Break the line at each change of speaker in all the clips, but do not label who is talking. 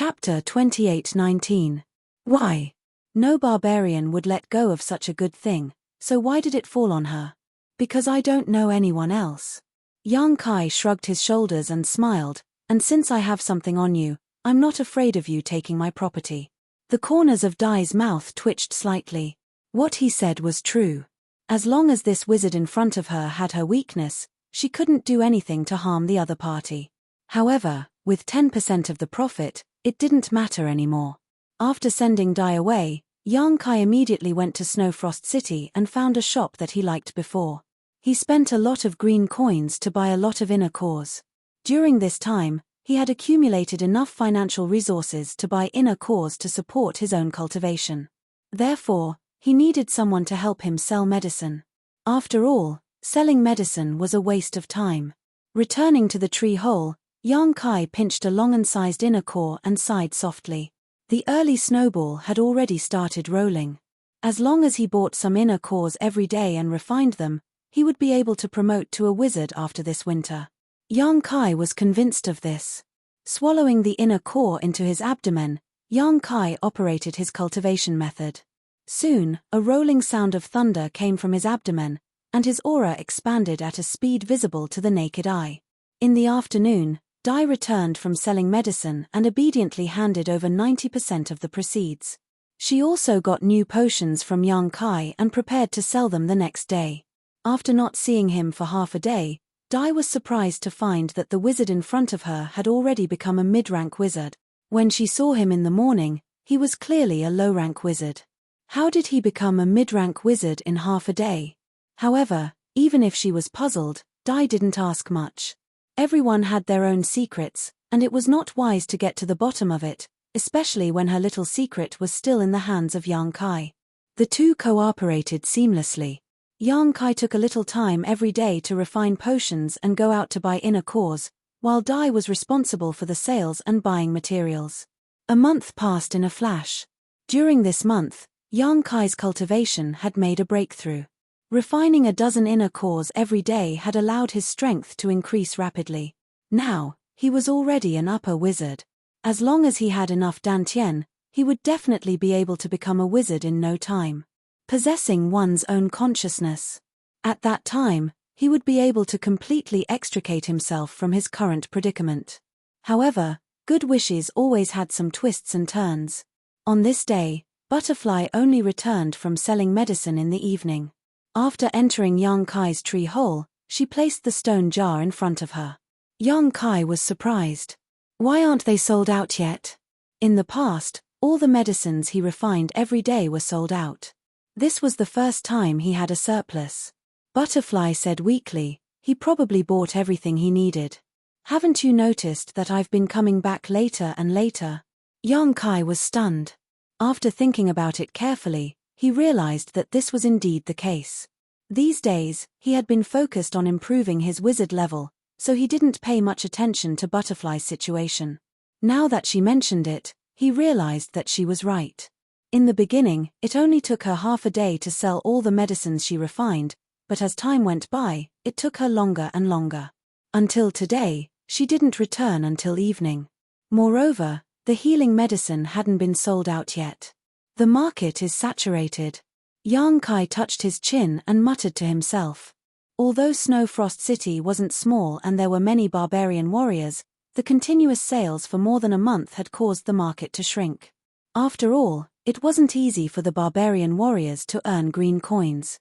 Chapter 28:19. Why? No barbarian would let go of such a good thing, so why did it fall on her? Because I don't know anyone else. Yang Kai shrugged his shoulders and smiled, and since I have something on you, I'm not afraid of you taking my property. The corners of Dai's mouth twitched slightly. What he said was true. As long as this wizard in front of her had her weakness, she couldn't do anything to harm the other party. However, with 10% of the profit, it didn't matter anymore. After sending Dai away, Yang Kai immediately went to Snowfrost City and found a shop that he liked before. He spent a lot of green coins to buy a lot of inner cores. During this time, he had accumulated enough financial resources to buy inner cores to support his own cultivation. Therefore, he needed someone to help him sell medicine. After all, selling medicine was a waste of time. Returning to the tree hole, Yang Kai pinched a long-incised inner core and sighed softly. The early snowball had already started rolling. As long as he bought some inner cores every day and refined them, he would be able to promote to a wizard after this winter. Yang Kai was convinced of this. Swallowing the inner core into his abdomen, Yang Kai operated his cultivation method. Soon, a rolling sound of thunder came from his abdomen, and his aura expanded at a speed visible to the naked eye. In the afternoon, Dai returned from selling medicine and obediently handed over 90% of the proceeds. She also got new potions from Yang Kai and prepared to sell them the next day. After not seeing him for half a day, Dai was surprised to find that the wizard in front of her had already become a mid-rank wizard. When she saw him in the morning, he was clearly a low-rank wizard. How did he become a mid-rank wizard in half a day? However, even if she was puzzled, Dai didn't ask much. Everyone had their own secrets, and it was not wise to get to the bottom of it, especially when her little secret was still in the hands of Yang Kai. The two cooperated seamlessly. Yang Kai took a little time every day to refine potions and go out to buy inner cores, while Dai was responsible for the sales and buying materials. A month passed in a flash. During this month, Yang Kai's cultivation had made a breakthrough. Refining a dozen inner cores every day had allowed his strength to increase rapidly. Now, he was already an upper wizard. As long as he had enough dantian, he would definitely be able to become a wizard in no time. Possessing one's own consciousness. At that time, he would be able to completely extricate himself from his current predicament. However, good wishes always had some twists and turns. On this day, Butterfly only returned from selling medicine in the evening. After entering Yang Kai's tree hole, she placed the stone jar in front of her. Yang Kai was surprised. Why aren't they sold out yet? In the past, all the medicines he refined every day were sold out. This was the first time he had a surplus. Butterfly said weakly, he probably bought everything he needed. Haven't you noticed that I've been coming back later and later? Yang Kai was stunned. After thinking about it carefully, he realized that this was indeed the case. These days, he had been focused on improving his wizard level, so he didn't pay much attention to Butterfly's situation. Now that she mentioned it, he realized that she was right. In the beginning, it only took her half a day to sell all the medicines she refined, but as time went by, it took her longer and longer. Until today, she didn't return until evening. Moreover, the healing medicine hadn't been sold out yet. The market is saturated. Yang Kai touched his chin and muttered to himself. Although Snowfrost City wasn't small and there were many barbarian warriors, the continuous sales for more than a month had caused the market to shrink. After all, it wasn't easy for the barbarian warriors to earn green coins.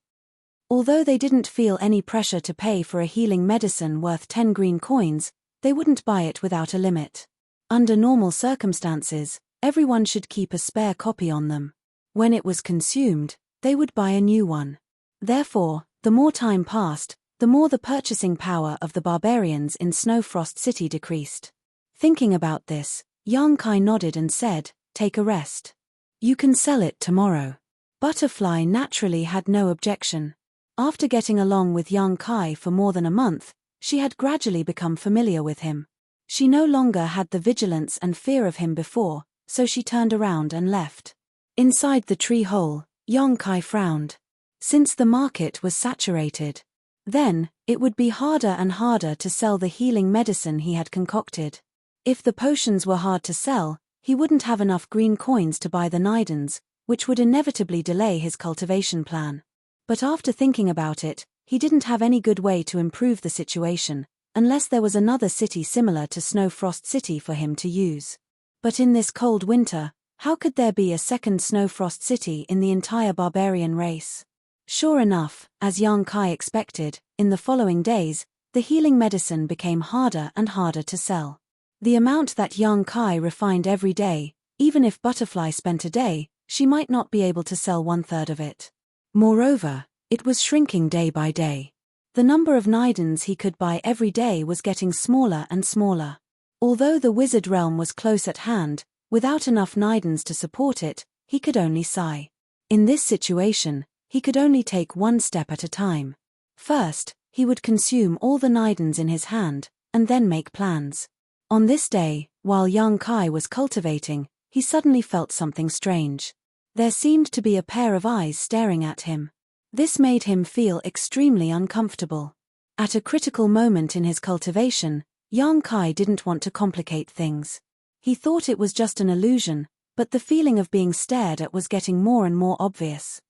Although they didn't feel any pressure to pay for a healing medicine worth 10 green coins, they wouldn't buy it without a limit. Under normal circumstances, everyone should keep a spare copy on them. When it was consumed, they would buy a new one. Therefore, the more time passed, the more the purchasing power of the barbarians in Snowfrost City decreased. Thinking about this, Yang Kai nodded and said, "Take a rest. You can sell it tomorrow." Butterfly naturally had no objection. After getting along with Yang Kai for more than a month, she had gradually become familiar with him. She no longer had the vigilance and fear of him before, so she turned around and left. Inside the tree hole, Yang Kai frowned. Since the market was saturated, then, it would be harder and harder to sell the healing medicine he had concocted. If the potions were hard to sell, he wouldn't have enough green coins to buy the Nidans, which would inevitably delay his cultivation plan. But after thinking about it, he didn't have any good way to improve the situation, unless there was another city similar to Snowfrost City for him to use. But in this cold winter, how could there be a second Snowfrost City in the entire barbarian race? Sure enough, as young Kai expected, in the following days, the healing medicine became harder and harder to sell. The amount that young Kai refined every day, even if Butterfly spent a day, she might not be able to sell 1/3 of it. Moreover, it was shrinking day by day. The number of Nidans he could buy every day was getting smaller and smaller. Although the wizard realm was close at hand, without enough Nidans to support it, he could only sigh. In this situation, he could only take one step at a time. First, he would consume all the Nidans in his hand, and then make plans. On this day, while young Kai was cultivating, he suddenly felt something strange. There seemed to be a pair of eyes staring at him. This made him feel extremely uncomfortable. At a critical moment in his cultivation, young Kai didn't want to complicate things. He thought it was just an illusion, but the feeling of being stared at was getting more and more obvious.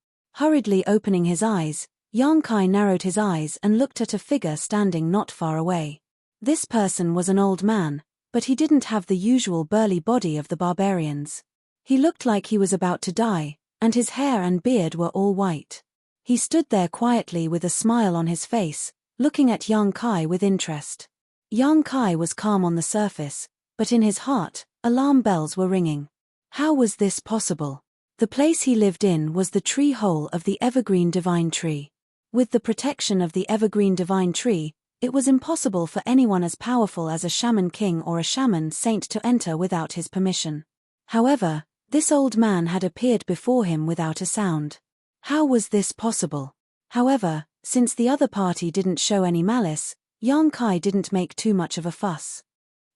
Hurriedly opening his eyes, young Kai narrowed his eyes and looked at a figure standing not far away. This person was an old man, but he didn't have the usual burly body of the barbarians. He looked like he was about to die, and his hair and beard were all white. He stood there quietly with a smile on his face, looking at young Kai with interest. Young Kai was calm on the surface, but in his heart, alarm bells were ringing. How was this possible? The place he lived in was the tree hole of the evergreen divine tree. With the protection of the evergreen divine tree, it was impossible for anyone as powerful as a shaman king or a shaman saint to enter without his permission. However, this old man had appeared before him without a sound. How was this possible? However, since the other party didn't show any malice, young Kai didn't make too much of a fuss.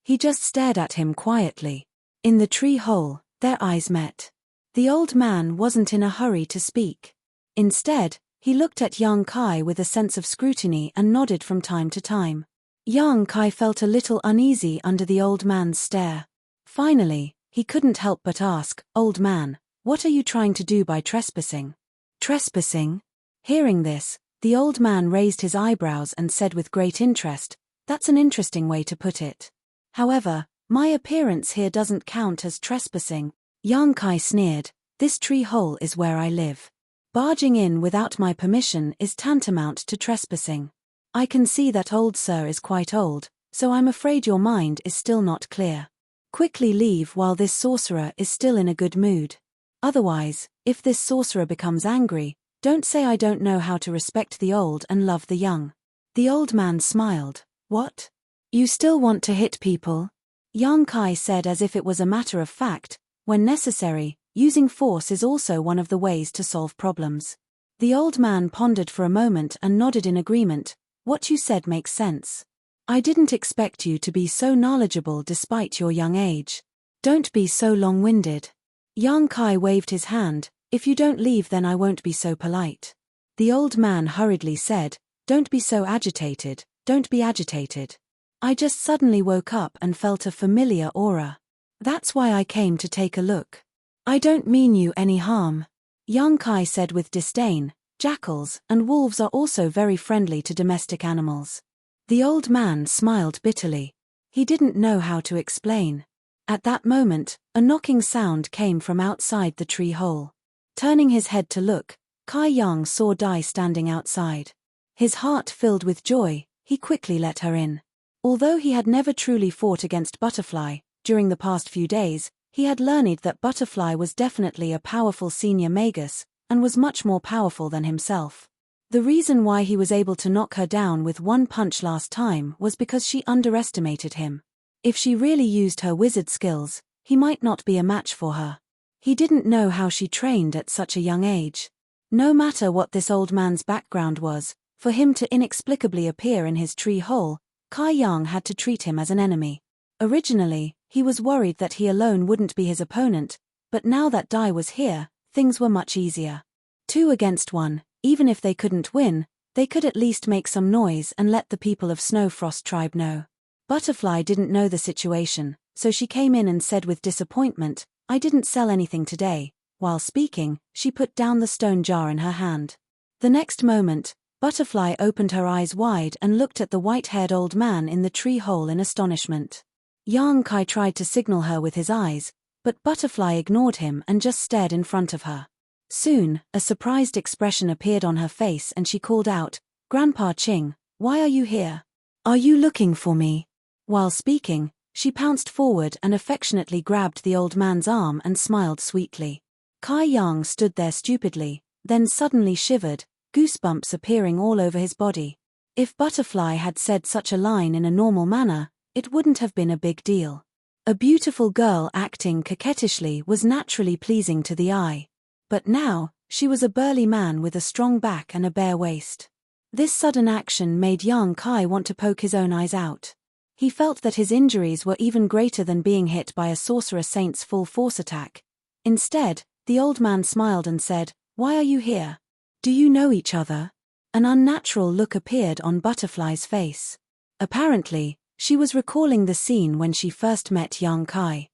He just stared at him quietly. In the tree hole, their eyes met. The old man wasn't in a hurry to speak. Instead, he looked at young Kai with a sense of scrutiny and nodded from time to time. Young Kai felt a little uneasy under the old man's stare. Finally, he couldn't help but ask, "Old man, what are you trying to do by trespassing?" "Trespassing?" Hearing this, the old man raised his eyebrows and said with great interest, "That's an interesting way to put it. However, my appearance here doesn't count as trespassing." Young Kai sneered, "This tree hole is where I live. Barging in without my permission is tantamount to trespassing. I can see that old sir is quite old, so I'm afraid your mind is still not clear. Quickly leave while this sorcerer is still in a good mood. Otherwise, if this sorcerer becomes angry, don't say I don't know how to respect the old and love the young." The old man smiled. "What? You still want to hit people?" Young Kai said as if it was a matter of fact, when necessary, using force is also one of the ways to solve problems. The old man pondered for a moment and nodded in agreement. "What you said makes sense. I didn't expect you to be so knowledgeable despite your young age. Don't be so long-winded." Young Kai waved his hand. "If you don't leave then I won't be so polite." The old man hurriedly said, "Don't be so agitated, don't be agitated. I just suddenly woke up and felt a familiar aura. That's why I came to take a look. I don't mean you any harm." Young Kai said with disdain, "Jackals and wolves are also very friendly to domestic animals." The old man smiled bitterly. He didn't know how to explain. At that moment, a knocking sound came from outside the tree hole. Turning his head to look, Kai Yang saw Dai standing outside. His heart filled with joy, he quickly let her in. Although he had never truly fought against Butterfly, during the past few days, he had learned that Butterfly was definitely a powerful senior magus, and was much more powerful than himself. The reason why he was able to knock her down with one punch last time was because she underestimated him. If she really used her wizard skills, he might not be a match for her. He didn't know how she trained at such a young age. No matter what this old man's background was, for him to inexplicably appear in his tree hole, Kai Yang had to treat him as an enemy. Originally, he was worried that he alone wouldn't be his opponent, but now that Dai was here, things were much easier. 2 against 1, even if they couldn't win, they could at least make some noise and let the people of Snowfrost tribe know. Butterfly didn't know the situation, so she came in and said with disappointment, "I didn't sell anything today." While speaking, she put down the stone jar in her hand. The next moment, Butterfly opened her eyes wide and looked at the white-haired old man in the tree hole in astonishment. Yang Kai tried to signal her with his eyes, but Butterfly ignored him and just stared in front of her. Soon, a surprised expression appeared on her face and she called out, "Grandpa Ching, why are you here? Are you looking for me?" While speaking, she pounced forward and affectionately grabbed the old man's arm and smiled sweetly. Kai Yang stood there stupidly, then suddenly shivered, goosebumps appearing all over his body. If Butterfly had said such a line in a normal manner, it wouldn't have been a big deal. A beautiful girl acting coquettishly was naturally pleasing to the eye. But now, she was a burly man with a strong back and a bare waist. This sudden action made Yang Kai want to poke his own eyes out. He felt that his injuries were even greater than being hit by a sorcerer saint's full force attack. Instead, the old man smiled and said, "Why are you here? Do you know each other?" An unnatural look appeared on Butterfly's face. Apparently, she was recalling the scene when she first met Yang Kai.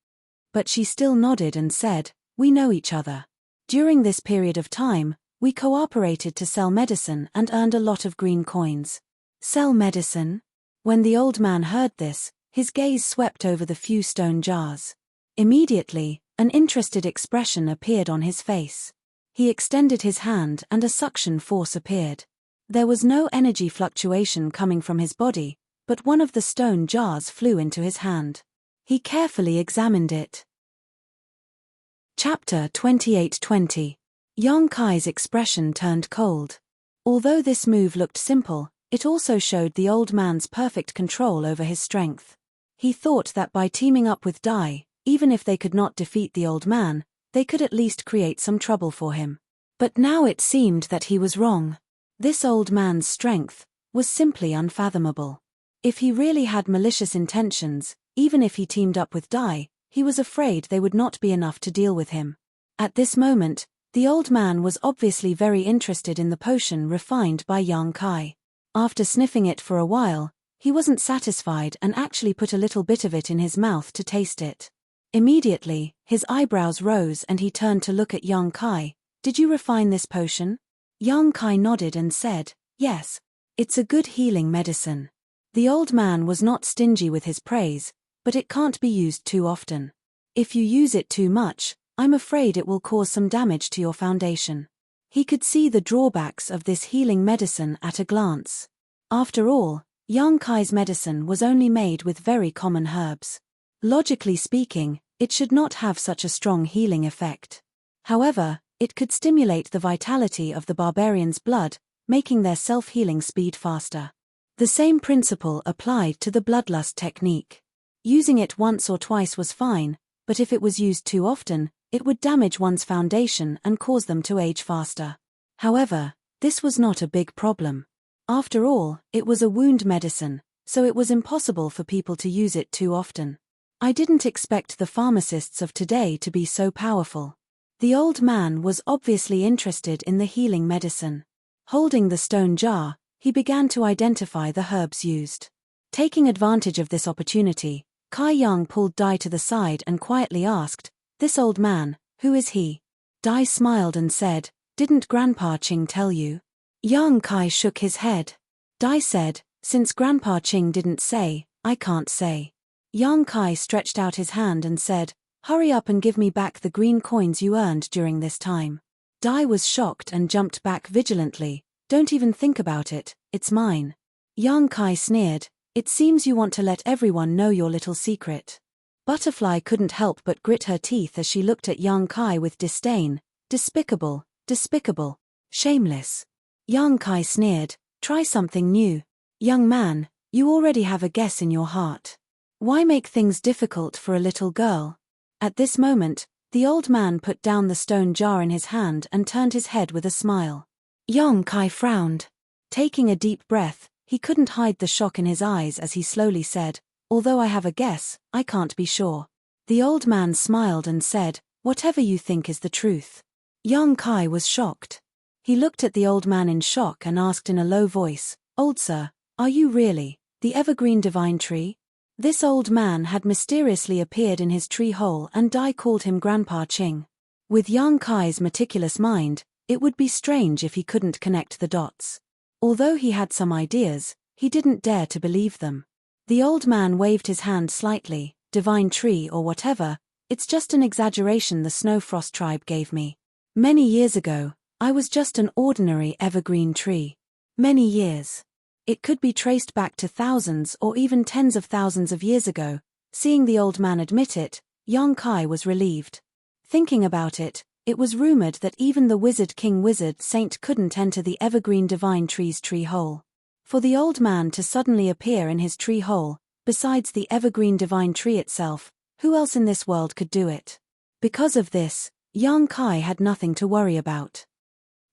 But she still nodded and said, "We know each other. During this period of time, we cooperated to sell medicine and earned a lot of green coins." Sell medicine? When the old man heard this, his gaze swept over the few stone jars. Immediately, an interested expression appeared on his face. He extended his hand and a suction force appeared. There was no energy fluctuation coming from his body, but one of the stone jars flew into his hand. He carefully examined it. Chapter 28:20. Yang Kai's expression turned cold. Although this move looked simple, it also showed the old man's perfect control over his strength. He thought that by teaming up with Dai, even if they could not defeat the old man, they could at least create some trouble for him. But now it seemed that he was wrong. This old man's strength was simply unfathomable. If he really had malicious intentions, even if he teamed up with Dai, he was afraid they would not be enough to deal with him. At this moment, the old man was obviously very interested in the potion refined by Yang Kai. After sniffing it for a while, he wasn't satisfied and actually put a little bit of it in his mouth to taste it. Immediately, his eyebrows rose and he turned to look at Yang Kai. "Did you refine this potion?" Yang Kai nodded and said, "Yes. It's a good healing medicine." The old man was not stingy with his praise, but it can't be used too often. If you use it too much, I'm afraid it will cause some damage to your foundation. He could see the drawbacks of this healing medicine at a glance. After all, Yang Kai's medicine was only made with very common herbs. Logically speaking, it should not have such a strong healing effect. However, it could stimulate the vitality of the barbarian's blood, making their self-healing speed faster. The same principle applied to the bloodlust technique. Using it once or twice was fine, but if it was used too often, it would damage one's foundation and cause them to age faster. However, this was not a big problem. After all, it was a wound medicine, so it was impossible for people to use it too often. I didn't expect the pharmacists of today to be so powerful. The old man was obviously interested in the healing medicine. Holding the stone jar, he began to identify the herbs used. Taking advantage of this opportunity, Kai Yang pulled Dai to the side and quietly asked, "This old man, who is he?" Dai smiled and said, "Didn't Grandpa Ching tell you?" Yang Kai shook his head. Dai said, "Since Grandpa Ching didn't say, I can't say." Yang Kai stretched out his hand and said, "Hurry up and give me back the green coins you earned during this time." Dai was shocked and jumped back vigilantly. "Don't even think about it, it's mine." Yang Kai sneered, "It seems you want to let everyone know your little secret." Butterfly couldn't help but grit her teeth as she looked at Yang Kai with disdain. Despicable, despicable, shameless. Yang Kai sneered, "Try something new. Young man, you already have a guess in your heart. Why make things difficult for a little girl?" At this moment, the old man put down the stone jar in his hand and turned his head with a smile. Yang Kai frowned. Taking a deep breath, he couldn't hide the shock in his eyes as he slowly said, "Although I have a guess, I can't be sure." The old man smiled and said, "Whatever you think is the truth." Yang Kai was shocked. He looked at the old man in shock and asked in a low voice, "Old sir, are you really the evergreen divine tree?" This old man had mysteriously appeared in his tree hole and Dai called him Grandpa Ching. With young Kai's meticulous mind, it would be strange if he couldn't connect the dots. Although he had some ideas, he didn't dare to believe them. The old man waved his hand slightly. Divine tree or whatever, it's just an exaggeration the Snow Frost tribe gave me. Many years ago, I was just an ordinary evergreen tree. Many years. It could be traced back to thousands or even tens of thousands of years ago. Seeing the old man admit it, young Kai was relieved. Thinking about it, it was rumored that even the wizard king wizard saint couldn't enter the evergreen divine tree's tree hole. For the old man to suddenly appear in his tree hole, besides the evergreen divine tree itself, who else in this world could do it? Because of this, young Kai had nothing to worry about.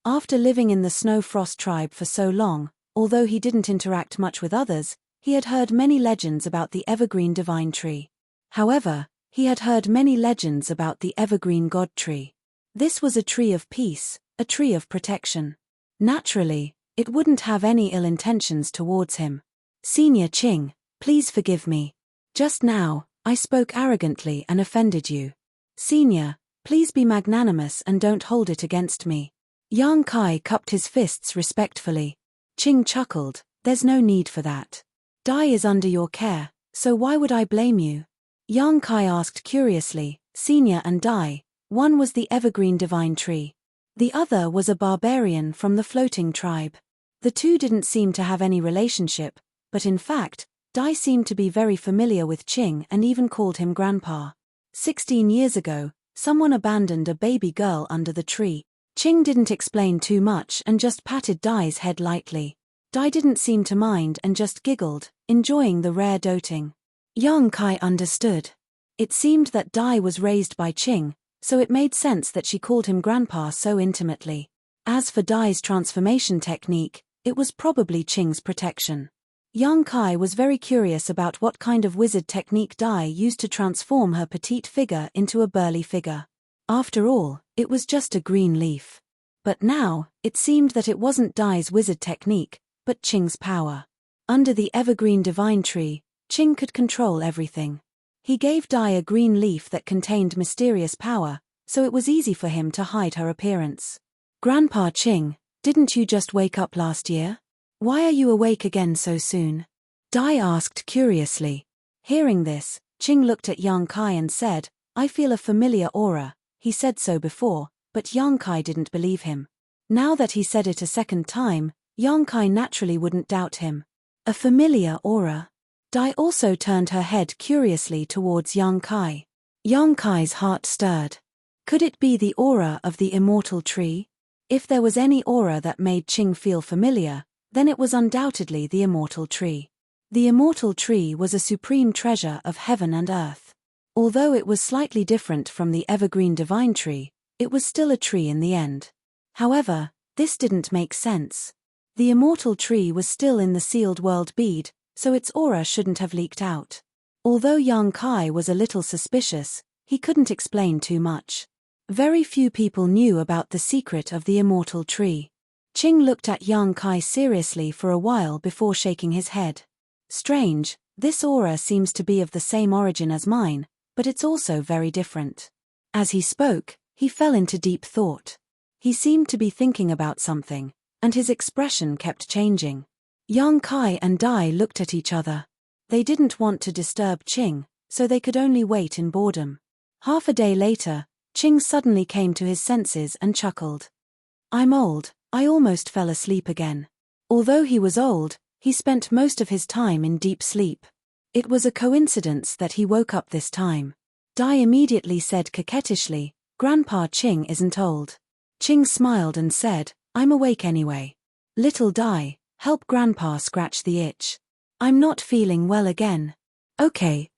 After living in the Snow Frost tribe for so long, although he didn't interact much with others, he had heard many legends about the evergreen divine tree. However, he had heard many legends about the evergreen god tree. This was a tree of peace, a tree of protection. Naturally, it wouldn't have any ill intentions towards him. Senior Ching, please forgive me. Just now, I spoke arrogantly and offended you. Senior, please be magnanimous and don't hold it against me. Young Kai cupped his fists respectfully. Ching chuckled, there's no need for that. Dai is under your care, so why would I blame you? Young Kai asked curiously. Senior and Dai, one was the evergreen divine tree. The other was a barbarian from the floating tribe. The two didn't seem to have any relationship, but in fact, Dai seemed to be very familiar with Ching and even called him Grandpa. 16 years ago, someone abandoned a baby girl under the tree. Ching didn't explain too much and just patted Dai's head lightly. Dai didn't seem to mind and just giggled, enjoying the rare doting. Young Kai understood. It seemed that Dai was raised by Ching, so it made sense that she called him Grandpa so intimately. As for Dai's transformation technique, it was probably Ching's protection. Young Kai was very curious about what kind of wizard technique Dai used to transform her petite figure into a burly figure. After all, it was just a green leaf. But now, it seemed that it wasn't Dai's wizard technique, but Ching's power. Under the evergreen divine tree, Ching could control everything. He gave Dai a green leaf that contained mysterious power, so it was easy for him to hide her appearance. Grandpa Ching, didn't you just wake up last year? Why are you awake again so soon? Dai asked curiously. Hearing this, Ching looked at young Kai and said, I feel a familiar aura. He said so before, but young Kai didn't believe him. Now that he said it a second time, young Kai naturally wouldn't doubt him. A familiar aura. Dai also turned her head curiously towards young Kai. Young Kai's heart stirred. Could it be the aura of the immortal tree? If there was any aura that made Ching feel familiar, then it was undoubtedly the immortal tree. The immortal tree was a supreme treasure of heaven and earth. Although it was slightly different from the evergreen divine tree, it was still a tree in the end. However, this didn't make sense. The immortal tree was still in the sealed world bead, so its aura shouldn't have leaked out. Although young Kai was a little suspicious, he couldn't explain too much. Very few people knew about the secret of the immortal tree. Ching looked at young Kai seriously for a while before shaking his head. Strange, this aura seems to be of the same origin as mine, but it's also very different. As he spoke, he fell into deep thought. He seemed to be thinking about something, and his expression kept changing. Young Kai and Dai looked at each other. They didn't want to disturb Ching, so they could only wait in boredom. Half a day later, Ching suddenly came to his senses and chuckled. I'm old, I almost fell asleep again. Although he was old, he spent most of his time in deep sleep. It was a coincidence that he woke up this time. Dai immediately said coquettishly, Grandpa Ching isn't old. Ching smiled and said, I'm awake anyway. Little Dai, help Grandpa scratch the itch. I'm not feeling well again. Okay.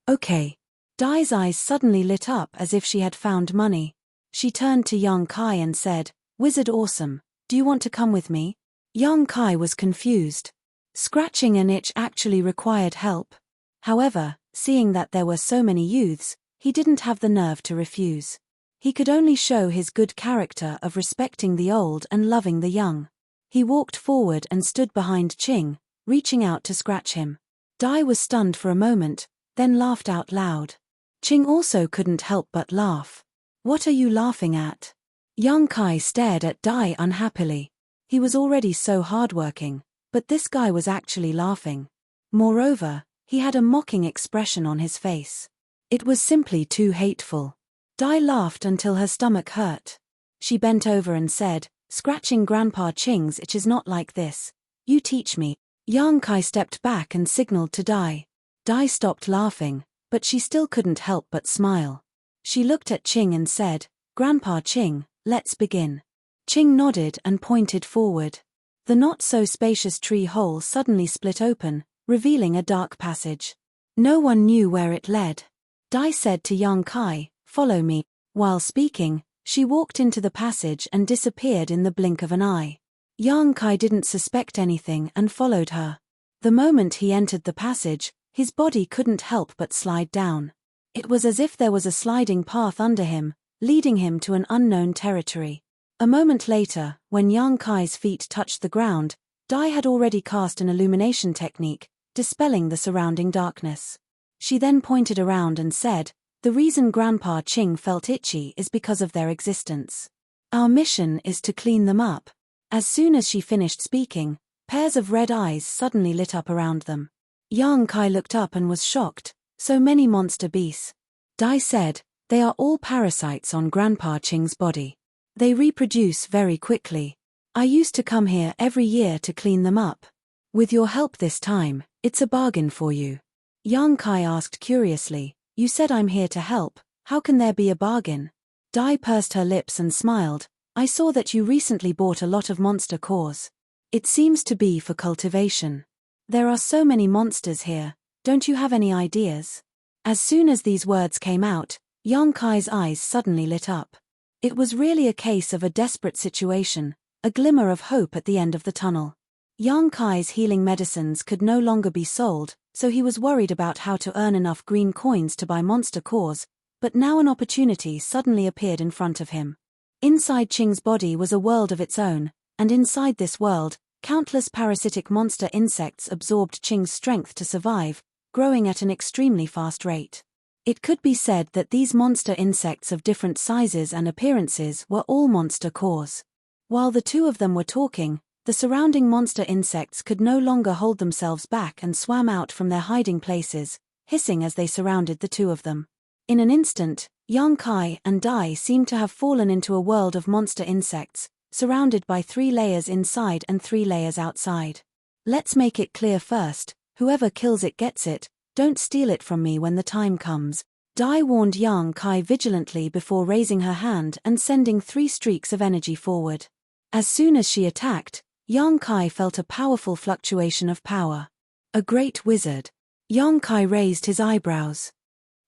Dai's eyes suddenly lit up as if she had found money. She turned to young Kai and said, Wizard Awesome, do you want to come with me? Young Kai was confused. Scratching an itch actually required help. However, seeing that there were so many youths, he didn't have the nerve to refuse. He could only show his good character of respecting the old and loving the young. He walked forward and stood behind Ching, reaching out to scratch him. Dai was stunned for a moment, then laughed out loud. Ching also couldn't help but laugh. "What are you laughing at?" Young Kai stared at Dai unhappily. He was already so hardworking, but this guy was actually laughing. Moreover, he had a mocking expression on his face. It was simply too hateful. Dai laughed until her stomach hurt. She bent over and said, "Scratching Grandpa Ching's itch is not like this. You teach me." Yang Kai stepped back and signaled to Dai. Dai stopped laughing, but she still couldn't help but smile. She looked at Ching and said, "Grandpa Ching, let's begin." Ching nodded and pointed forward. The not-so-spacious tree hole suddenly split open, revealing a dark passage. No one knew where it led. Dai said to Yang Kai, "Follow me." While speaking, she walked into the passage and disappeared in the blink of an eye. Yang Kai didn't suspect anything and followed her. The moment he entered the passage, his body couldn't help but slide down. It was as if there was a sliding path under him, leading him to an unknown territory. A moment later, when Yang Kai's feet touched the ground, Dai had already cast an illumination technique, dispelling the surrounding darkness. She then pointed around and said, "The reason Grandpa Ching felt itchy is because of their existence. Our mission is to clean them up." As soon as she finished speaking, pairs of red eyes suddenly lit up around them. Yang Kai looked up and was shocked. "So many monster beasts." Dai said, "They are all parasites on Grandpa Ching's body. They reproduce very quickly. I used to come here every year to clean them up. With your help this time, it's a bargain for you." Yang Kai asked curiously, "You said I'm here to help, how can there be a bargain?" Dai pursed her lips and smiled. "I saw that you recently bought a lot of monster cores. It seems to be for cultivation. There are so many monsters here, don't you have any ideas?" As soon as these words came out, Yang Kai's eyes suddenly lit up. It was really a case of a desperate situation, a glimmer of hope at the end of the tunnel. Yang Kai's healing medicines could no longer be sold, so he was worried about how to earn enough green coins to buy monster cores, but now an opportunity suddenly appeared in front of him. Inside Ching's body was a world of its own, and inside this world, countless parasitic monster insects absorbed Ching's strength to survive, growing at an extremely fast rate. It could be said that these monster insects of different sizes and appearances were all monster cores. While the two of them were talking, the surrounding monster insects could no longer hold themselves back and swam out from their hiding places, hissing as they surrounded the two of them. In an instant, Yang Kai and Dai seemed to have fallen into a world of monster insects, surrounded by 3 layers inside and 3 layers outside. "Let's make it clear first, whoever kills it gets it. Don't steal it from me when the time comes." Dai warned Yang Kai vigilantly before raising her hand and sending 3 streaks of energy forward. As soon as she attacked, Yang Kai felt a powerful fluctuation of power. "A great wizard." Yang Kai raised his eyebrows.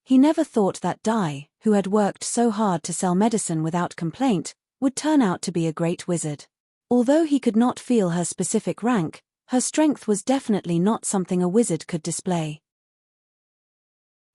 He never thought that Dai, who had worked so hard to sell medicine without complaint, would turn out to be a great wizard. Although he could not feel her specific rank, her strength was definitely not something a wizard could display.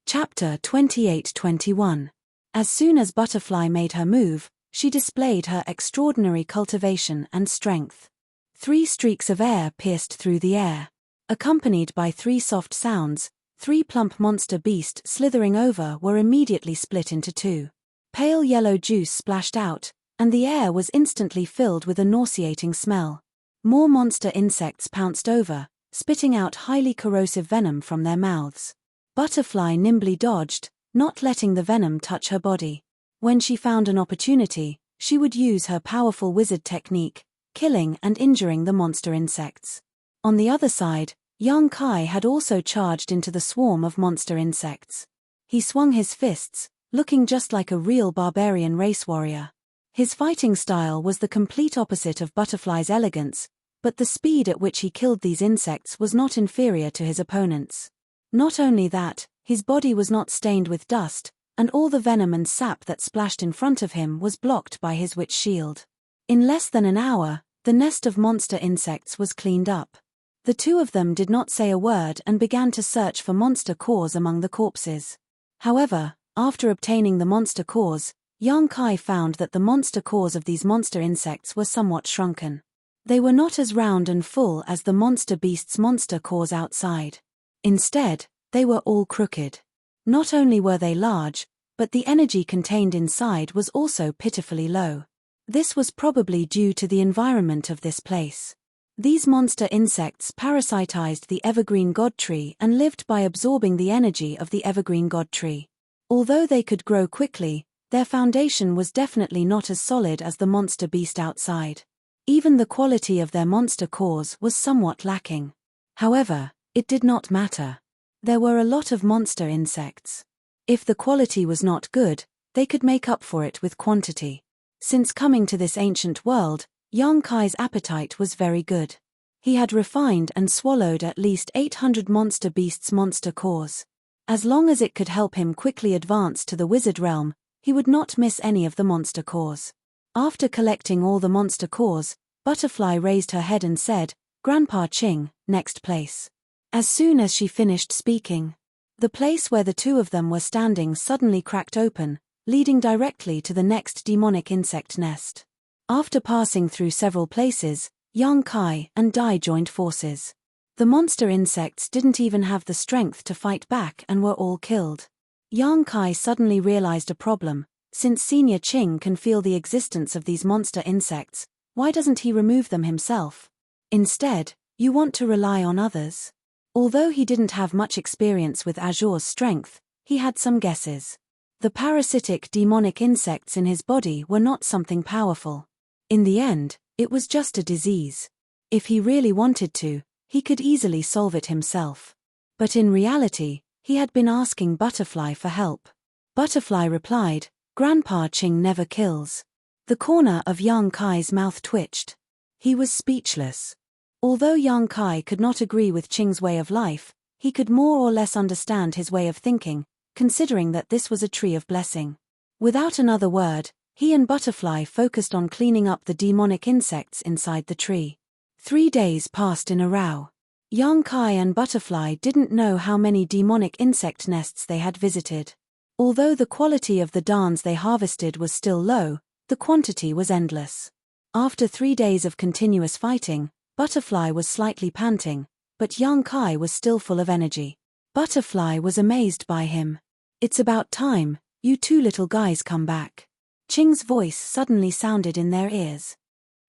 Chapter 28-21. As soon as Butterfly made her move, she displayed her extraordinary cultivation and strength. 3 streaks of air pierced through the air. Accompanied by 3 soft sounds, 3 plump monster beasts slithering over were immediately split into 2. Pale yellow juice splashed out, and the air was instantly filled with a nauseating smell. More monster insects pounced over, spitting out highly corrosive venom from their mouths. Butterfly nimbly dodged, not letting the venom touch her body. When she found an opportunity, she would use her powerful wizard technique, killing and injuring the monster insects. On the other side, Yang Kai had also charged into the swarm of monster insects. He swung his fists, looking just like a real barbarian race warrior. His fighting style was the complete opposite of Butterfly's elegance, but the speed at which he killed these insects was not inferior to his opponents. Not only that, his body was not stained with dust, and all the venom and sap that splashed in front of him was blocked by his witch shield. In less than an hour, the nest of monster insects was cleaned up. The two of them did not say a word and began to search for monster cores among the corpses. However, after obtaining the monster cores, Yang Kai found that the monster cores of these monster insects were somewhat shrunken. They were not as round and full as the monster beast's monster cores outside. Instead, they were all crooked. Not only were they large, but the energy contained inside was also pitifully low. This was probably due to the environment of this place. These monster insects parasitized the evergreen god tree and lived by absorbing the energy of the evergreen god tree. Although they could grow quickly, their foundation was definitely not as solid as the monster beast outside. Even the quality of their monster cores was somewhat lacking. However, it did not matter. There were a lot of monster insects. If the quality was not good, they could make up for it with quantity. Since coming to this ancient world, Yang Kai's appetite was very good. He had refined and swallowed at least 800 monster beasts' monster cores. As long as it could help him quickly advance to the wizard realm, he would not miss any of the monster cores. After collecting all the monster cores, Butterfly raised her head and said, "Grandpa Ching, next place." As soon as she finished speaking, the place where the two of them were standing suddenly cracked open, leading directly to the next demonic insect nest. After passing through several places, Yang Kai and Dai joined forces. The monster insects didn't even have the strength to fight back and were all killed. Yang Kai suddenly realized a problem. Since Senior Ching can feel the existence of these monster insects, why doesn't he remove them himself? Instead, you want to rely on others? Although he didn't have much experience with Azure's strength, he had some guesses. The parasitic demonic insects in his body were not something powerful. In the end, it was just a disease. If he really wanted to, he could easily solve it himself. But in reality, he had been asking Butterfly for help. Butterfly replied, "Grandpa Ching never kills." The corner of Yang Kai's mouth twitched. He was speechless. Although Yang Kai could not agree with Ching's way of life, he could more or less understand his way of thinking, considering that this was a tree of blessing. Without another word, he and Butterfly focused on cleaning up the demonic insects inside the tree. 3 days passed in a row. Yang Kai and Butterfly didn't know how many demonic insect nests they had visited. Although the quality of the darns they harvested was still low, the quantity was endless. After 3 days of continuous fighting, Butterfly was slightly panting, but Yang Kai was still full of energy. Butterfly was amazed by him. "It's about time, you two little guys come back." Ching's voice suddenly sounded in their ears.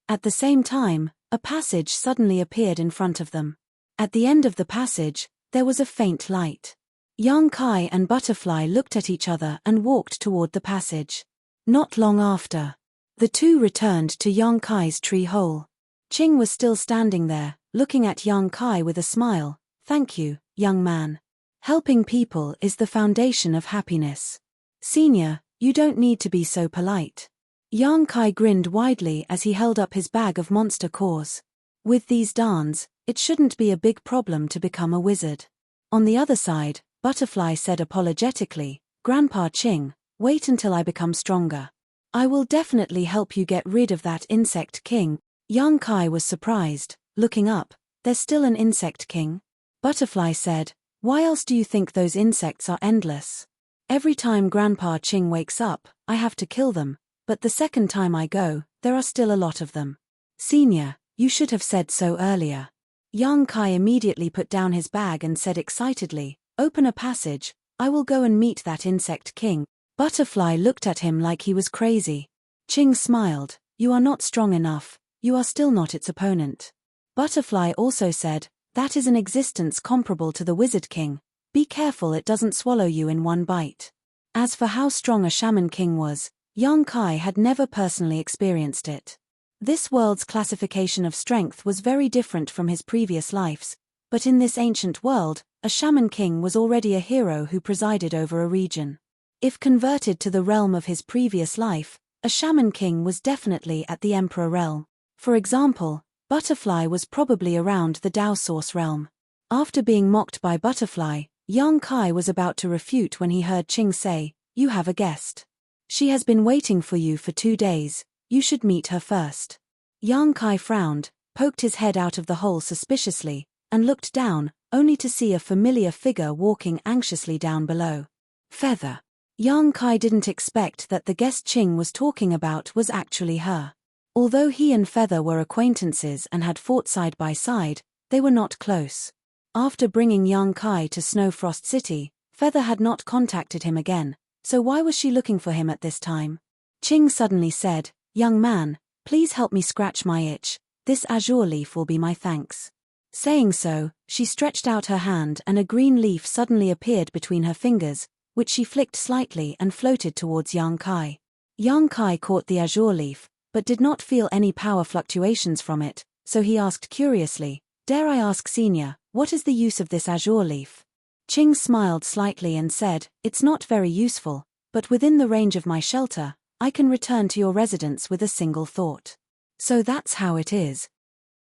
At the same time, a passage suddenly appeared in front of them. At the end of the passage, there was a faint light. Yang Kai and Butterfly looked at each other and walked toward the passage. Not long after, the two returned to Yang Kai's tree hole. Ching was still standing there, looking at Yang Kai with a smile. "Thank you, young man. Helping people is the foundation of happiness. Senior, you don't need to be so polite." Yang Kai grinned widely as he held up his bag of monster cores. With these darns, it shouldn't be a big problem to become a wizard. On the other side, Butterfly said apologetically, "Grandpa Ching, wait until I become stronger. I will definitely help you get rid of that insect king." Yang Kai was surprised, looking up. "There's still an insect king?" Butterfly said, "Why else do you think those insects are endless? Every time Grandpa Ching wakes up, I have to kill them, but the second time I go, there are still a lot of them." "Senior, you should have said so earlier." Yang Kai immediately put down his bag and said excitedly, "Open a passage, I will go and meet that insect king." Butterfly looked at him like he was crazy. Ching smiled, "You are not strong enough. You are still not its opponent." Butterfly also said, "That is an existence comparable to the Wizard King. Be careful it doesn't swallow you in one bite." As for how strong a Shaman King was, Yang Kai had never personally experienced it. This world's classification of strength was very different from his previous lives, but in this ancient world, a Shaman King was already a hero who presided over a region. If converted to the realm of his previous life, a Shaman King was definitely at the Emperor realm. For example, Butterfly was probably around the Dao Source realm. After being mocked by Butterfly, Yang Kai was about to refute when he heard Ching say, "You have a guest. She has been waiting for you for 2 days, you should meet her first." Yang Kai frowned, poked his head out of the hole suspiciously, and looked down, only to see a familiar figure walking anxiously down below. Feather. Yang Kai didn't expect that the guest Ching was talking about was actually her. Although he and Feather were acquaintances and had fought side by side, they were not close. After bringing Yang Kai to Snowfrost City, Feather had not contacted him again, so why was she looking for him at this time? Ching suddenly said, "Young man, please help me scratch my itch. This azure leaf will be my thanks." Saying so, she stretched out her hand and a green leaf suddenly appeared between her fingers, which she flicked slightly and floated towards Yang Kai. Yang Kai caught the azure leaf, but did not feel any power fluctuations from it, so he asked curiously, "Dare I ask, Senior, what is the use of this azure leaf?" Ching smiled slightly and said, "It's not very useful, but within the range of my shelter, I can return to your residence with a single thought. So that's how it is."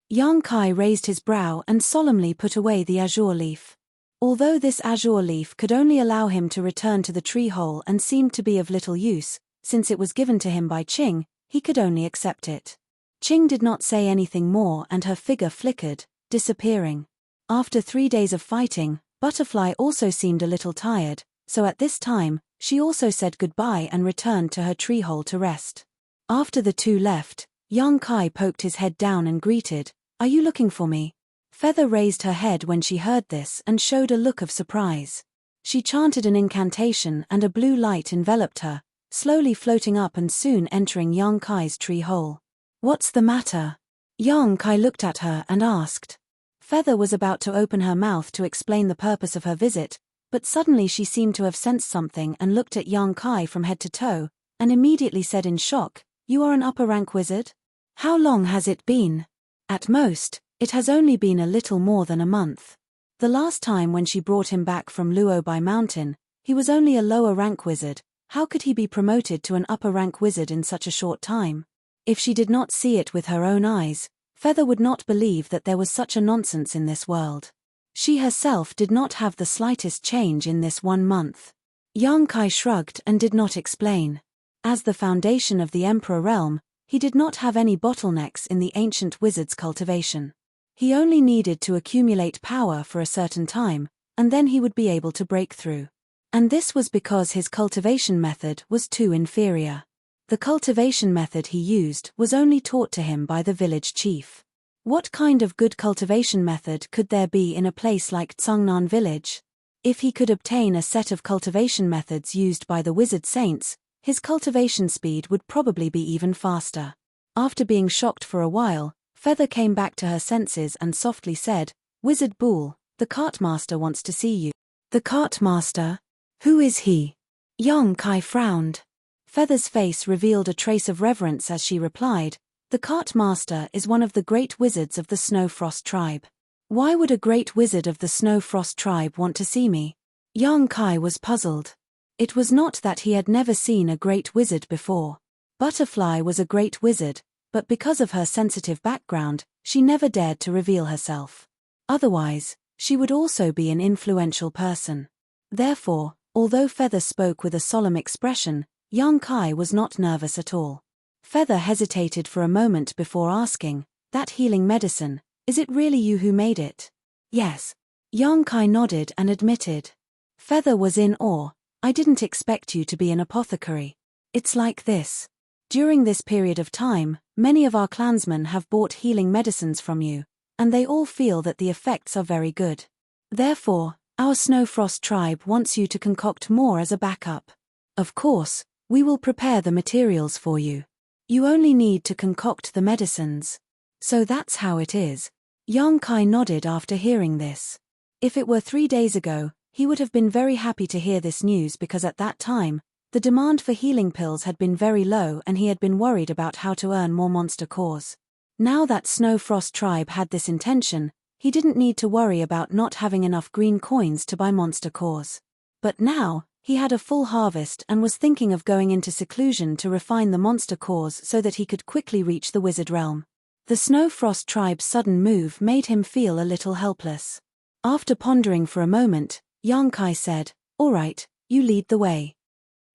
Yang Kai raised his brow and solemnly put away the azure leaf. Although this azure leaf could only allow him to return to the tree hole and seemed to be of little use, since it was given to him by Ching, he could only accept it. Ching did not say anything more and her figure flickered, disappearing. After 3 days of fighting, Butterfly also seemed a little tired, so at this time, she also said goodbye and returned to her tree hole to rest. After the two left, Yang Kai poked his head down and greeted, "Are you looking for me?" Feather raised her head when she heard this and showed a look of surprise. She chanted an incantation and a blue light enveloped her, slowly floating up and soon entering Yang Kai's tree hole. "What's the matter?" Yang Kai looked at her and asked. Feather was about to open her mouth to explain the purpose of her visit, but suddenly she seemed to have sensed something and looked at Yang Kai from head to toe, and immediately said in shock, "You are an upper-rank wizard? How long has it been?" "At most, it has only been a little more than a month. The last time when she brought him back from Luo Bai Mountain, he was only a lower-rank wizard. How could he be promoted to an upper-rank wizard in such a short time?" If she did not see it with her own eyes, Feather would not believe that there was such a nonsense in this world. She herself did not have the slightest change in this 1 month. Yang Kai shrugged and did not explain. As the foundation of the Emperor realm, he did not have any bottlenecks in the ancient wizard's cultivation. He only needed to accumulate power for a certain time, and then he would be able to break through. And this was because his cultivation method was too inferior. The cultivation method he used was only taught to him by the village chief. What kind of good cultivation method could there be in a place like Tsungnan village? If he could obtain a set of cultivation methods used by the wizard saints, his cultivation speed would probably be even faster. After being shocked for a while, Feather came back to her senses and softly said, "Wizard Bool, the cartmaster wants to see you." "The cartmaster? Who is he?" Yang Kai frowned. Feather's face revealed a trace of reverence as she replied, "The cartmaster is one of the great wizards of the Snow Frost tribe." "Why would a great wizard of the Snow Frost tribe want to see me?" Yang Kai was puzzled. It was not that he had never seen a great wizard before. Butterfly was a great wizard, but because of her sensitive background, she never dared to reveal herself. Otherwise, she would also be an influential person. Therefore, although Feather spoke with a solemn expression, Yang Kai was not nervous at all. Feather hesitated for a moment before asking, "That healing medicine, is it really you who made it?" "Yes." Yang Kai nodded and admitted. Feather was in awe. "I didn't expect you to be an apothecary. It's like this. During this period of time, many of our clansmen have bought healing medicines from you, and they all feel that the effects are very good. Therefore, our Snow Frost tribe wants you to concoct more as a backup. Of course, we will prepare the materials for you. You only need to concoct the medicines. So that's how it is." Yang Kai nodded after hearing this. If it were 3 days ago, he would have been very happy to hear this news because at that time, the demand for healing pills had been very low and he had been worried about how to earn more monster cores. Now that Snow Frost tribe had this intention, he didn't need to worry about not having enough green coins to buy monster cores. But now, he had a full harvest and was thinking of going into seclusion to refine the monster cores so that he could quickly reach the wizard realm. The Snow Frost tribe's sudden move made him feel a little helpless. After pondering for a moment, Yang Kai said, "All right, you lead the way."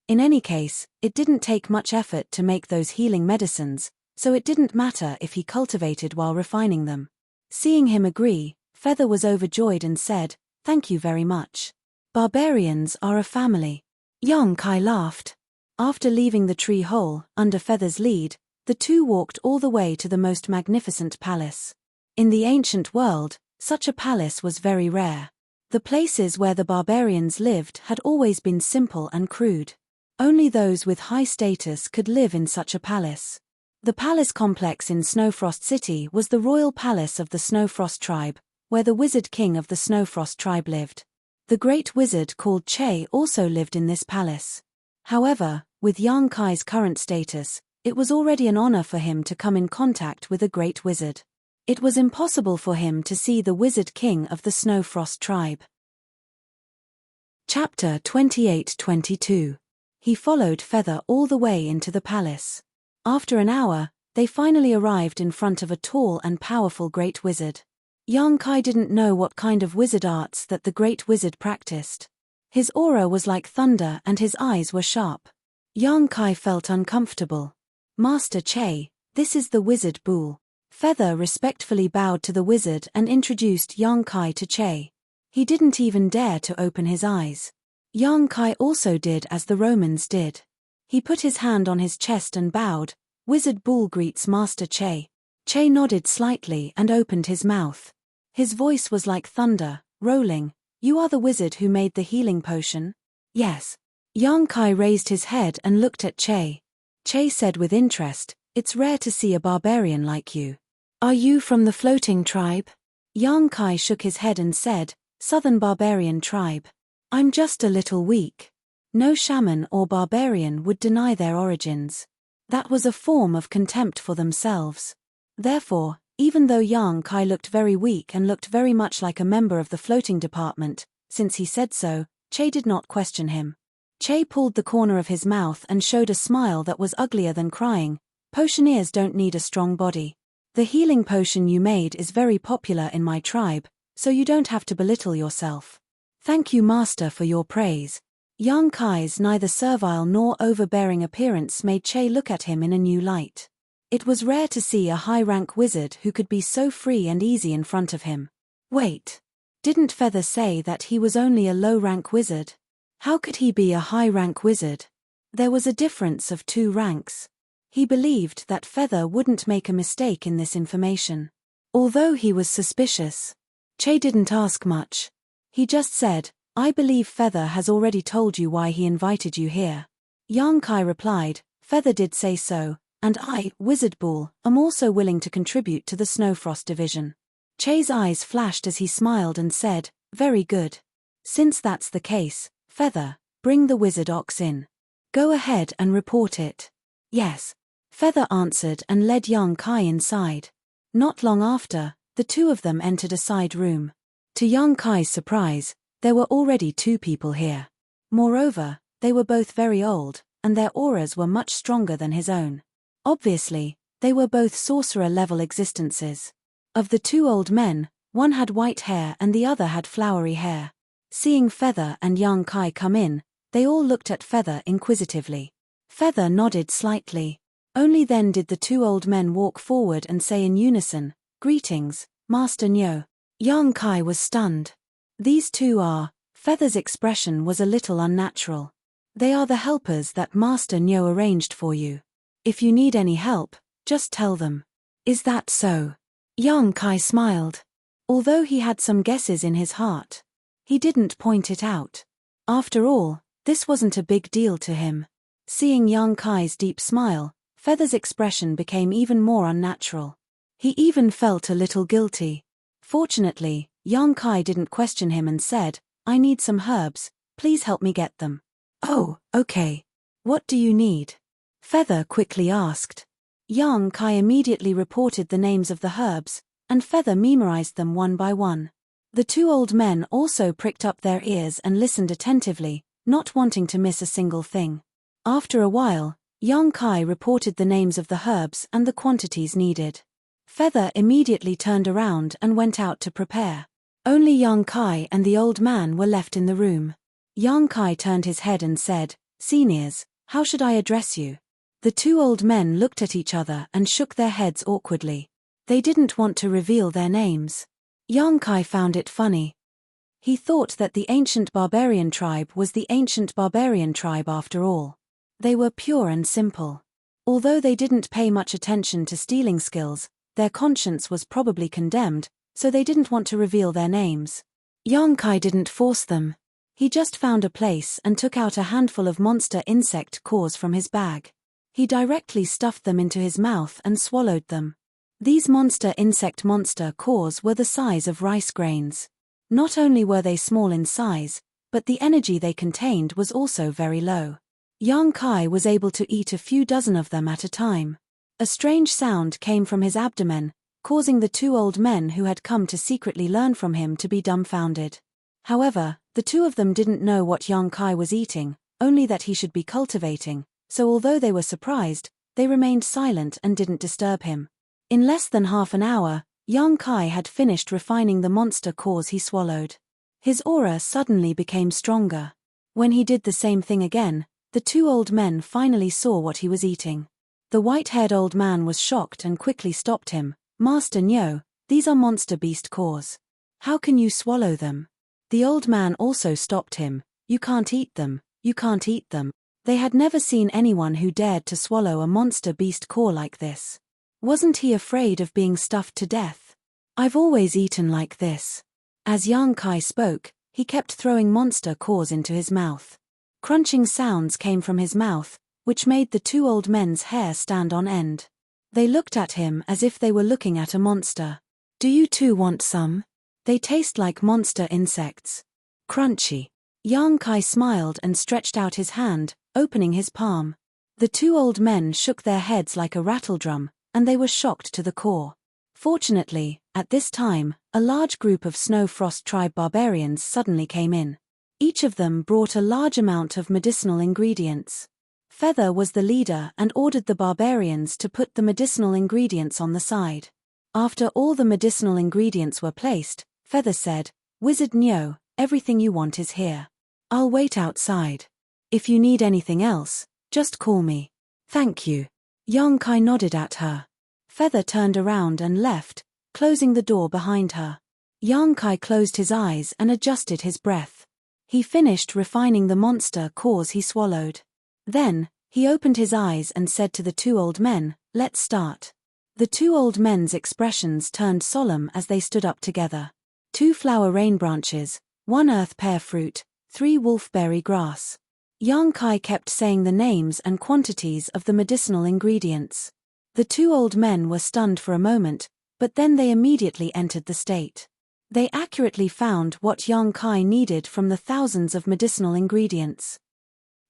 In any case, it didn't take much effort to make those healing medicines, so it didn't matter if he cultivated while refining them. Seeing him agree, Feather was overjoyed and said, "Thank you very much. Barbarians are a family." Yang Kai laughed. After leaving the tree hole, under Feather's lead, the two walked all the way to the most magnificent palace. In the ancient world, such a palace was very rare. The places where the barbarians lived had always been simple and crude. Only those with high status could live in such a palace. The palace complex in Snowfrost City was the royal palace of the Snowfrost tribe, where the wizard king of the Snowfrost tribe lived. The great wizard called Che also lived in this palace. However, with Yang Kai's current status, it was already an honor for him to come in contact with a great wizard. It was impossible for him to see the wizard king of the Snowfrost tribe. Chapter 28-22. He followed Feather all the way into the palace. After an hour, they finally arrived in front of a tall and powerful great wizard. Yang Kai didn't know what kind of wizard arts that the great wizard practiced. His aura was like thunder and his eyes were sharp. Yang Kai felt uncomfortable. "Master Che, this is the wizard Bool." Feather respectfully bowed to the wizard and introduced Yang Kai to Che. He didn't even dare to open his eyes. Yang Kai also did as the Romans did. He put his hand on his chest and bowed. "Wizard Bool greets Master Che." Che nodded slightly and opened his mouth. His voice was like thunder, rolling. "You are the wizard who made the healing potion?" "Yes." Yang Kai raised his head and looked at Che. Che said with interest, "It's rare to see a barbarian like you. Are you from the floating tribe?" Yang Kai shook his head and said, "Southern barbarian tribe. I'm just a little weak." No shaman or barbarian would deny their origins. That was a form of contempt for themselves. Therefore, even though Yang Kai looked very weak and looked very much like a member of the floating department, since he said so, Che did not question him. Che pulled the corner of his mouth and showed a smile that was uglier than crying. "Potioneers don't need a strong body. The healing potion you made is very popular in my tribe, so you don't have to belittle yourself. Thank you, Master, for your praise." Yang Kai's neither servile nor overbearing appearance made Che look at him in a new light. It was rare to see a high-rank wizard who could be so free and easy in front of him. Wait. Didn't Feather say that he was only a low-rank wizard? How could he be a high-rank wizard? There was a difference of 2 ranks. He believed that Feather wouldn't make a mistake in this information. Although he was suspicious, Che didn't ask much. He just said, "I believe Feather has already told you why he invited you here." Yang Kai replied, "Feather did say so, and I, Wizard Bool, am also willing to contribute to the Snowfrost division." Che's eyes flashed as he smiled and said, "Very good. Since that's the case, Feather, bring the wizard ox in. Go ahead and report it." "Yes." Feather answered and led Yang Kai inside. Not long after, the two of them entered a side room. To Yang Kai's surprise, there were already 2 people here. Moreover, they were both very old, and their auras were much stronger than his own. Obviously, they were both sorcerer-level existences. Of the 2 old men, one had white hair and the other had flowery hair. Seeing Feather and Yang Kai come in, they all looked at Feather inquisitively. Feather nodded slightly. Only then did the 2 old men walk forward and say in unison, "Greetings, Master Nyo." Yang Kai was stunned. "These 2 are..." Feather's expression was a little unnatural. "They are the helpers that Master Nyo arranged for you. If you need any help, just tell them." "Is that so?" Yang Kai smiled. Although he had some guesses in his heart, he didn't point it out. After all, this wasn't a big deal to him. Seeing Yang Kai's deep smile, Feather's expression became even more unnatural. He even felt a little guilty. Fortunately, Yang Kai didn't question him and said, "I need some herbs, please help me get them." "Oh, okay. What do you need?" Feather quickly asked. Yang Kai immediately reported the names of the herbs, and Feather memorized them one by one. The 2 old men also pricked up their ears and listened attentively, not wanting to miss a single thing. After a while, Yang Kai reported the names of the herbs and the quantities needed. Feather immediately turned around and went out to prepare. Only Yang Kai and the old man were left in the room. Yang Kai turned his head and said, "Seniors, how should I address you?" The 2 old men looked at each other and shook their heads awkwardly. They didn't want to reveal their names. Yang Kai found it funny. He thought that the ancient barbarian tribe was the ancient barbarian tribe after all. They were pure and simple. Although they didn't pay much attention to stealing skills, their conscience was probably condemned, so they didn't want to reveal their names. Yang Kai didn't force them. He just found a place and took out a handful of monster insect cores from his bag. He directly stuffed them into his mouth and swallowed them. These monster cores were the size of rice grains. Not only were they small in size, but the energy they contained was also very low. Yang Kai was able to eat a few dozen of them at a time. A strange sound came from his abdomen, causing the two old men who had come to secretly learn from him to be dumbfounded. However, the two of them didn't know what Yang Kai was eating, only that he should be cultivating, so although they were surprised, they remained silent and didn't disturb him. In less than half an hour, Yang Kai had finished refining the monster cores he swallowed. His aura suddenly became stronger. When he did the same thing again, the two old men finally saw what he was eating. The white-haired old man was shocked and quickly stopped him. "Master Nyo, these are monster beast cores. How can you swallow them?" The old man also stopped him. "You can't eat them, you can't eat them." They had never seen anyone who dared to swallow a monster beast core like this. Wasn't he afraid of being stuffed to death? "I've always eaten like this." As Yang Kai spoke, he kept throwing monster cores into his mouth. Crunching sounds came from his mouth, which made the two old men's hair stand on end. They looked at him as if they were looking at a monster. "Do you too want some? They taste like monster insects. Crunchy." Yang Kai smiled and stretched out his hand, opening his palm. The two old men shook their heads like a rattledrum, and they were shocked to the core. Fortunately, at this time, a large group of Snow Frost tribe barbarians suddenly came in. Each of them brought a large amount of medicinal ingredients. Feather was the leader and ordered the barbarians to put the medicinal ingredients on the side. After all the medicinal ingredients were placed, Feather said, "Wizard Nyo, everything you want is here. I'll wait outside. If you need anything else, just call me." "Thank you." Yang Kai nodded at her. Feather turned around and left, closing the door behind her. Yang Kai closed his eyes and adjusted his breath. He finished refining the monster cores he swallowed. Then, he opened his eyes and said to the two old men, "Let's start." The two old men's expressions turned solemn as they stood up together. 2 flower rain branches, 1 earth pear fruit, 3 wolfberry grass. Yang Kai kept saying the names and quantities of the medicinal ingredients. The two old men were stunned for a moment, but then they immediately entered the state. They accurately found what Yang Kai needed from the thousands of medicinal ingredients.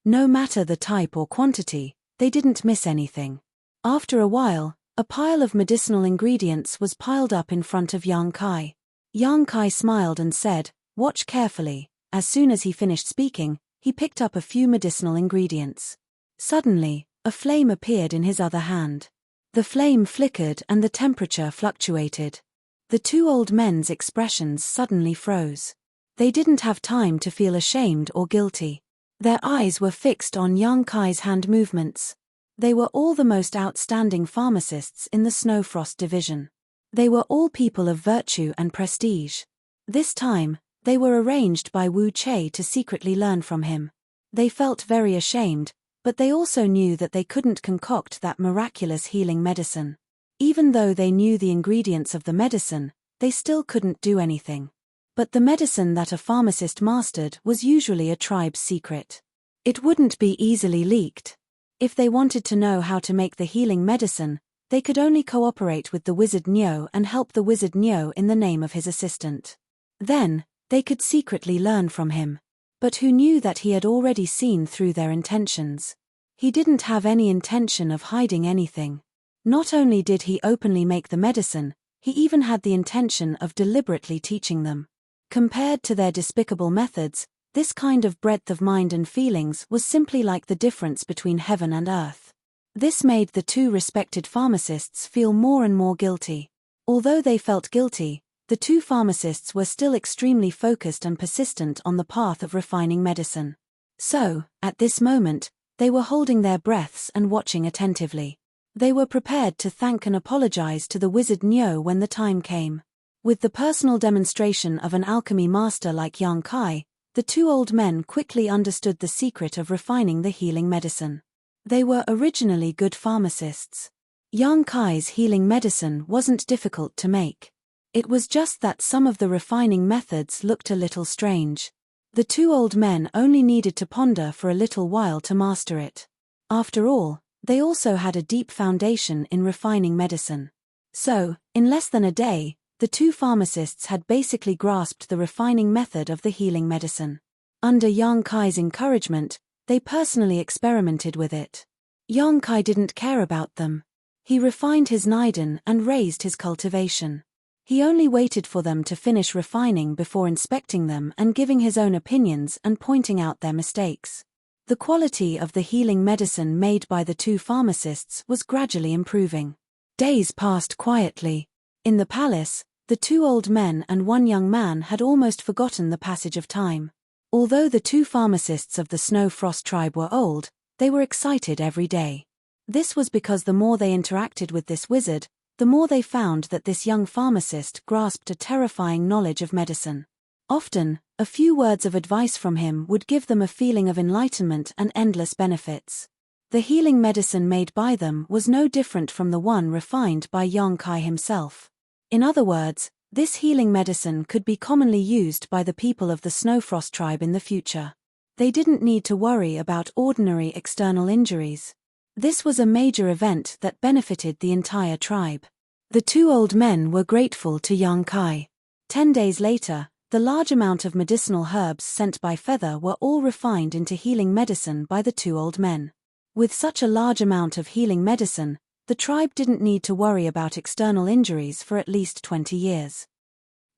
No matter the type or quantity, they didn't miss anything. After a while, a pile of medicinal ingredients was piled up in front of Yang Kai. Yang Kai smiled and said, "Watch carefully." As soon as he finished speaking, he picked up a few medicinal ingredients. Suddenly, a flame appeared in his other hand. The flame flickered and the temperature fluctuated. The two old men's expressions suddenly froze. They didn't have time to feel ashamed or guilty. Their eyes were fixed on Yang Kai's hand movements. They were all the most outstanding pharmacists in the Snow Frost division. They were all people of virtue and prestige. This time, they were arranged by Wu Che to secretly learn from him. They felt very ashamed, but they also knew that they couldn't concoct that miraculous healing medicine. Even though they knew the ingredients of the medicine, they still couldn't do anything. But the medicine that a pharmacist mastered was usually a tribe's secret. It wouldn't be easily leaked. If they wanted to know how to make the healing medicine, they could only cooperate with the Wizard Nyo and help the Wizard Nyo in the name of his assistant. Then, they could secretly learn from him. But who knew that he had already seen through their intentions? He didn't have any intention of hiding anything. Not only did he openly make the medicine, he even had the intention of deliberately teaching them. Compared to their despicable methods, this kind of breadth of mind and feelings was simply like the difference between heaven and earth. This made the two respected pharmacists feel more and more guilty. Although they felt guilty, the two pharmacists were still extremely focused and persistent on the path of refining medicine. So, at this moment, they were holding their breaths and watching attentively. They were prepared to thank and apologize to the Wizard Nyo when the time came. With the personal demonstration of an alchemy master like Yang Kai, the two old men quickly understood the secret of refining the healing medicine. They were originally good pharmacists. Yang Kai's healing medicine wasn't difficult to make. It was just that some of the refining methods looked a little strange. The two old men only needed to ponder for a little while to master it. After all, they also had a deep foundation in refining medicine. So, in less than a day, the two pharmacists had basically grasped the refining method of the healing medicine. Under Yang Kai's encouragement, they personally experimented with it. Yang Kai didn't care about them. He refined his Niden and raised his cultivation. He only waited for them to finish refining before inspecting them and giving his own opinions and pointing out their mistakes. The quality of the healing medicine made by the two pharmacists was gradually improving. Days passed quietly. In the palace, the two old men and one young man had almost forgotten the passage of time. Although the two pharmacists of the Snow Frost tribe were old, they were excited every day. This was because the more they interacted with this wizard, the more they found that this young pharmacist grasped a terrifying knowledge of medicine. Often, a few words of advice from him would give them a feeling of enlightenment and endless benefits. The healing medicine made by them was no different from the one refined by Yang Kai himself. In other words, this healing medicine could be commonly used by the people of the Snowfrost tribe in the future. They didn't need to worry about ordinary external injuries. This was a major event that benefited the entire tribe. The two old men were grateful to Yang Kai. 10 days later, the large amount of medicinal herbs sent by Feather were all refined into healing medicine by the two old men. With such a large amount of healing medicine, the tribe didn't need to worry about external injuries for at least 20 years.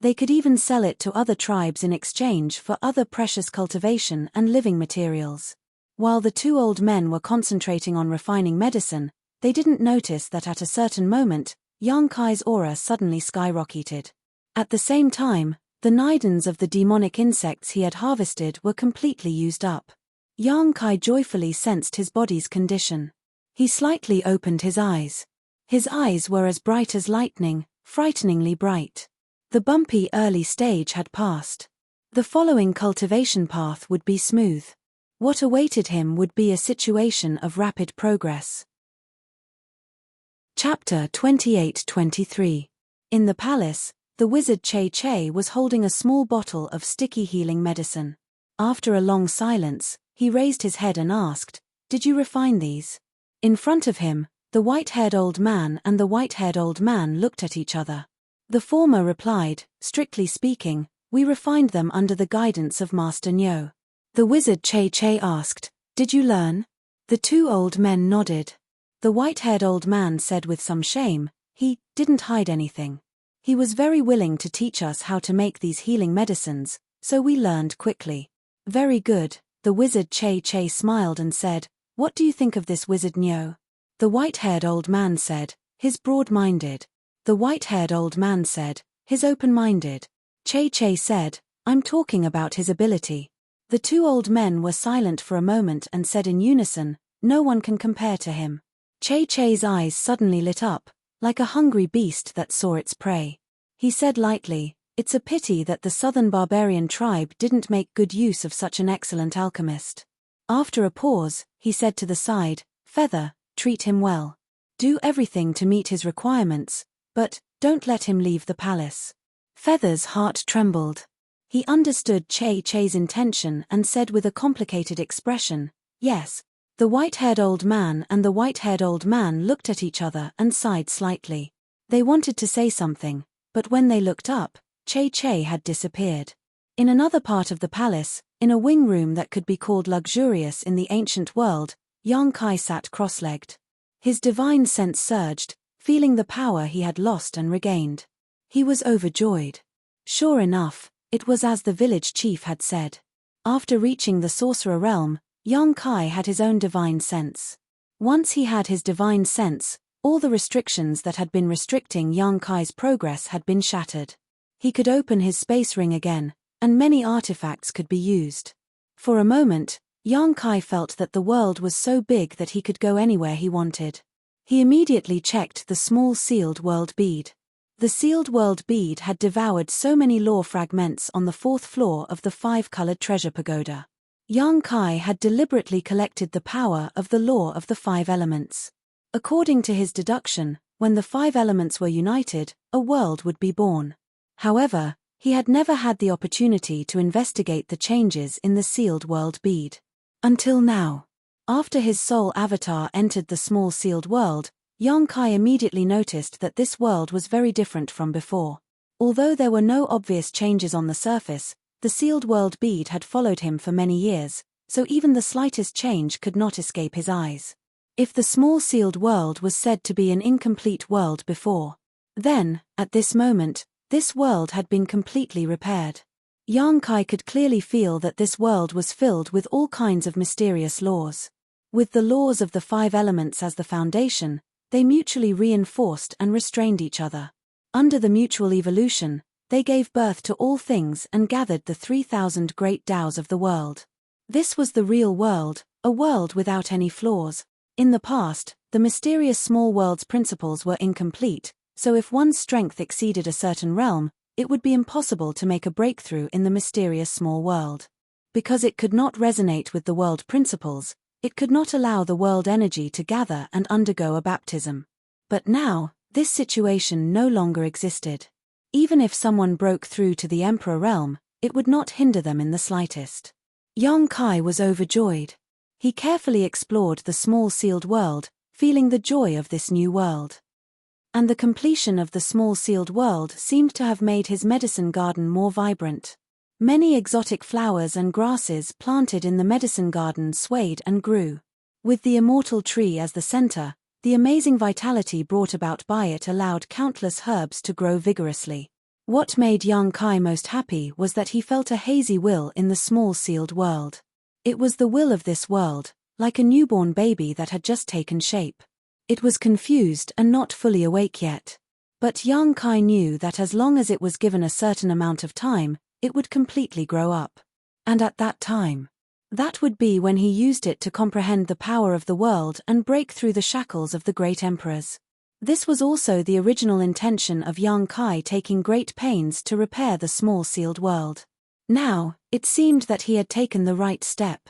They could even sell it to other tribes in exchange for other precious cultivation and living materials. While the two old men were concentrating on refining medicine, they didn't notice that at a certain moment, Yang Kai's aura suddenly skyrocketed. At the same time, the nidens of the demonic insects he had harvested were completely used up. Yang Kai joyfully sensed his body's condition. He slightly opened his eyes. His eyes were as bright as lightning, frighteningly bright. The bumpy early stage had passed. The following cultivation path would be smooth. What awaited him would be a situation of rapid progress. Chapter 28-23. In the palace, the wizard Che Che was holding a small bottle of sticky healing medicine. After a long silence, he raised his head and asked, "Did you refine these?" In front of him, the white-haired old man and the white-haired old man looked at each other. The former replied, "Strictly speaking, we refined them under the guidance of Master Nyo." The wizard Che Che asked, "Did you learn?" The two old men nodded. The white-haired old man said with some shame, "He didn't hide anything. He was very willing to teach us how to make these healing medicines, so we learned quickly." "Very good," the wizard Che Che smiled and said, "What do you think of this wizard Nyo?" The white-haired old man said, "He's broad-minded." The white-haired old man said, "He's open-minded." Che Che said, "I'm talking about his ability." The two old men were silent for a moment and said in unison, "No one can compare to him." Che Che's eyes suddenly lit up, like a hungry beast that saw its prey. He said lightly, "It's a pity that the southern barbarian tribe didn't make good use of such an excellent alchemist." After a pause, he said to the side, "Feather, treat him well. Do everything to meet his requirements, but don't let him leave the palace." Feather's heart trembled. He understood Che Che's intention and said with a complicated expression, "Yes." The white-haired old man and the white-haired old man looked at each other and sighed slightly. They wanted to say something, but when they looked up, Che Che had disappeared. In another part of the palace, in a wing room that could be called luxurious in the ancient world, Yang Kai sat cross-legged. His divine sense surged, feeling the power he had lost and regained. He was overjoyed. Sure enough, it was as the village chief had said. After reaching the sorcerer realm, Yang Kai had his own divine sense. Once he had his divine sense, all the restrictions that had been restricting Yang Kai's progress had been shattered. He could open his space ring again, and many artifacts could be used. For a moment, Yang Kai felt that the world was so big that he could go anywhere he wanted. He immediately checked the small sealed world bead. The sealed world bead had devoured so many lore fragments on the 4th floor of the 5-colored treasure pagoda. Yang Kai had deliberately collected the power of the law of the 5 elements. According to his deduction, when the 5 elements were united, a world would be born. However, he had never had the opportunity to investigate the changes in the sealed world bead. Until now. After his soul avatar entered the small sealed world, Yang Kai immediately noticed that this world was very different from before. Although there were no obvious changes on the surface, the sealed world bead had followed him for many years, so even the slightest change could not escape his eyes. If the small sealed world was said to be an incomplete world before, then, at this moment, this world had been completely repaired. Yang Kai could clearly feel that this world was filled with all kinds of mysterious laws. With the laws of the 5 elements as the foundation, they mutually reinforced and restrained each other. Under the mutual evolution, they gave birth to all things and gathered the 3,000 great Taos of the world. This was the real world, a world without any flaws. In the past, the mysterious small world's principles were incomplete, so if one's strength exceeded a certain realm, it would be impossible to make a breakthrough in the mysterious small world. Because it could not resonate with the world principles, it could not allow the world energy to gather and undergo a baptism. But now, this situation no longer existed. Even if someone broke through to the Emperor realm, it would not hinder them in the slightest. Yang Kai was overjoyed. He carefully explored the small sealed world, feeling the joy of this new world. And the completion of the small sealed world seemed to have made his medicine garden more vibrant. Many exotic flowers and grasses planted in the medicine garden swayed and grew. With the immortal tree as the center, the amazing vitality brought about by it allowed countless herbs to grow vigorously. What made Yang Kai most happy was that he felt a hazy will in the small sealed world. It was the will of this world, like a newborn baby that had just taken shape. It was confused and not fully awake yet. But Yang Kai knew that as long as it was given a certain amount of time, it would completely grow up. And at that time, that would be when he used it to comprehend the power of the world and break through the shackles of the great emperors. This was also the original intention of Yang Kai taking great pains to repair the small sealed world. Now, it seemed that he had taken the right step.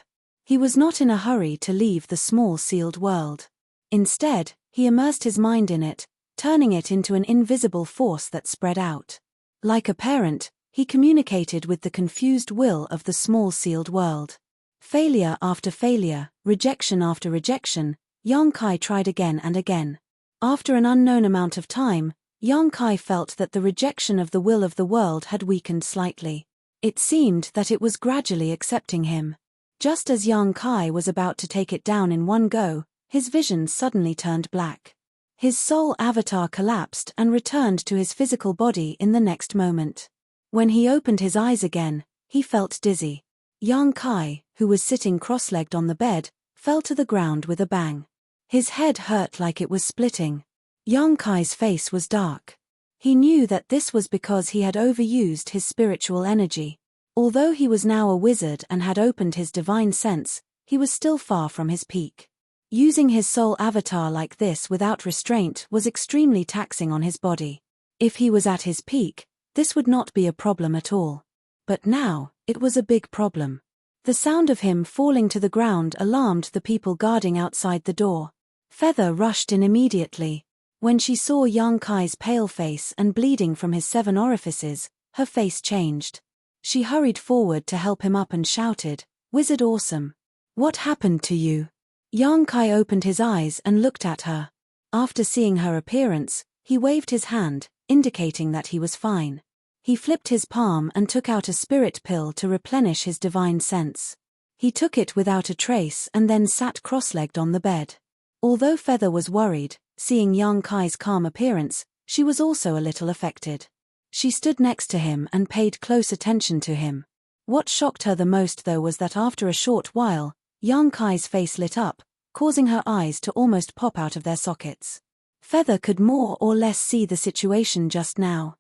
He was not in a hurry to leave the small sealed world. Instead, he immersed his mind in it, turning it into an invisible force that spread out. Like a parent, he communicated with the confused will of the small sealed world. Failure after failure, rejection after rejection, Yang Kai tried again and again. After an unknown amount of time, Yang Kai felt that the rejection of the will of the world had weakened slightly. It seemed that it was gradually accepting him. Just as Yang Kai was about to take it down in one go, his vision suddenly turned black. His soul avatar collapsed and returned to his physical body in the next moment. When he opened his eyes again, he felt dizzy. Yang Kai, who was sitting cross-legged on the bed, fell to the ground with a bang. His head hurt like it was splitting. Yang Kai's face was dark. He knew that this was because he had overused his spiritual energy. Although he was now a wizard and had opened his divine sense, he was still far from his peak. Using his soul avatar like this without restraint was extremely taxing on his body. If he was at his peak, this would not be a problem at all. But now, it was a big problem. The sound of him falling to the ground alarmed the people guarding outside the door. Feather rushed in immediately. When she saw Yang Kai's pale face and bleeding from his 7 orifices, her face changed. She hurried forward to help him up and shouted, "Wizard Awesome! What happened to you?" Yang Kai opened his eyes and looked at her. After seeing her appearance, he waved his hand, indicating that he was fine. He flipped his palm and took out a spirit pill to replenish his divine sense. He took it without a trace and then sat cross-legged on the bed. Although Feather was worried, seeing Yang Kai's calm appearance, she was also a little affected. She stood next to him and paid close attention to him. What shocked her the most though was that after a short while, Yang Kai's face lit up, causing her eyes to almost pop out of their sockets. Feather could more or less see the situation just now.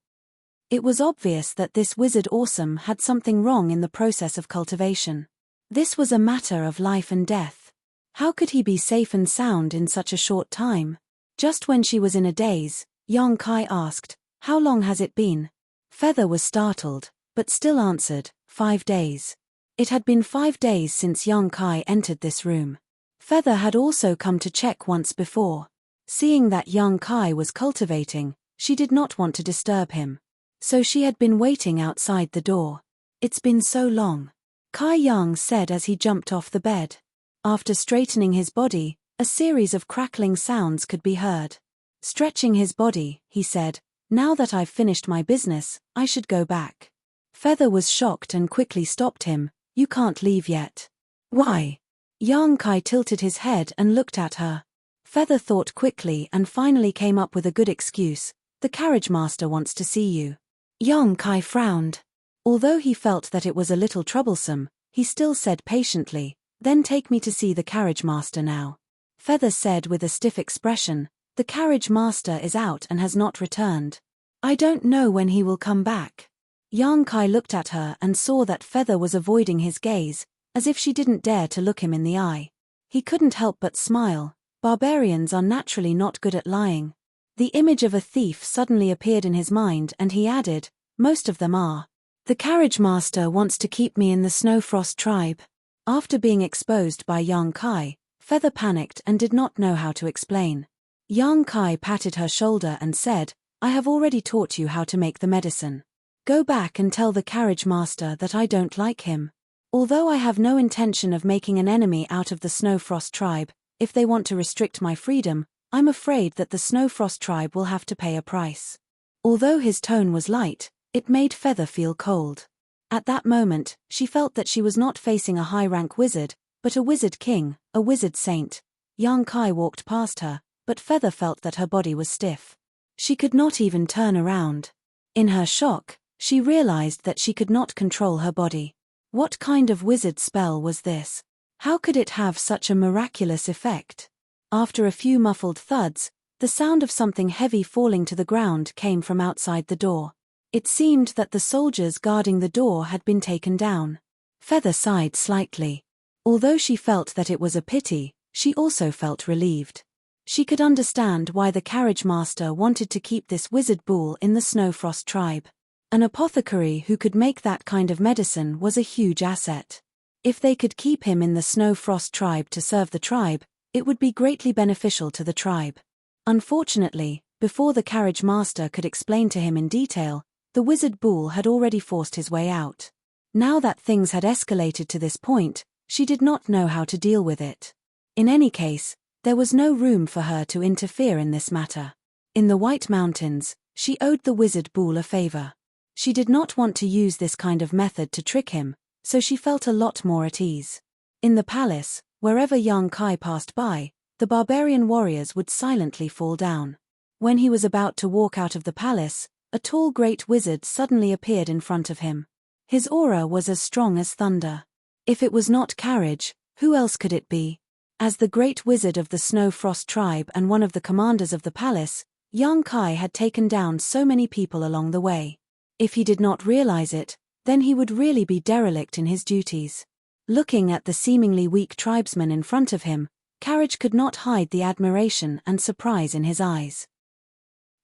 It was obvious that this Wizard Awesome had something wrong in the process of cultivation. This was a matter of life and death. How could he be safe and sound in such a short time? Just when she was in a daze, Yang Kai asked, "How long has it been?" Feather was startled, but still answered, 5 days. It had been 5 days since Yang Kai entered this room. Feather had also come to check once before. Seeing that Yang Kai was cultivating, she did not want to disturb him. So she had been waiting outside the door. It's been so long, Kai Yang said as he jumped off the bed. After straightening his body, a series of crackling sounds could be heard. Stretching his body, he said, "Now that I've finished my business, I should go back." Feather was shocked and quickly stopped him. "You can't leave yet." "Why?" Yang Kai tilted his head and looked at her. Feather thought quickly and finally came up with a good excuse. "The carriage master wants to see you." Yang Kai frowned. Although he felt that it was a little troublesome, he still said patiently, "Then take me to see the carriage master now." Feather said with a stiff expression, "The carriage master is out and has not returned. I don't know when he will come back." Yang Kai looked at her and saw that Feather was avoiding his gaze, as if she didn't dare to look him in the eye. He couldn't help but smile. Barbarians are naturally not good at lying. The image of a thief suddenly appeared in his mind and he added, "Most of them are. The carriage master wants to keep me in the Snowfrost tribe." After being exposed by Yang Kai, Feather panicked and did not know how to explain. Yang Kai patted her shoulder and said, "I have already taught you how to make the medicine. Go back and tell the carriage master that I don't like him. Although I have no intention of making an enemy out of the Snowfrost tribe, if they want to restrict my freedom, I'm afraid that the Snowfrost tribe will have to pay a price." Although his tone was light, it made Feather feel cold. At that moment, she felt that she was not facing a high-rank wizard, but a wizard king, a wizard saint. Yang Kai walked past her, but Feather felt that her body was stiff. She could not even turn around. In her shock, she realized that she could not control her body. What kind of wizard spell was this? How could it have such a miraculous effect? After a few muffled thuds, the sound of something heavy falling to the ground came from outside the door. It seemed that the soldiers guarding the door had been taken down. Feather sighed slightly. Although she felt that it was a pity, she also felt relieved. She could understand why the carriage master wanted to keep this wizard bull in the Snowfrost tribe. An apothecary who could make that kind of medicine was a huge asset. If they could keep him in the Snowfrost tribe to serve the tribe, it would be greatly beneficial to the tribe. Unfortunately, before the carriage master could explain to him in detail, the wizard bull had already forced his way out. Now that things had escalated to this point, she did not know how to deal with it. In any case, there was no room for her to interfere in this matter. In the White Mountains, she owed the wizard bull a favor. She did not want to use this kind of method to trick him, so she felt a lot more at ease. In the palace, wherever Yang Kai passed by, the barbarian warriors would silently fall down. When he was about to walk out of the palace, a tall great wizard suddenly appeared in front of him. His aura was as strong as thunder. If it was not Carriage, who else could it be? As the great wizard of the Snowfrost tribe and one of the commanders of the palace, Yang Kai had taken down so many people along the way. If he did not realize it, then he would really be derelict in his duties. Looking at the seemingly weak tribesman in front of him, Carriage could not hide the admiration and surprise in his eyes.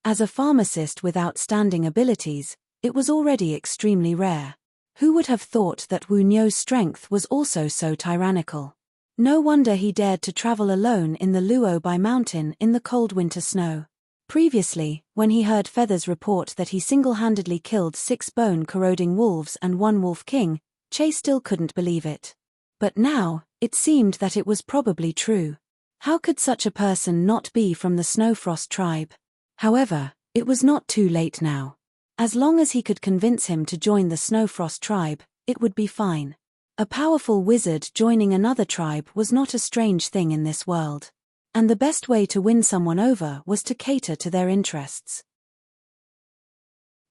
As a pharmacist with outstanding abilities, it was already extremely rare. Who would have thought that Wu Nyo's strength was also so tyrannical? No wonder he dared to travel alone in the Luobai mountain in the cold winter snow. Previously, when he heard Feather's report that he single-handedly killed 6 bone-corroding wolves and 1 wolf king, Che still couldn't believe it. But now, it seemed that it was probably true. How could such a person not be from the Snowfrost tribe? However, it was not too late now. As long as he could convince him to join the Snowfrost tribe, it would be fine. A powerful wizard joining another tribe was not a strange thing in this world. And the best way to win someone over was to cater to their interests.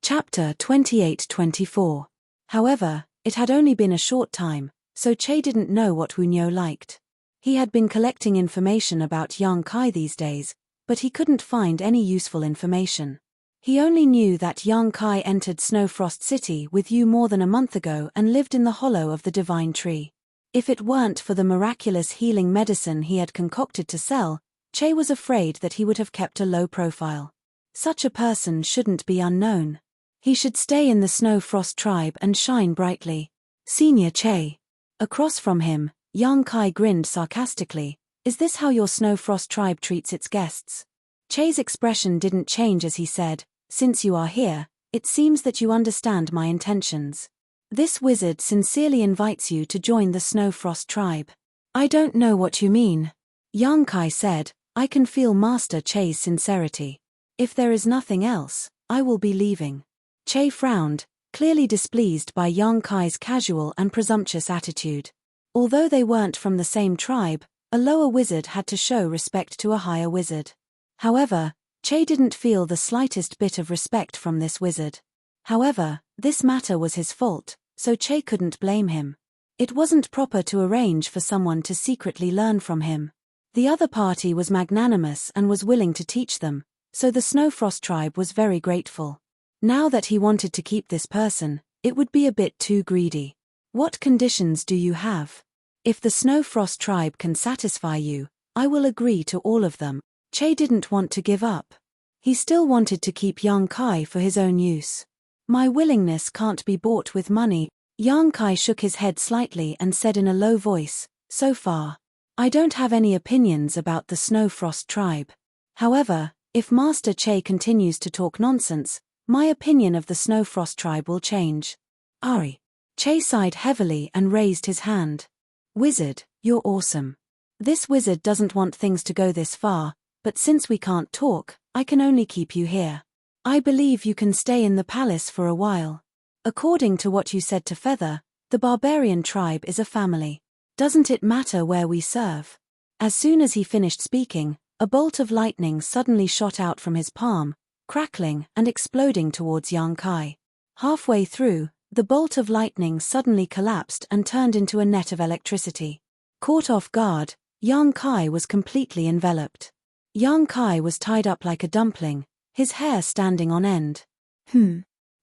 Chapter 28-24. However, it had only been a short time, so Che didn't know what Wu Nyo liked. He had been collecting information about Yang Kai these days, but he couldn't find any useful information. He only knew that Yang Kai entered Snowfrost City with you more than a month ago and lived in the hollow of the divine tree. If it weren't for the miraculous healing medicine he had concocted to sell, Che was afraid that he would have kept a low profile. Such a person shouldn't be unknown. He should stay in the Snowfrost tribe and shine brightly. Senior Che. Across from him, Yang Kai grinned sarcastically. "Is this how your Snowfrost tribe treats its guests?" Che's expression didn't change as he said, "Since you are here, It seems that you understand my intentions. This wizard sincerely invites you to join the Snowfrost tribe. I don't know what you mean. Yang Kai said, I can feel Master Che's sincerity. If there is nothing else, I will be leaving. Che frowned, clearly displeased by Yang Kai's casual and presumptuous attitude. Although they weren't from the same tribe, a lower wizard had to show respect to a higher wizard. However, Che didn't feel the slightest bit of respect from this wizard. However, this matter was his fault, so Che couldn't blame him. It wasn't proper to arrange for someone to secretly learn from him. The other party was magnanimous and was willing to teach them, so the Snowfrost tribe was very grateful. Now that he wanted to keep this person, it would be a bit too greedy. What conditions do you have? If the Snowfrost tribe can satisfy you, I will agree to all of them. Che didn't want to give up. He still wanted to keep Yang Kai for his own use. My willingness can't be bought with money. Yang Kai shook his head slightly and said in a low voice, so far, I don't have any opinions about the Snowfrost tribe. However, if Master Che continues to talk nonsense, my opinion of the Snowfrost tribe will change. Ari. Che sighed heavily and raised his hand. Wizard, you're awesome. This wizard doesn't want things to go this far, but since we can't talk, I can only keep you here. I believe you can stay in the palace for a while. According to what you said to Feather, the barbarian tribe is a family. Doesn't it matter where we serve? As soon as he finished speaking, a bolt of lightning suddenly shot out from his palm, crackling and exploding towards Yang Kai. Halfway through, the bolt of lightning suddenly collapsed and turned into a net of electricity. Caught off guard, Yang Kai was completely enveloped. Yang Kai was tied up like a dumpling, his hair standing on end.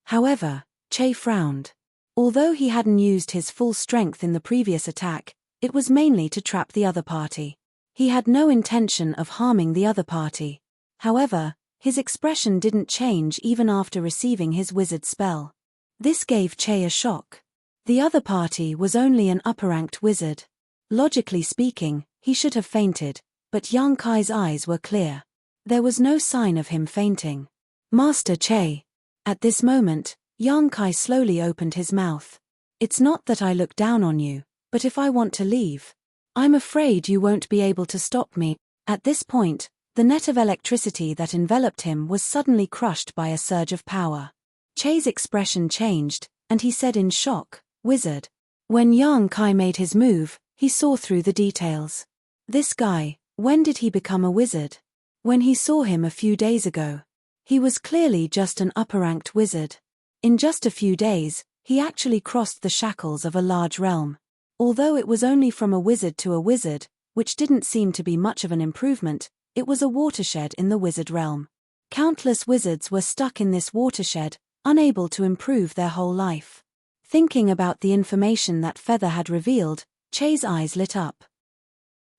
However, Che frowned. Although he hadn't used his full strength in the previous attack, it was mainly to trap the other party. He had no intention of harming the other party. However, his expression didn't change even after receiving his wizard spell. This gave Che a shock. The other party was only an upper-ranked wizard. Logically speaking, he should have fainted, but Yang Kai's eyes were clear. There was no sign of him fainting. Master Che. At this moment, Yang Kai slowly opened his mouth. It's not that I look down on you, but if I want to leave, I'm afraid you won't be able to stop me. At this point, the net of electricity that enveloped him was suddenly crushed by a surge of power. Che's expression changed, and he said in shock, Wizard. When Yang Kai made his move, he saw through the details. This guy, when did he become a wizard? When he saw him a few days ago. He was clearly just an upper-ranked wizard. In just a few days, he actually crossed the shackles of a large realm. Although it was only from a wizard to a wizard, which didn't seem to be much of an improvement, it was a watershed in the wizard realm. Countless wizards were stuck in this watershed, unable to improve their whole life. Thinking about the information that Feather had revealed, Che's eyes lit up.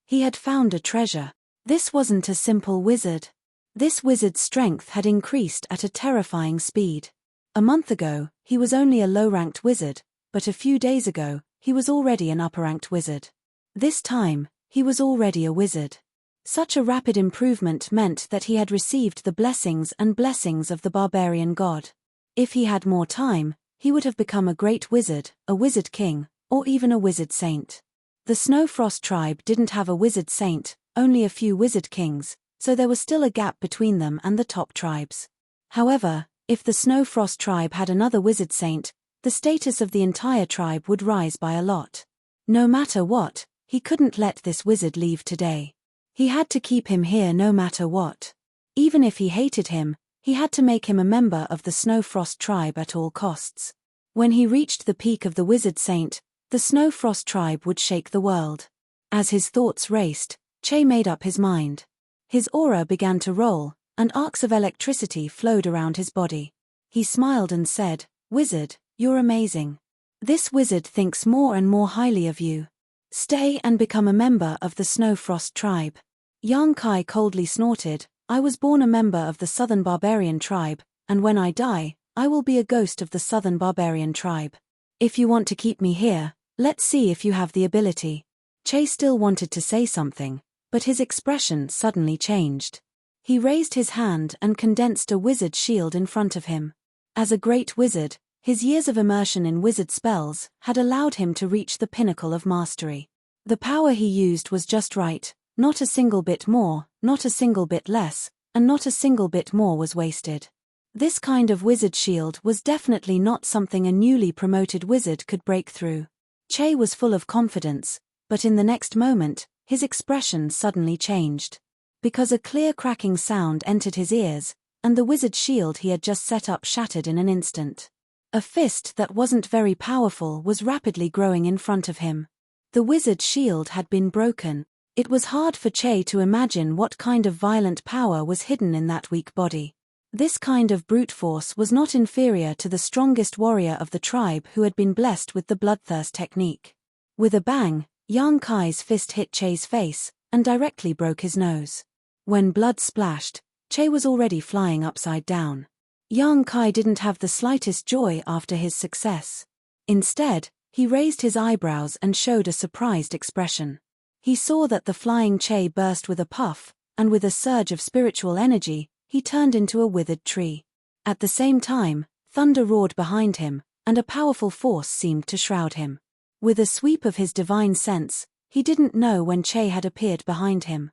He had found a treasure. This wasn't a simple wizard. This wizard's strength had increased at a terrifying speed. A month ago, he was only a low-ranked wizard, but a few days ago, he was already an upper-ranked wizard. This time, he was already a wizard. Such a rapid improvement meant that he had received the blessings and blessings of the barbarian god. If he had more time, he would have become a great wizard, a wizard king, or even a wizard saint. The Snowfrost tribe didn't have a wizard saint, only a few wizard kings, so there was still a gap between them and the top tribes. However, if the Snowfrost tribe had another wizard saint, the status of the entire tribe would rise by a lot. No matter what, he couldn't let this wizard leave today. He had to keep him here no matter what. Even if he hated him, he had to make him a member of the Snowfrost tribe at all costs. When he reached the peak of the wizard saint, the Snowfrost tribe would shake the world. As his thoughts raced, Che made up his mind. His aura began to roll, and arcs of electricity flowed around his body. He smiled and said, Wizard, you're amazing. This wizard thinks more and more highly of you. Stay and become a member of the Snowfrost tribe. Yang Kai coldly snorted, I was born a member of the Southern Barbarian tribe, and when I die, I will be a ghost of the Southern Barbarian tribe. If you want to keep me here, let's see if you have the ability. Che still wanted to say something, but his expression suddenly changed. He raised his hand and condensed a wizard shield in front of him. As a great wizard, his years of immersion in wizard spells had allowed him to reach the pinnacle of mastery. The power he used was just right, not a single bit more, not a single bit less, and not a single bit more was wasted. This kind of wizard shield was definitely not something a newly promoted wizard could break through. Che was full of confidence, but in the next moment, his expression suddenly changed. Because a clear cracking sound entered his ears, and the wizard shield he had just set up shattered in an instant. A fist that wasn't very powerful was rapidly growing in front of him. The wizard shield had been broken. It was hard for Che to imagine what kind of violent power was hidden in that weak body. This kind of brute force was not inferior to the strongest warrior of the tribe who had been blessed with the bloodthirst technique. With a bang, Yang Kai's fist hit Che's face, and directly broke his nose. When blood splashed, Che was already flying upside down. Yang Kai didn't have the slightest joy after his success. Instead, he raised his eyebrows and showed a surprised expression. He saw that the flying Che burst with a puff, and with a surge of spiritual energy, he turned into a withered tree. At the same time, thunder roared behind him, and a powerful force seemed to shroud him. With a sweep of his divine sense, he didn't know when Che had appeared behind him.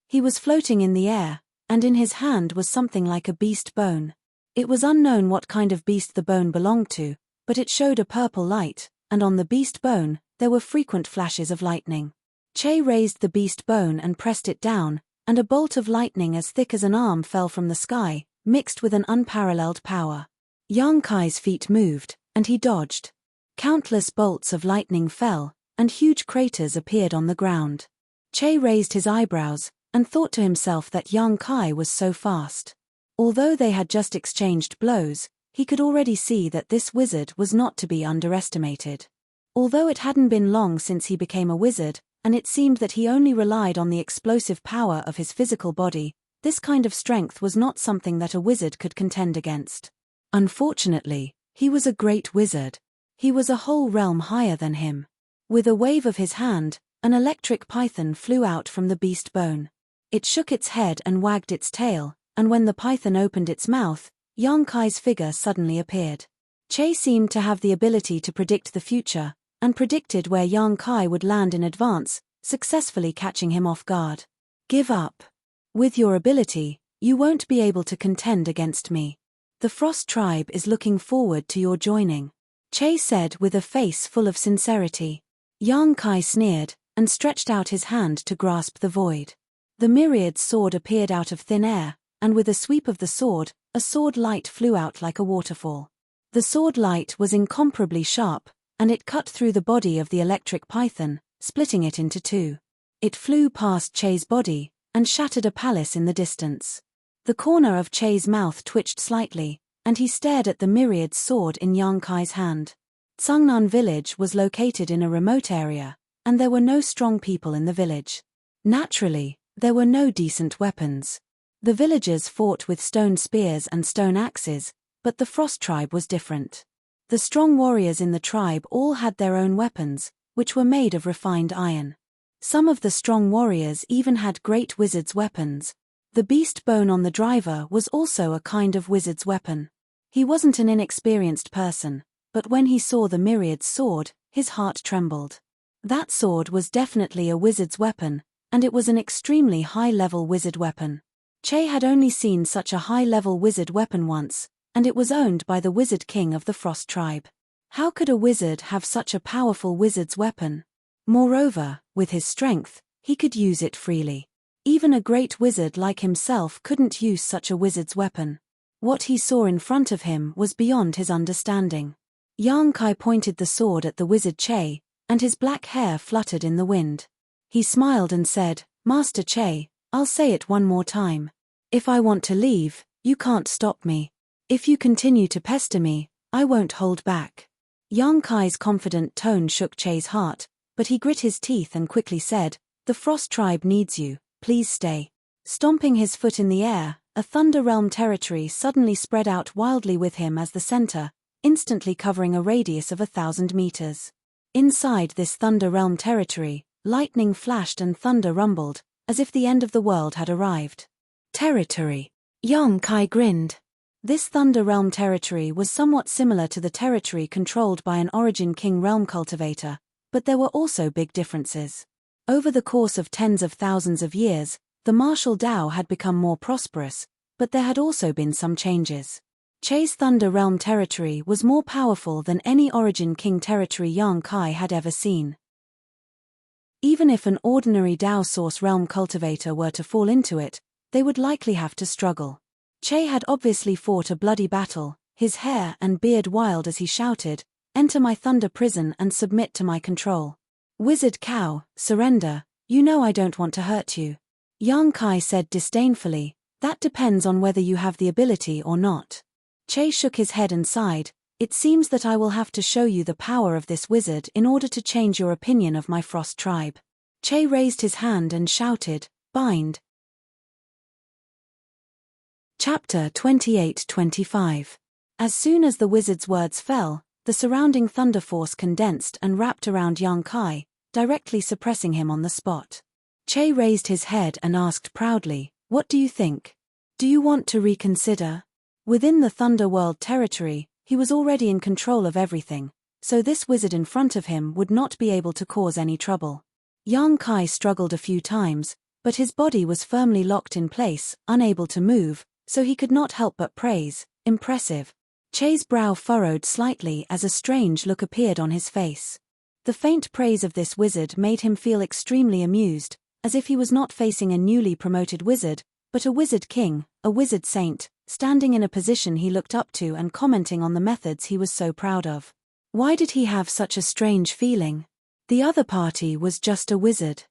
He was floating in the air, and in his hand was something like a beast bone. It was unknown what kind of beast the bone belonged to, but it showed a purple light, and on the beast bone, there were frequent flashes of lightning. Che raised the beast bone and pressed it down, and a bolt of lightning as thick as an arm fell from the sky, mixed with an unparalleled power. Yang Kai's feet moved, and he dodged. Countless bolts of lightning fell, and huge craters appeared on the ground. Che raised his eyebrows, and thought to himself that Yang Kai was so fast. Although they had just exchanged blows, he could already see that this wizard was not to be underestimated. Although it hadn't been long since he became a wizard, and it seemed that he only relied on the explosive power of his physical body, this kind of strength was not something that a wizard could contend against. Unfortunately, he was a great wizard. He was a whole realm higher than him. With a wave of his hand, an electric python flew out from the beast bone. It shook its head and wagged its tail, and when the python opened its mouth, Yang Kai's figure suddenly appeared. Che seemed to have the ability to predict the future, and predicted where Yang Kai would land in advance, successfully catching him off guard. Give up. With your ability, you won't be able to contend against me. The Frost Tribe is looking forward to your joining, Che said with a face full of sincerity. Yang Kai sneered, and stretched out his hand to grasp the void. The myriad sword appeared out of thin air, and with a sweep of the sword, a sword light flew out like a waterfall. The sword light was incomparably sharp, and it cut through the body of the electric python, splitting it into two. It flew past Che's body, and shattered a palace in the distance. The corner of Che's mouth twitched slightly, and he stared at the myriad sword in Yang Kai's hand. Tsungnan village was located in a remote area, and there were no strong people in the village. Naturally, there were no decent weapons. The villagers fought with stone spears and stone axes, but the Frost Tribe was different. The strong warriors in the tribe all had their own weapons, which were made of refined iron. Some of the strong warriors even had great wizard's weapons. The beast bone on the driver was also a kind of wizard's weapon. He wasn't an inexperienced person, but when he saw the myriad's sword, his heart trembled. That sword was definitely a wizard's weapon, and it was an extremely high-level wizard weapon. Che had only seen such a high-level wizard weapon once, and it was owned by the Wizard King of the Frost Tribe. How could a wizard have such a powerful wizard's weapon? Moreover, with his strength, he could use it freely. Even a great wizard like himself couldn't use such a wizard's weapon. What he saw in front of him was beyond his understanding. Yang Kai pointed the sword at the wizard Che, and his black hair fluttered in the wind. He smiled and said, "Master Che, I'll say it one more time. If I want to leave, you can't stop me. If you continue to pester me, I won't hold back." Yang Kai's confident tone shook Che's heart, but he grit his teeth and quickly said, "The Frost Tribe needs you, please stay." Stomping his foot in the air, a Thunder Realm territory suddenly spread out wildly with him as the center, instantly covering a radius of 1,000 meters. Inside this Thunder Realm territory, lightning flashed and thunder rumbled, as if the end of the world had arrived. Territory. Yang Kai grinned. This Thunder Realm territory was somewhat similar to the territory controlled by an Origin King realm cultivator, but there were also big differences. Over the course of tens of thousands of years, the martial Dao had become more prosperous, but there had also been some changes. Che's Thunder Realm territory was more powerful than any Origin King territory Yang Kai had ever seen. Even if an ordinary Dao Source realm cultivator were to fall into it, they would likely have to struggle. Che had obviously fought a bloody battle, his hair and beard wild as he shouted, "Enter my thunder prison and submit to my control. Wizard cow, surrender, you know I don't want to hurt you." Yang Kai said disdainfully, "That depends on whether you have the ability or not." Che shook his head and sighed, "It seems that I will have to show you the power of this wizard in order to change your opinion of my Frost tribe." Che raised his hand and shouted, "Bind." Chapter 28-25. As soon as the wizard's words fell, the surrounding thunder force condensed and wrapped around Yang Kai, directly suppressing him on the spot. Che raised his head and asked proudly, "What do you think? Do you want to reconsider?" Within the Thunder World territory, he was already in control of everything, so this wizard in front of him would not be able to cause any trouble. Yang Kai struggled a few times, but his body was firmly locked in place, unable to move, so he could not help but praise, "Impressive." Che's brow furrowed slightly as a strange look appeared on his face. The faint praise of this wizard made him feel extremely amused, as if he was not facing a newly promoted wizard, but a wizard king, a wizard saint, standing in a position he looked up to and commenting on the methods he was so proud of. Why did he have such a strange feeling? The other party was just a wizard.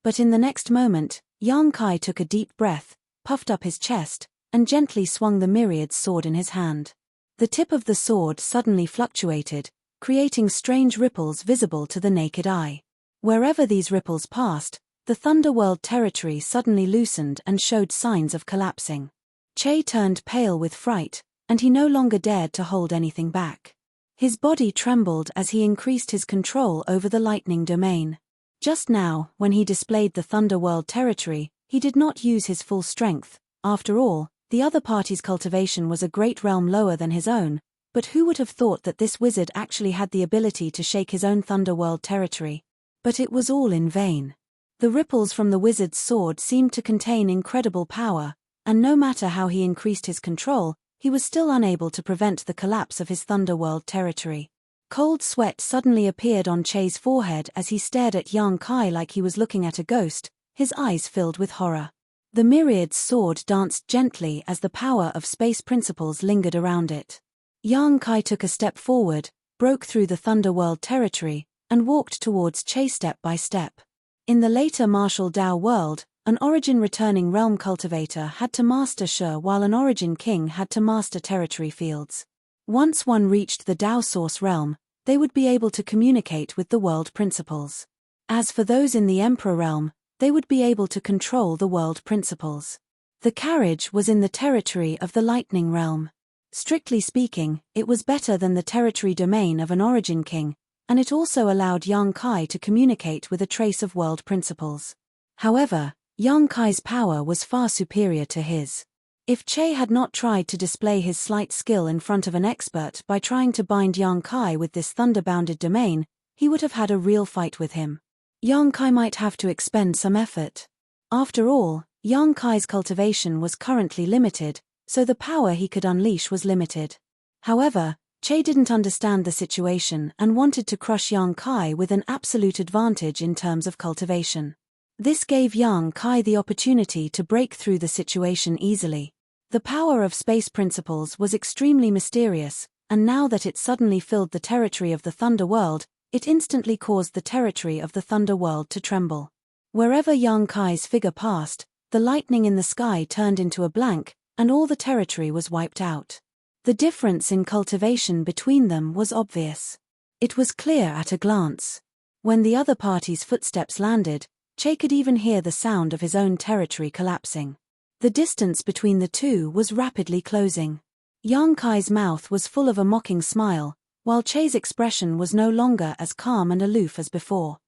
But in the next moment, Yang Kai took a deep breath, puffed up his chest, and gently swung the myriad's sword in his hand. The tip of the sword suddenly fluctuated, creating strange ripples visible to the naked eye. Wherever these ripples passed, the Thunderworld territory suddenly loosened and showed signs of collapsing. Che turned pale with fright, and he no longer dared to hold anything back. His body trembled as he increased his control over the lightning domain. Just now, when he displayed the Thunderworld territory, he did not use his full strength. After all, the other party's cultivation was a great realm lower than his own, but who would have thought that this wizard actually had the ability to shake his own Thunderworld territory? But it was all in vain. The ripples from the wizard's sword seemed to contain incredible power, and no matter how he increased his control, he was still unable to prevent the collapse of his Thunderworld territory. Cold sweat suddenly appeared on Che's forehead as he stared at Yang Kai like he was looking at a ghost, his eyes filled with horror. The myriad's sword danced gently as the power of space principles lingered around it. Yang Kai took a step forward, broke through the Thunderworld territory, and walked towards Che step by step. In the later martial Dao world, an Origin returning realm cultivator had to master Shi while an Origin king had to master territory fields. Once one reached the Dao source realm, they would be able to communicate with the world principles. As for those in the Emperor realm, they would be able to control the world principles. The carriage was in the territory of the Lightning realm. Strictly speaking, it was better than the territory domain of an Origin king, and it also allowed Yang Kai to communicate with a trace of world principles. However, Yang Kai's power was far superior to his. If Che had not tried to display his slight skill in front of an expert by trying to bind Yang Kai with this thunder-bounded domain, he would have had a real fight with him. Yang Kai might have to expend some effort. After all, Yang Kai's cultivation was currently limited, so the power he could unleash was limited. However, Che didn't understand the situation and wanted to crush Yang Kai with an absolute advantage in terms of cultivation. This gave Yang Kai the opportunity to break through the situation easily. The power of space principles was extremely mysterious, and now that it suddenly filled the territory of the Thunder World, it instantly caused the territory of the Thunder World to tremble. Wherever Yang Kai's figure passed, the lightning in the sky turned into a blank, and all the territory was wiped out. The difference in cultivation between them was obvious. It was clear at a glance. When the other party's footsteps landed, Che could even hear the sound of his own territory collapsing. The distance between the two was rapidly closing. Yang Kai's mouth was full of a mocking smile, while Che's expression was no longer as calm and aloof as before.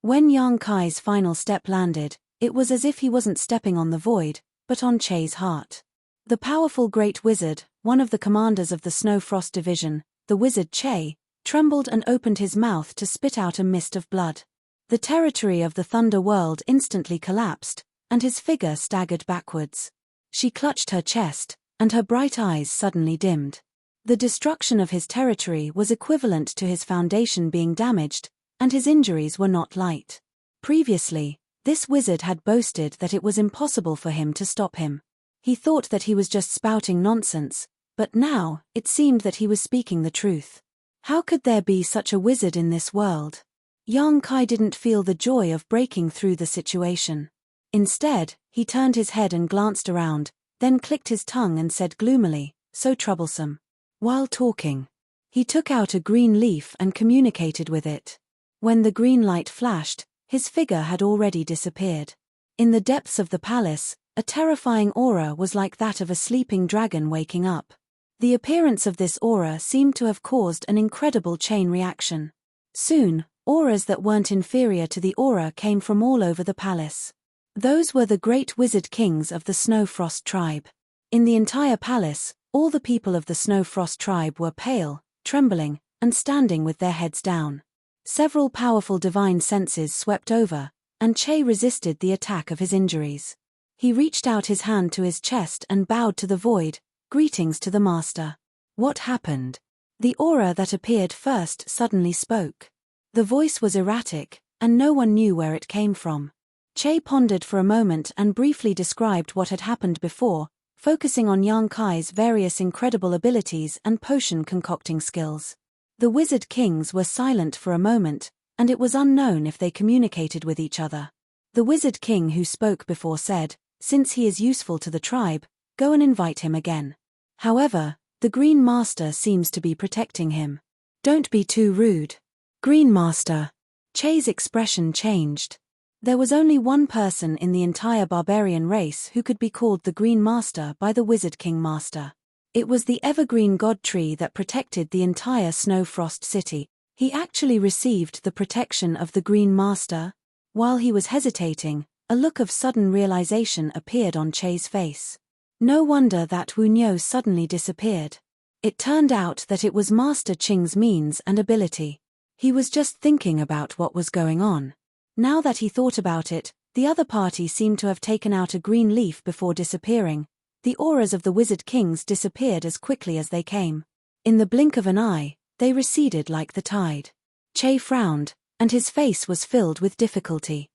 When Yang Kai's final step landed, it was as if he wasn't stepping on the void, but on Che's heart. The powerful Great Wizard, one of the commanders of the Snow Frost Division, the wizard Che, trembled and opened his mouth to spit out a mist of blood. The territory of the Thunder World instantly collapsed, and his figure staggered backwards. She clutched her chest, and her bright eyes suddenly dimmed. The destruction of his territory was equivalent to his foundation being damaged, and his injuries were not light. Previously, this wizard had boasted that it was impossible for him to stop him. He thought that he was just spouting nonsense, but now, it seemed that he was speaking the truth. How could there be such a wizard in this world? Yang Kai didn't feel the joy of breaking through the situation. Instead, he turned his head and glanced around, then clicked his tongue and said gloomily, "So troublesome." While talking, he took out a green leaf and communicated with it. When the green light flashed, his figure had already disappeared. In the depths of the palace, a terrifying aura was like that of a sleeping dragon waking up. The appearance of this aura seemed to have caused an incredible chain reaction. Soon, auras that weren't inferior to the aura came from all over the palace. Those were the great wizard kings of the Snow Frost tribe. In the entire palace, all the people of the Snow Frost tribe were pale, trembling, and standing with their heads down. Several powerful divine senses swept over, and Che resisted the attack of his injuries. He reached out his hand to his chest and bowed to the void, "Greetings to the master." What happened? The aura that appeared first suddenly spoke. The voice was erratic, and no one knew where it came from. Che pondered for a moment and briefly described what had happened before, focusing on Yang Kai's various incredible abilities and potion concocting skills. The wizard kings were silent for a moment, and it was unknown if they communicated with each other. The wizard king who spoke before said, "Since he is useful to the tribe, go and invite him again. However, the Green Master seems to be protecting him. Don't be too rude." "Green Master." Che's expression changed. There was only one person in the entire barbarian race who could be called the Green Master by the Wizard King Master. It was the evergreen god tree that protected the entire Snow Frost city. He actually received the protection of the Green Master. While he was hesitating, a look of sudden realization appeared on Che's face. No wonder that Wu Niu suddenly disappeared. It turned out that it was Master Qing's means and ability. He was just thinking about what was going on. Now that he thought about it, the other party seemed to have taken out a green leaf before disappearing. The auras of the Wizard Kings disappeared as quickly as they came. In the blink of an eye, they receded like the tide. Che frowned, and his face was filled with difficulty.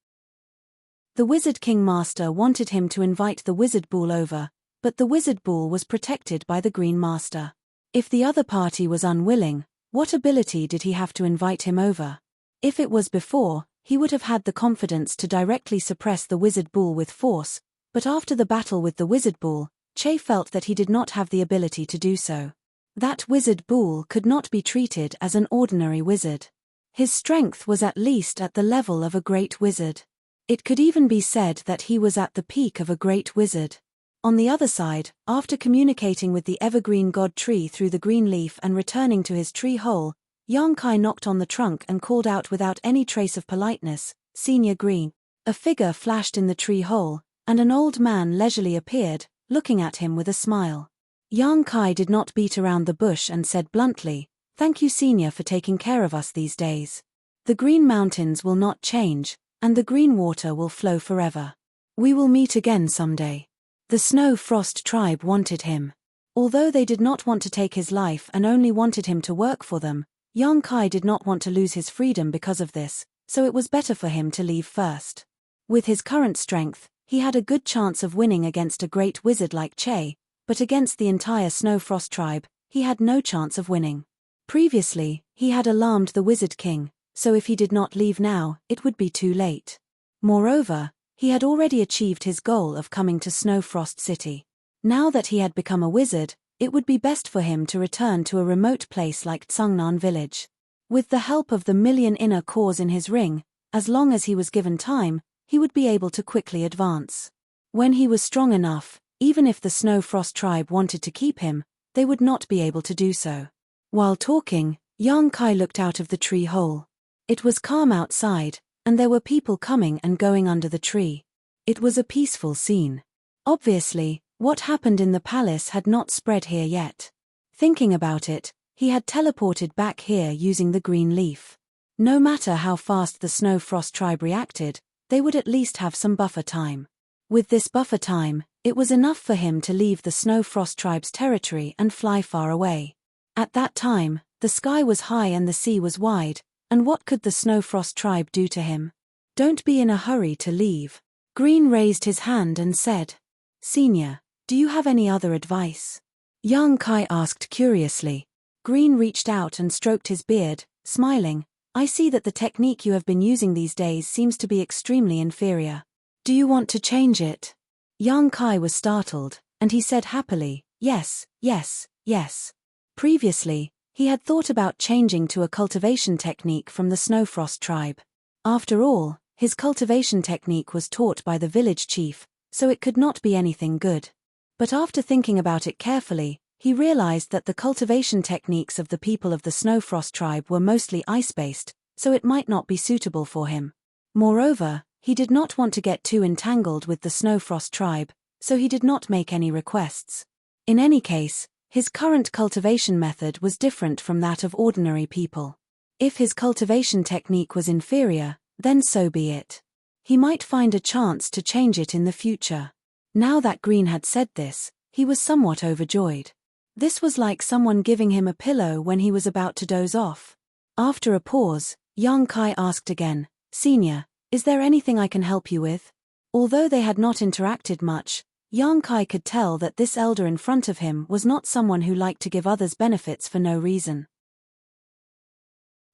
The Wizard King Master wanted him to invite the Wizard Bull over, but the Wizard Bull was protected by the Green Master. If the other party was unwilling, what ability did he have to invite him over? If it was before, he would have had the confidence to directly suppress the Wizard Bull with force, but after the battle with the Wizard Bull, Che felt that he did not have the ability to do so. That Wizard Bull could not be treated as an ordinary wizard. His strength was at least at the level of a great wizard. It could even be said that he was at the peak of a great wizard. On the other side, after communicating with the evergreen god tree through the green leaf and returning to his tree hole, Yang Kai knocked on the trunk and called out without any trace of politeness, "Senior Green." A figure flashed in the tree hole, and an old man leisurely appeared, looking at him with a smile. Yang Kai did not beat around the bush and said bluntly, "Thank you, Senior, for taking care of us these days. The Green Mountains will not change, and the green water will flow forever. We will meet again someday." The Snow Frost tribe wanted him. Although they did not want to take his life and only wanted him to work for them, Yang Kai did not want to lose his freedom because of this, so it was better for him to leave first. With his current strength, he had a good chance of winning against a great wizard like Che, but against the entire Snow Frost tribe, he had no chance of winning. Previously, he had alarmed the Wizard King, so if he did not leave now, it would be too late. Moreover, he had already achieved his goal of coming to Snow Frost City. Now that he had become a wizard, it would be best for him to return to a remote place like Tsungnan village. With the help of the million inner cores in his ring, as long as he was given time, he would be able to quickly advance. When he was strong enough, even if the Snow Frost tribe wanted to keep him, they would not be able to do so. While talking, Yang Kai looked out of the tree hole. It was calm outside, and there were people coming and going under the tree. It was a peaceful scene. Obviously, What happened in the palace had not spread here yet. Thinking about it, he had teleported back here using the green leaf. No matter how fast the Snow Frost tribe reacted, they would at least have some buffer time. With this buffer time, it was enough for him to leave the Snow Frost tribe's territory and fly far away. At that time, the sky was high and the sea was wide, and what could the Snow Frost tribe do to him? Don't be in a hurry to leave. Green raised his hand and said, "Senior, do you have any other advice?" Young Kai asked curiously. Green reached out and stroked his beard, smiling. "I see that the technique you have been using these days seems to be extremely inferior. Do you want to change it?" Young Kai was startled, and he said happily, "Yes, yes, yes." Previously, he had thought about changing to a cultivation technique from the Snow Frost tribe. After all, his cultivation technique was taught by the village chief, so it could not be anything good. But after thinking about it carefully, he realized that the cultivation techniques of the people of the Snow Frost tribe were mostly ice-based, so it might not be suitable for him. Moreover, he did not want to get too entangled with the Snow Frost tribe, so he did not make any requests. In any case, his current cultivation method was different from that of ordinary people. If his cultivation technique was inferior, then so be it. He might find a chance to change it in the future. Now that Green had said this, he was somewhat overjoyed. This was like someone giving him a pillow when he was about to doze off. After a pause, Young Kai asked again, "Senior, is there anything I can help you with?" Although they had not interacted much, Young Kai could tell that this elder in front of him was not someone who liked to give others benefits for no reason.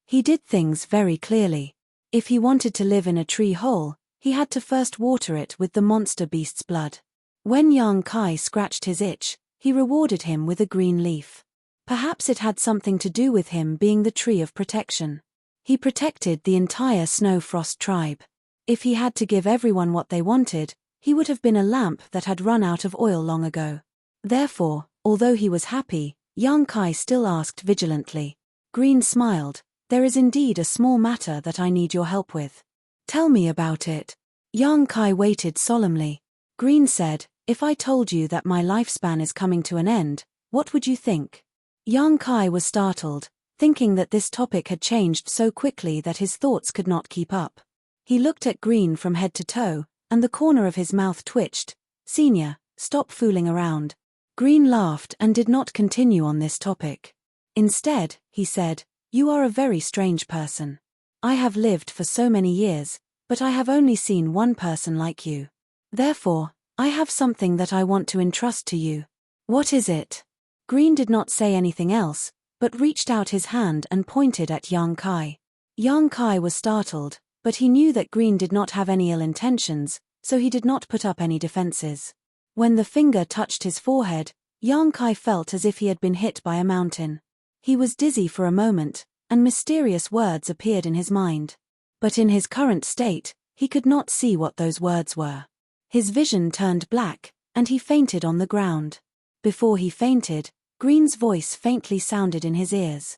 He did things very clearly. If he wanted to live in a tree hole, he had to first water it with the monster beast's blood. When Young Kai scratched his itch, he rewarded him with a green leaf. Perhaps it had something to do with him being the tree of protection. He protected the entire Snow Frost tribe. If he had to give everyone what they wanted, he would have been a lamp that had run out of oil long ago. Therefore, although he was happy, Young Kai still asked vigilantly. Green smiled, "There is indeed a small matter that I need your help with." "Tell me about it." Young Kai waited solemnly. Green said, "If I told you that my lifespan is coming to an end, what would you think?" Young Kai was startled, thinking that this topic had changed so quickly that his thoughts could not keep up. He looked at Green from head to toe, and the corner of his mouth twitched. "Senior, stop fooling around." Green laughed and did not continue on this topic. Instead, he said, "You are a very strange person. I have lived for so many years, but I have only seen one person like you. Therefore, I have something that I want to entrust to you." "What is it?" Green did not say anything else, but reached out his hand and pointed at Young Kai. Young Kai was startled, but he knew that Green did not have any ill intentions, so he did not put up any defenses. When the finger touched his forehead, Young Kai felt as if he had been hit by a mountain. He was dizzy for a moment, and mysterious words appeared in his mind. But in his current state, he could not see what those words were. His vision turned black, and he fainted on the ground. Before he fainted, Green's voice faintly sounded in his ears.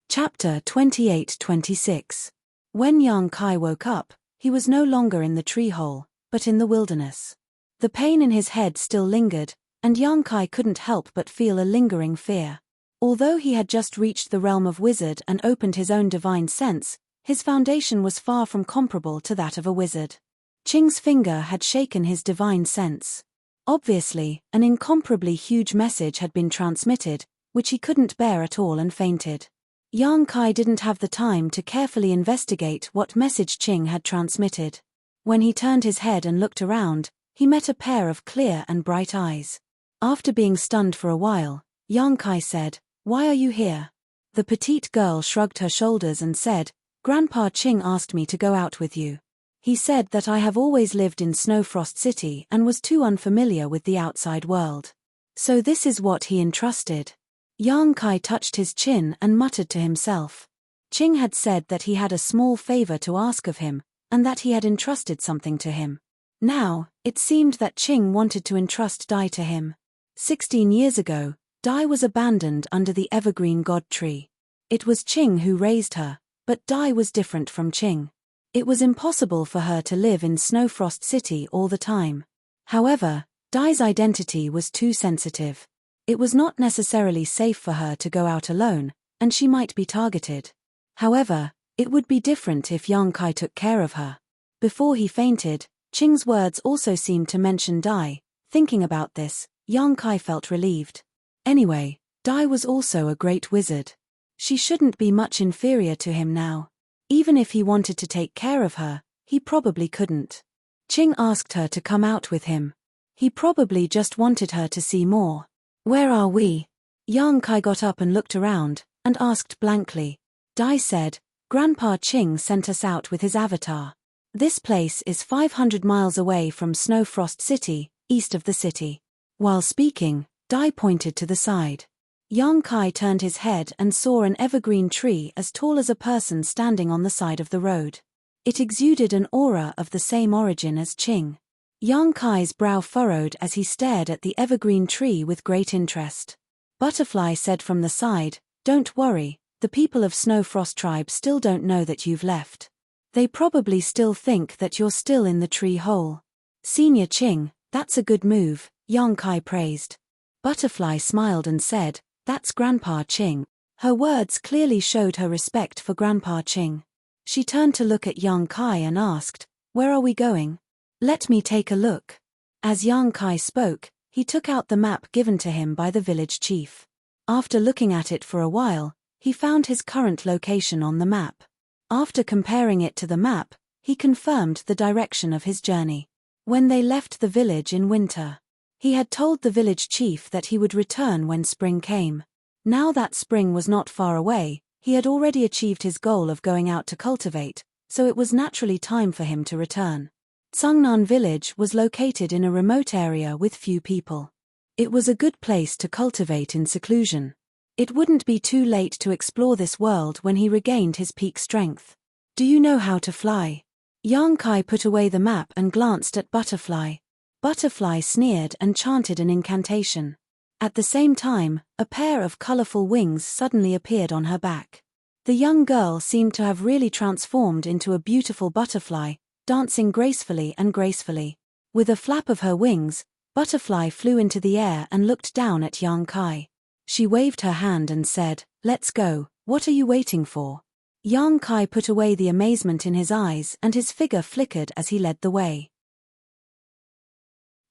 Chapter 28-26. When Young Kai woke up, he was no longer in the tree hole, but in the wilderness. The pain in his head still lingered, and Young Kai couldn't help but feel a lingering fear. Although he had just reached the realm of wizard and opened his own divine sense, his foundation was far from comparable to that of a wizard. Qing's finger had shaken his divine sense. Obviously, an incomparably huge message had been transmitted, which he couldn't bear at all and fainted. Young Kai didn't have the time to carefully investigate what message Qing had transmitted. When he turned his head and looked around, he met a pair of clear and bright eyes. After being stunned for a while, Young Kai said, "Why are you here?" The petite girl shrugged her shoulders and said, "Grandpa Qing asked me to go out with you. He said that I have always lived in Snow Frost City and was too unfamiliar with the outside world. So this is what he entrusted." Young Kai touched his chin and muttered to himself. Qing had said that he had a small favor to ask of him, and that he had entrusted something to him. Now, it seemed that Qing wanted to entrust Dai to him. 16 years ago, Dai was abandoned under the evergreen god tree. It was Qing who raised her, but Dai was different from Qing. It was impossible for her to live in Snowfrost City all the time. However, Dai's identity was too sensitive. It was not necessarily safe for her to go out alone, and she might be targeted. However, it would be different if Yang Kai took care of her. Before he fainted, Qing's words also seemed to mention Dai. Thinking about this, Yang Kai felt relieved. Anyway, Dai was also a great wizard. She shouldn't be much inferior to him now. Even if he wanted to take care of her, he probably couldn't. Qing asked her to come out with him. He probably just wanted her to see more. Where are we? Yang Kai got up and looked around, and asked blankly. Dai said, Grandpa Qing sent us out with his avatar. This place is 500 miles away from Snowfrost City, east of the city. While speaking, Dai pointed to the side. Yang Kai turned his head and saw an evergreen tree as tall as a person standing on the side of the road. It exuded an aura of the same origin as Qing. Yang Kai's brow furrowed as he stared at the evergreen tree with great interest. Butterfly said from the side, Don't worry, the people of Snowfrost Tribe still don't know that you've left. They probably still think that you're still in the tree hole. Senior Qing, that's a good move, Yang Kai praised. Butterfly smiled and said, That's Grandpa Qing. Her words clearly showed her respect for Grandpa Qing. She turned to look at Yang Kai and asked, Where are we going? Let me take a look. As Yang Kai spoke, he took out the map given to him by the village chief. After looking at it for a while, he found his current location on the map. After comparing it to the map, he confirmed the direction of his journey. When they left the village in winter, he had told the village chief that he would return when spring came. Now that spring was not far away, he had already achieved his goal of going out to cultivate, so it was naturally time for him to return. Tsungnan village was located in a remote area with few people. It was a good place to cultivate in seclusion. It wouldn't be too late to explore this world when he regained his peak strength. Do you know how to fly? Yang Kai put away the map and glanced at Butterfly. Butterfly sneered and chanted an incantation. At the same time, a pair of colorful wings suddenly appeared on her back. The young girl seemed to have really transformed into a beautiful butterfly, dancing gracefully and gracefully. With a flap of her wings, Butterfly flew into the air and looked down at Yang Kai. She waved her hand and said, Let's go, what are you waiting for? Yang Kai put away the amazement in his eyes and his figure flickered as he led the way.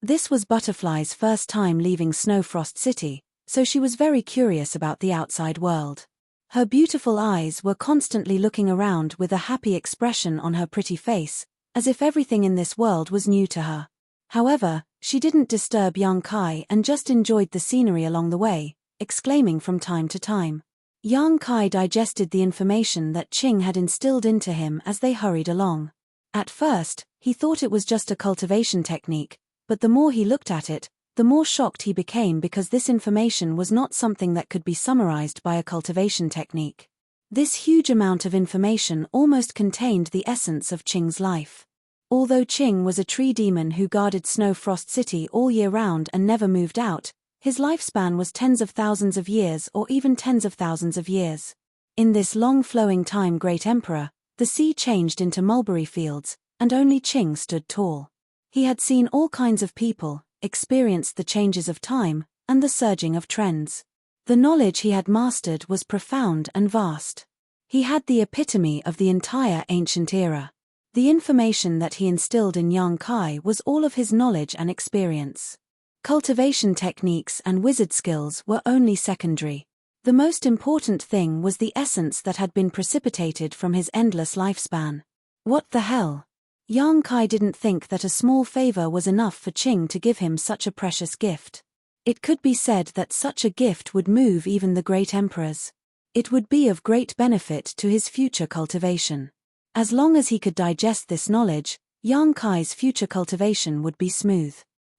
This was Butterfly's first time leaving Snowfrost City, so she was very curious about the outside world. Her beautiful eyes were constantly looking around with a happy expression on her pretty face, as if everything in this world was new to her. However, she didn't disturb Yang Kai and just enjoyed the scenery along the way, exclaiming from time to time. Yang Kai digested the information that Qing had instilled into him as they hurried along. At first, he thought it was just a cultivation technique, but the more he looked at it, the more shocked he became because this information was not something that could be summarized by a cultivation technique. This huge amount of information almost contained the essence of Qing's life. Although Qing was a tree demon who guarded Snowfrost City all year round and never moved out, his lifespan was tens of thousands of years or even tens of thousands of years. In this long-flowing time Great Emperor, the sea changed into mulberry fields, and only Qing stood tall. He had seen all kinds of people, experienced the changes of time, and the surging of trends. The knowledge he had mastered was profound and vast. He had the epitome of the entire ancient era. The information that he instilled in Yang Kai was all of his knowledge and experience. Cultivation techniques and wizard skills were only secondary. The most important thing was the essence that had been precipitated from his endless lifespan. What the hell? Yang Kai didn't think that a small favor was enough for Qing to give him such a precious gift. It could be said that such a gift would move even the great emperors. It would be of great benefit to his future cultivation. As long as he could digest this knowledge, Yang Kai's future cultivation would be smooth.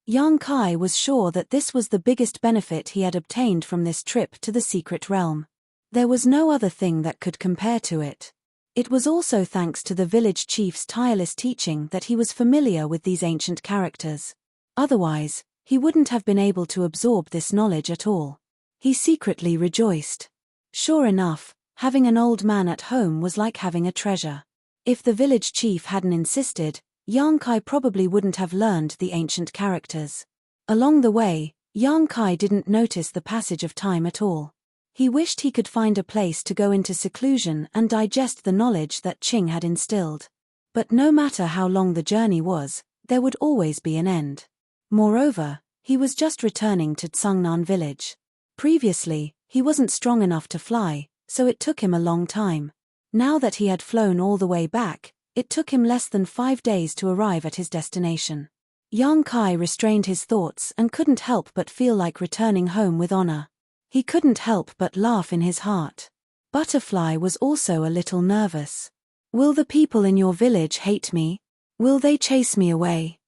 Yang Kai was sure that this was the biggest benefit he had obtained from this trip to the secret realm. There was no other thing that could compare to it. It was also thanks to the village chief's tireless teaching that he was familiar with these ancient characters. Otherwise, he wouldn't have been able to absorb this knowledge at all. He secretly rejoiced. Sure enough, having an old man at home was like having a treasure. If the village chief hadn't insisted, Yang Kai probably wouldn't have learned the ancient characters. Along the way, Yang Kai didn't notice the passage of time at all. He wished he could find a place to go into seclusion and digest the knowledge that Qing had instilled. But no matter how long the journey was, there would always be an end. Moreover, he was just returning to Tsungnan village. Previously, he wasn't strong enough to fly, so it took him a long time. Now that he had flown all the way back, it took him less than 5 days to arrive at his destination. Yang Kai restrained his thoughts and couldn't help but feel like returning home with honor. He couldn't help but laugh in his heart. Butterfly was also a little nervous. Will the people in your village hate me? Will they chase me away?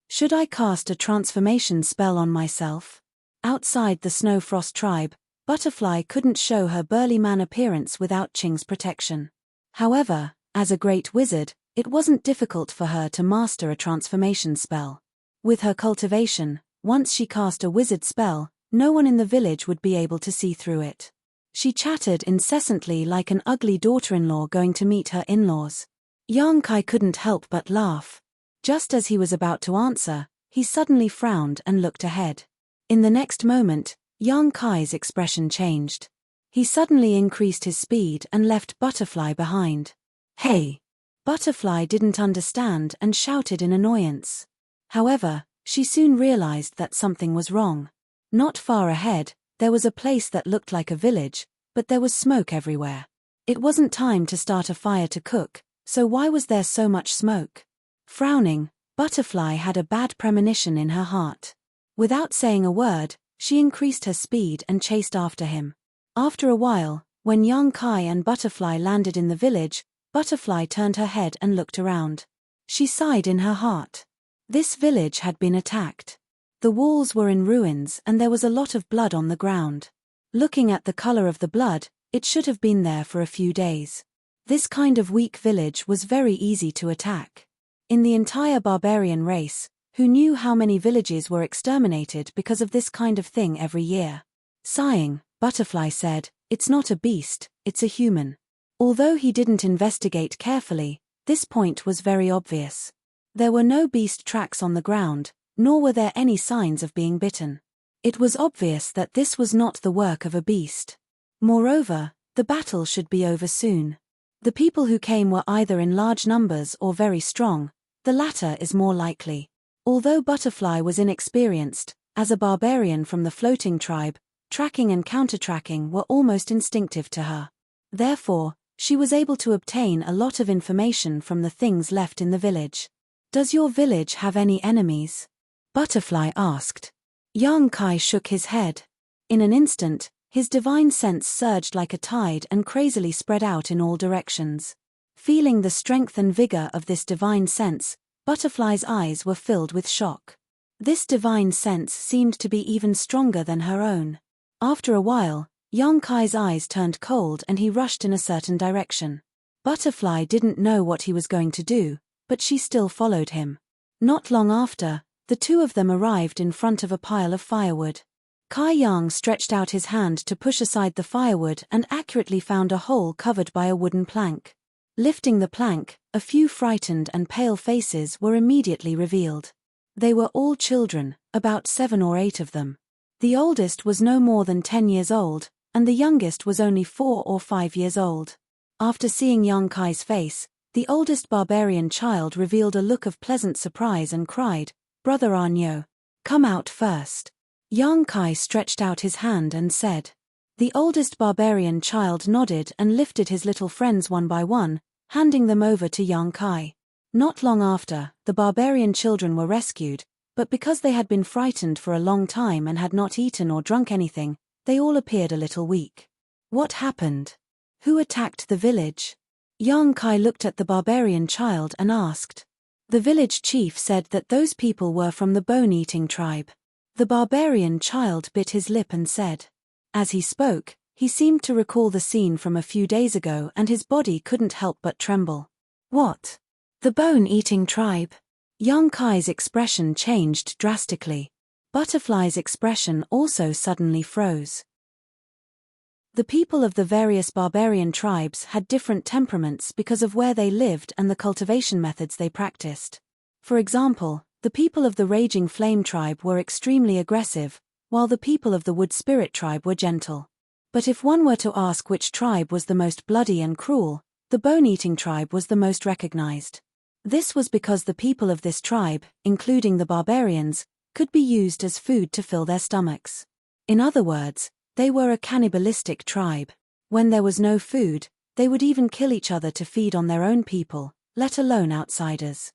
Should I cast a transformation spell on myself? Outside the Snow Frost tribe, Butterfly couldn't show her burly man appearance without Qing's protection. However, as a great wizard, it wasn't difficult for her to master a transformation spell. With her cultivation, once she cast a wizard spell, no one in the village would be able to see through it. She chattered incessantly like an ugly daughter-in-law going to meet her in-laws. Yang Kai couldn't help but laugh. Just as he was about to answer, he suddenly frowned and looked ahead. In the next moment, Yang Kai's expression changed. He suddenly increased his speed and left Butterfly behind. Hey! Butterfly didn't understand and shouted in annoyance. However, she soon realized that something was wrong. Not far ahead, there was a place that looked like a village, but there was smoke everywhere. It wasn't time to start a fire to cook, so why was there so much smoke? Frowning, Butterfly had a bad premonition in her heart. Without saying a word, she increased her speed and chased after him. After a while, when Yang Kai and Butterfly landed in the village, Butterfly turned her head and looked around. She sighed in her heart. This village had been attacked. The walls were in ruins and there was a lot of blood on the ground. Looking at the color of the blood, it should have been there for a few days. This kind of weak village was very easy to attack. In the entire barbarian race, who knew how many villages were exterminated because of this kind of thing every year? Sighing, Butterfly said, "It's not a beast, it's a human." Although he didn't investigate carefully, this point was very obvious. There were no beast tracks on the ground, nor were there any signs of being bitten. It was obvious that this was not the work of a beast. Moreover, the battle should be over soon. The people who came were either in large numbers or very strong, the latter is more likely. Although Butterfly was inexperienced, as a barbarian from the floating tribe, tracking and counter-tracking were almost instinctive to her. Therefore, she was able to obtain a lot of information from the things left in the village. "Does your village have any enemies?" Butterfly asked. Yang Kai shook his head. In an instant, his divine sense surged like a tide and crazily spread out in all directions. Feeling the strength and vigor of this divine sense, Butterfly's eyes were filled with shock. This divine sense seemed to be even stronger than her own. After a while, Yang Kai's eyes turned cold and he rushed in a certain direction. Butterfly didn't know what he was going to do, but she still followed him. Not long after, the two of them arrived in front of a pile of firewood. Kai Yang stretched out his hand to push aside the firewood and accurately found a hole covered by a wooden plank. Lifting the plank, a few frightened and pale faces were immediately revealed. They were all children, about 7 or 8 of them. The oldest was no more than 10 years old, and the youngest was only 4 or 5 years old. After seeing Yang Kai's face, the oldest barbarian child revealed a look of pleasant surprise and cried, "Brother Arnyo, come out first." Yang Kai stretched out his hand and said. The oldest barbarian child nodded and lifted his little friends one by one, handing them over to Yang Kai. Not long after, the barbarian children were rescued, but because they had been frightened for a long time and had not eaten or drunk anything, they all appeared a little weak. What happened? Who attacked the village? Yang Kai looked at the barbarian child and asked. The village chief said that those people were from the bone-eating tribe. The barbarian child bit his lip and said. As he spoke, he seemed to recall the scene from a few days ago and his body couldn't help but tremble. What? The bone-eating tribe? Yang Kai's expression changed drastically. Butterfly's expression also suddenly froze. The people of the various barbarian tribes had different temperaments because of where they lived and the cultivation methods they practiced. For example, the people of the Raging Flame tribe were extremely aggressive, while the people of the Wood Spirit tribe were gentle. But if one were to ask which tribe was the most bloody and cruel, the Bone-Eating tribe was the most recognized. This was because the people of this tribe, including the barbarians, could be used as food to fill their stomachs. In other words, they were a cannibalistic tribe. When there was no food, they would even kill each other to feed on their own people, let alone outsiders.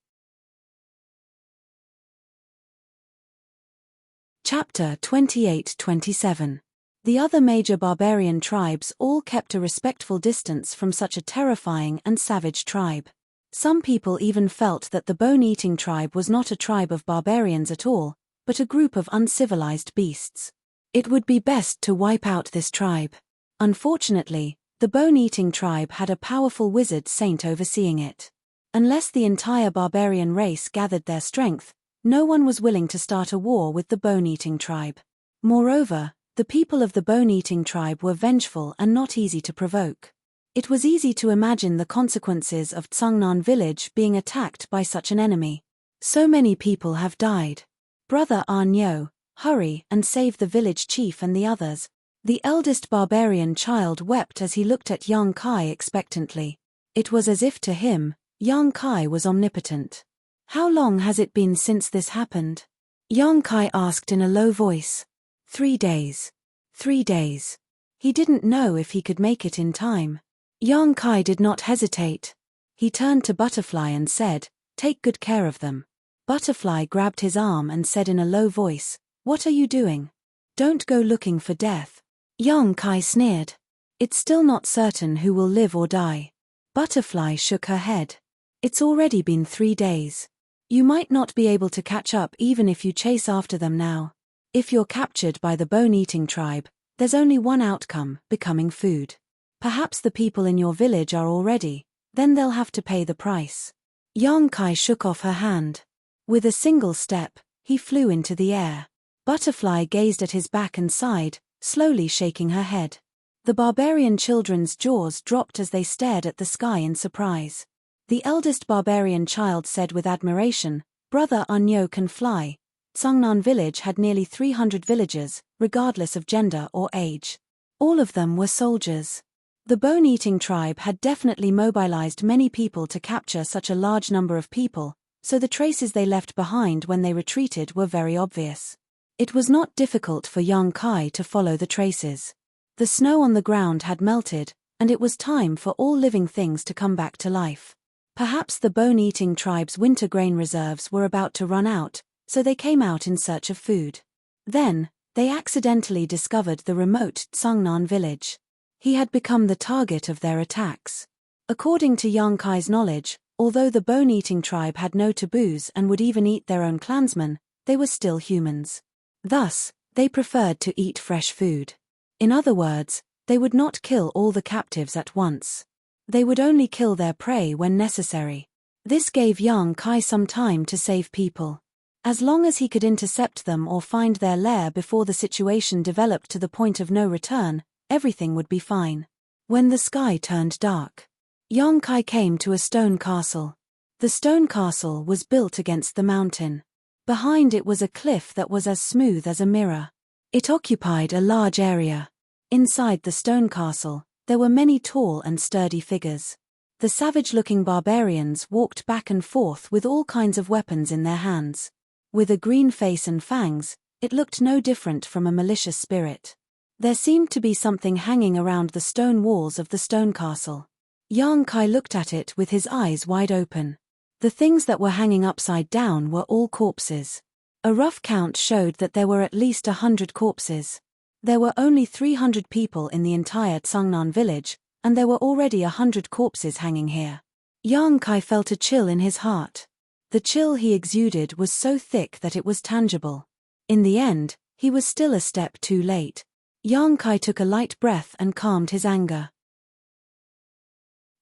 Chapter 28-27. The other major barbarian tribes all kept a respectful distance from such a terrifying and savage tribe. Some people even felt that the Bone-Eating tribe was not a tribe of barbarians at all, but a group of uncivilized beasts. It would be best to wipe out this tribe. Unfortunately, the Bone-Eating tribe had a powerful wizard saint overseeing it. Unless the entire barbarian race gathered their strength, no one was willing to start a war with the Bone-Eating tribe. Moreover, the people of the Bone-Eating tribe were vengeful and not easy to provoke. It was easy to imagine the consequences of Tsungnan village being attacked by such an enemy. So many people have died. Brother Arnyo, hurry and save the village chief and the others. The eldest barbarian child wept as he looked at young Kai expectantly. It was as if to him, young Kai was omnipotent. How long has it been since this happened? Young Kai asked in a low voice. 3 days. 3 days. He didn't know if he could make it in time. Young Kai did not hesitate. He turned to Butterfly and said, "Take good care of them." Butterfly grabbed his arm and said in a low voice, "What are you doing? Don't go looking for death." Young Kai sneered. "It's still not certain who will live or die." Butterfly shook her head. "It's already been 3 days. You might not be able to catch up even if you chase after them now. If you're captured by the Bone-Eating tribe, there's only one outcome, becoming food. Perhaps the people in your village are already, then they'll have to pay the price." Young Kai shook off her hand. With a single step, he flew into the air. Butterfly gazed at his back and sighed, slowly shaking her head. The barbarian children's jaws dropped as they stared at the sky in surprise. The eldest barbarian child said with admiration, "Brother Unyo can fly." Tsungnan village had nearly 300 villagers, regardless of gender or age. All of them were soldiers. The Bone-Eating tribe had definitely mobilized many people to capture such a large number of people, so the traces they left behind when they retreated were very obvious. It was not difficult for young Kai to follow the traces. The snow on the ground had melted, and it was time for all living things to come back to life. Perhaps the Bone-Eating tribe's winter grain reserves were about to run out, so they came out in search of food. Then, they accidentally discovered the remote Tsungnan village. He had become the target of their attacks. According to young Kai's knowledge, although the Bone-Eating tribe had no taboos and would even eat their own clansmen, they were still humans. Thus, they preferred to eat fresh food. In other words, they would not kill all the captives at once. They would only kill their prey when necessary. This gave young Kai some time to save people. As long as he could intercept them or find their lair before the situation developed to the point of no return, everything would be fine. When the sky turned dark, young Kai came to a stone castle. The stone castle was built against the mountain. Behind it was a cliff that was as smooth as a mirror. It occupied a large area. Inside the stone castle, there were many tall and sturdy figures. The savage-looking barbarians walked back and forth with all kinds of weapons in their hands. With a green face and fangs, it looked no different from a malicious spirit. There seemed to be something hanging around the stone walls of the stone castle. Young Kai looked at it with his eyes wide open. The things that were hanging upside down were all corpses. A rough count showed that there were at least 100 corpses. There were only 300 people in the entire Tsungnan village, and there were already 100 corpses hanging here. Young Kai felt a chill in his heart. The chill he exuded was so thick that it was tangible. In the end, he was still a step too late. Young Kai took a light breath and calmed his anger.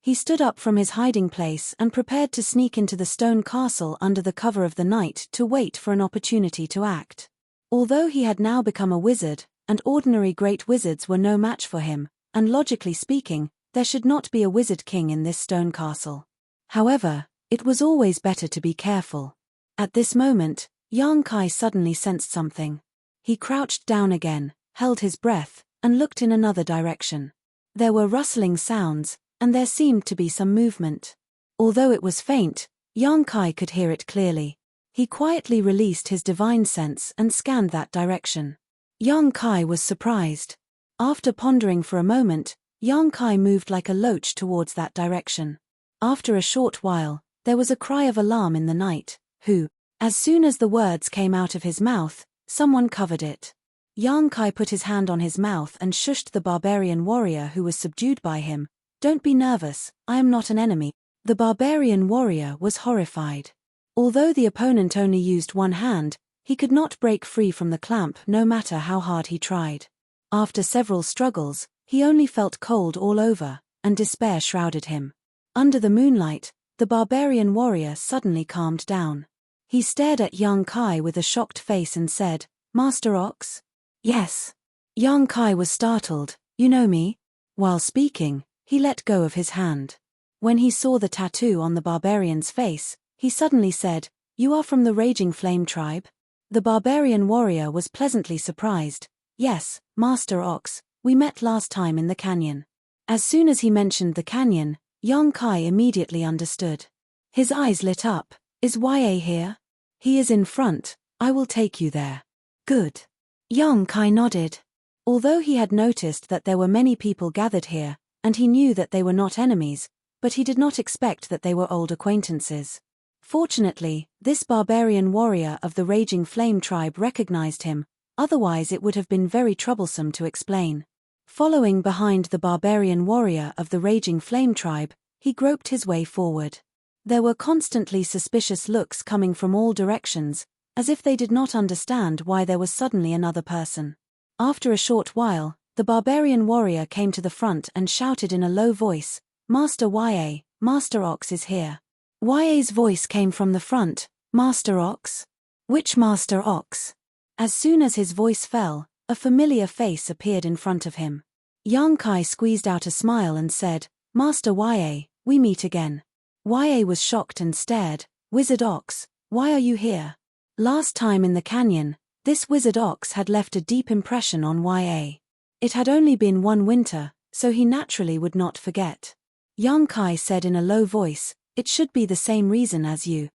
He stood up from his hiding place and prepared to sneak into the stone castle under the cover of the night to wait for an opportunity to act. Although he had now become a wizard, and ordinary great wizards were no match for him, and logically speaking, there should not be a wizard king in this stone castle. However, it was always better to be careful. At this moment, Yang Kai suddenly sensed something. He crouched down again, held his breath, and looked in another direction. There were rustling sounds, and there seemed to be some movement. Although it was faint, Yang Kai could hear it clearly. He quietly released his divine sense and scanned that direction. Yang Kai was surprised. After pondering for a moment, Yang Kai moved like a loach towards that direction. After a short while, there was a cry of alarm in the night. Who? As soon as the words came out of his mouth, someone covered it. Yang Kai put his hand on his mouth and shushed the barbarian warrior who was subdued by him. Don't be nervous, I am not an enemy. The barbarian warrior was horrified. Although the opponent only used one hand, he could not break free from the clamp no matter how hard he tried. After several struggles, he only felt cold all over, and despair shrouded him. Under the moonlight, the barbarian warrior suddenly calmed down. He stared at Yang Kai with a shocked face and said, "Master Ox?" "Yes." Yang Kai was startled. "You know me?" While speaking, he let go of his hand. When he saw the tattoo on the barbarian's face, he suddenly said, "You are from the Raging Flame tribe?" The barbarian warrior was pleasantly surprised. "Yes, Master Ox, we met last time in the canyon." As soon as he mentioned the canyon, Yang Kai immediately understood. His eyes lit up. "Is YA here?" "He is in front, I will take you there." "Good." Yang Kai nodded. Although he had noticed that there were many people gathered here, and he knew that they were not enemies, but he did not expect that they were old acquaintances. Fortunately, this barbarian warrior of the Raging Flame tribe recognized him, otherwise it would have been very troublesome to explain. Following behind the barbarian warrior of the Raging Flame tribe, he groped his way forward. There were constantly suspicious looks coming from all directions, as if they did not understand why there was suddenly another person. After a short while, the barbarian warrior came to the front and shouted in a low voice, "Master YA, Master Ox is here." YA's voice came from the front, "Master Ox? Which Master Ox?" As soon as his voice fell, a familiar face appeared in front of him. Yang Kai squeezed out a smile and said, "Master YA, we meet again." YA was shocked and stared. "Wizard Ox, why are you here?" Last time in the canyon, this Wizard Ox had left a deep impression on YA. It had only been one winter, so he naturally would not forget. Yang Kai said in a low voice, "It should be the same reason as you."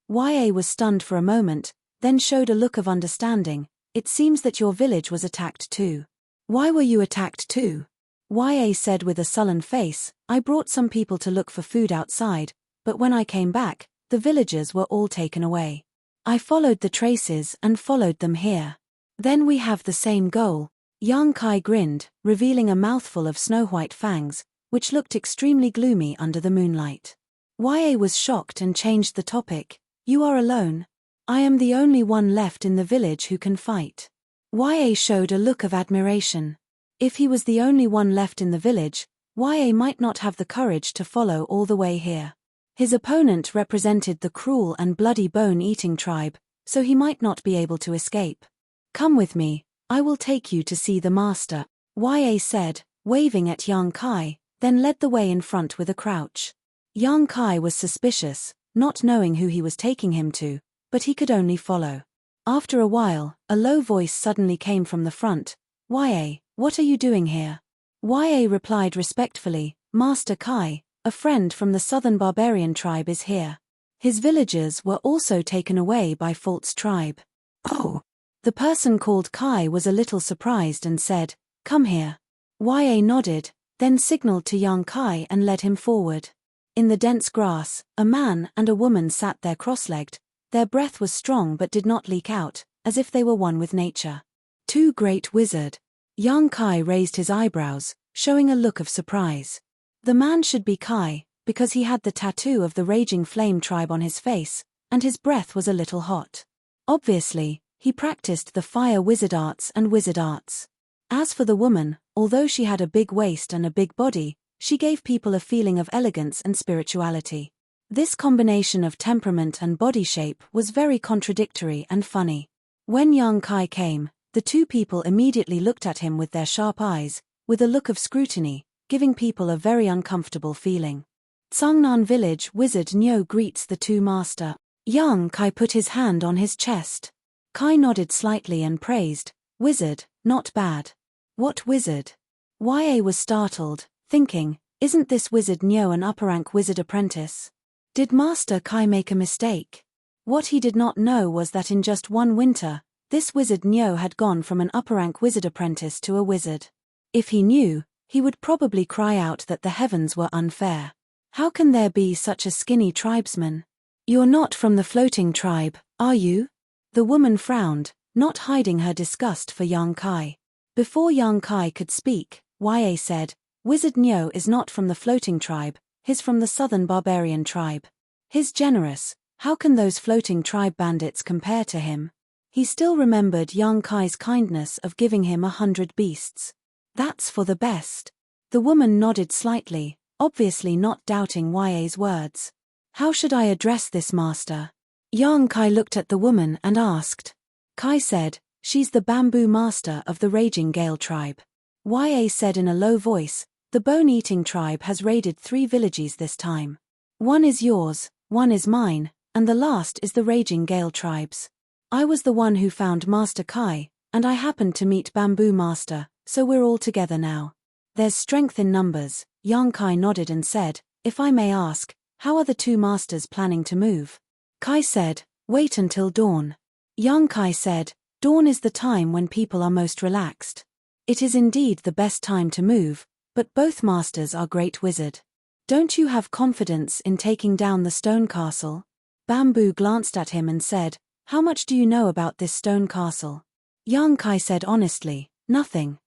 YA was stunned for a moment, then showed a look of understanding. "It seems that your village was attacked too." "Why were you attacked too?" YA said with a sullen face, "I brought some people to look for food outside, but when I came back, the villagers were all taken away. I followed the traces and followed them here. Then we have the same goal." Yang Kai grinned, revealing a mouthful of snow-white fangs, which looked extremely gloomy under the moonlight. YA was shocked and changed the topic. "You are alone? I am the only one left in the village who can fight." YA showed a look of admiration. If he was the only one left in the village, YA might not have the courage to follow all the way here. His opponent represented the cruel and bloody bone-eating tribe, so he might not be able to escape. "Come with me, I will take you to see the master," YA said, waving at Yang Kai, then led the way in front with a crouch. Yang Kai was suspicious, not knowing who he was taking him to, but he could only follow. After a while, a low voice suddenly came from the front. "YA, what are you doing here?" YA replied respectfully, "Master Kai, a friend from the southern barbarian tribe is here. His villagers were also taken away by Fault's tribe." "Oh." The person called Kai was a little surprised and said, "Come here." YA nodded, then signaled to Yang Kai and led him forward. In the dense grass, a man and a woman sat there cross-legged. Their breath was strong but did not leak out, as if they were one with nature. "Two great wizard." Yang Kai raised his eyebrows, showing a look of surprise. The man should be Kai, because he had the tattoo of the Raging Flame tribe on his face, and his breath was a little hot. Obviously, he practiced the fire wizard arts and wizard arts. As for the woman, although she had a big waist and a big body, she gave people a feeling of elegance and spirituality. This combination of temperament and body shape was very contradictory and funny. When Yang Kai came, the two people immediately looked at him with their sharp eyes. with a look of scrutiny, giving people a very uncomfortable feeling. Tsangnan Village Wizard Nyo greets the two master. Young Kai put his hand on his chest. Kai nodded slightly and praised, "Wizard, not bad." "What wizard?" Ya was startled, thinking, "Isn't this Wizard Nyo an upper-rank wizard apprentice? Did Master Kai make a mistake?" What he did not know was that in just one winter, this Wizard Nyo had gone from an upper-rank wizard apprentice to a wizard. If he knew, he would probably cry out that the heavens were unfair. How can there be such a skinny tribesman? "You're not from the floating tribe, are you?" The woman frowned, not hiding her disgust for young Kai. Before young Kai could speak, Ya said, "Wizard Nyo is not from the floating tribe, he's from the southern barbarian tribe. He's generous, how can those floating tribe bandits compare to him?" He still remembered young Kai's kindness of giving him 100 beasts. "That's for the best." The woman nodded slightly, obviously not doubting Ya's words. "How should I address this master?" Young Kai looked at the woman and asked. Kai said, "She's the bamboo master of the Raging Gale tribe." Ya said in a low voice, "The bone-eating tribe has raided 3 villages this time. One is yours, one is mine, and the last is the Raging Gale tribe's. I was the one who found Master Kai, and I happened to meet Bamboo Master, so we're all together now. There's strength in numbers." Young Kai nodded and said, "If I may ask, how are the 2 masters planning to move?" Kai said, "Wait until dawn." Young Kai said, "Dawn is the time when people are most relaxed. It is indeed the best time to move, but both masters are great wizard. Don't you have confidence in taking down the stone castle?" Bamboo glanced at him and said, "How much do you know about this stone castle?" Young Kai said honestly, "Nothing."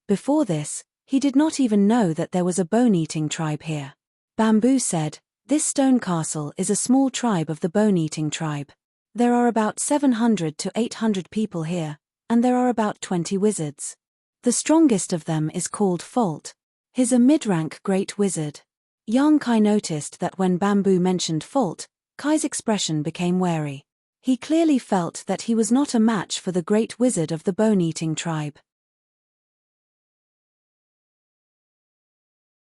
Before this, he did not even know that there was a bone-eating tribe here. Bamboo said, "This stone castle is a small tribe of the bone-eating tribe. There are about 700 to 800 people here, and there are about 20 wizards. The strongest of them is called Fault. He's a mid-rank great wizard." Young Kai noticed that when Bamboo mentioned Fault, Kai's expression became wary. He clearly felt that he was not a match for the great wizard of the bone-eating tribe.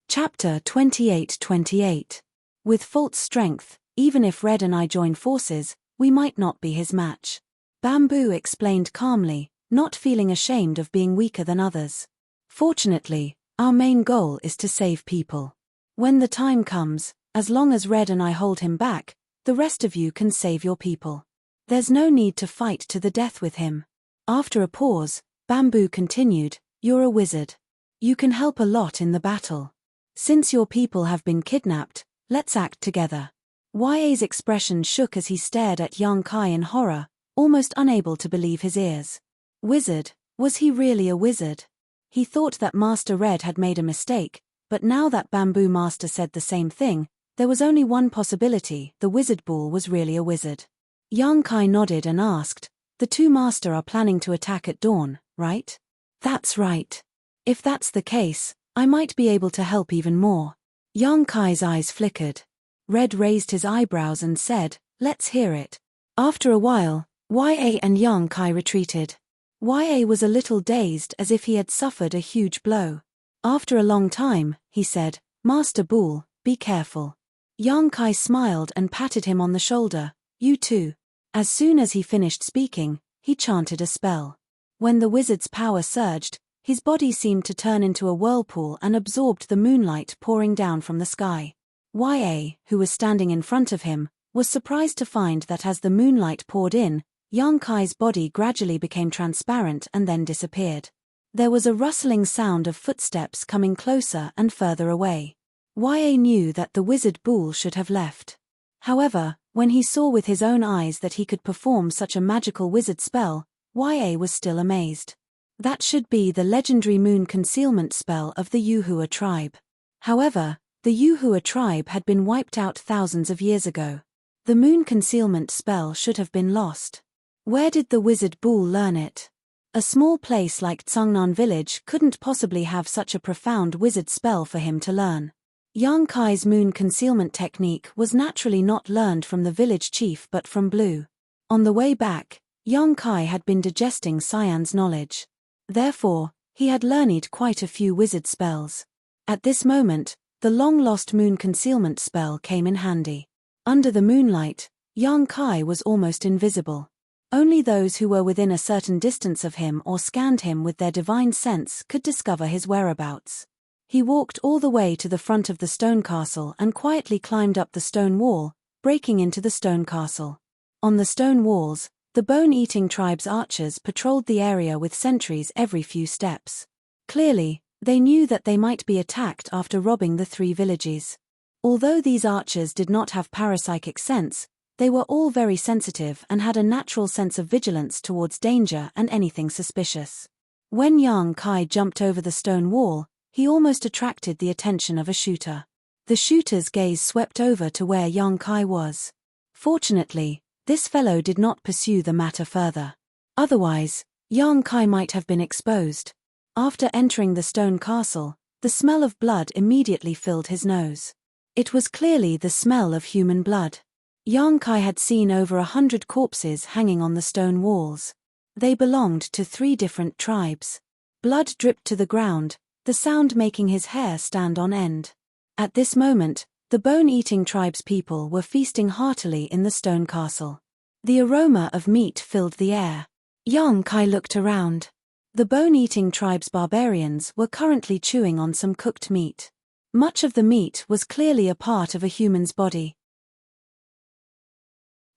Chapter 28-28. With Fault's strength, even if Red and I join forces, we might not be his match. Bamboo explained calmly, not feeling ashamed of being weaker than others. "Fortunately, our main goal is to save people. When the time comes, as long as Red and I hold him back, the rest of you can save your people. There's no need to fight to the death with him." After a pause, Bamboo continued, "You're a wizard. You can help a lot in the battle. Since your people have been kidnapped, let's act together." Ya's expression shook as he stared at young Kai in horror, almost unable to believe his ears. Wizard, was he really a wizard? He thought that Master Red had made a mistake, but now that Bamboo Master said the same thing, there was only one possibility: the wizard bull was really a wizard. Young Kai nodded and asked, "The 2 master are planning to attack at dawn, right?" "That's right. If that's the case, I might be able to help even more." Young Kai's eyes flickered. Red raised his eyebrows and said, "Let's hear it." After a while, Ya and young Kai retreated. Ya was a little dazed as if he had suffered a huge blow. After a long time, he said, "Master Bull, be careful." Young Kai smiled and patted him on the shoulder. "You too." As soon as he finished speaking, he chanted a spell. When the wizard's power surged, his body seemed to turn into a whirlpool and absorbed the moonlight pouring down from the sky. Ya, who was standing in front of him, was surprised to find that as the moonlight poured in, young Kai's body gradually became transparent and then disappeared. There was a rustling sound of footsteps coming closer and further away. Ya knew that the wizard bull should have left. However, when he saw with his own eyes that he could perform such a magical wizard spell, Ya was still amazed. That should be the legendary moon concealment spell of the Yuhua tribe. However, the Yuhua tribe had been wiped out thousands of years ago. The moon concealment spell should have been lost. Where did the wizard bull learn it? A small place like Tsangnan Village couldn't possibly have such a profound wizard spell for him to learn. Young Kai's moon concealment technique was naturally not learned from the village chief but from Blue. On the way back, young Kai had been digesting Cyan's knowledge. Therefore, He had learned quite a few wizard spells. At this moment, the long-lost moon concealment spell came in handy. Under the moonlight, young Kai was almost invisible. Only those who were within a certain distance of him or scanned him with their divine sense could discover his whereabouts. He walked all the way to the front of the stone castle and quietly climbed up the stone wall, breaking into the stone castle. On the stone walls, the bone-eating tribe's archers patrolled the area with sentries every few steps. Clearly, they knew that they might be attacked after robbing the 3 villages. Although these archers did not have parapsychic sense, they were all very sensitive and had a natural sense of vigilance towards danger and anything suspicious. When young Kai jumped over the stone wall, he almost attracted the attention of a shooter. The shooter's gaze swept over to where young Kai was. Fortunately, this fellow did not pursue the matter further. Otherwise, young Kai might have been exposed. After entering the stone castle, the smell of blood immediately filled his nose. It was clearly the smell of human blood. Young Kai had seen over 100 corpses hanging on the stone walls. They belonged to 3 different tribes. Blood dripped to the ground, the sound making his hair stand on end. At this moment, the bone-eating tribe's people were feasting heartily in the stone castle. The aroma of meat filled the air. Young Kai looked around. The bone-eating tribe's barbarians were currently chewing on some cooked meat. Much of the meat was clearly a part of a human's body.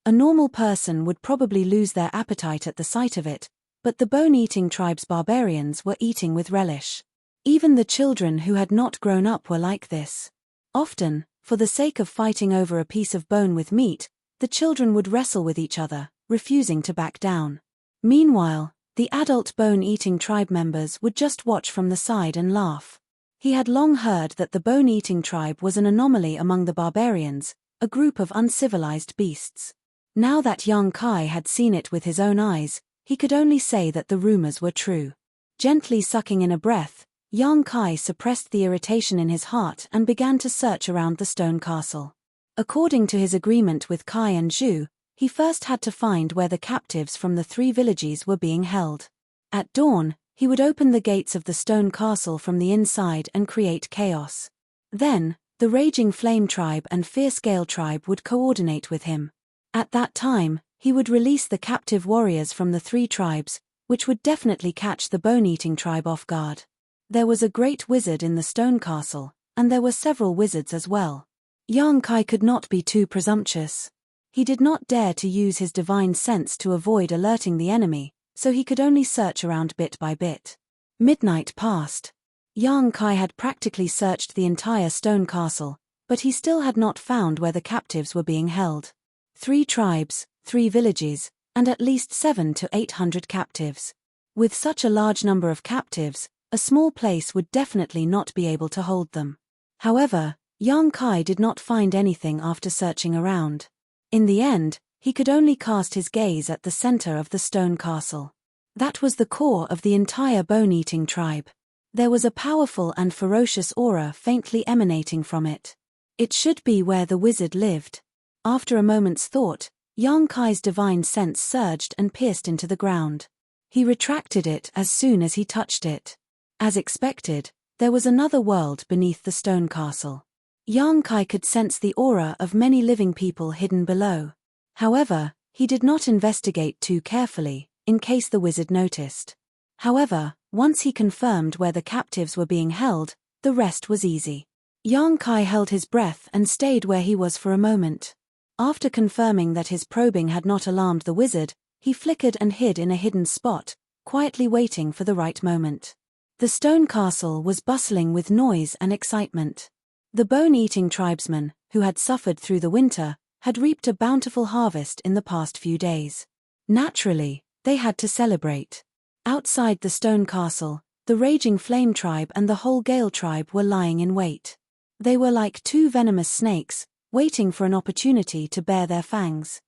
A normal person would probably lose their appetite at the sight of it, but the bone-eating tribe's barbarians were eating with relish. Even the children who had not grown up were like this. Often, for the sake of fighting over a piece of bone with meat, the children would wrestle with each other, refusing to back down. Meanwhile, the adult bone-eating tribe members would just watch from the side and laugh. He had long heard that the bone-eating tribe was an anomaly among the barbarians, a group of uncivilized beasts. Now that young Kai had seen it with his own eyes, he could only say that the rumors were true. Gently sucking in a breath, young Kai suppressed the irritation in his heart and began to search around the stone castle. According to his agreement with Kai and Zhu, he first had to find where the captives from the 3 villages were being held. At dawn, he would open the gates of the stone castle from the inside and create chaos. Then, the Raging Flame tribe and Fierce Gale tribe would coordinate with him. At that time, he would release the captive warriors from the 3 tribes, which would definitely catch the bone-eating tribe off guard. There was a great wizard in the stone castle, and there were several wizards as well. Young Kai could not be too presumptuous. He did not dare to use his divine sense to avoid alerting the enemy, so he could only search around bit by bit. Midnight passed. Young Kai had practically searched the entire stone castle, but he still had not found where the captives were being held. 3 tribes, 3 villages, and at least 700 to 800 captives. With such a large number of captives, a small place would definitely not be able to hold them. However, young Kai did not find anything after searching around. In the end, he could only cast his gaze at the center of the stone castle. That was the core of the entire bone-eating tribe. There was a powerful and ferocious aura faintly emanating from it. It should be where the wizard lived. After a moment's thought, young Kai's divine sense surged and pierced into the ground. He retracted it as soon as he touched it. As expected, there was another world beneath the stone castle. Young Kai could sense the aura of many living people hidden below. However, he did not investigate too carefully, in case the wizard noticed. However, once he confirmed where the captives were being held, the rest was easy. Young Kai held his breath and stayed where he was for a moment. After confirming that his probing had not alarmed the wizard, he flickered and hid in a hidden spot, quietly waiting for the right moment. The stone castle was bustling with noise and excitement. The bone-eating tribesmen, who had suffered through the winter, had reaped a bountiful harvest in the past few days. Naturally, they had to celebrate. Outside the stone castle, the Raging Flame tribe and the whole Gale tribe were lying in wait. They were like 2 venomous snakes, waiting for an opportunity to bare their fangs.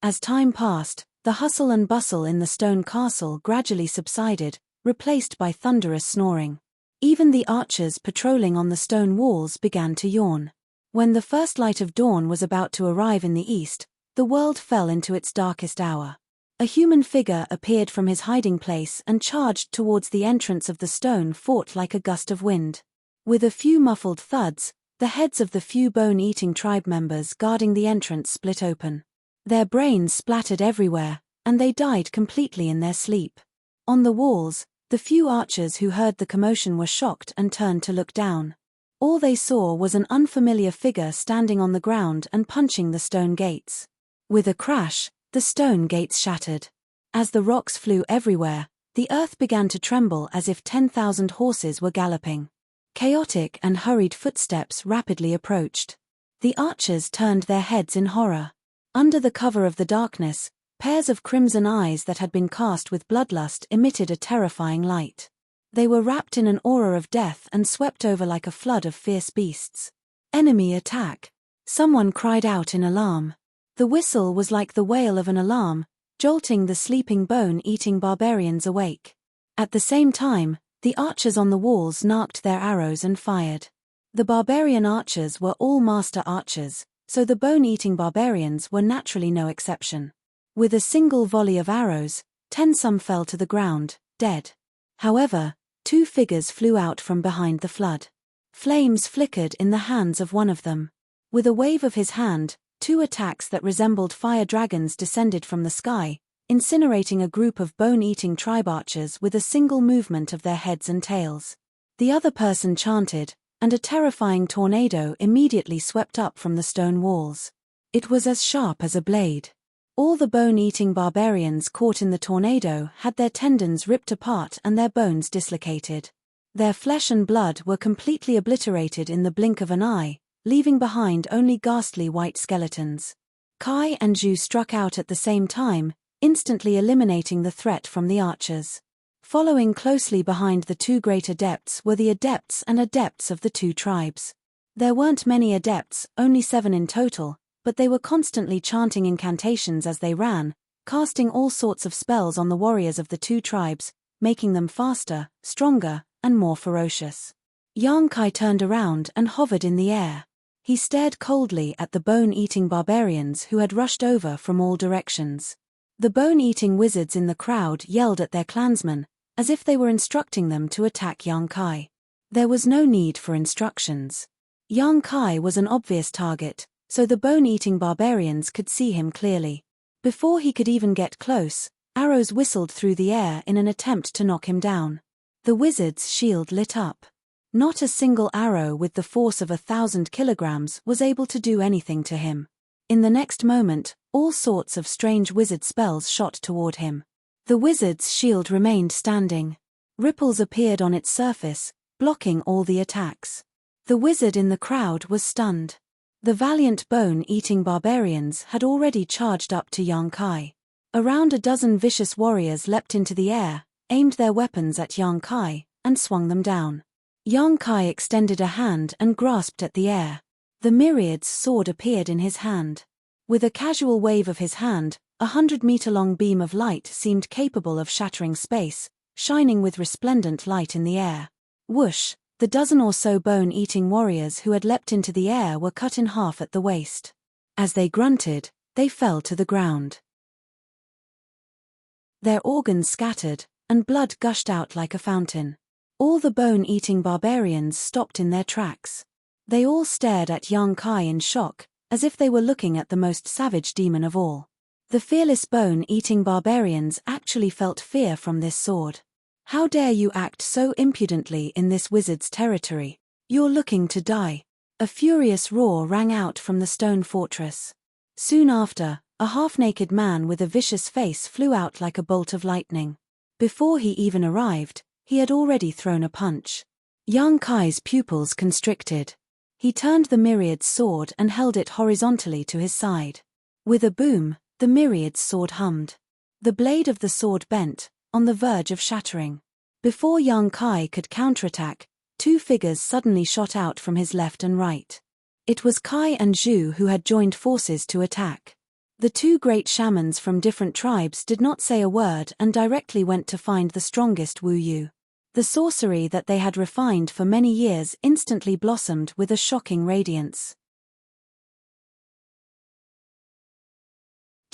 As time passed, the hustle and bustle in the stone castle gradually subsided, replaced by thunderous snoring. Even the archers patrolling on the stone walls began to yawn. When the first light of dawn was about to arrive in the east, the world fell into its darkest hour. A human figure appeared from his hiding place and charged towards the entrance of the stone fort like a gust of wind. With a few muffled thuds, the heads of the few bone-eating tribe members guarding the entrance split open. Their brains splattered everywhere, and they died completely in their sleep. On the walls, the few archers who heard the commotion were shocked and turned to look down. All they saw was an unfamiliar figure standing on the ground and punching the stone gates. With a crash, the stone gates shattered. As the rocks flew everywhere, the earth began to tremble as if 10,000 horses were galloping. Chaotic and hurried footsteps rapidly approached. The archers turned their heads in horror. Under the cover of the darkness, pairs of crimson eyes that had been cast with bloodlust emitted a terrifying light. They were wrapped in an aura of death and swept over like a flood of fierce beasts. Enemy attack! Someone cried out in alarm. The whistle was like the wail of an alarm, jolting the sleeping bone-eating barbarians awake. At the same time, the archers on the walls narked their arrows and fired. The barbarian archers were all master archers, so the bone-eating barbarians were naturally no exception. With a single volley of arrows, 10 some fell to the ground, dead. However, 2 figures flew out from behind the flood. Flames flickered in the hands of one of them. With a wave of his hand, 2 attacks that resembled fire dragons descended from the sky, incinerating a group of bone-eating tribe archers with a single movement of their heads and tails. The other person chanted, and a terrifying tornado immediately swept up from the stone walls. It was as sharp as a blade. All the bone-eating barbarians caught in the tornado had their tendons ripped apart and their bones dislocated. Their flesh and blood were completely obliterated in the blink of an eye, leaving behind only ghastly white skeletons. Kai and Zhu struck out at the same time, instantly eliminating the threat from the archers. Following closely behind the 2 great adepts were the adepts and adepts of the 2 tribes. There weren't many adepts, only 7 in total, but they were constantly chanting incantations as they ran, casting all sorts of spells on the warriors of the 2 tribes, making them faster, stronger, and more ferocious. Yang Kai turned around and hovered in the air. He stared coldly at the bone-eating barbarians who had rushed over from all directions. The bone-eating wizards in the crowd yelled at their clansmen, as if they were instructing them to attack Yang Kai. There was no need for instructions. Yang Kai was an obvious target, so the bone-eating barbarians could see him clearly. Before he could even get close, arrows whistled through the air in an attempt to knock him down. The wizard's shield lit up. Not a single arrow with the force of 1,000 kilograms was able to do anything to him. In the next moment, all sorts of strange wizard spells shot toward him. The wizard's shield remained standing. Ripples appeared on its surface, blocking all the attacks. The wizard in the crowd was stunned. The valiant bone-eating barbarians had already charged up to Yang Kai. Around a dozen vicious warriors leapt into the air, aimed their weapons at Yang Kai, and swung them down. Yang Kai extended a hand and grasped at the air. The myriad's sword appeared in his hand. With a casual wave of his hand, 100-meter-long beam of light seemed capable of shattering space, shining with resplendent light in the air. Whoosh! The dozen or so bone-eating warriors who had leapt into the air were cut in half at the waist. As they grunted, they fell to the ground. Their organs scattered, and blood gushed out like a fountain. All the bone-eating barbarians stopped in their tracks. They all stared at Yang Kai in shock, as if they were looking at the most savage demon of all. The fearless bone-eating barbarians actually felt fear from this sword. How dare you act so impudently in this wizard's territory? You're looking to die. A furious roar rang out from the stone fortress. Soon after, a half-naked man with a vicious face flew out like a bolt of lightning. Before he even arrived, he had already thrown a punch. Yang Kai's pupils constricted. He turned the myriad's sword and held it horizontally to his side. With a boom, the myriad's sword hummed. The blade of the sword bent, on the verge of shattering. Before Yang Kai could counterattack, 2 figures suddenly shot out from his left and right. It was Kai and Zhu who had joined forces to attack. The 2 great shamans from different tribes did not say a word and directly went to find the strongest Wu Yu. The sorcery that they had refined for many years instantly blossomed with a shocking radiance.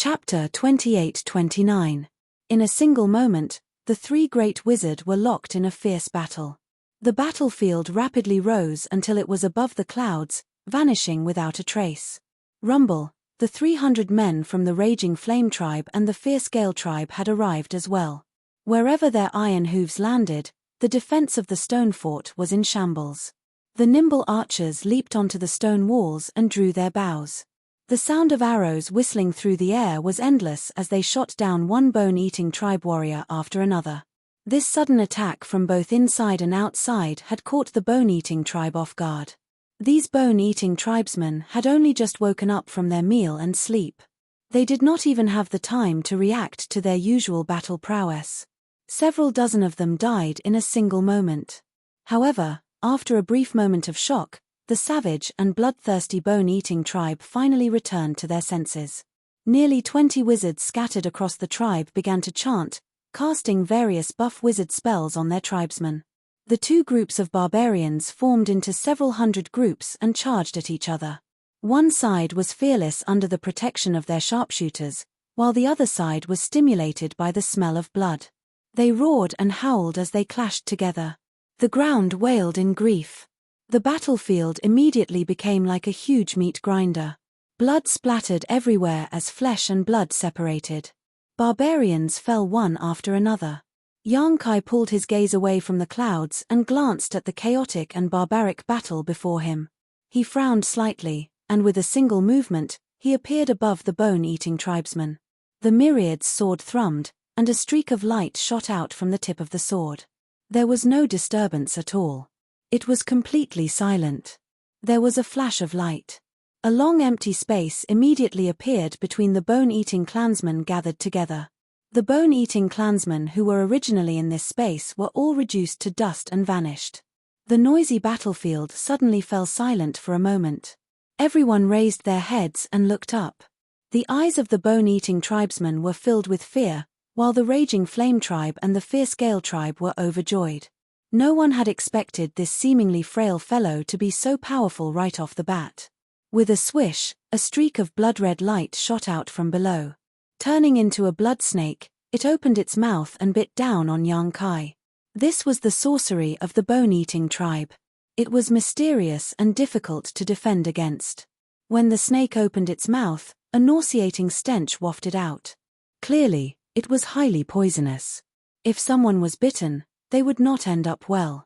Chapter 28-29. In a single moment, the three great wizards were locked in a fierce battle. The battlefield rapidly rose until it was above the clouds, vanishing without a trace. Rumble, the 300 men from the Raging Flame tribe and the Fierce Gale tribe had arrived as well. Wherever their iron hooves landed, the defense of the stone fort was in shambles. The nimble archers leaped onto the stone walls and drew their bows. The sound of arrows whistling through the air was endless as they shot down one bone-eating tribe warrior after another. This sudden attack from both inside and outside had caught the bone-eating tribe off guard. These bone-eating tribesmen had only just woken up from their meal and sleep. They did not even have the time to react to their usual battle prowess. Several dozen of them died in a single moment. However, after a brief moment of shock, the savage and bloodthirsty bone-eating tribe finally returned to their senses. Nearly 20 wizards scattered across the tribe began to chant, casting various buff wizard spells on their tribesmen. The two groups of barbarians formed into several hundred groups and charged at each other. One side was fearless under the protection of their sharpshooters, while the other side was stimulated by the smell of blood. They roared and howled as they clashed together. The ground wailed in grief. The battlefield immediately became like a huge meat grinder. Blood splattered everywhere as flesh and blood separated. Barbarians fell one after another. Kai pulled his gaze away from the clouds and glanced at the chaotic and barbaric battle before him. He frowned slightly, and with a single movement, he appeared above the bone-eating tribesmen. The myriad's sword thrummed, and a streak of light shot out from the tip of the sword. There was no disturbance at all. It was completely silent. There was a flash of light. A long empty space immediately appeared between the bone-eating clansmen gathered together. The bone-eating clansmen who were originally in this space were all reduced to dust and vanished. The noisy battlefield suddenly fell silent for a moment. Everyone raised their heads and looked up. The eyes of the bone-eating tribesmen were filled with fear, while the Raging Flame tribe and the Fierce Gale tribe were overjoyed. No one had expected this seemingly frail fellow to be so powerful right off the bat. With a swish, a streak of blood-red light shot out from below. Turning into a blood snake, it opened its mouth and bit down on Kai. This was the sorcery of the bone-eating tribe. It was mysterious and difficult to defend against. When the snake opened its mouth, a nauseating stench wafted out. Clearly, it was highly poisonous. If someone was bitten, they would not end up well.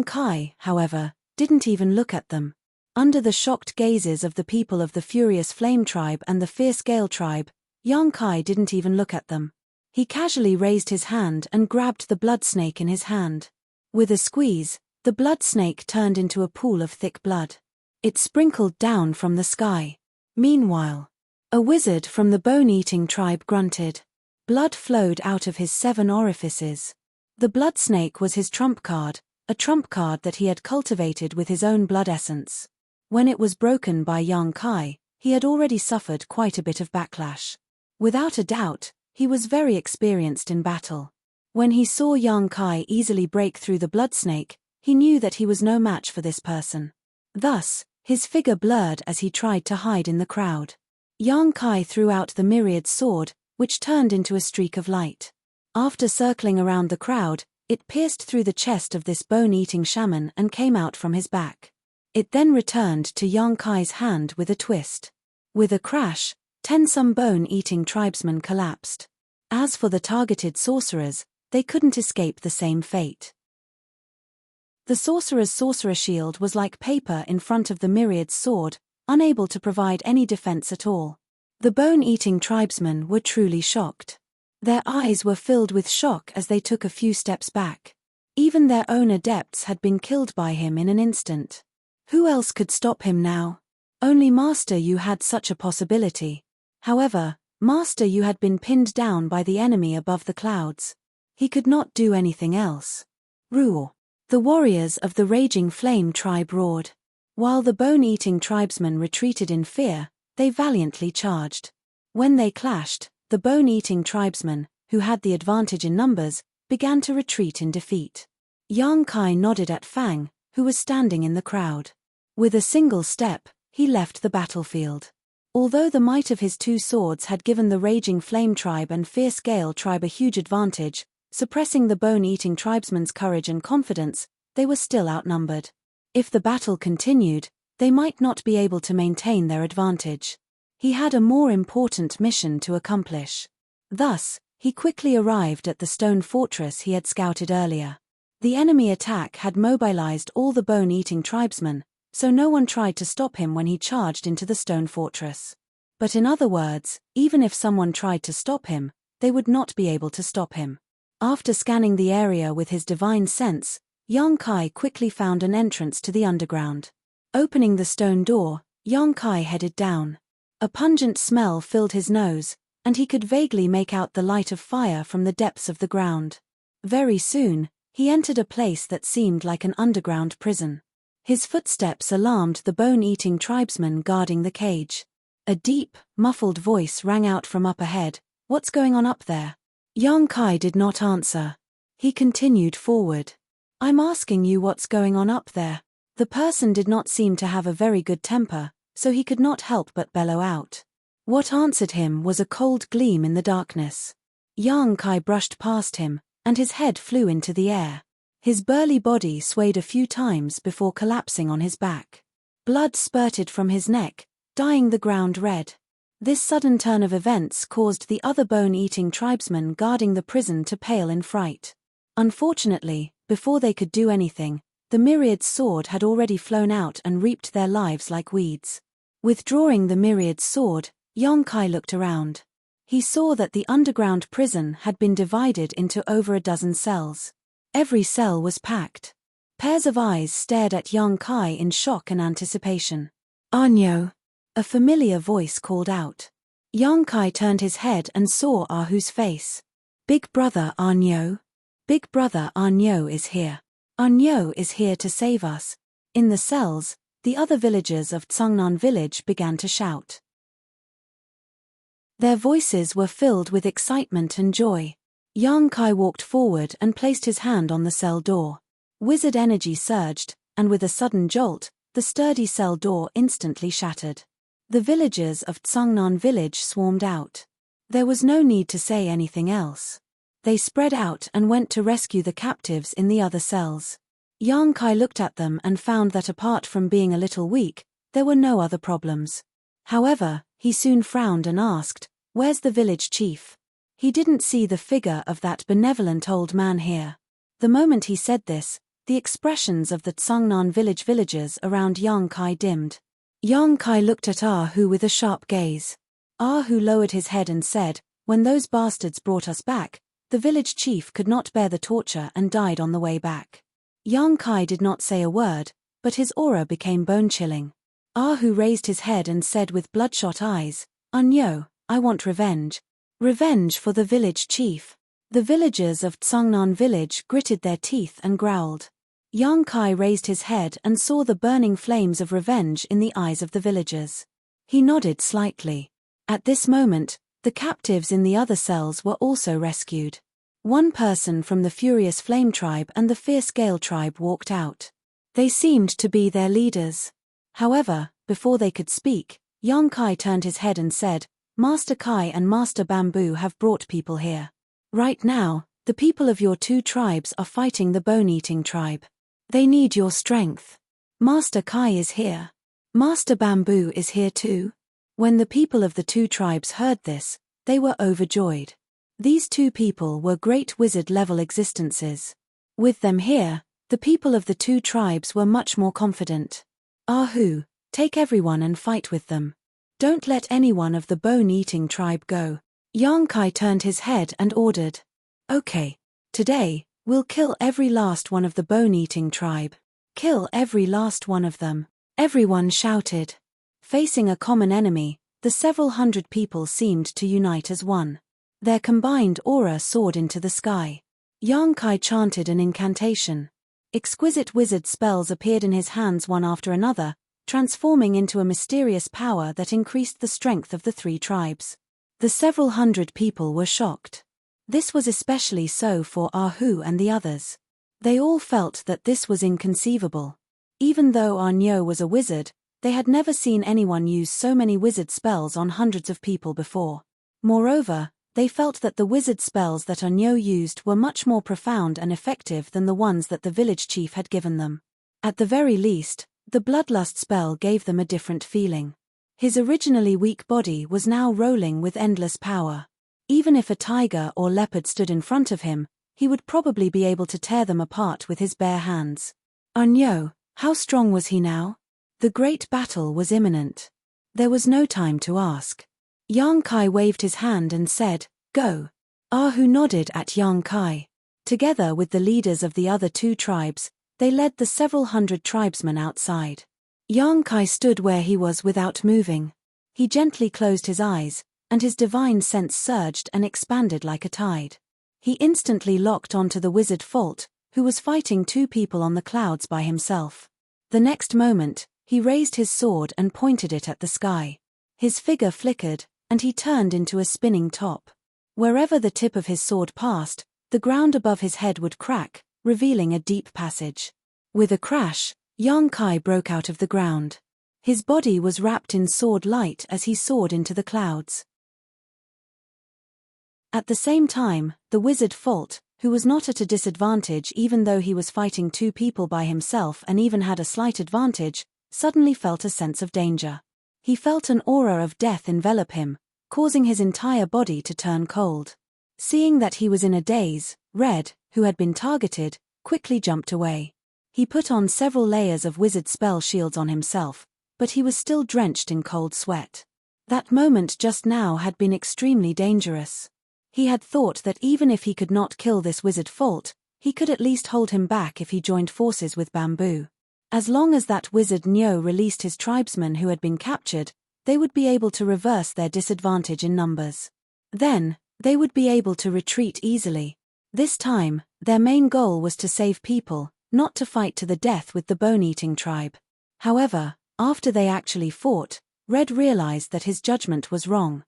Kai, however, didn't even look at them. Under the shocked gazes of the people of the Furious Flame tribe and the Fierce Gale tribe, Kai didn't even look at them. He casually raised his hand and grabbed the blood snake in his hand. With a squeeze, the blood snake turned into a pool of thick blood. It sprinkled down from the sky. Meanwhile, a wizard from the bone-eating tribe grunted. Blood flowed out of his 7 orifices. The blood snake was his trump card, a trump card that he had cultivated with his own blood essence. When it was broken by Kai, he had already suffered quite a bit of backlash. Without a doubt, he was very experienced in battle. When he saw Kai easily break through the blood snake, he knew that he was no match for this person. Thus, his figure blurred as he tried to hide in the crowd. Kai threw out the myriad sword, which turned into a streak of light. After circling around the crowd, it pierced through the chest of this bone-eating shaman and came out from his back. It then returned to Kai's hand with a twist. With a crash, 10 some bone-eating tribesmen collapsed. As for the targeted sorcerers, they couldn't escape the same fate. The sorcerer's sorcerer shield was like paper in front of the myriad's sword, unable to provide any defense at all. The bone-eating tribesmen were truly shocked. Their eyes were filled with shock as they took a few steps back. Even their own adepts had been killed by him in an instant. Who else could stop him now? Only Master Yu had such a possibility. However, Master Yu had been pinned down by the enemy above the clouds. He could not do anything else. Roar! The warriors of the Raging Flame tribe roared. While the bone-eating tribesmen retreated in fear, they valiantly charged. When they clashed, the bone-eating tribesmen, who had the advantage in numbers, began to retreat in defeat. Kai nodded at Fang, who was standing in the crowd. With a single step, he left the battlefield. Although the might of his two swords had given the raging flame tribe and fierce gale tribe a huge advantage, suppressing the bone-eating tribesmen's courage and confidence, they were still outnumbered. If the battle continued, they might not be able to maintain their advantage. He had a more important mission to accomplish. Thus, he quickly arrived at the stone fortress he had scouted earlier. The enemy attack had mobilized all the bone-eating tribesmen, so no one tried to stop him when he charged into the stone fortress. But in other words, even if someone tried to stop him, they would not be able to stop him. After scanning the area with his divine sense, Yang Kai quickly found an entrance to the underground. Opening the stone door, Yang Kai headed down. A pungent smell filled his nose, and he could vaguely make out the light of fire from the depths of the ground. Very soon, he entered a place that seemed like an underground prison. His footsteps alarmed the bone-eating tribesmen guarding the cage. A deep, muffled voice rang out from up ahead. "What's going on up there?" Yang Kai did not answer. He continued forward. "I'm asking you what's going on up there." The person did not seem to have a very good temper, so he could not help but bellow out. What answered him was a cold gleam in the darkness. Yang Kai brushed past him, and his head flew into the air. His burly body swayed a few times before collapsing on his back. Blood spurted from his neck, dyeing the ground red. This sudden turn of events caused the other bone-eating tribesmen guarding the prison to pale in fright. Unfortunately, before they could do anything, the myriad's sword had already flown out and reaped their lives like weeds. Withdrawing the myriad's sword, Yang Kai looked around. He saw that the underground prison had been divided into over a dozen cells. Every cell was packed. Pairs of eyes stared at Yang Kai in shock and anticipation. "Anyo!" A familiar voice called out. Yang Kai turned his head and saw Ahu's face. "Big brother Anyo? Big brother Anyo is here. Anyo is here to save us." In the cells, the other villagers of Tsungnan village began to shout. Their voices were filled with excitement and joy. Yang Kai walked forward and placed his hand on the cell door. Wizard energy surged, and with a sudden jolt, the sturdy cell door instantly shattered. The villagers of Tsungnan village swarmed out. There was no need to say anything else. They spread out and went to rescue the captives in the other cells. Yang Kai looked at them and found that apart from being a little weak, there were no other problems. However, he soon frowned and asked, "Where's the village chief?" He didn't see the figure of that benevolent old man here. The moment he said this, the expressions of the Tsungnan village villagers around Yang Kai dimmed. Yang Kai looked at Ahu with a sharp gaze. Ahu lowered his head and said, "When those bastards brought us back, the village chief could not bear the torture and died on the way back." Yang Kai did not say a word, but his aura became bone-chilling. Ahu raised his head and said with bloodshot eyes, "Anyo, I want revenge. Revenge for the village chief." The villagers of Tsungnan village gritted their teeth and growled. Yang Kai raised his head and saw the burning flames of revenge in the eyes of the villagers. He nodded slightly. At this moment, the captives in the other cells were also rescued. One person from the furious flame tribe and the fierce gale tribe walked out. They seemed to be their leaders. However, before they could speak, Yang Kai turned his head and said, "Master Kai and Master Bamboo have brought people here. Right now, the people of your two tribes are fighting the bone-eating tribe. They need your strength. Master Kai is here. Master Bamboo is here too." When the people of the two tribes heard this, they were overjoyed. These two people were great wizard-level existences. With them here, the people of the two tribes were much more confident. "Ahu, take everyone and fight with them. Don't let anyone of the bone-eating tribe go." Yang Kai turned his head and ordered. "Okay. Today, we'll kill every last one of the bone-eating tribe. Kill every last one of them." Everyone shouted. Facing a common enemy, the several hundred people seemed to unite as one. Their combined aura soared into the sky. Yang Kai chanted an incantation. Exquisite wizard spells appeared in his hands one after another, transforming into a mysterious power that increased the strength of the three tribes. The several hundred people were shocked. This was especially so for Ahu and the others. They all felt that this was inconceivable. Even though Anyo was a wizard, They had never seen anyone use so many wizard spells on hundreds of people before. Moreover, they felt that the wizard spells that Unyo used were much more profound and effective than the ones that the village chief had given them. At the very least, the bloodlust spell gave them a different feeling. His originally weak body was now rolling with endless power. Even if a tiger or leopard stood in front of him, he would probably be able to tear them apart with his bare hands. Unyo, how strong was he now? The great battle was imminent. There was no time to ask. Yang Kai waved his hand and said, "Go." Ahu nodded at Yang Kai. Together with the leaders of the other two tribes, they led the several hundred tribesmen outside. Yang Kai stood where he was without moving. He gently closed his eyes, and his divine sense surged and expanded like a tide. He instantly locked onto the wizard Fault, who was fighting two people on the clouds by himself. The next moment, he raised his sword and pointed it at the sky. His figure flickered, and he turned into a spinning top. Wherever the tip of his sword passed, the ground above his head would crack, revealing a deep passage. With a crash, Yang Kai broke out of the ground. His body was wrapped in sword light as he soared into the clouds. At the same time, the wizard Fault, who was not at a disadvantage even though he was fighting two people by himself and even had a slight advantage, suddenly felt a sense of danger. He felt an aura of death envelop him, causing his entire body to turn cold. Seeing that he was in a daze, Red, who had been targeted, quickly jumped away. He put on several layers of wizard spell shields on himself, but he was still drenched in cold sweat. That moment just now had been extremely dangerous. He had thought that even if he could not kill this wizard Fault, he could at least hold him back if he joined forces with Bamboo. As long as that wizard Nyo released his tribesmen who had been captured, they would be able to reverse their disadvantage in numbers. Then, they would be able to retreat easily. This time, their main goal was to save people, not to fight to the death with the bone-eating tribe. However, after they actually fought, Red realized that his judgment was wrong.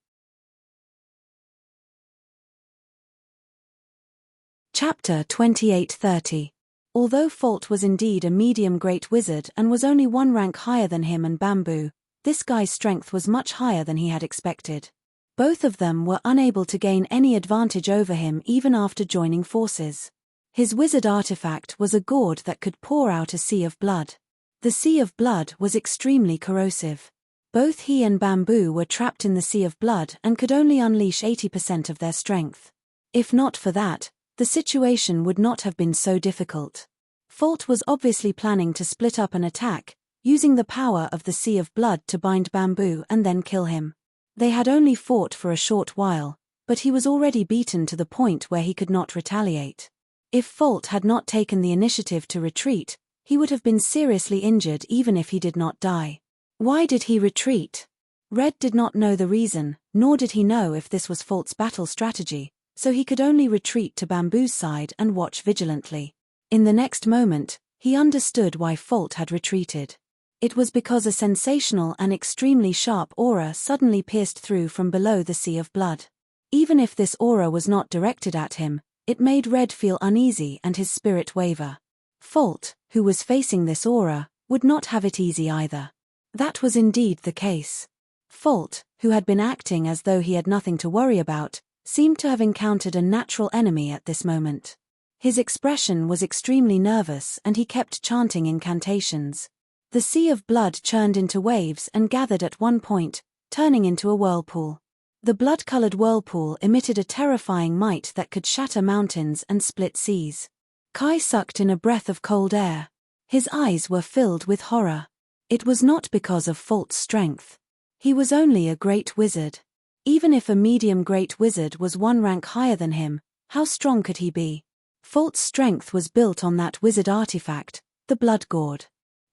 Chapter 28:30. Although Fault was indeed a medium-great wizard and was only one rank higher than him and Bamboo, this guy's strength was much higher than he had expected. Both of them were unable to gain any advantage over him even after joining forces. His wizard artifact was a gourd that could pour out a sea of blood. The sea of blood was extremely corrosive. Both he and Bamboo were trapped in the sea of blood and could only unleash 80% of their strength. If not for that, the situation would not have been so difficult. Fault was obviously planning to split up an attack, using the power of the sea of blood to bind Bamboo and then kill him. They had only fought for a short while, but he was already beaten to the point where he could not retaliate. If Fault had not taken the initiative to retreat, he would have been seriously injured even if he did not die. Why did he retreat? Red did not know the reason, nor did he know if this was Fault's battle strategy, so he could only retreat to Bamboo's side and watch vigilantly. In the next moment, he understood why Fault had retreated. It was because a sensational and extremely sharp aura suddenly pierced through from below the sea of blood. Even if this aura was not directed at him, it made Red feel uneasy and his spirit waver. Fault, who was facing this aura, would not have it easy either. That was indeed the case. Fault, who had been acting as though he had nothing to worry about, seemed to have encountered a natural enemy at this moment. His expression was extremely nervous and he kept chanting incantations. The sea of blood churned into waves and gathered at one point, turning into a whirlpool. The blood-colored whirlpool emitted a terrifying might that could shatter mountains and split seas. Kai sucked in a breath of cold air. His eyes were filled with horror. It was not because of Fault's strength. He was only a great wizard. Even if a medium-great wizard was one rank higher than him, how strong could he be? Fault's strength was built on that wizard artifact, the blood gourd.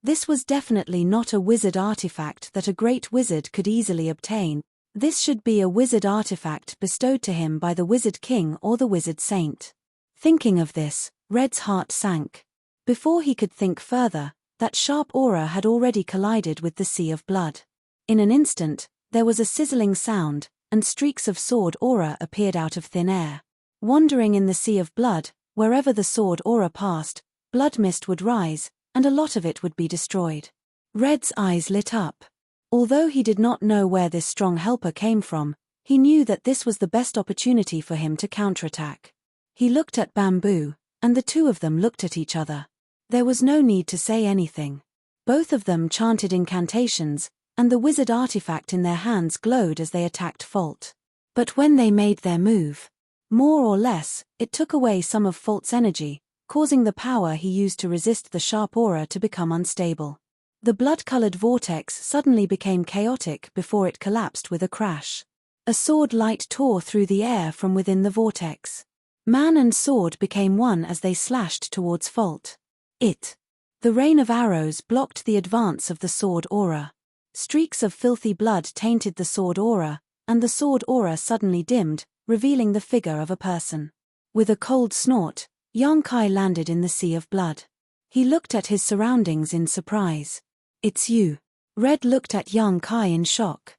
This was definitely not a wizard artifact that a great wizard could easily obtain. This should be a wizard artifact bestowed to him by the wizard king or the wizard saint. Thinking of this, Red's heart sank. Before he could think further, that sharp aura had already collided with the sea of blood. In an instant, there was a sizzling sound, and streaks of sword aura appeared out of thin air. Wandering in the sea of blood, wherever the sword aura passed, blood mist would rise, and a lot of it would be destroyed. Red's eyes lit up. Although he did not know where this strong helper came from, he knew that this was the best opportunity for him to counterattack. He looked at Bamboo, and the two of them looked at each other. There was no need to say anything. Both of them chanted incantations, and the wizard artifact in their hands glowed as they attacked Fault. But when they made their move, more or less, it took away some of Fault's energy, causing the power he used to resist the sharp aura to become unstable. The blood-colored vortex suddenly became chaotic before it collapsed with a crash. A sword light tore through the air from within the vortex. Man and sword became one as they slashed towards Fault. The rain of arrows blocked the advance of the sword aura. Streaks of filthy blood tainted the sword aura, and the sword aura suddenly dimmed, revealing the figure of a person. With a cold snort, Yang Kai landed in the sea of blood. He looked at his surroundings in surprise. "It's you." Red looked at Yang Kai in shock.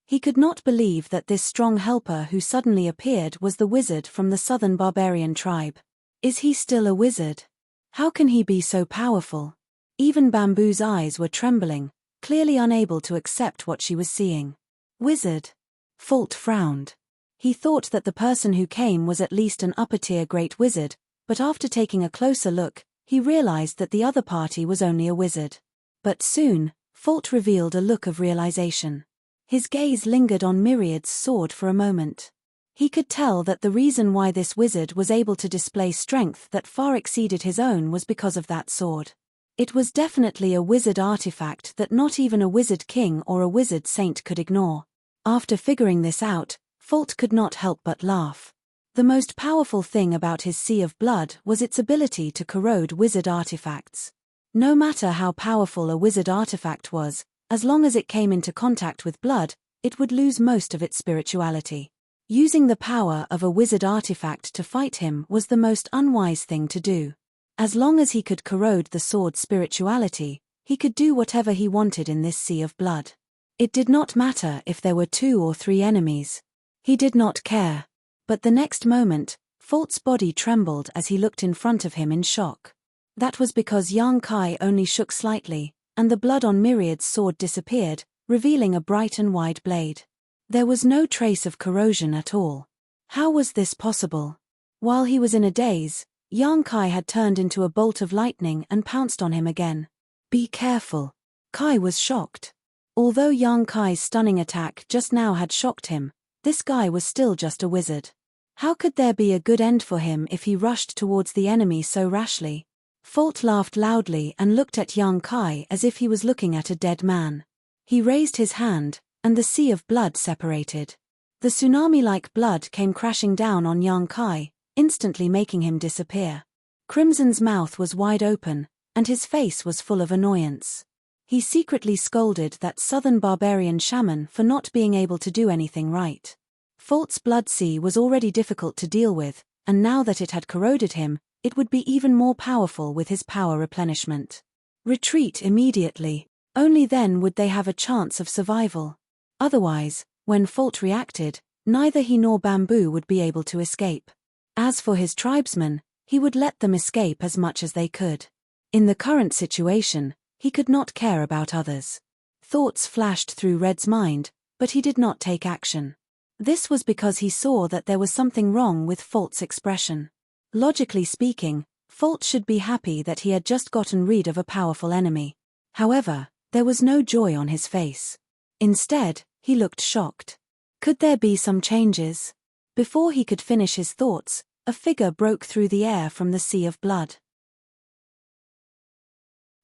He could not believe that this strong helper who suddenly appeared was the wizard from the southern barbarian tribe. Is he still a wizard? How can he be so powerful? Even Bamboo's eyes were trembling, clearly unable to accept what she was seeing. Wizard? Fault frowned. He thought that the person who came was at least an upper-tier great wizard, but after taking a closer look, he realized that the other party was only a wizard. But soon, Fault revealed a look of realization. His gaze lingered on Myriad's sword for a moment. He could tell that the reason why this wizard was able to display strength that far exceeded his own was because of that sword. It was definitely a wizard artifact that not even a wizard king or a wizard saint could ignore. After figuring this out, Fault could not help but laugh. The most powerful thing about his sea of blood was its ability to corrode wizard artifacts. No matter how powerful a wizard artifact was, as long as it came into contact with blood, it would lose most of its spirituality. Using the power of a wizard artifact to fight him was the most unwise thing to do. As long as he could corrode the sword's spirituality, he could do whatever he wanted in this sea of blood. It did not matter if there were 2 or 3 enemies. He did not care. But the next moment, Fault's body trembled as he looked in front of him in shock. That was because Yang Kai only shook slightly, and the blood on Myriad's sword disappeared, revealing a bright and wide blade. There was no trace of corrosion at all. How was this possible? While he was in a daze, Yang Kai had turned into a bolt of lightning and pounced on him again. Be careful. Kai was shocked. Although Yang Kai's stunning attack just now had shocked him, this guy was still just a wizard. How could there be a good end for him if he rushed towards the enemy so rashly? Fault laughed loudly and looked at Yang Kai as if he was looking at a dead man. He raised his hand, and the sea of blood separated. The tsunami-like blood came crashing down on Yang Kai, instantly making him disappear. Crimson's mouth was wide open, and his face was full of annoyance. He secretly scolded that southern barbarian shaman for not being able to do anything right. Fault's blood sea was already difficult to deal with, and now that it had corroded him, it would be even more powerful with his power replenishment. Retreat immediately. Only then would they have a chance of survival. Otherwise, when Fault reacted, neither he nor Bamboo would be able to escape. As for his tribesmen, he would let them escape as much as they could. In the current situation, he could not care about others. Thoughts flashed through Red's mind, but he did not take action. This was because he saw that there was something wrong with Fault's expression. Logically speaking, Fault should be happy that he had just gotten rid of a powerful enemy. However, there was no joy on his face. Instead, he looked shocked. Could there be some changes? Before he could finish his thoughts, a figure broke through the air from the sea of blood.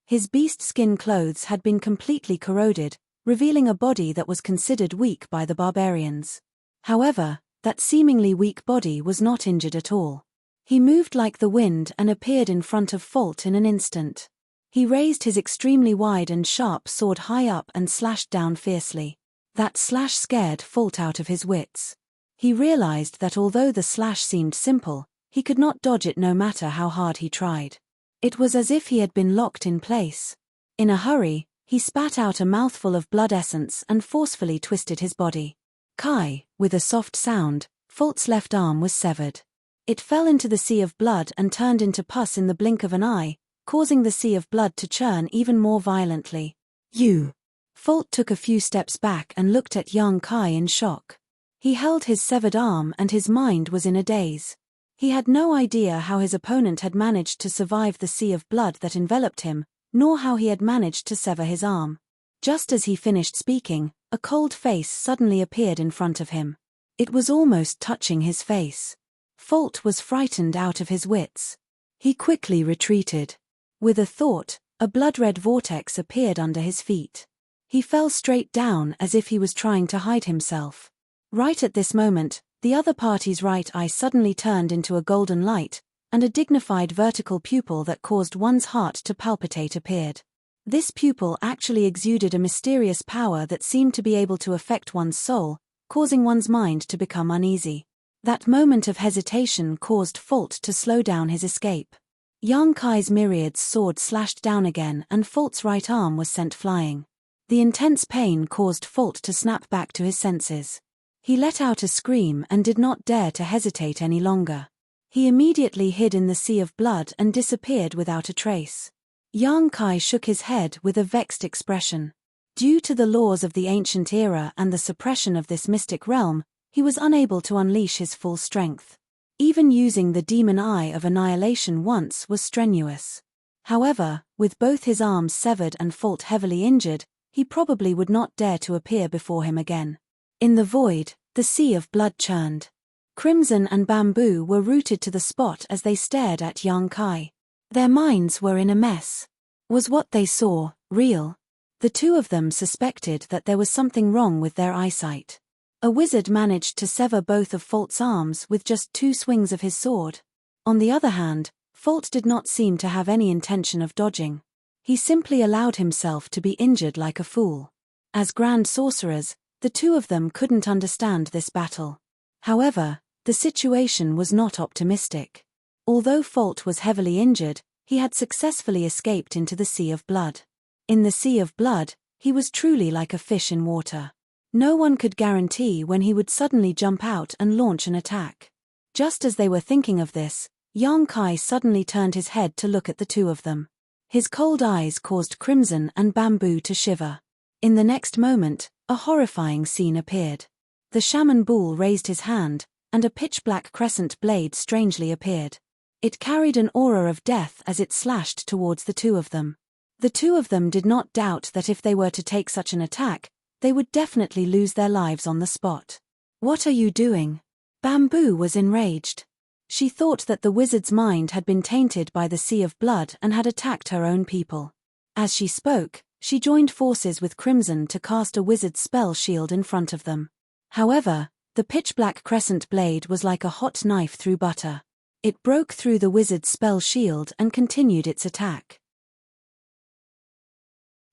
His beast skin clothes had been completely corroded, revealing a body that was considered weak by the barbarians. However, that seemingly weak body was not injured at all. He moved like the wind and appeared in front of Fault in an instant. He raised his extremely wide and sharp sword high up and slashed down fiercely. That slash scared Fault out of his wits. He realized that although the slash seemed simple, he could not dodge it no matter how hard he tried. It was as if he had been locked in place. In a hurry, he spat out a mouthful of blood essence and forcefully twisted his body. Kai, with a soft sound, Fault's left arm was severed. It fell into the sea of blood and turned into pus in the blink of an eye, causing the sea of blood to churn even more violently. You! Folt took a few steps back and looked at young Kai in shock. He held his severed arm and his mind was in a daze. He had no idea how his opponent had managed to survive the sea of blood that enveloped him, nor how he had managed to sever his arm. Just as he finished speaking, a cold face suddenly appeared in front of him. It was almost touching his face. Folt was frightened out of his wits. He quickly retreated. With a thought, a blood-red vortex appeared under his feet. He fell straight down as if he was trying to hide himself. Right at this moment, the other party's right eye suddenly turned into a golden light, and a dignified vertical pupil that caused one's heart to palpitate appeared. This pupil actually exuded a mysterious power that seemed to be able to affect one's soul, causing one's mind to become uneasy. That moment of hesitation caused Folt to slow down his escape. Young Kai's myriad sword slashed down again and Folt's right arm was sent flying. The intense pain caused Folt to snap back to his senses. He let out a scream and did not dare to hesitate any longer. He immediately hid in the sea of blood and disappeared without a trace. Young Kai shook his head with a vexed expression. Due to the laws of the ancient era and the suppression of this mystic realm, he was unable to unleash his full strength. Even using the demon eye of annihilation once was strenuous. However, with both his arms severed and Folt heavily injured, he probably would not dare to appear before him again. In the void, the sea of blood churned. Crimson and Bamboo were rooted to the spot as they stared at young Kai. Their minds were in a mess. Was what they saw real? The two of them suspected that there was something wrong with their eyesight. A wizard managed to sever both of Folt's arms with just 2 swings of his sword. On the other hand, Folt did not seem to have any intention of dodging. He simply allowed himself to be injured like a fool. As grand sorcerers, the two of them couldn't understand this battle. However, the situation was not optimistic. Although Folt was heavily injured, he had successfully escaped into the sea of blood. In the sea of blood, he was truly like a fish in water. No one could guarantee when he would suddenly jump out and launch an attack. Just as they were thinking of this, young Kai suddenly turned his head to look at the two of them. His cold eyes caused Crimson and Bamboo to shiver. In the next moment, a horrifying scene appeared. The shaman bull raised his hand, and a pitch-black crescent blade strangely appeared. It carried an aura of death as it slashed towards the two of them. The two of them did not doubt that if they were to take such an attack, they would definitely lose their lives on the spot. "What are you doing?" Bamboo was enraged. She thought that the wizard's mind had been tainted by the sea of blood and had attacked her own people. As she spoke, she joined forces with Crimson to cast a wizard's spell shield in front of them. However, the pitch-black crescent blade was like a hot knife through butter. It broke through the wizard's spell shield and continued its attack.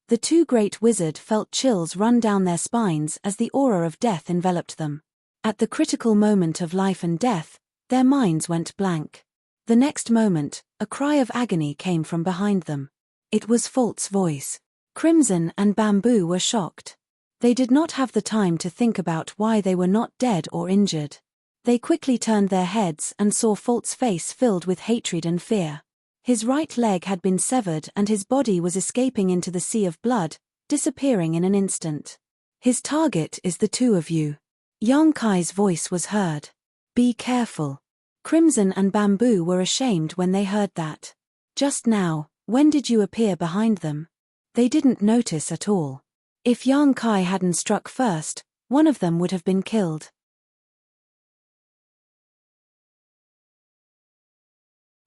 The two great wizards felt chills run down their spines as the aura of death enveloped them. At the critical moment of life and death, their minds went blank. The next moment, a cry of agony came from behind them. It was Folt's voice. Crimson and Bamboo were shocked. They did not have the time to think about why they were not dead or injured. They quickly turned their heads and saw Folt's face filled with hatred and fear. His right leg had been severed and his body was escaping into the sea of blood, disappearing in an instant. "His target is the two of you." Young Kai's voice was heard. "Be careful." Crimson and Bamboo were ashamed when they heard that. Just now, when did you appear behind them? They didn't notice at all. If young Kai hadn't struck first, one of them would have been killed.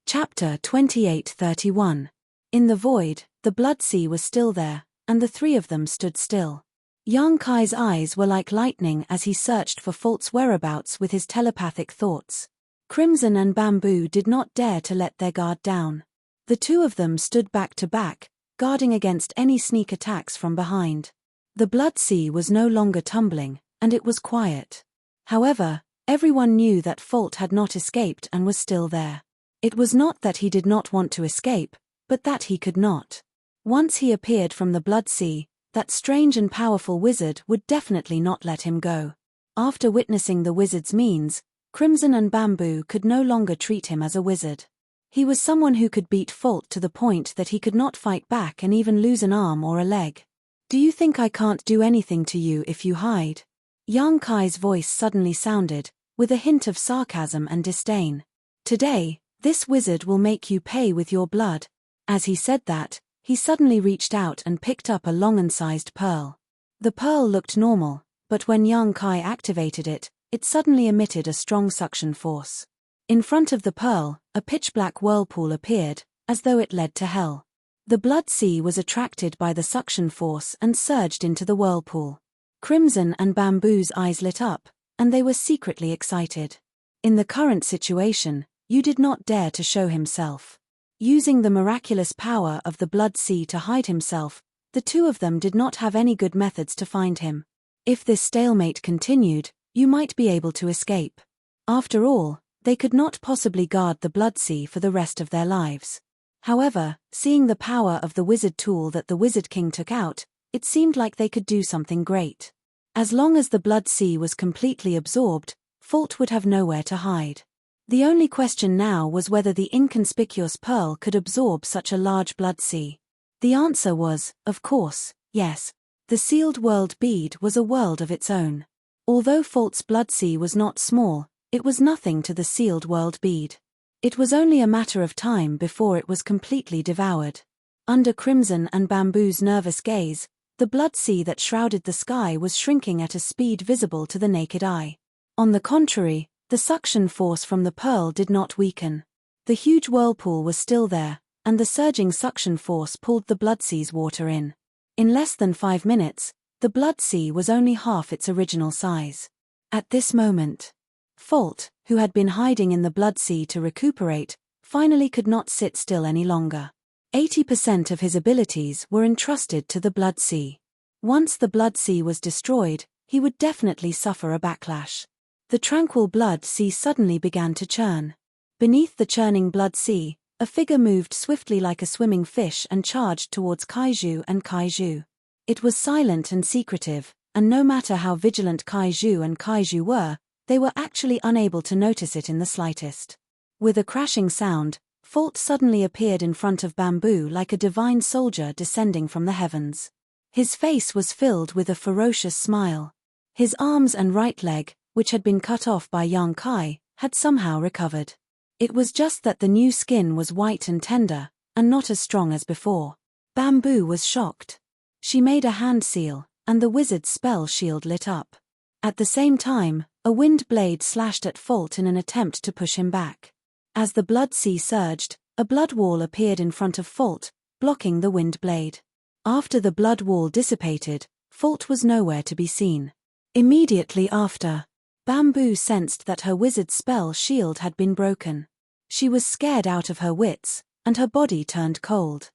Chapter 28:31. In the void, the blood sea was still there, and the three of them stood still. Young Kai's eyes were like lightning as he searched for Folt's whereabouts with his telepathic thoughts. Crimson and Bamboo did not dare to let their guard down. The two of them stood back to back, guarding against any sneak attacks from behind. The blood sea was no longer tumbling, and it was quiet. However, everyone knew that Folt had not escaped and was still there. It was not that he did not want to escape, but that he could not. Once he appeared from the blood sea, that strange and powerful wizard would definitely not let him go. After witnessing the wizard's means, Crimson and Bamboo could no longer treat him as a wizard. He was someone who could beat Fault to the point that he could not fight back and even lose an arm or a leg. Do you think I can't do anything to you if you hide? Yang Kai's voice suddenly sounded, with a hint of sarcasm and disdain. Today, this wizard will make you pay with your blood. As he said that, he suddenly reached out and picked up a long-sized pearl. The pearl looked normal, but when Yang Kai activated it, it suddenly emitted a strong suction force. In front of the pearl, a pitch-black whirlpool appeared, as though it led to hell. The blood sea was attracted by the suction force and surged into the whirlpool. Crimson and Bamboo's eyes lit up, and they were secretly excited. In the current situation, Yu did not dare to show himself. Using the miraculous power of the blood sea to hide himself, the two of them did not have any good methods to find him. If this stalemate continued, Yu might be able to escape. After all, they could not possibly guard the blood sea for the rest of their lives. However, seeing the power of the wizard tool that the Wizard King took out, it seemed like they could do something great. As long as the blood sea was completely absorbed, Fault would have nowhere to hide. The only question now was whether the inconspicuous pearl could absorb such a large blood sea. The answer was, of course, yes. The sealed world bead was a world of its own. Although Fault's blood sea was not small, it was nothing to the sealed world bead. It was only a matter of time before it was completely devoured. Under Crimson and Bamboo's nervous gaze, the blood sea that shrouded the sky was shrinking at a speed visible to the naked eye. On the contrary, the suction force from the pearl did not weaken. The huge whirlpool was still there, and the surging suction force pulled the blood sea's water in. In less than 5 minutes, the blood sea was only half its original size. At this moment, Fault, who had been hiding in the blood sea to recuperate, finally could not sit still any longer. 80% of his abilities were entrusted to the blood sea. Once the blood sea was destroyed, he would definitely suffer a backlash. The tranquil blood sea suddenly began to churn. Beneath the churning blood sea, a figure moved swiftly like a swimming fish and charged towards Kaiju and Kaiju. It was silent and secretive, and no matter how vigilant Kaiju and Kaiju were, they were actually unable to notice it in the slightest. With a crashing sound, Fault suddenly appeared in front of Bamboo like a divine soldier descending from the heavens. His face was filled with a ferocious smile. His arms and right leg, which had been cut off by Yang Kai, had somehow recovered. It was just that the new skin was white and tender, and not as strong as before. Bamboo was shocked. She made a hand seal, and the wizard's spell shield lit up. At the same time, a wind blade slashed at Fault in an attempt to push him back. As the blood sea surged, a blood wall appeared in front of Fault, blocking the wind blade. After the blood wall dissipated, Fault was nowhere to be seen. Immediately after, Bamboo sensed that her wizard's spell shield had been broken. She was scared out of her wits, and her body turned cold.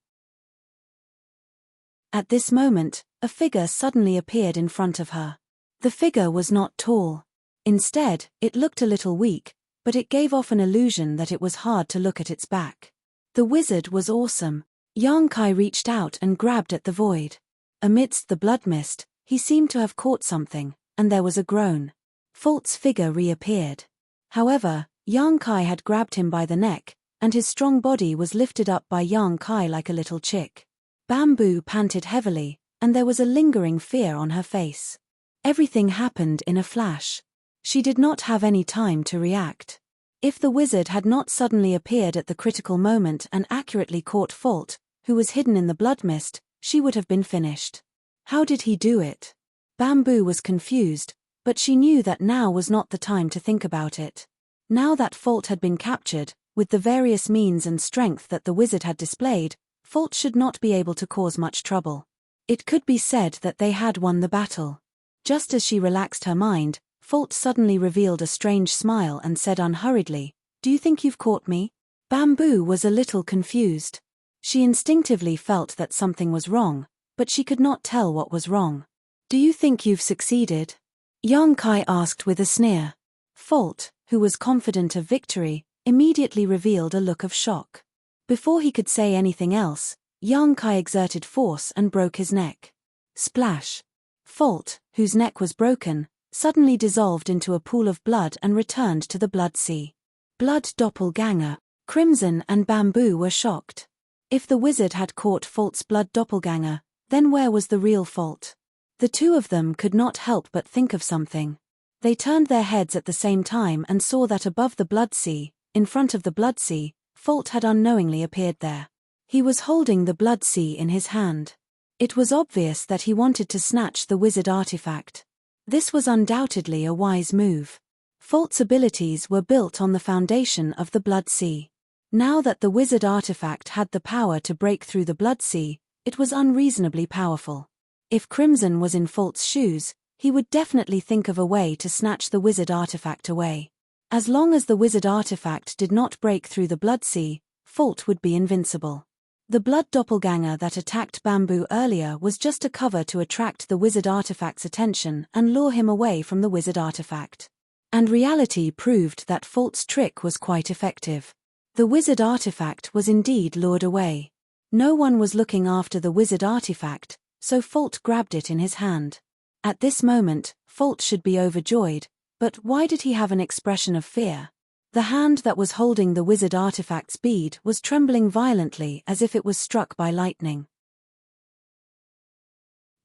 At this moment, a figure suddenly appeared in front of her. The figure was not tall. Instead, it looked a little weak, but it gave off an illusion that it was hard to look at its back. The wizard was awesome. Yang Kai reached out and grabbed at the void. Amidst the blood mist, he seemed to have caught something, and there was a groan. Fault's figure reappeared. However, Yang Kai had grabbed him by the neck, and his strong body was lifted up by Yang Kai like a little chick. Bamboo panted heavily, and there was a lingering fear on her face. Everything happened in a flash. She did not have any time to react. If the wizard had not suddenly appeared at the critical moment and accurately caught Fault, who was hidden in the blood mist, she would have been finished. How did he do it? Bamboo was confused, but she knew that now was not the time to think about it. Now that Fault had been captured, with the various means and strength that the wizard had displayed, Fault should not be able to cause much trouble. It could be said that they had won the battle. Just as she relaxed her mind, Fault suddenly revealed a strange smile and said unhurriedly, "Do you think you've caught me?" Bamboo was a little confused. She instinctively felt that something was wrong, but she could not tell what was wrong. "Do you think you've succeeded?" Yang Kai asked with a sneer. Fault, who was confident of victory, immediately revealed a look of shock. Before he could say anything else, Yang Kai exerted force and broke his neck. Splash! Fault, whose neck was broken, suddenly dissolved into a pool of blood and returned to the blood sea. Blood doppelganger. Crimson and Bamboo were shocked. If the wizard had caught Falt's blood doppelganger, then where was the real Falt? The two of them could not help but think of something. They turned their heads at the same time and saw that above the blood sea, in front of the blood sea, Falt had unknowingly appeared there. He was holding the blood sea in his hand. It was obvious that he wanted to snatch the wizard artifact. This was undoubtedly a wise move. Falt's abilities were built on the foundation of the blood sea. Now that the wizard artifact had the power to break through the blood sea, it was unreasonably powerful. If Crimson was in Falt's shoes, he would definitely think of a way to snatch the wizard artifact away. As long as the wizard artifact did not break through the blood sea, Falt would be invincible. The blood doppelganger that attacked Bamboo earlier was just a cover to attract the wizard artifact's attention and lure him away from the wizard artifact. And reality proved that Falt's trick was quite effective. The wizard artifact was indeed lured away. No one was looking after the wizard artifact, so Falt grabbed it in his hand. At this moment, Falt should be overjoyed, but why did he have an expression of fear? The hand that was holding the wizard artifact's bead was trembling violently as if it was struck by lightning.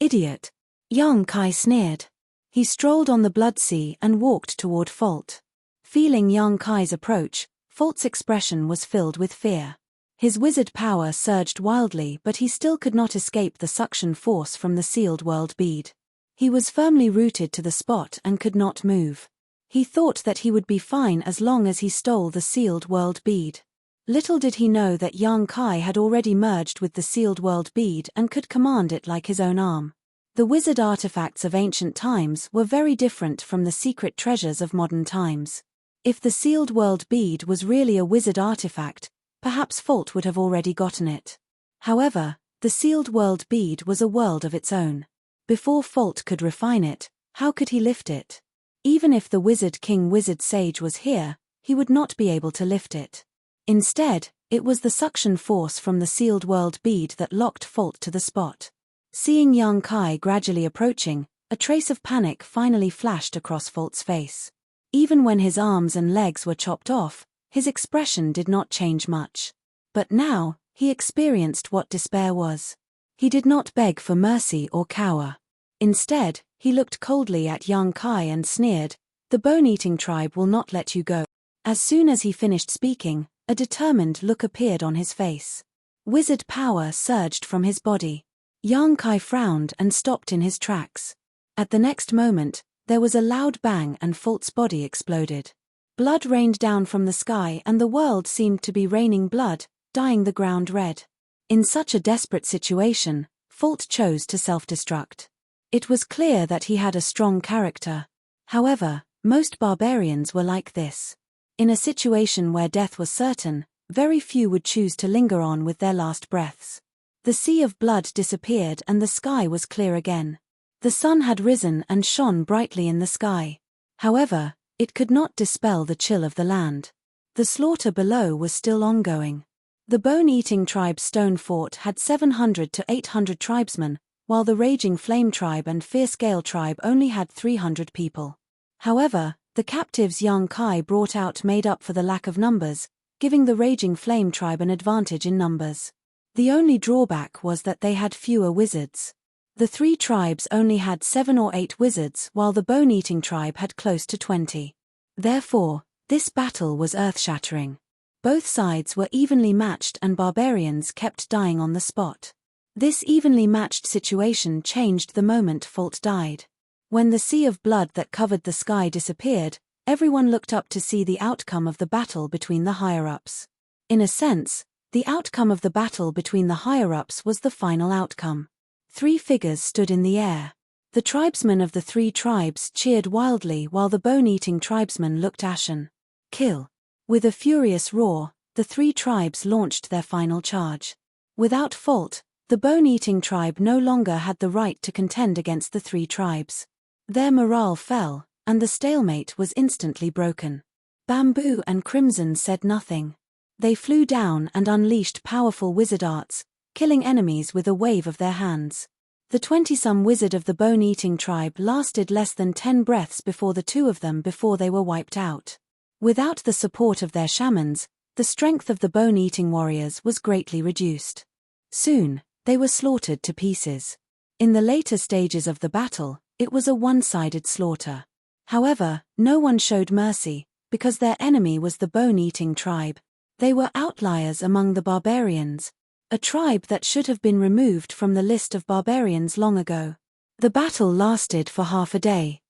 Idiot! Young Kai sneered. He strolled on the blood sea and walked toward Falt. Feeling Young Kai's approach, Falt's expression was filled with fear. His wizard power surged wildly, but he still could not escape the suction force from the sealed world bead. He was firmly rooted to the spot and could not move. He thought that he would be fine as long as he stole the sealed world bead. Little did he know that Young Kai had already merged with the sealed world bead and could command it like his own arm. The wizard artifacts of ancient times were very different from the secret treasures of modern times. If the sealed world bead was really a wizard artifact, perhaps Falt would have already gotten it. However, the sealed world bead was a world of its own. Before Falt could refine it, how could he lift it? Even if the Wizard King Wizard Sage was here, he would not be able to lift it. Instead, it was the suction force from the sealed world bead that locked Falt to the spot. Seeing Young Kai gradually approaching, a trace of panic finally flashed across Falt's face. Even when his arms and legs were chopped off, his expression did not change much. But now, he experienced what despair was. He did not beg for mercy or cower. Instead, he looked coldly at Young Kai and sneered, "The bone-eating tribe will not let you go." As soon as he finished speaking, a determined look appeared on his face. Wizard power surged from his body. Young Kai frowned and stopped in his tracks. At the next moment, there was a loud bang and Falt's body exploded. Blood rained down from the sky and the world seemed to be raining blood, dyeing the ground red. In such a desperate situation, Falt chose to self-destruct. It was clear that he had a strong character. However, most barbarians were like this. In a situation where death was certain, very few would choose to linger on with their last breaths. The sea of blood disappeared and the sky was clear again. The sun had risen and shone brightly in the sky. However, it could not dispel the chill of the land. The slaughter below was still ongoing. The bone-eating tribe Stone Fort had 700 to 800 tribesmen, while the Raging Flame tribe and Fierce Gale tribe only had 300 people. However, the captives Young Kai brought out made up for the lack of numbers, giving the Raging Flame tribe an advantage in numbers. The only drawback was that they had fewer wizards. The three tribes only had 7 or 8 wizards while the bone-eating tribe had close to 20. Therefore, this battle was earth-shattering. Both sides were evenly matched and barbarians kept dying on the spot. This evenly matched situation changed the moment Falt died. When the sea of blood that covered the sky disappeared, everyone looked up to see the outcome of the battle between the higher-ups. In a sense, the outcome of the battle between the higher-ups was the final outcome. 3 figures stood in the air. The tribesmen of the 3 tribes cheered wildly while the bone-eating tribesmen looked ashen. Kill. With a furious roar, the 3 tribes launched their final charge. Without Falt, the bone-eating tribe no longer had the right to contend against the 3 tribes. Their morale fell, and the stalemate was instantly broken. Bamboo and Crimson said nothing. They flew down and unleashed powerful wizard arts, killing enemies with a wave of their hands. The 20-some wizard of the bone-eating tribe lasted less than 10 breaths before the 2 of them before they were wiped out. Without the support of their shamans, the strength of the bone-eating warriors was greatly reduced. Soon, they were slaughtered to pieces. In the later stages of the battle, it was a one-sided slaughter. However, no one showed mercy, because their enemy was the bone-eating tribe. They were outliers among the barbarians, a tribe that should have been removed from the list of barbarians long ago. The battle lasted for half a day.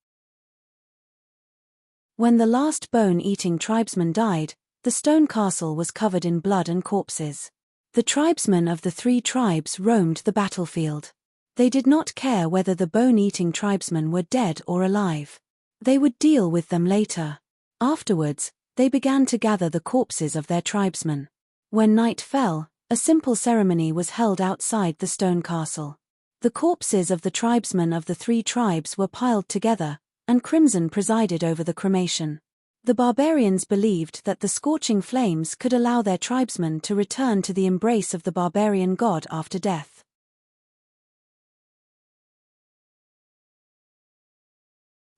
When the last bone-eating tribesman died, the stone castle was covered in blood and corpses. The tribesmen of the three tribes roamed the battlefield. They did not care whether the bone-eating tribesmen were dead or alive. They would deal with them later. Afterwards, they began to gather the corpses of their tribesmen. When night fell, a simple ceremony was held outside the stone castle. The corpses of the tribesmen of the three tribes were piled together, and Crimson presided over the cremation. The barbarians believed that the scorching flames could allow their tribesmen to return to the embrace of the barbarian god after death.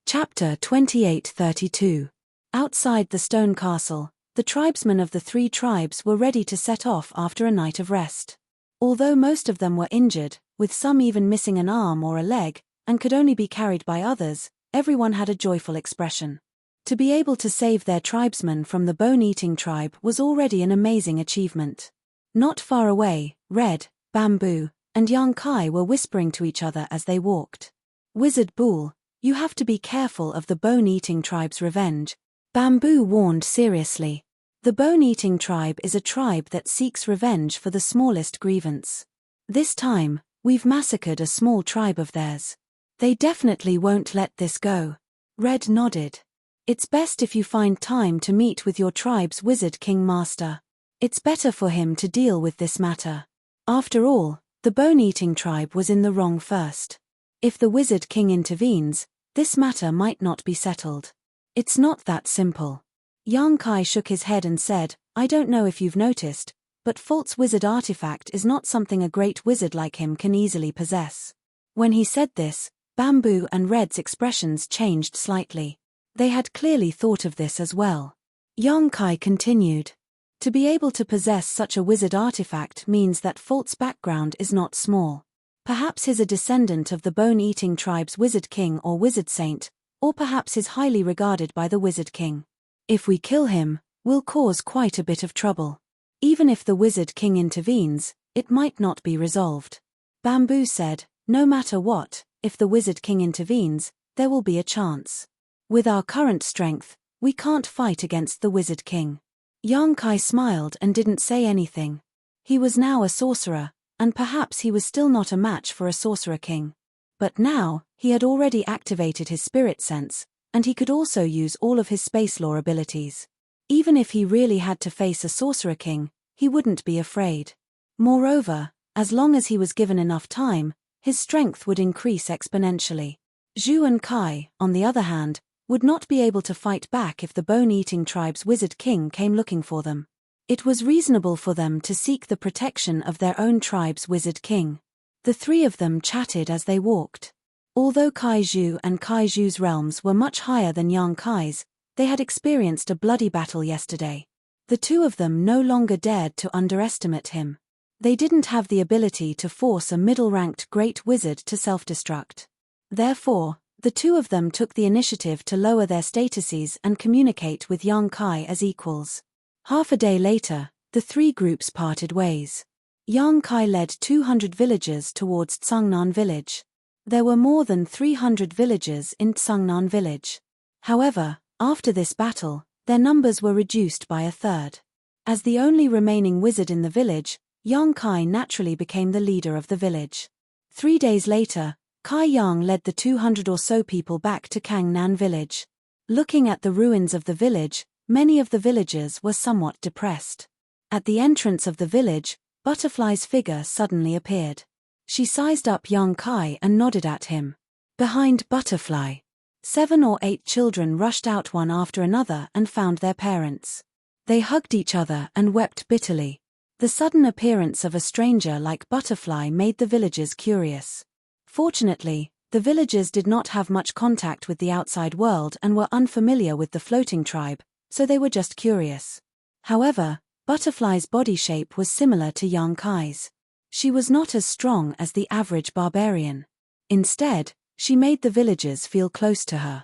Chapter 28:32. Outside the stone castle, the tribesmen of the three tribes were ready to set off after a night of rest. Although most of them were injured, with some even missing an arm or a leg, and could only be carried by others, everyone had a joyful expression. To be able to save their tribesmen from the bone-eating tribe was already an amazing achievement. Not far away, Red, Bamboo, and Young Kai were whispering to each other as they walked. "Wizard Bull, you have to be careful of the bone-eating tribe's revenge," Bamboo warned seriously. The bone-eating tribe is a tribe that seeks revenge for the smallest grievance. This time, we've massacred a small tribe of theirs. They definitely won't let this go. Red nodded. It's best if you find time to meet with your tribe's Wizard King Master. It's better for him to deal with this matter. After all, the bone-eating tribe was in the wrong first. If the Wizard King intervenes, this matter might not be settled. It's not that simple. Young Kai shook his head and said, "I don't know if you've noticed, but Fault's wizard artifact is not something a great wizard like him can easily possess." When he said this, Bamboo and Red's expressions changed slightly. They had clearly thought of this as well. Young Kai continued. To be able to possess such a wizard artifact means that Fault's background is not small. Perhaps he's a descendant of the bone-eating tribe's Wizard King or Wizard Saint, or perhaps is highly regarded by the Wizard King. If we kill him, we'll cause quite a bit of trouble. Even if the Wizard King intervenes, it might not be resolved. Bamboo said, "No matter what, if the Wizard King intervenes, there will be a chance. With our current strength, we can't fight against the Wizard King." Young Kai smiled and didn't say anything. He was now a sorcerer, and perhaps he was still not a match for a sorcerer king. But now, he had already activated his spirit sense, and he could also use all of his space lore abilities. Even if he really had to face a sorcerer king, he wouldn't be afraid. Moreover, as long as he was given enough time, his strength would increase exponentially. Zhu and Kai, on the other hand, would not be able to fight back if the bone-eating tribe's Wizard King came looking for them. It was reasonable for them to seek the protection of their own tribe's Wizard King. The three of them chatted as they walked. Although Kai Zhu and Kai Zhu's realms were much higher than Young Kai's, they had experienced a bloody battle yesterday. The two of them no longer dared to underestimate him. They didn't have the ability to force a middle-ranked great wizard to self-destruct. Therefore, the two of them took the initiative to lower their statuses and communicate with Young Kai as equals. Half a day later, the three groups parted ways. Young Kai led 200 villagers towards Tsungnan village. There were more than 300 villagers in Tsungnan village. However, after this battle, their numbers were reduced by a third. As the only remaining wizard in the village, Young Kai naturally became the leader of the village. 3 days later, Kai Yang led the 200 or so people back to Kangnan village. Looking at the ruins of the village, many of the villagers were somewhat depressed. At the entrance of the village, Butterfly's figure suddenly appeared. She sized up Young Kai and nodded at him. Behind Butterfly, 7 or 8 children rushed out one after another and found their parents. They hugged each other and wept bitterly. The sudden appearance of a stranger like Butterfly made the villagers curious. Fortunately, the villagers did not have much contact with the outside world and were unfamiliar with the floating tribe, so they were just curious. However, Butterfly's body shape was similar to young Kai's. She was not as strong as the average barbarian. Instead, she made the villagers feel close to her.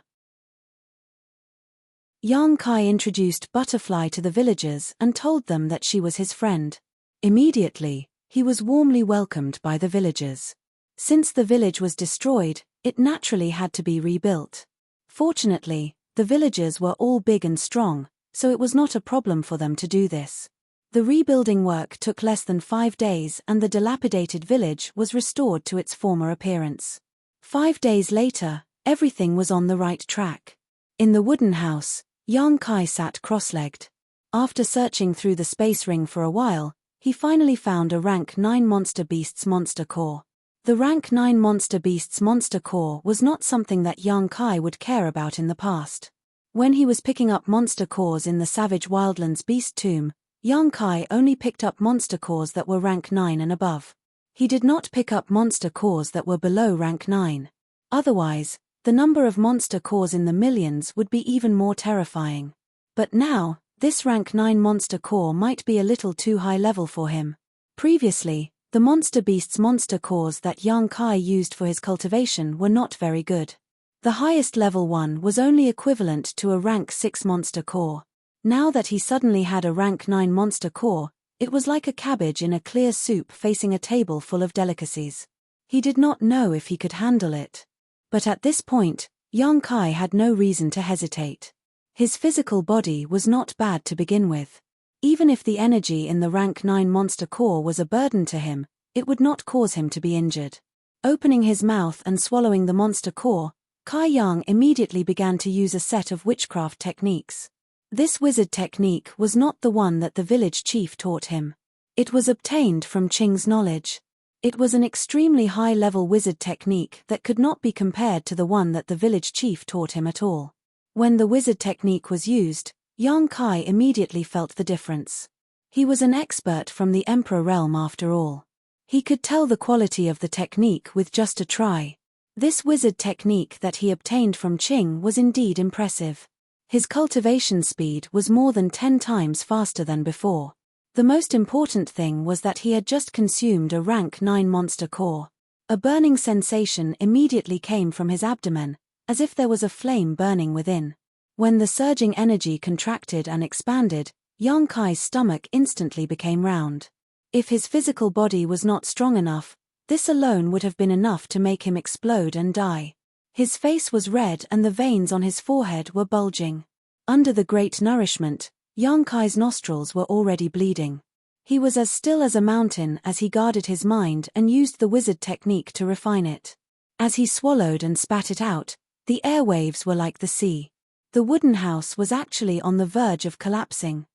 Young Kai introduced Butterfly to the villagers and told them that she was his friend. Immediately, he was warmly welcomed by the villagers. Since the village was destroyed, it naturally had to be rebuilt. Fortunately, the villagers were all big and strong, so it was not a problem for them to do this. The rebuilding work took less than 5 days and the dilapidated village was restored to its former appearance. 5 days later, everything was on the right track. In the wooden house, young Kai sat cross-legged. After searching through the space ring for a while, he finally found a rank 9 monster beast's monster core. The rank 9 monster beast's monster core was not something that young Kai would care about in the past. When he was picking up monster cores in the Savage Wildlands Beast Tomb, young Kai only picked up monster cores that were rank 9 and above. He did not pick up monster cores that were below rank 9. Otherwise, the number of monster cores in the millions would be even more terrifying. But now, this rank 9 monster core might be a little too high level for him. Previously, the monster beast's monster cores that young Kai used for his cultivation were not very good. The highest level one was only equivalent to a rank 6 monster core. Now that he suddenly had a rank 9 monster core, it was like a cabbage in a clear soup facing a table full of delicacies. He did not know if he could handle it. But at this point, young Kai had no reason to hesitate. His physical body was not bad to begin with. Even if the energy in the rank 9 monster core was a burden to him, it would not cause him to be injured. Opening his mouth and swallowing the monster core, Kai Yang immediately began to use a set of witchcraft techniques. This wizard technique was not the one that the village chief taught him. It was obtained from Qing's knowledge. It was an extremely high-level wizard technique that could not be compared to the one that the village chief taught him at all. When the wizard technique was used, young Kai immediately felt the difference. He was an expert from the Emperor realm after all. He could tell the quality of the technique with just a try. This wizard technique that he obtained from Qing was indeed impressive. His cultivation speed was more than 10 times faster than before. The most important thing was that he had just consumed a rank 9 monster core. A burning sensation immediately came from his abdomen, as if there was a flame burning within. When the surging energy contracted and expanded, young Kai's stomach instantly became round. If his physical body was not strong enough, this alone would have been enough to make him explode and die. His face was red and the veins on his forehead were bulging. Under the great nourishment, young Kai's nostrils were already bleeding. He was as still as a mountain as he guarded his mind and used the wizard technique to refine it. As he swallowed and spat it out, the airwaves were like the sea. The wooden house was actually on the verge of collapsing.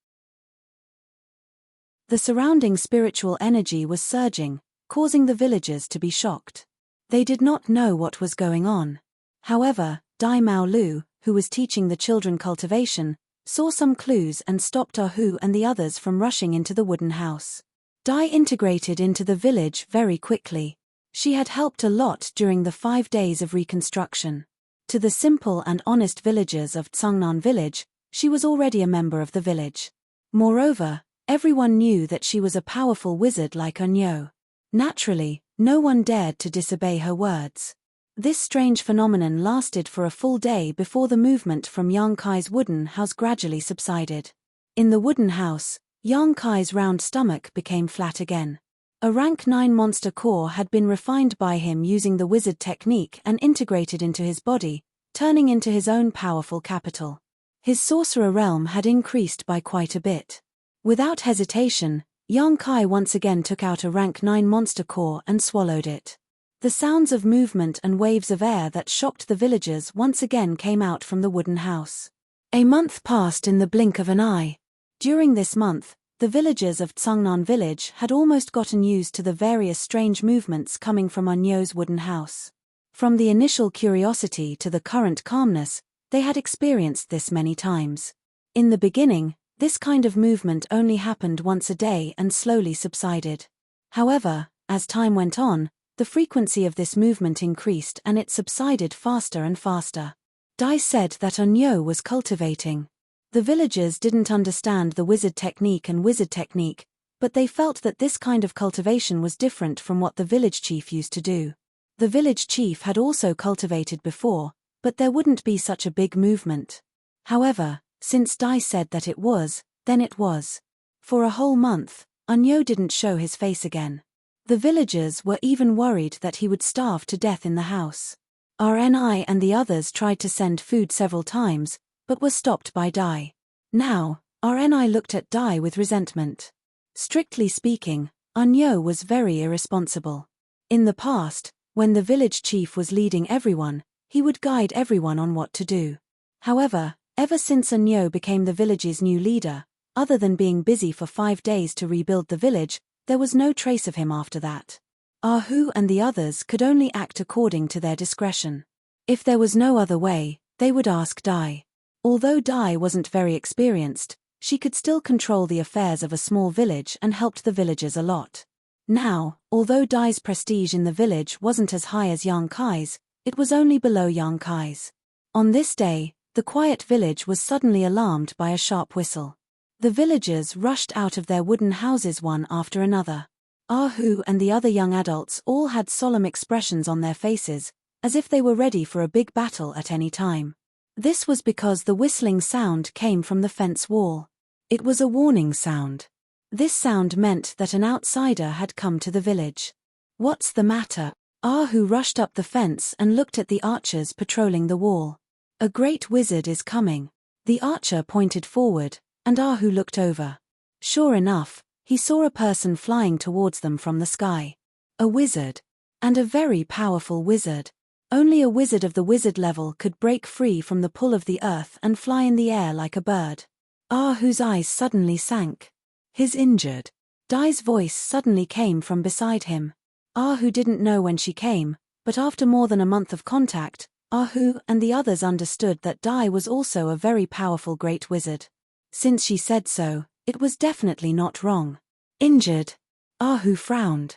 The surrounding spiritual energy was surging, causing the villagers to be shocked. They did not know what was going on. However, Dai Mao Lu, who was teaching the children cultivation, saw some clues and stopped Ah Hu and the others from rushing into the wooden house. Dai integrated into the village very quickly. She had helped a lot during the 5 days of reconstruction. To the simple and honest villagers of Tsangnan village, she was already a member of the village. Moreover, everyone knew that she was a powerful wizard like Unyo. Naturally, no one dared to disobey her words. This strange phenomenon lasted for a full day before the movement from young Kai's wooden house gradually subsided. In the wooden house, young Kai's round stomach became flat again. A rank 9 monster core had been refined by him using the wizard technique and integrated into his body, turning into his own powerful capital. His sorcerer realm had increased by quite a bit. Without hesitation, young Kai once again took out a rank 9 monster core and swallowed it. The sounds of movement and waves of air that shocked the villagers once again came out from the wooden house. A month passed in the blink of an eye. During this month, the villagers of Tsangnan village had almost gotten used to the various strange movements coming from Unyo's wooden house. From the initial curiosity to the current calmness, they had experienced this many times. In the beginning, this kind of movement only happened once a day and slowly subsided. However, as time went on, the frequency of this movement increased and it subsided faster and faster. Dai said that Unyo was cultivating. The villagers didn't understand the wizard technique, but they felt that this kind of cultivation was different from what the village chief used to do. The village chief had also cultivated before, but there wouldn't be such a big movement. However, since Dai said that it was, then it was. For a whole month, Unyo didn't show his face again. The villagers were even worried that he would starve to death in the house. RNI and the others tried to send food several times, but were stopped by Dai. Now, RNI looked at Dai with resentment. Strictly speaking, Unyo was very irresponsible. In the past, when the village chief was leading everyone, he would guide everyone on what to do. However, ever since Unyo became the village's new leader, other than being busy for 5 days to rebuild the village, there was no trace of him after that. Ahu and the others could only act according to their discretion. If there was no other way, they would ask Dai. Although Dai wasn't very experienced, she could still control the affairs of a small village and helped the villagers a lot. Now, although Dai's prestige in the village wasn't as high as Yang Kai's, it was only below Yang Kai's. On this day, the quiet village was suddenly alarmed by a sharp whistle. The villagers rushed out of their wooden houses one after another. Ahu and the other young adults all had solemn expressions on their faces, as if they were ready for a big battle at any time. This was because the whistling sound came from the fence wall. It was a warning sound. This sound meant that an outsider had come to the village. "What's the matter?" Ahu rushed up the fence and looked at the archers patrolling the wall. "A great wizard is coming." The archer pointed forward, and Ahu looked over. Sure enough, he saw a person flying towards them from the sky. A wizard. And a very powerful wizard. Only a wizard of the wizard level could break free from the pull of the earth and fly in the air like a bird. Ahu's eyes suddenly sank. "He's injured." Dai's voice suddenly came from beside him. Ahu didn't know when she came, but after more than a month of contact, Ahu and the others understood that Dai was also a very powerful great wizard. Since she said so, it was definitely not wrong. "Injured?" Ahu frowned.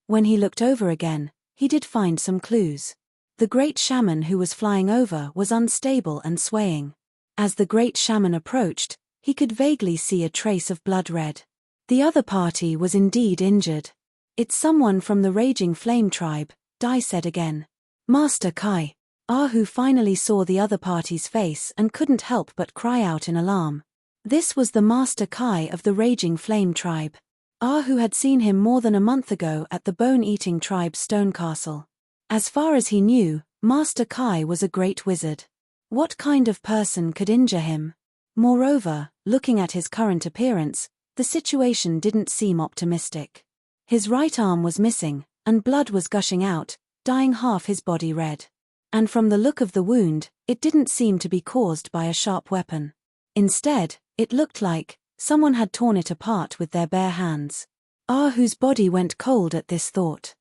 When he looked over again, he did find some clues. The great shaman who was flying over was unstable and swaying. As the great shaman approached, he could vaguely see a trace of blood red. The other party was indeed injured. "It's someone from the Raging Flame tribe," Dai said again. "Master Kai." Ahu finally saw the other party's face and couldn't help but cry out in alarm. This was the Master Kai of the Raging Flame tribe. Ahu had seen him more than a month ago at the Bone-Eating tribe's stone castle. As far as he knew, Master Kai was a great wizard. What kind of person could injure him? Moreover, looking at his current appearance, the situation didn't seem optimistic. His right arm was missing, and blood was gushing out, dyeing half his body red. And from the look of the wound, it didn't seem to be caused by a sharp weapon. Instead, it looked like someone had torn it apart with their bare hands. Ahu's body went cold at this thought.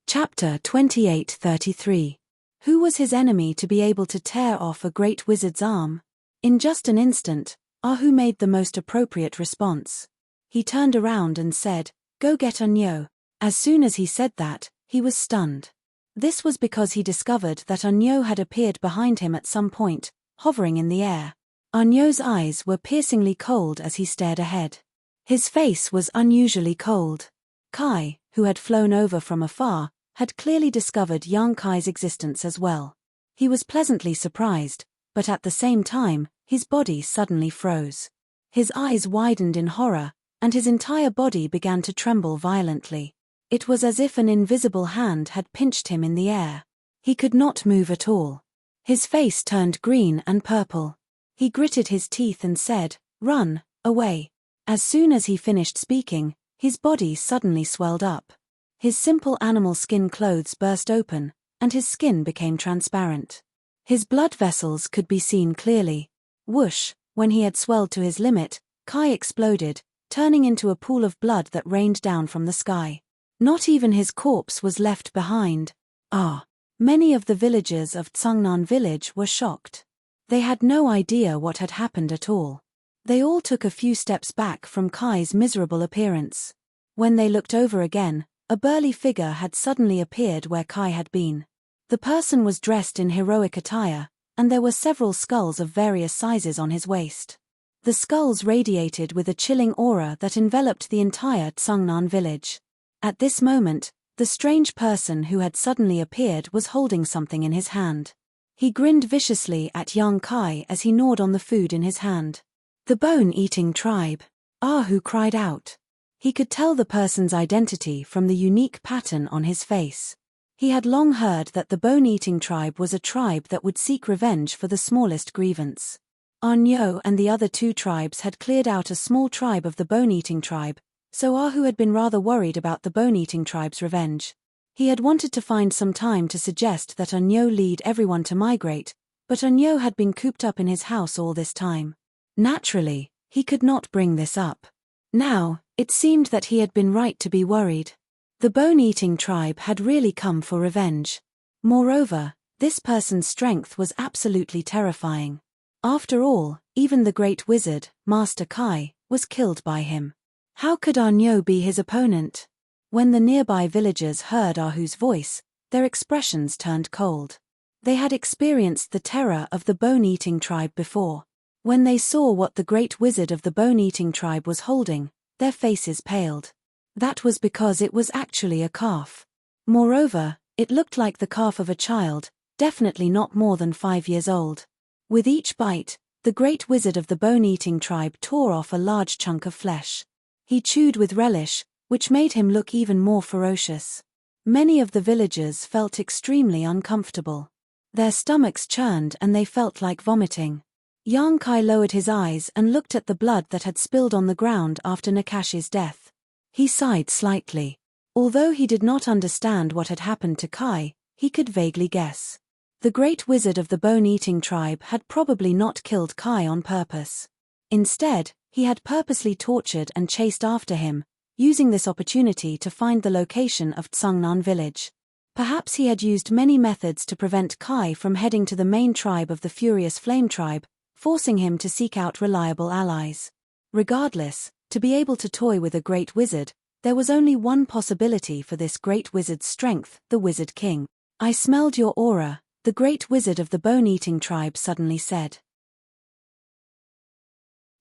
Chapter 28:33. Who was his enemy to be able to tear off a great wizard's arm? In just an instant, Ahu made the most appropriate response. He turned around and said, "Go get Unyo." As soon as he said that, he was stunned. This was because he discovered that Unyo had appeared behind him at some point, hovering in the air. Unyo's eyes were piercingly cold as he stared ahead. His face was unusually cold. Kai, who had flown over from afar, had clearly discovered Yang Kai's existence as well. He was pleasantly surprised, but at the same time, his body suddenly froze. His eyes widened in horror, and his entire body began to tremble violently. It was as if an invisible hand had pinched him in the air. He could not move at all. His face turned green and purple. He gritted his teeth and said, "Run, away." As soon as he finished speaking, his body suddenly swelled up. His simple animal skin clothes burst open, and his skin became transparent. His blood vessels could be seen clearly. Whoosh, when he had swelled to his limit, Kai exploded, turning into a pool of blood that rained down from the sky. Not even his corpse was left behind. Many of the villagers of Tsungnan village were shocked. They had no idea what had happened at all. They all took a few steps back from Kai's miserable appearance. When they looked over again, a burly figure had suddenly appeared where Kai had been. The person was dressed in heroic attire, and there were several skulls of various sizes on his waist. The skulls radiated with a chilling aura that enveloped the entire Tsungnan village. At this moment, the strange person who had suddenly appeared was holding something in his hand. He grinned viciously at Yang Kai as he gnawed on the food in his hand. The bone-eating tribe. Ahu cried out. He could tell the person's identity from the unique pattern on his face. He had long heard that the bone-eating tribe was a tribe that would seek revenge for the smallest grievance. Arnyo and the other two tribes had cleared out a small tribe of the bone-eating tribe, so Ahu had been rather worried about the bone-eating tribe's revenge. He had wanted to find some time to suggest that Arnyo lead everyone to migrate, but Arnyo had been cooped up in his house all this time. Naturally, he could not bring this up. Now, it seemed that he had been right to be worried. The bone-eating tribe had really come for revenge. Moreover, this person's strength was absolutely terrifying. After all, even the great wizard, Master Kai, was killed by him. How could Arnyo be his opponent? When the nearby villagers heard Ahu's voice, their expressions turned cold. They had experienced the terror of the bone-eating tribe before. When they saw what the great wizard of the bone-eating tribe was holding, their faces paled. That was because it was actually a calf. Moreover, it looked like the calf of a child, definitely not more than 5 years old. With each bite, the great wizard of the bone-eating tribe tore off a large chunk of flesh. He chewed with relish, which made him look even more ferocious. Many of the villagers felt extremely uncomfortable. Their stomachs churned and they felt like vomiting. Yang Kai lowered his eyes and looked at the blood that had spilled on the ground after Nakashi's death. He sighed slightly. Although he did not understand what had happened to Kai, he could vaguely guess. The great wizard of the bone-eating tribe had probably not killed Kai on purpose. Instead, he had purposely tortured and chased after him, using this opportunity to find the location of Tsungnan village. Perhaps he had used many methods to prevent Kai from heading to the main tribe of the Furious Flame tribe, forcing him to seek out reliable allies. Regardless, to be able to toy with a great wizard, there was only one possibility for this great wizard's strength, the Wizard King. "I smelled your aura," the great wizard of the bone-eating tribe suddenly said.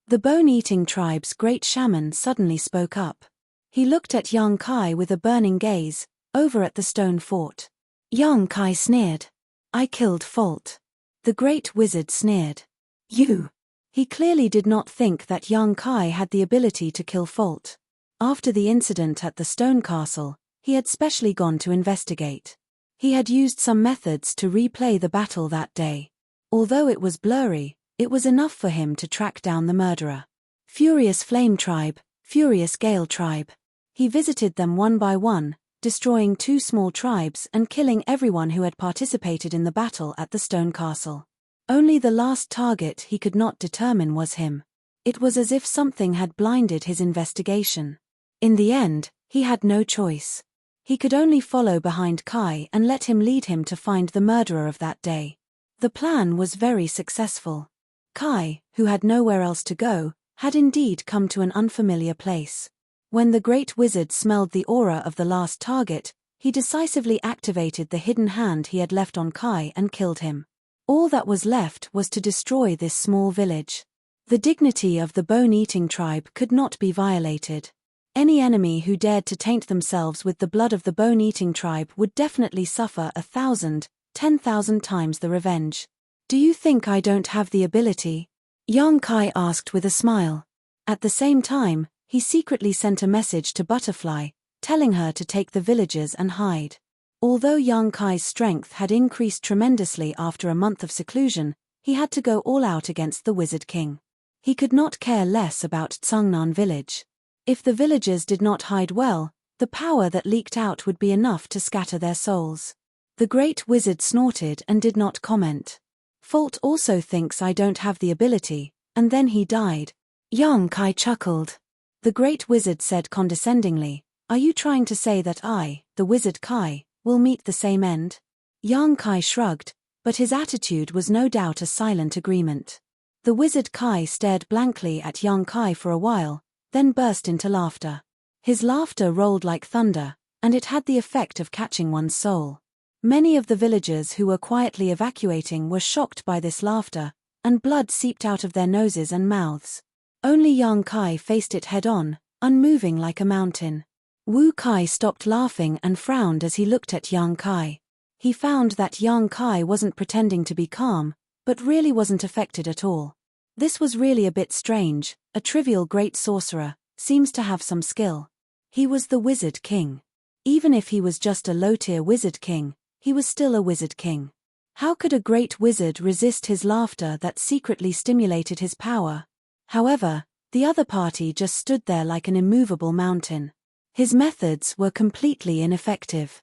The bone-eating tribe's great shaman suddenly spoke up. He looked at Yang Kai with a burning gaze, over at the stone fort. Yang Kai sneered. "I killed Fault." The great wizard sneered. "You." He clearly did not think that Yang Kai had the ability to kill Fault. After the incident at the stone castle, he had specially gone to investigate. He had used some methods to replay the battle that day. Although it was blurry, it was enough for him to track down the murderer. Furious Flame Tribe, Furious Gale Tribe. He visited them one by one, destroying 2 small tribes and killing everyone who had participated in the battle at the stone castle. Only the last target he could not determine was him. It was as if something had blinded his investigation. In the end, he had no choice. He could only follow behind Kai and let him lead him to find the murderer of that day. The plan was very successful. Kai, who had nowhere else to go, had indeed come to an unfamiliar place. When the great wizard smelled the aura of the last target, he decisively activated the hidden hand he had left on Kai and killed him. All that was left was to destroy this small village. The dignity of the bone-eating tribe could not be violated. Any enemy who dared to taint themselves with the blood of the bone-eating tribe would definitely suffer 1,000, 10,000 times the revenge. "Do you think I don't have the ability?" Yang Kai asked with a smile. At the same time, he secretly sent a message to Butterfly, telling her to take the villagers and hide. Although Yang Kai's strength had increased tremendously after a month of seclusion, he had to go all out against the Wizard King. He could not care less about Tsungnan village. If the villagers did not hide well, the power that leaked out would be enough to scatter their souls. The great wizard snorted and did not comment. "Fault also thinks I don't have the ability, and then he died." Yang Kai chuckled. The great wizard said condescendingly, "Are you trying to say that I, the wizard Kai, will meet the same end?" Yang Kai shrugged, but his attitude was no doubt a silent agreement. The wizard Kai stared blankly at Yang Kai for a while, then burst into laughter. His laughter rolled like thunder, and it had the effect of catching one's soul. Many of the villagers who were quietly evacuating were shocked by this laughter, and blood seeped out of their noses and mouths. Only Yang Kai faced it head-on, unmoving like a mountain. Wu Kai stopped laughing and frowned as he looked at Yang Kai. He found that Yang Kai wasn't pretending to be calm, but really wasn't affected at all. This was really a bit strange. A trivial great sorcerer seems to have some skill. He was the Wizard King. Even if he was just a low-tier Wizard King, he was still a Wizard King. How could a great wizard resist his laughter that secretly stimulated his power? However, the other party just stood there like an immovable mountain. His methods were completely ineffective.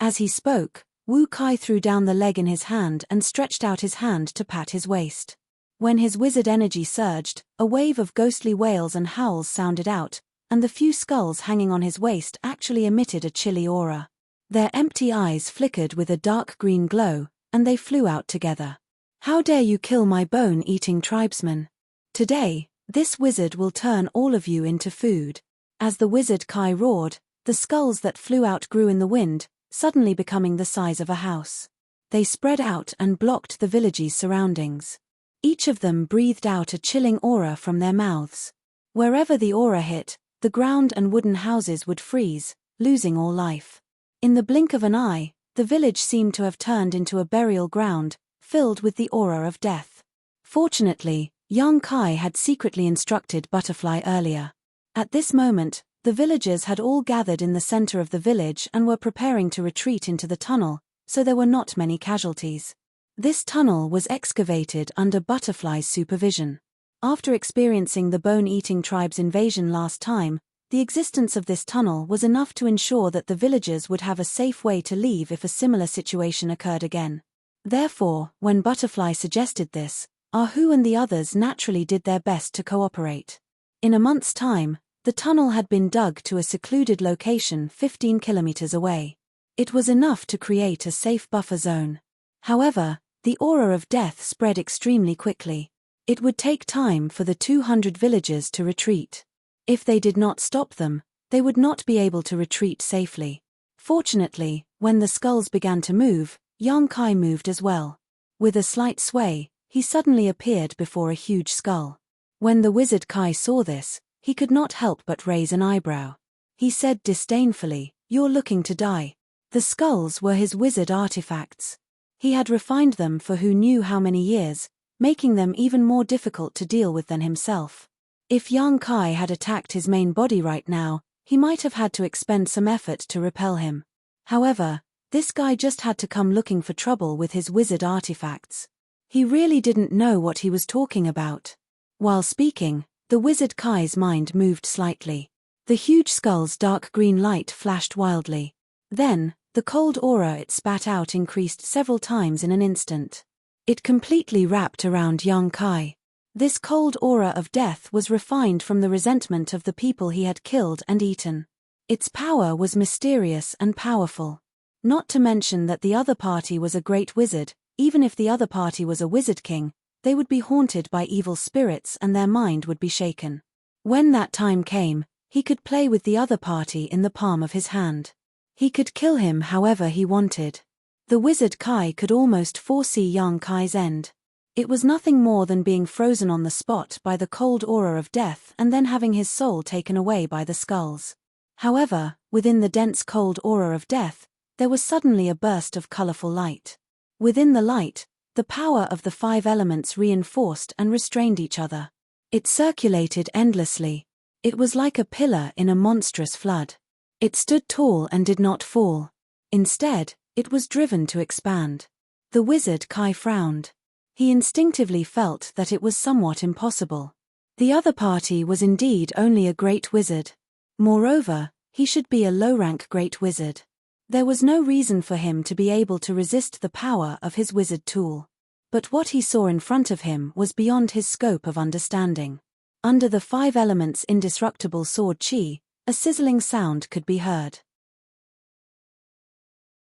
As he spoke, Wu Kai threw down the leg in his hand and stretched out his hand to pat his waist. When his wizard energy surged, a wave of ghostly wails and howls sounded out, and the few skulls hanging on his waist actually emitted a chilly aura. Their empty eyes flickered with a dark green glow, and they flew out together. "How dare you kill my bone-eating tribesmen? Today, this wizard will turn all of you into food." As the Wizard Kai roared, the skulls that flew out grew in the wind, suddenly becoming the size of a house. They spread out and blocked the village's surroundings. Each of them breathed out a chilling aura from their mouths. Wherever the aura hit, the ground and wooden houses would freeze, losing all life. In the blink of an eye, the village seemed to have turned into a burial ground, filled with the aura of death. Fortunately, Yang Kai had secretly instructed Butterfly earlier. At this moment, the villagers had all gathered in the center of the village and were preparing to retreat into the tunnel, so there were not many casualties. This tunnel was excavated under Butterfly's supervision. After experiencing the bone-eating tribe's invasion last time, the existence of this tunnel was enough to ensure that the villagers would have a safe way to leave if a similar situation occurred again. Therefore, when Butterfly suggested this, Ahu and the others naturally did their best to cooperate. In a month's time, the tunnel had been dug to a secluded location 15 kilometers away. It was enough to create a safe buffer zone. However, the aura of death spread extremely quickly. It would take time for the 200 villagers to retreat. If they did not stop them, they would not be able to retreat safely. Fortunately, when the skulls began to move, Yang Kai moved as well. With a slight sway, he suddenly appeared before a huge skull. When the Wizard Kai saw this, he could not help but raise an eyebrow. He said disdainfully, "You're looking to die." The skulls were his wizard artifacts. He had refined them for who knew how many years, making them even more difficult to deal with than himself. If Yang Kai had attacked his main body right now, he might have had to expend some effort to repel him. However, this guy just had to come looking for trouble with his wizard artifacts. He really didn't know what he was talking about. While speaking, the Wizard Kai's mind moved slightly. The huge skull's dark green light flashed wildly. Then, the cold aura it spat out increased several times in an instant. It completely wrapped around Yang Kai. This cold aura of death was refined from the resentment of the people he had killed and eaten. Its power was mysterious and powerful. Not to mention that the other party was a great wizard. Even if the other party was a wizard king, they would be haunted by evil spirits and their mind would be shaken. When that time came, he could play with the other party in the palm of his hand. He could kill him however he wanted. The Wizard Kai could almost foresee Yang Kai's end. It was nothing more than being frozen on the spot by the cold aura of death and then having his soul taken away by the skulls. However, within the dense cold aura of death, there was suddenly a burst of colorful light. Within the light, the power of the 5 elements reinforced and restrained each other. It circulated endlessly. It was like a pillar in a monstrous flood. It stood tall and did not fall. Instead, it was driven to expand. The Wizard Kai frowned. He instinctively felt that it was somewhat impossible. The other party was indeed only a great wizard. Moreover, he should be a low-rank great wizard. There was no reason for him to be able to resist the power of his wizard tool. But what he saw in front of him was beyond his scope of understanding. Under the 5 elements' indestructible sword chi, a sizzling sound could be heard.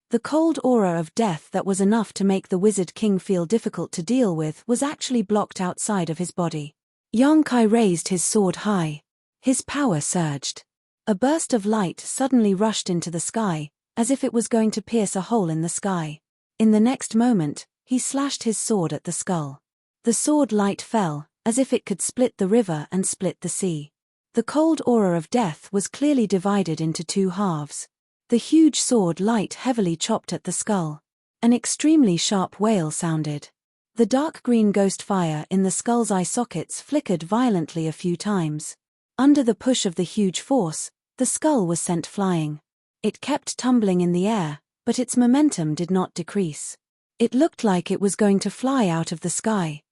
The cold aura of death that was enough to make the Wizard King feel difficult to deal with was actually blocked outside of his body. Yang Kai raised his sword high. His power surged. A burst of light suddenly rushed into the sky, as if it was going to pierce a hole in the sky. In the next moment, he slashed his sword at the skull. The sword light fell, as if it could split the river and split the sea. The cold aura of death was clearly divided into two halves. The huge sword light heavily chopped at the skull. An extremely sharp wail sounded. The dark green ghost fire in the skull's eye sockets flickered violently a few times. Under the push of the huge force, the skull was sent flying. It kept tumbling in the air, but its momentum did not decrease. It looked like it was going to fly out of the sky.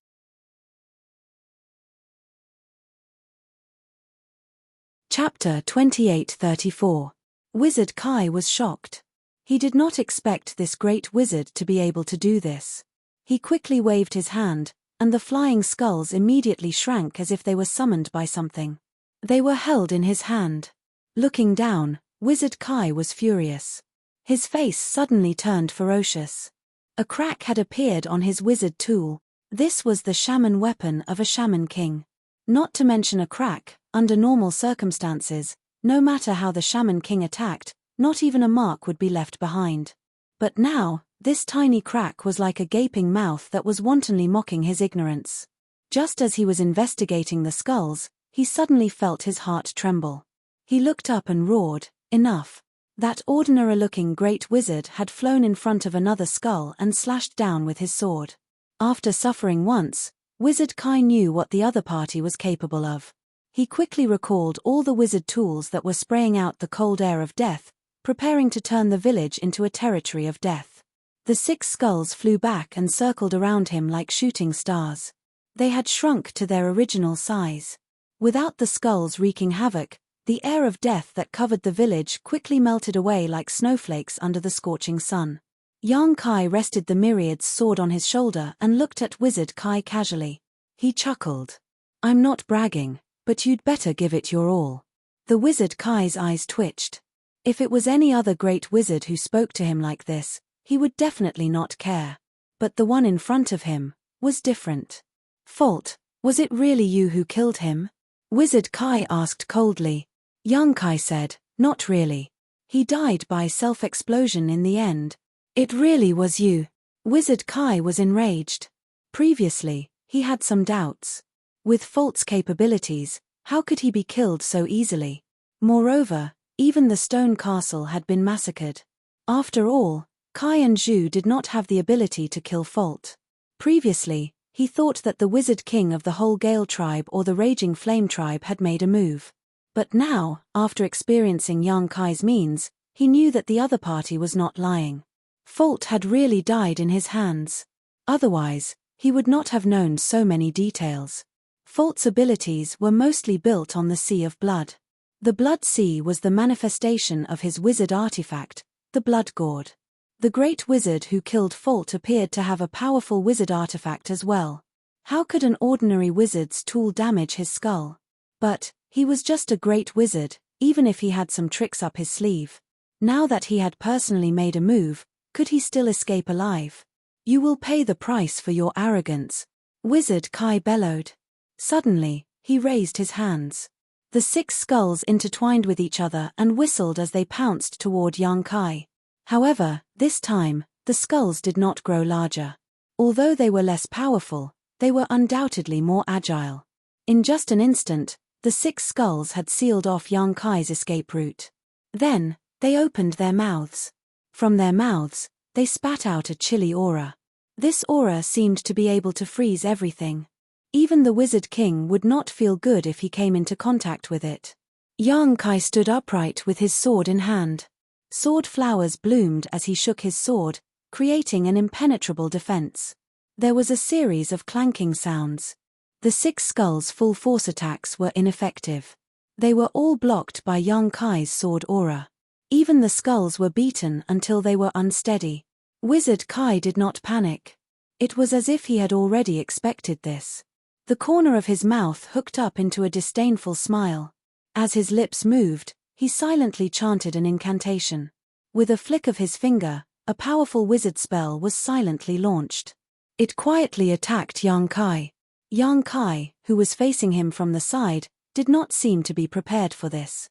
Chapter 28:34. Wizard Kai was shocked. He did not expect this great wizard to be able to do this. He quickly waved his hand, and the flying skulls immediately shrank as if they were summoned by something. They were held in his hand. Looking down, Wizard Kai was furious. His face suddenly turned ferocious. A crack had appeared on his wizard tool. This was the shaman weapon of a shaman king. Not to mention a crack, under normal circumstances, no matter how the shaman king attacked, not even a mark would be left behind. But now, this tiny crack was like a gaping mouth that was wantonly mocking his ignorance. Just as he was investigating the skulls, he suddenly felt his heart tremble. He looked up and roared, "Enough!" That ordinary-looking great wizard had flown in front of another skull and slashed down with his sword. After suffering once, Wizard Kai knew what the other party was capable of. He quickly recalled all the wizard tools that were spraying out the cold air of death, preparing to turn the village into a territory of death. The 6 skulls flew back and circled around him like shooting stars. They had shrunk to their original size. Without the skulls wreaking havoc, the air of death that covered the village quickly melted away like snowflakes under the scorching sun. Yang Kai rested the myriad's sword on his shoulder and looked at Wizard Kai casually. He chuckled. "I'm not bragging, but you'd better give it your all." The Wizard Kai's eyes twitched. If it was any other great wizard who spoke to him like this, he would definitely not care. But the one in front of him was different. "Fault, was it really you who killed him?" Wizard Kai asked coldly. Yang Kai said, "Not really. He died by self-explosion in the end." "It really was you." Wizard Kai was enraged. Previously, he had some doubts. With Fault's capabilities, how could he be killed so easily? Moreover, even the stone castle had been massacred. After all, Kai and Zhu did not have the ability to kill Fault. Previously, he thought that the Wizard King of the whole Gale tribe or the Raging Flame tribe had made a move. But now, after experiencing Yang Kai's means, he knew that the other party was not lying. Fault had really died in his hands. Otherwise, he would not have known so many details. Fault's abilities were mostly built on the Sea of Blood. The Blood Sea was the manifestation of his wizard artifact, the Blood Gourd. The great wizard who killed Fault appeared to have a powerful wizard artifact as well. How could an ordinary wizard's tool damage his skull? But he was just a great wizard, even if he had some tricks up his sleeve. Now that he had personally made a move, could he still escape alive? "You will pay the price for your arrogance," Wizard Kai bellowed. Suddenly, he raised his hands. The 6 skulls intertwined with each other and whistled as they pounced toward Yang Kai. However, this time, the skulls did not grow larger. Although they were less powerful, they were undoubtedly more agile. In just an instant, the 6 skulls had sealed off Yang Kai's escape route. Then, they opened their mouths. From their mouths, they spat out a chilly aura. This aura seemed to be able to freeze everything. Even the Wizard King would not feel good if he came into contact with it. Yang Kai stood upright with his sword in hand. Sword flowers bloomed as he shook his sword, creating an impenetrable defense. There was a series of clanking sounds. The 6 skulls' full force attacks were ineffective. They were all blocked by Yang Kai's sword aura. Even the skulls were beaten until they were unsteady. Wizard Kai did not panic. It was as if he had already expected this. The corner of his mouth hooked up into a disdainful smile. As his lips moved, he silently chanted an incantation. With a flick of his finger, a powerful wizard spell was silently launched. It quietly attacked Yang Kai. Yang Kai, who was facing him from the side, did not seem to be prepared for this.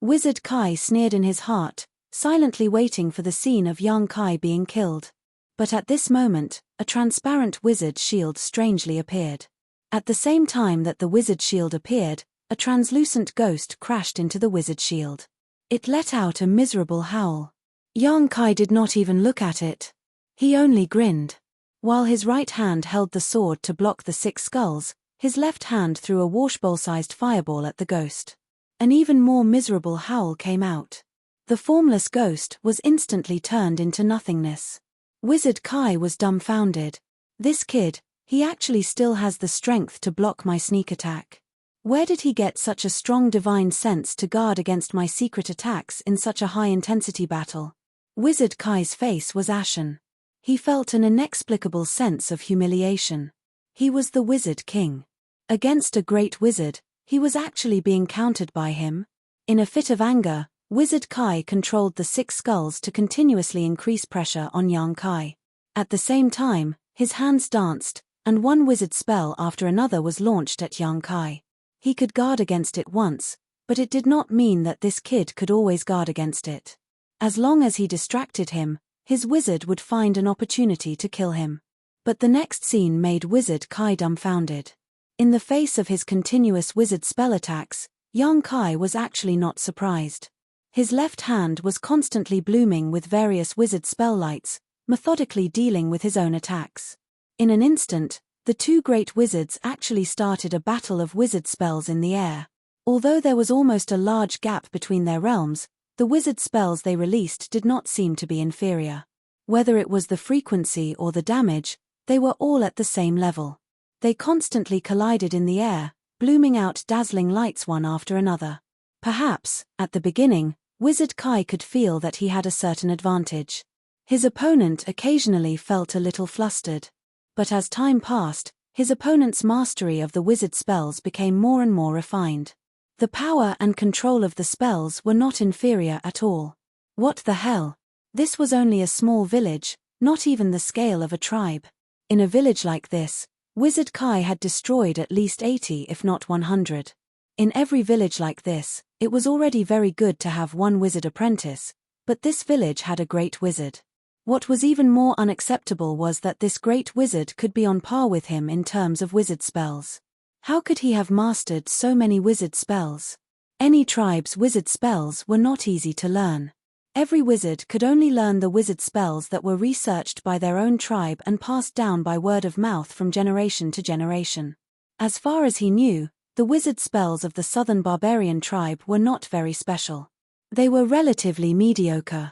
Wizard Kai sneered in his heart, silently waiting for the scene of young Kai being killed. But at this moment, a transparent wizard shield strangely appeared. At the same time that the wizard shield appeared, a translucent ghost crashed into the wizard shield. It let out a miserable howl. Young Kai did not even look at it. He only grinned. While his right hand held the sword to block the 6 skulls, his left hand threw a washbowl-sized fireball at the ghost. An even more miserable howl came out. The formless ghost was instantly turned into nothingness. Wizard Kai was dumbfounded. This kid, he actually still has the strength to block my sneak attack. Where did he get such a strong divine sense to guard against my secret attacks in such a high-intensity battle? Wizard Kai's face was ashen. He felt an inexplicable sense of humiliation. He was the Wizard King. Against a great wizard, he was actually being countered by him. In a fit of anger, Wizard Kai controlled the 6 skulls to continuously increase pressure on young Kai. At the same time, his hands danced, and one wizard spell after another was launched at young Kai. He could guard against it once, but it did not mean that this kid could always guard against it. As long as he distracted him, his wizard would find an opportunity to kill him. But the next scene made Wizard Kai dumbfounded. In the face of his continuous wizard spell attacks, young Kai was actually not surprised. His left hand was constantly blooming with various wizard spell lights, methodically dealing with his own attacks. In an instant, the 2 great wizards actually started a battle of wizard spells in the air. Although there was almost a large gap between their realms, the wizard spells they released did not seem to be inferior. Whether it was the frequency or the damage, they were all at the same level. They constantly collided in the air, blooming out dazzling lights one after another. Perhaps, at the beginning, Wizard Kai could feel that he had a certain advantage. His opponent occasionally felt a little flustered. But as time passed, his opponent's mastery of the wizard spells became more and more refined. The power and control of the spells were not inferior at all. What the hell? This was only a small village, not even the scale of a tribe. In a village like this, Wizard Kai had destroyed at least 80 if not 100. In every village like this, it was already very good to have one wizard apprentice, but this village had a great wizard. What was even more unacceptable was that this great wizard could be on par with him in terms of wizard spells. How could he have mastered so many wizard spells? Any tribe's wizard spells were not easy to learn. Every wizard could only learn the wizard spells that were researched by their own tribe and passed down by word of mouth from generation to generation. As far as he knew, the wizard spells of the southern barbarian tribe were not very special. They were relatively mediocre.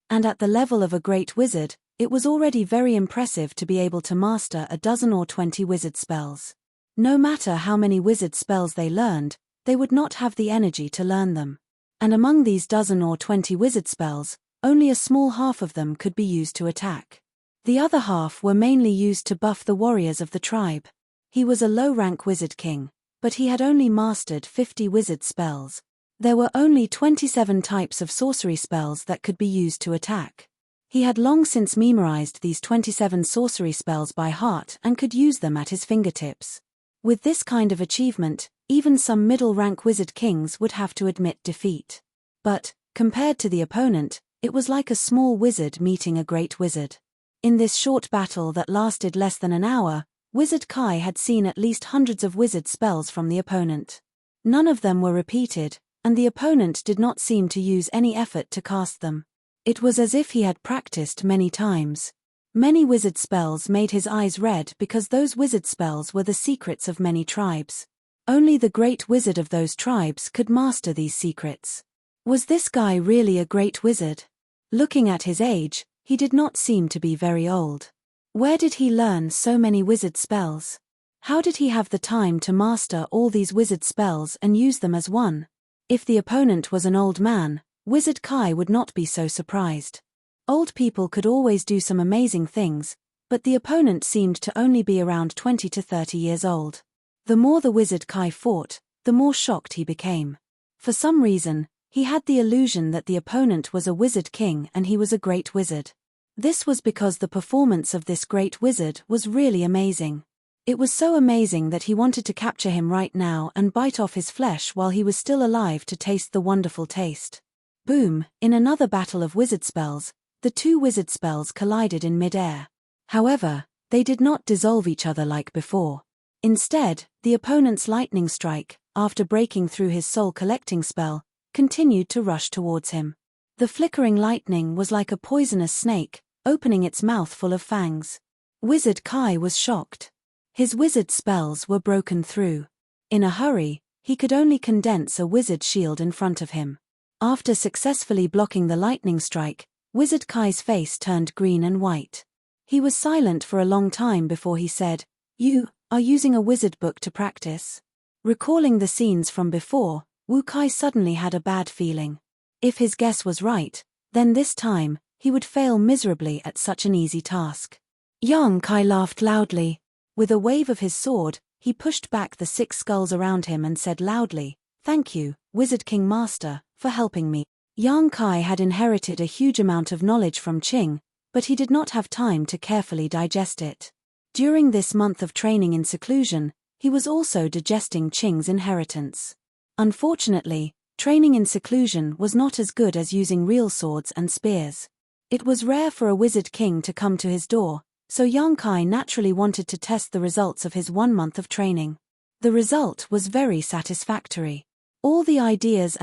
And at the level of a great wizard, it was already very impressive to be able to master a dozen or 20 wizard spells. No matter how many wizard spells they learned, they would not have the energy to learn them. And among these dozen or 20 wizard spells, only a small half of them could be used to attack. The other half were mainly used to buff the warriors of the tribe. He was a low-rank wizard king, but he had only mastered 50 wizard spells. There were only 27 types of sorcery spells that could be used to attack. He had long since memorized these 27 sorcery spells by heart and could use them at his fingertips. With this kind of achievement, even some middle-rank wizard kings would have to admit defeat. But, compared to the opponent, it was like a small wizard meeting a great wizard. In this short battle that lasted less than an hour, Wizard Kai had seen at least hundreds of wizard spells from the opponent. None of them were repeated, and the opponent did not seem to use any effort to cast them. It was as if he had practiced many times. Many wizard spells made his eyes red because those wizard spells were the secrets of many tribes. Only the great wizard of those tribes could master these secrets. Was this guy really a great wizard? Looking at his age, he did not seem to be very old. Where did he learn so many wizard spells? How did he have the time to master all these wizard spells and use them as one? If the opponent was an old man, Wizard Kai would not be so surprised. Old people could always do some amazing things, but the opponent seemed to only be around 20 to 30 years old. The more the Wizard Kai fought, the more shocked he became. For some reason, he had the illusion that the opponent was a wizard king and he was a great wizard. This was because the performance of this great wizard was really amazing. It was so amazing that he wanted to capture him right now and bite off his flesh while he was still alive to taste the wonderful taste. Boom! In another battle of wizard spells, the two wizard spells collided in mid-air. However, they did not dissolve each other like before. Instead, the opponent's lightning strike, after breaking through his soul-collecting spell, continued to rush towards him. The flickering lightning was like a poisonous snake, opening its mouth full of fangs. Wizard Kai was shocked. His wizard spells were broken through. In a hurry, he could only condense a wizard shield in front of him. After successfully blocking the lightning strike, Wizard Kai's face turned green and white. He was silent for a long time before he said, "You are using a wizard book to practice?" Recalling the scenes from before, Wu Kai suddenly had a bad feeling. If his guess was right, then this time, he would fail miserably at such an easy task. Yang Kai laughed loudly. With a wave of his sword, he pushed back the 6 skulls around him and said loudly, "Thank you, Wizard King Master, for helping me." Yang Kai had inherited a huge amount of knowledge from Qing, but he did not have time to carefully digest it. During this month of training in seclusion, he was also digesting Qing's inheritance. Unfortunately, training in seclusion was not as good as using real swords and spears. It was rare for a wizard king to come to his door, so Yang Kai naturally wanted to test the results of his 1 month of training. The result was very satisfactory. All the ideas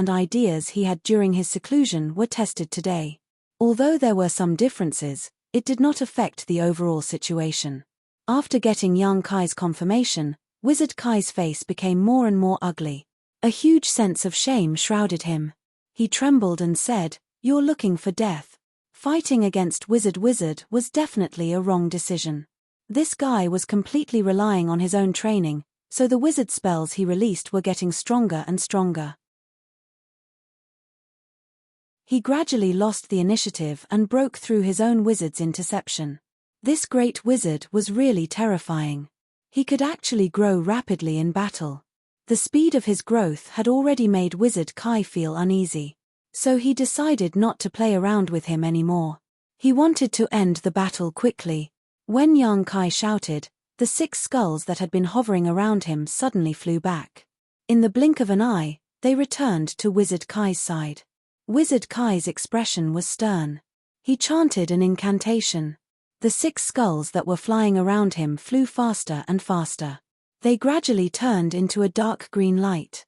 he had during his seclusion were tested today. Although there were some differences, it did not affect the overall situation. After getting Yang Kai's confirmation, Wizard Kai's face became more and more ugly. A huge sense of shame shrouded him. He trembled and said, "You're looking for death." Fighting against Wizard was definitely a wrong decision. This guy was completely relying on his own training, so the wizard spells he released were getting stronger and stronger. He gradually lost the initiative and broke through his own wizard's interception. This great wizard was really terrifying. He could actually grow rapidly in battle. The speed of his growth had already made Wizard Kai feel uneasy. So he decided not to play around with him anymore. He wanted to end the battle quickly. When Yang Kai shouted, the 6 skulls that had been hovering around him suddenly flew back. In the blink of an eye, they returned to Wizard Kai's side. Wizard Kai's expression was stern. He chanted an incantation. The 6 skulls that were flying around him flew faster and faster. They gradually turned into a dark green light.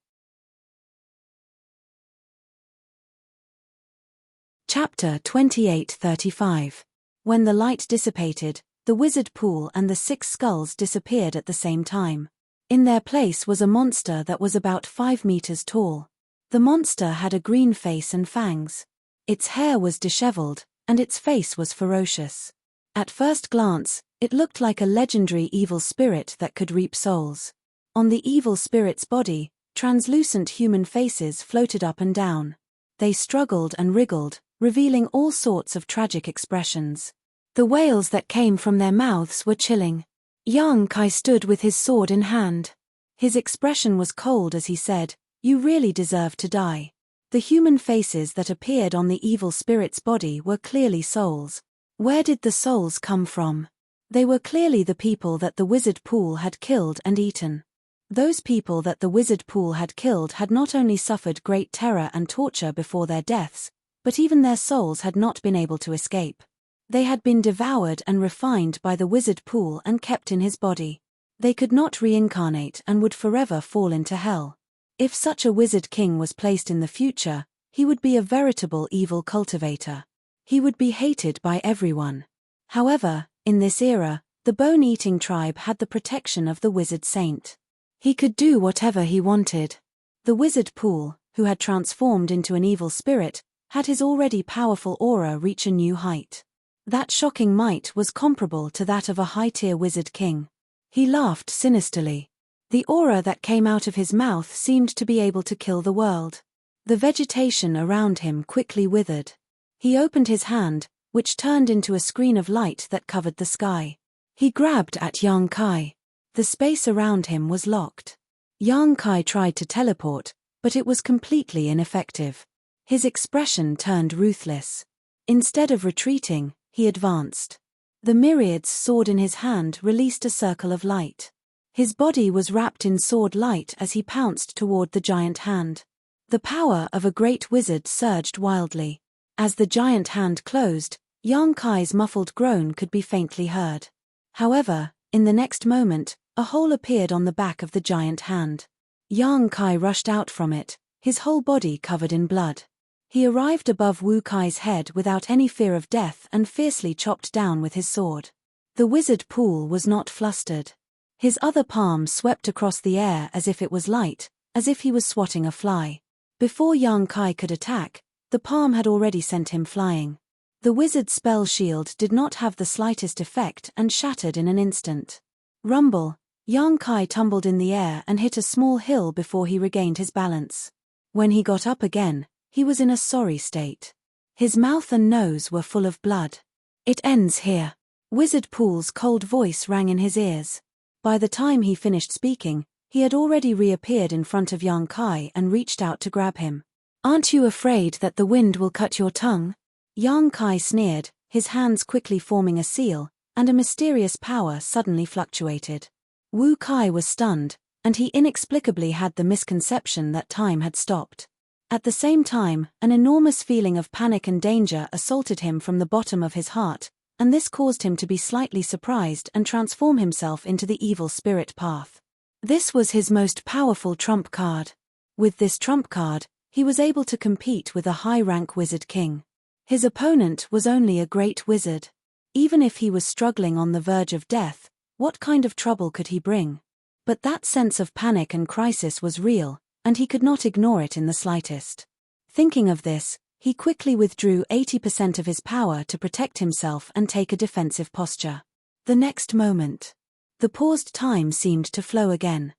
Chapter 28:35. When the light dissipated, the wizard pool and the 6 skulls disappeared at the same time. In their place was a monster that was about 5 meters tall. The monster had a green face and fangs. Its hair was disheveled, and its face was ferocious. At first glance, it looked like a legendary evil spirit that could reap souls. On the evil spirit's body, translucent human faces floated up and down. They struggled and wriggled, revealing all sorts of tragic expressions. The wails that came from their mouths were chilling. Yang Kai stood with his sword in hand. His expression was cold as he said, "You really deserve to die." The human faces that appeared on the evil spirit's body were clearly souls. Where did the souls come from? They were clearly the people that the wizard pool had killed and eaten. Those people that the wizard pool had killed had not only suffered great terror and torture before their deaths, but even their souls had not been able to escape. They had been devoured and refined by the wizard pool and kept in his body. They could not reincarnate and would forever fall into hell. If such a wizard king was placed in the future, he would be a veritable evil cultivator. He would be hated by everyone. However, in this era, the bone-eating tribe had the protection of the wizard saint. He could do whatever he wanted. The wizard pool, who had transformed into an evil spirit, had his already powerful aura reach a new height. That shocking might was comparable to that of a high-tier wizard king. He laughed sinisterly. The aura that came out of his mouth seemed to be able to kill the world. The vegetation around him quickly withered. He opened his hand, which turned into a screen of light that covered the sky. He grabbed at Yang Kai. The space around him was locked. Yang Kai tried to teleport, but it was completely ineffective. His expression turned ruthless. Instead of retreating, he advanced. The myriad's sword in his hand released a circle of light. His body was wrapped in sword light as he pounced toward the giant hand. The power of a great wizard surged wildly. As the giant hand closed, Yang Kai's muffled groan could be faintly heard. However, in the next moment, a hole appeared on the back of the giant hand. Yang Kai rushed out from it, his whole body covered in blood. He arrived above Wu Kai's head without any fear of death and fiercely chopped down with his sword. The wizard pool was not flustered. His other palm swept across the air as if it was light, as if he was swatting a fly. Before Yang Kai could attack, the palm had already sent him flying. The wizard's spell shield did not have the slightest effect and shattered in an instant. Rumble, Yang Kai tumbled in the air and hit a small hill before he regained his balance. When he got up again, he was in a sorry state. His mouth and nose were full of blood. "It ends here." Wizard Pool's cold voice rang in his ears. By the time he finished speaking, he had already reappeared in front of Yang Kai and reached out to grab him. "Aren't you afraid that the wind will cut your tongue?" Yang Kai sneered, his hands quickly forming a seal, and a mysterious power suddenly fluctuated. Wu Kai was stunned, and he inexplicably had the misconception that time had stopped. At the same time, an enormous feeling of panic and danger assaulted him from the bottom of his heart, and this caused him to be slightly surprised and transform himself into the evil spirit path. This was his most powerful trump card. With this trump card, he was able to compete with a high-rank wizard king. His opponent was only a great wizard. Even if he was struggling on the verge of death, what kind of trouble could he bring? But that sense of panic and crisis was real, and he could not ignore it in the slightest. Thinking of this, he quickly withdrew 80% of his power to protect himself and take a defensive posture. The next moment, the paused time seemed to flow again.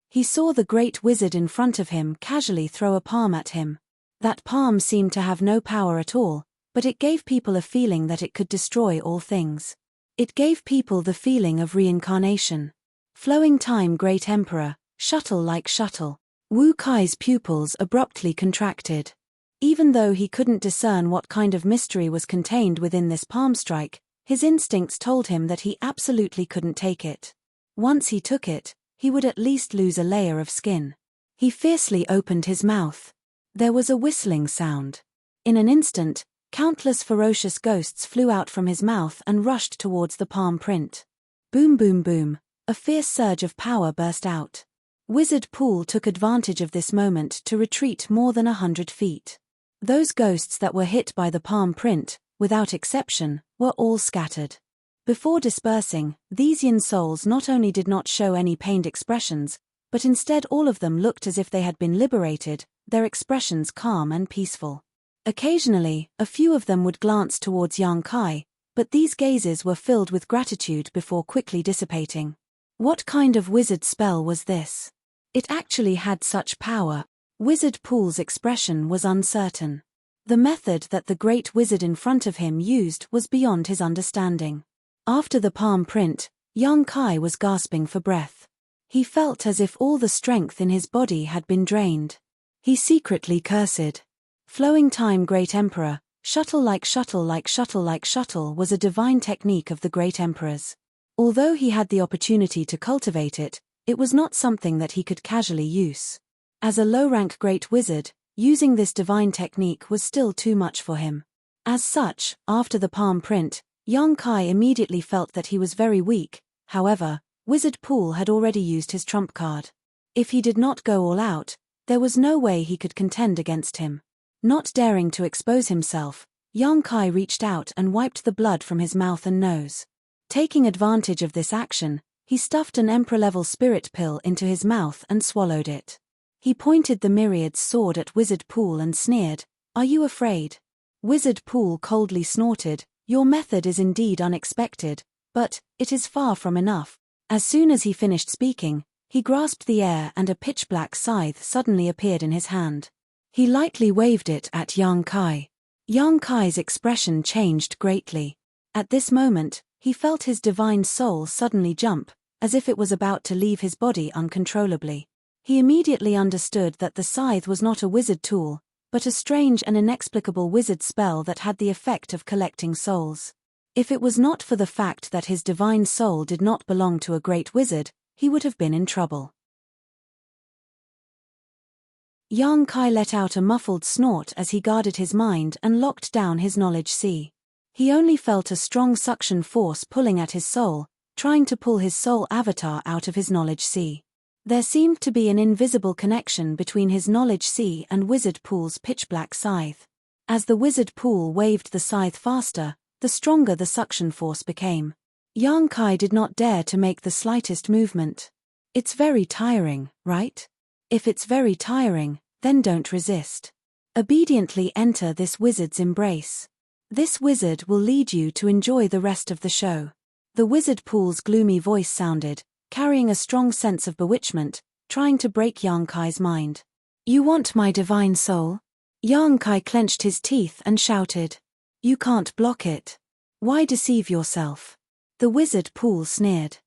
He saw the great wizard in front of him casually throw a palm at him. That palm seemed to have no power at all, but it gave people a feeling that it could destroy all things. It gave people the feeling of reincarnation. Flowing time, Great Emperor, shuttle like shuttle. Wu Kai's pupils abruptly contracted. Even though he couldn't discern what kind of mystery was contained within this palm strike, his instincts told him that he absolutely couldn't take it. Once he took it, he would at least lose a layer of skin. He fiercely opened his mouth. There was a whistling sound. In an instant, countless ferocious ghosts flew out from his mouth and rushed towards the palm print. Boom boom boom, a fierce surge of power burst out. Wizard Pool took advantage of this moment to retreat more than 100 feet. Those ghosts that were hit by the palm print, without exception, were all scattered. Before dispersing, these yin souls not only did not show any pained expressions, but instead all of them looked as if they had been liberated, their expressions calm and peaceful. Occasionally, a few of them would glance towards Yang Kai, but these gazes were filled with gratitude before quickly dissipating. What kind of wizard spell was this? It actually had such power. Wizard Pool's expression was uncertain. The method that the great wizard in front of him used was beyond his understanding. After the palm print, Yang Kai was gasping for breath. He felt as if all the strength in his body had been drained. He secretly cursed. Flowing time, Great Emperor, shuttle like shuttle like shuttle like shuttle was a divine technique of the Great Emperor's. Although he had the opportunity to cultivate it, it was not something that he could casually use. As a low-rank great wizard, using this divine technique was still too much for him. As such, after the palm print, Yang Kai immediately felt that he was very weak. However, Wizard Pool had already used his trump card. If he did not go all out, there was no way he could contend against him. Not daring to expose himself, Yang Kai reached out and wiped the blood from his mouth and nose. Taking advantage of this action, he stuffed an emperor-level spirit pill into his mouth and swallowed it. He pointed the myriad's sword at Wizard Pool and sneered, "Are you afraid?" Wizard Pool coldly snorted, "Your method is indeed unexpected, but it is far from enough." As soon as he finished speaking, he grasped the air and a pitch-black scythe suddenly appeared in his hand. He lightly waved it at Yang Kai. Yang Kai's expression changed greatly. At this moment, he felt his divine soul suddenly jump, as if it was about to leave his body uncontrollably. He immediately understood that the scythe was not a wizard tool, but a strange and inexplicable wizard spell that had the effect of collecting souls. If it was not for the fact that his divine soul did not belong to a great wizard, he would have been in trouble. Yang Kai let out a muffled snort as he guarded his mind and locked down his knowledge sea. He only felt a strong suction force pulling at his soul, trying to pull his soul avatar out of his knowledge sea. There seemed to be an invisible connection between his knowledge sea and Wizard Pool's pitch-black scythe. As the Wizard Pool waved the scythe faster, the stronger the suction force became. Yang Kai did not dare to make the slightest movement. It's very tiring, right? If it's very tiring, then don't resist. Obediently enter this wizard's embrace. This wizard will lead you to enjoy the rest of the show. The Wizard Pool's gloomy voice sounded, carrying a strong sense of bewitchment, trying to break Yang Kai's mind. You want my divine soul? Yang Kai clenched his teeth and shouted. You can't block it. Why deceive yourself? The Wizard Pool sneered.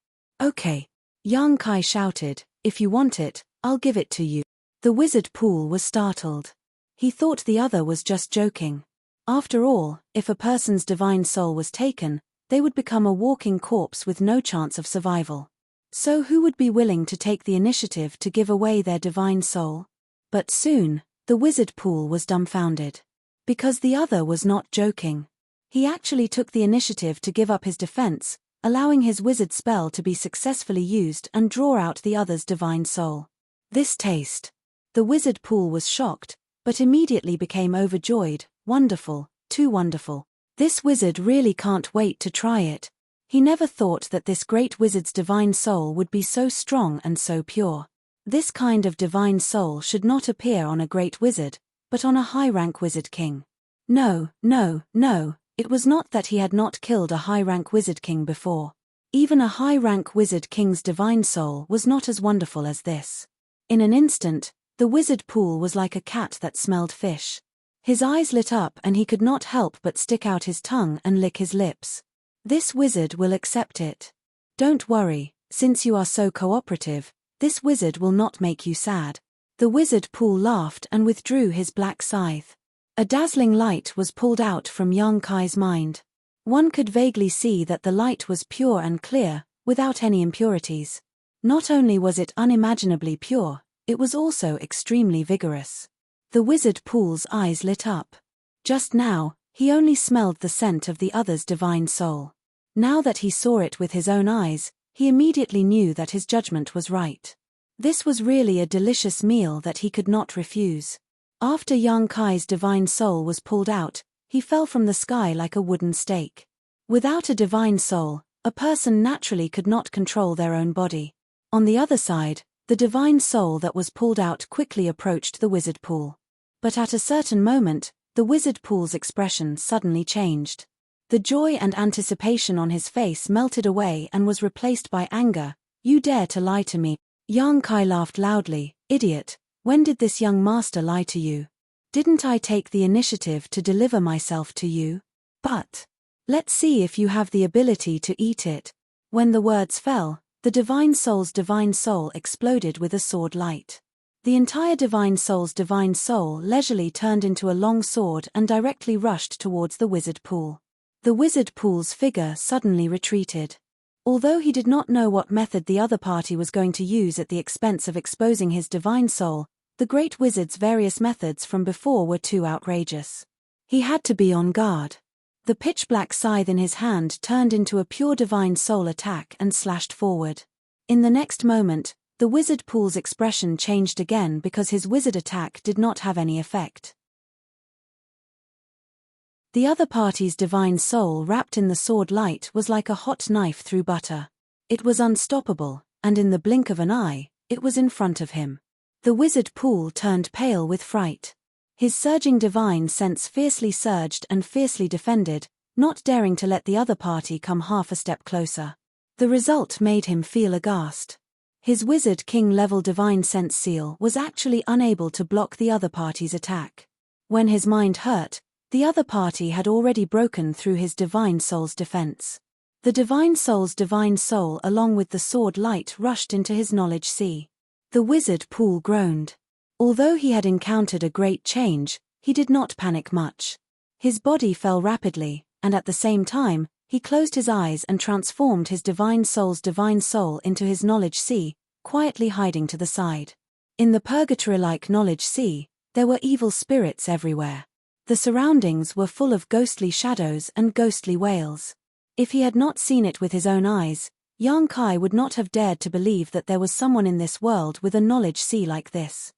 Okay. Yang Kai shouted, if you want it, I'll give it to you. The Wizard Pool was startled. He thought the other was just joking. After all, if a person's divine soul was taken, they would become a walking corpse with no chance of survival. So who would be willing to take the initiative to give away their divine soul? But soon, the Wizard Pool was dumbfounded. Because the other was not joking. He actually took the initiative to give up his defense, allowing his wizard spell to be successfully used and draw out the other's divine soul. This taste. The Wizard Pool was shocked, but immediately became overjoyed. Wonderful, too wonderful. This wizard really can't wait to try it. He never thought that this great wizard's divine soul would be so strong and so pure. This kind of divine soul should not appear on a great wizard, but on a high-rank wizard king. No, it was not that he had not killed a high-rank wizard king before. Even a high-rank wizard king's divine soul was not as wonderful as this. In an instant, the Wizard Pool was like a cat that smelled fish. His eyes lit up and he could not help but stick out his tongue and lick his lips. This wizard will accept it. Don't worry, since you are so cooperative, this wizard will not make you sad. The Wizard Pool laughed and withdrew his black scythe. A dazzling light was pulled out from Yang Kai's mind. One could vaguely see that the light was pure and clear, without any impurities. Not only was it unimaginably pure, it was also extremely vigorous. The Wizard Pool's eyes lit up. Just now, he only smelled the scent of the other's divine soul. Now that he saw it with his own eyes, he immediately knew that his judgment was right. This was really a delicious meal that he could not refuse. After Yang Kai's divine soul was pulled out, he fell from the sky like a wooden stake. Without a divine soul, a person naturally could not control their own body. On the other side, the divine soul that was pulled out quickly approached the Wizard Pool. But at a certain moment, the Wizard Pool's expression suddenly changed. The joy and anticipation on his face melted away and was replaced by anger. You dare to lie to me? Yang Kai laughed loudly. Idiot, when did this young master lie to you? Didn't I take the initiative to deliver myself to you? But let's see if you have the ability to eat it. When the words fell, the divine soul's divine soul exploded with a sword light. The entire divine soul's divine soul leisurely turned into a long sword and directly rushed towards the Wizard Pool. The Wizard Pool's figure suddenly retreated. Although he did not know what method the other party was going to use at the expense of exposing his divine soul, the great wizard's various methods from before were too outrageous. He had to be on guard. The pitch-black scythe in his hand turned into a pure divine soul attack and slashed forward. In the next moment, the Wizard Pool's expression changed again because his wizard attack did not have any effect. The other party's divine soul wrapped in the sword light was like a hot knife through butter. It was unstoppable, and in the blink of an eye, it was in front of him. The Wizard Pool turned pale with fright. His surging divine sense fiercely surged and fiercely defended, not daring to let the other party come half a step closer. The result made him feel aghast. His Wizard King-level divine sense seal was actually unable to block the other party's attack. When his mind hurt, the other party had already broken through his divine soul's defense. The divine soul's divine soul along with the sword light rushed into his knowledge sea. The Wizard Pool groaned. Although he had encountered a great change, he did not panic much. His body fell rapidly, and at the same time, He closed his eyes and transformed his divine soul's divine soul into his knowledge sea, quietly hiding to the side. In the purgatory-like knowledge sea, there were evil spirits everywhere. The surroundings were full of ghostly shadows and ghostly wails. If he had not seen it with his own eyes, Yang Kai would not have dared to believe that there was someone in this world with a knowledge sea like this.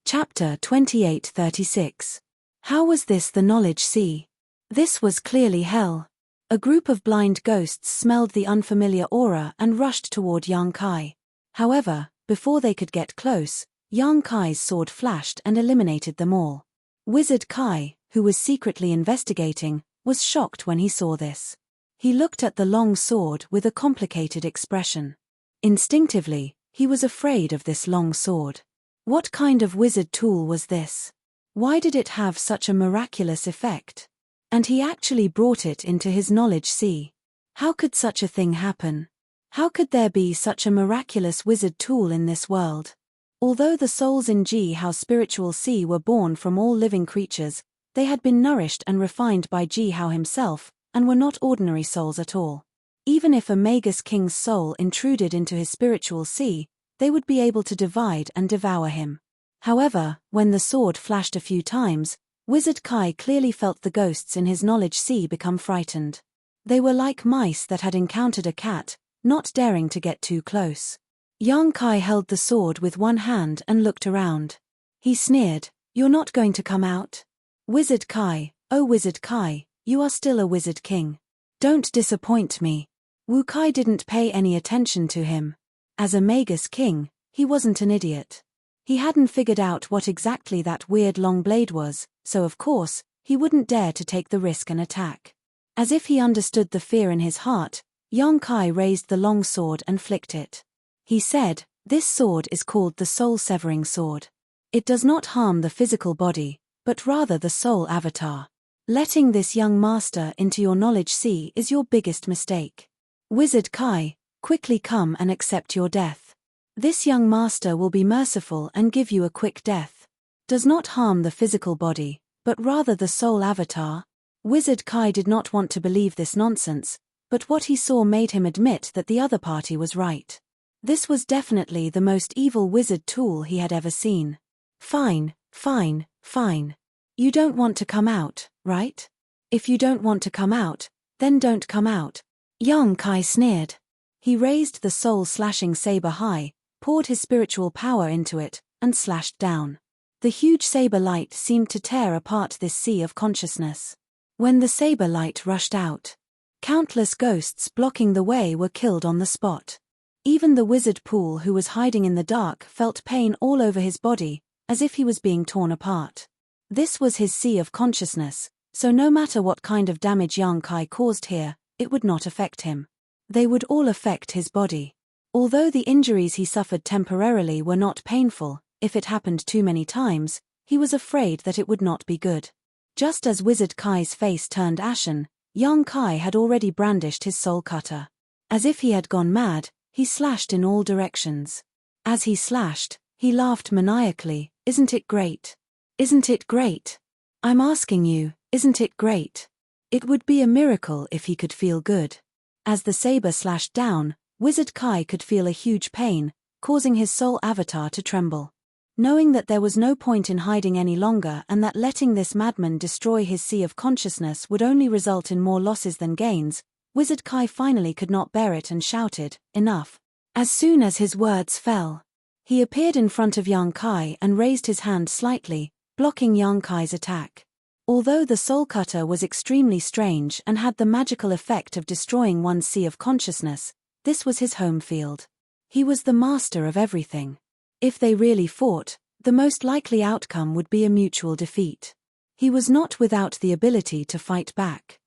Chapter 28-36. How was this the knowledge sea? This was clearly hell. A group of blind ghosts smelled the unfamiliar aura and rushed toward Yang Kai. However, before they could get close, Yang Kai's sword flashed and eliminated them all. Wizard Kai, who was secretly investigating, was shocked when he saw this. He looked at the long sword with a complicated expression. Instinctively, he was afraid of this long sword. What kind of wizard tool was this? Why did it have such a miraculous effect? And he actually brought it into his knowledge sea. How could such a thing happen? How could there be such a miraculous wizard tool in this world? Although the souls in Ji-Hao spiritual sea were born from all living creatures, they had been nourished and refined by Ji-Hao himself, and were not ordinary souls at all. Even if a Magus king's soul intruded into his spiritual sea, they would be able to divide and devour him. However, when the sword flashed a few times, Wizard Kai clearly felt the ghosts in his knowledge sea become frightened. They were like mice that had encountered a cat, not daring to get too close. Yang Kai held the sword with one hand and looked around. He sneered, "You're not going to come out? Wizard Kai, oh Wizard Kai, you are still a wizard king. Don't disappoint me." Wu Kai didn't pay any attention to him. As a Magus king, he wasn't an idiot. He hadn't figured out what exactly that weird long blade was, so of course, he wouldn't dare to take the risk and attack. As if he understood the fear in his heart, Yang Kai raised the long sword and flicked it. He said, "This sword is called the soul-severing sword. It does not harm the physical body, but rather the soul avatar. Letting this young master into your knowledge sea is your biggest mistake. Wizard Kai, quickly come and accept your death. This young master will be merciful and give you a quick death. Does not harm the physical body, but rather the soul avatar." Wizard Kai did not want to believe this nonsense, but what he saw made him admit that the other party was right. This was definitely the most evil wizard tool he had ever seen. Fine, fine, fine. You don't want to come out, right? If you don't want to come out, then don't come out. Yang Kai sneered. He raised the soul-slashing saber high, poured his spiritual power into it, and slashed down. The huge saber light seemed to tear apart this sea of consciousness. When the saber light rushed out, countless ghosts blocking the way were killed on the spot. Even the wizard pool who was hiding in the dark felt pain all over his body, as if he was being torn apart. This was his sea of consciousness, so no matter what kind of damage Yang Kai caused here, it would not affect him. They would all affect his body. Although the injuries he suffered temporarily were not painful, if it happened too many times, he was afraid that it would not be good. Just as Wizard Kai's face turned ashen, Yang Kai had already brandished his soul cutter. As if he had gone mad, he slashed in all directions. As he slashed, he laughed maniacally, "Isn't it great? Isn't it great? I'm asking you, isn't it great?" It would be a miracle if he could feel good. As the saber slashed down, Wizard Kai could feel a huge pain, causing his soul avatar to tremble. Knowing that there was no point in hiding any longer and that letting this madman destroy his sea of consciousness would only result in more losses than gains, Wizard Kai finally could not bear it and shouted, "Enough." As soon as his words fell, he appeared in front of Yang Kai and raised his hand slightly, blocking Yang Kai's attack. Although the soul cutter was extremely strange and had the magical effect of destroying one's sea of consciousness, this was his home field. He was the master of everything. If they really fought, the most likely outcome would be a mutual defeat. He was not without the ability to fight back.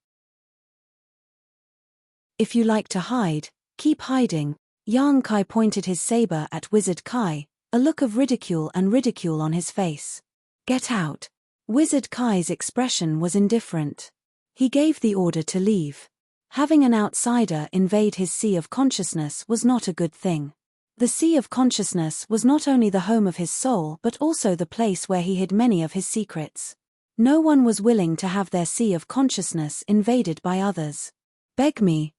"If you like to hide, keep hiding." Yang Kai pointed his saber at Wizard Kai, a look of ridicule on his face. "Get out." Wizard Kai's expression was indifferent. He gave the order to leave. Having an outsider invade his sea of consciousness was not a good thing. The Sea of Consciousness was not only the home of his soul but also the place where he hid many of his secrets. No one was willing to have their Sea of Consciousness invaded by others. Beg me,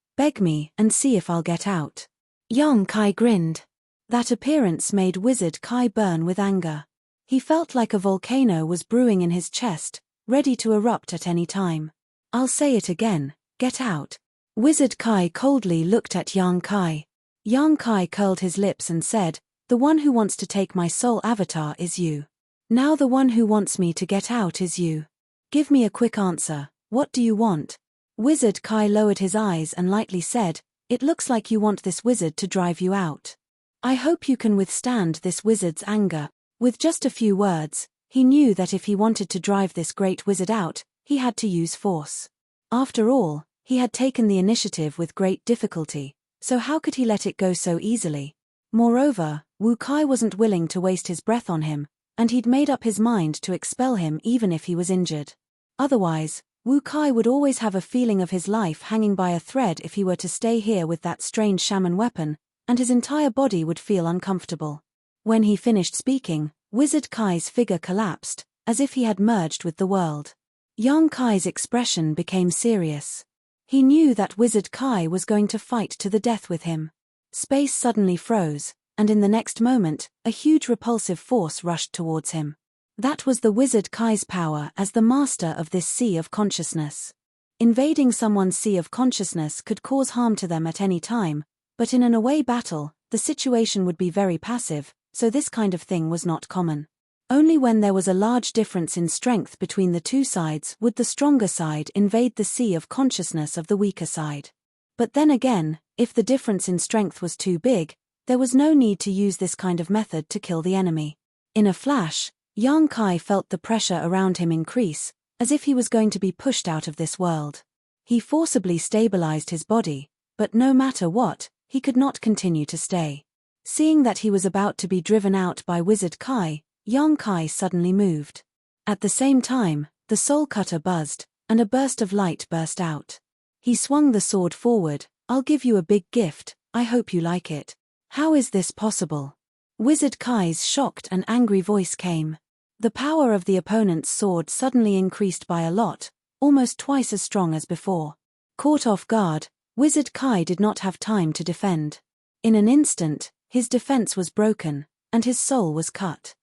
and see if I'll get out." Young Kai grinned. That appearance made Wizard Kai burn with anger. He felt like a volcano was brewing in his chest, ready to erupt at any time. "I'll say it again, get out." Wizard Kai coldly looked at Young Kai. Young Kai curled his lips and said, "The one who wants to take my soul avatar is you. Now the one who wants me to get out is you. Give me a quick answer, what do you want?" Wizard Kai lowered his eyes and lightly said, "It looks like you want this wizard to drive you out. I hope you can withstand this wizard's anger." With just a few words, he knew that if he wanted to drive this great wizard out, he had to use force. After all, he had taken the initiative with great difficulty, so how could he let it go so easily? Moreover, Wu Kai wasn't willing to waste his breath on him, and he'd made up his mind to expel him even if he was injured. Otherwise, Wu Kai would always have a feeling of his life hanging by a thread if he were to stay here with that strange shaman weapon, and his entire body would feel uncomfortable. When he finished speaking, Wizard Kai's figure collapsed, as if he had merged with the world. Young Kai's expression became serious. He knew that Wizard Kai was going to fight to the death with him. Space suddenly froze, and in the next moment, a huge repulsive force rushed towards him. That was the Wizard Kai's power as the master of this Sea of Consciousness. Invading someone's Sea of Consciousness could cause harm to them at any time, but in an away battle, the situation would be very passive, so this kind of thing was not common. Only when there was a large difference in strength between the two sides would the stronger side invade the Sea of Consciousness of the weaker side. But then again, if the difference in strength was too big, there was no need to use this kind of method to kill the enemy. In a flash, Yang Kai felt the pressure around him increase, as if he was going to be pushed out of this world. He forcibly stabilized his body, but no matter what, he could not continue to stay. Seeing that he was about to be driven out by Wizard Kai, Young Kai suddenly moved. At the same time, the soul cutter buzzed, and a burst of light burst out. He swung the sword forward. "I'll give you a big gift, I hope you like it." "How is this possible?" Wizard Kai's shocked and angry voice came. The power of the opponent's sword suddenly increased by a lot, almost twice as strong as before. Caught off guard, Wizard Kai did not have time to defend. In an instant, his defense was broken, and his soul was cut.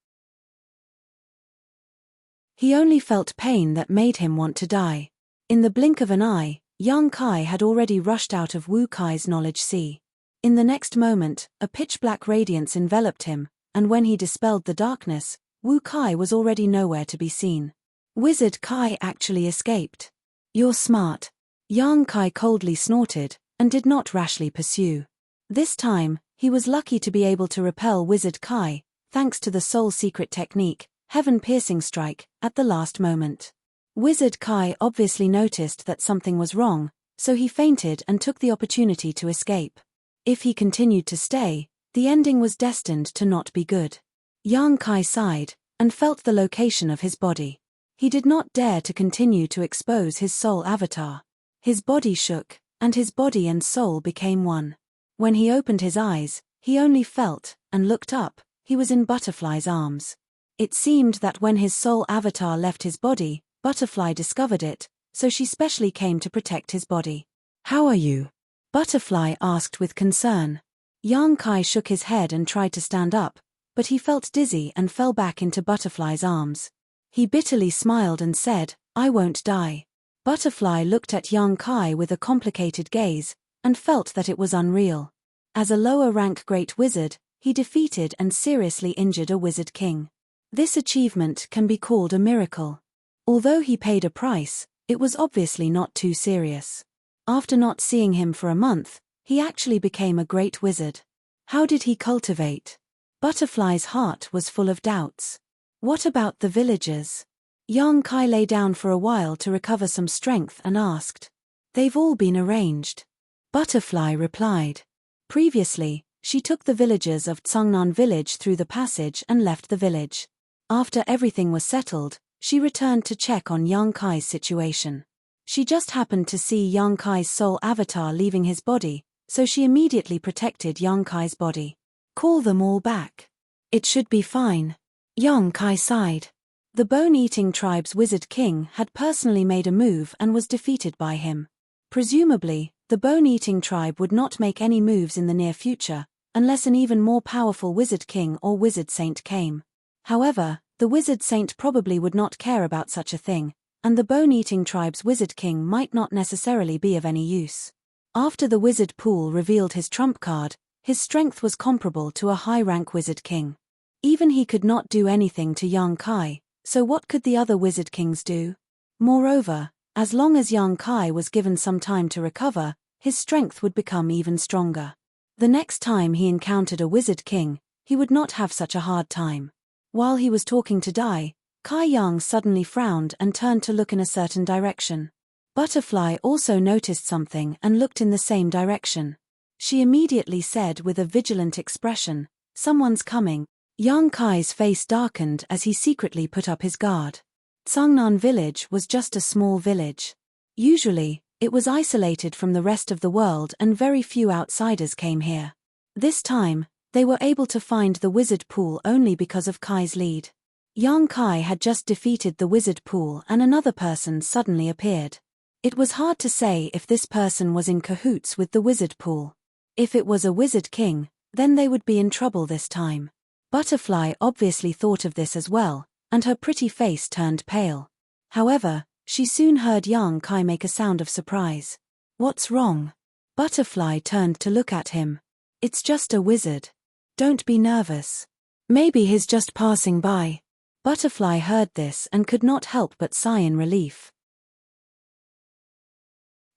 He only felt pain that made him want to die. In the blink of an eye, Young Kai had already rushed out of Wu Kai's knowledge sea. In the next moment, a pitch-black radiance enveloped him, and when he dispelled the darkness, Wu Kai was already nowhere to be seen. Wizard Kai actually escaped. "You're smart." Young Kai coldly snorted, and did not rashly pursue. This time, he was lucky to be able to repel Wizard Kai, thanks to the soul secret technique, Heaven-Piercing Strike, at the last moment. Wizard Kai obviously noticed that something was wrong, so he fainted and took the opportunity to escape. If he continued to stay, the ending was destined to not be good. Young Kai sighed, and felt the location of his body. He did not dare to continue to expose his soul avatar. His body shook, and his body and soul became one. When he opened his eyes, he only felt, and looked up, he was in Butterfly's arms. It seemed that when his soul avatar left his body, Butterfly discovered it, so she specially came to protect his body. "How are you?" Butterfly asked with concern. Young Kai shook his head and tried to stand up, but he felt dizzy and fell back into Butterfly's arms. He bitterly smiled and said, "I won't die." Butterfly looked at Young Kai with a complicated gaze, and felt that it was unreal. As a lower-rank Great Wizard, he defeated and seriously injured a Wizard King. This achievement can be called a miracle. Although he paid a price, it was obviously not too serious. After not seeing him for a month, he actually became a great wizard. How did he cultivate? Butterfly's heart was full of doubts. What about the villagers? Young Kai lay down for a while to recover some strength and asked. "They've all been arranged." Butterfly replied. Previously, she took the villagers of Tsungnan village through the passage and left the village. After everything was settled, she returned to check on Young Kai's situation. She just happened to see Young Kai's soul avatar leaving his body, so she immediately protected Young Kai's body. Call them all back. It should be fine. Young Kai sighed. The bone-eating tribe's wizard king had personally made a move and was defeated by him. Presumably, the bone-eating tribe would not make any moves in the near future, unless an even more powerful wizard king or wizard saint came. However, the wizard saint probably would not care about such a thing, and the bone-eating tribe's wizard king might not necessarily be of any use. After the wizard pool revealed his trump card, his strength was comparable to a high-rank wizard king. Even he could not do anything to young Kai, so what could the other wizard kings do? Moreover, as long as young Kai was given some time to recover, his strength would become even stronger. The next time he encountered a wizard king, he would not have such a hard time. While he was talking to Dai, Kai Yang suddenly frowned and turned to look in a certain direction. Butterfly also noticed something and looked in the same direction. She immediately said with a vigilant expression, "Someone's coming." Young Kai's face darkened as he secretly put up his guard. Tsungnan village was just a small village. Usually, it was isolated from the rest of the world and very few outsiders came here. This time, they were able to find the wizard pool only because of Kai's lead. Young Kai had just defeated the wizard pool and another person suddenly appeared. It was hard to say if this person was in cahoots with the wizard pool. If it was a wizard king, then they would be in trouble this time. Butterfly obviously thought of this as well, and her pretty face turned pale. However, she soon heard young Kai make a sound of surprise. "What's wrong?" Butterfly turned to look at him. "It's just a wizard. Don't be nervous. Maybe he's just passing by." Butterfly heard this and could not help but sigh in relief.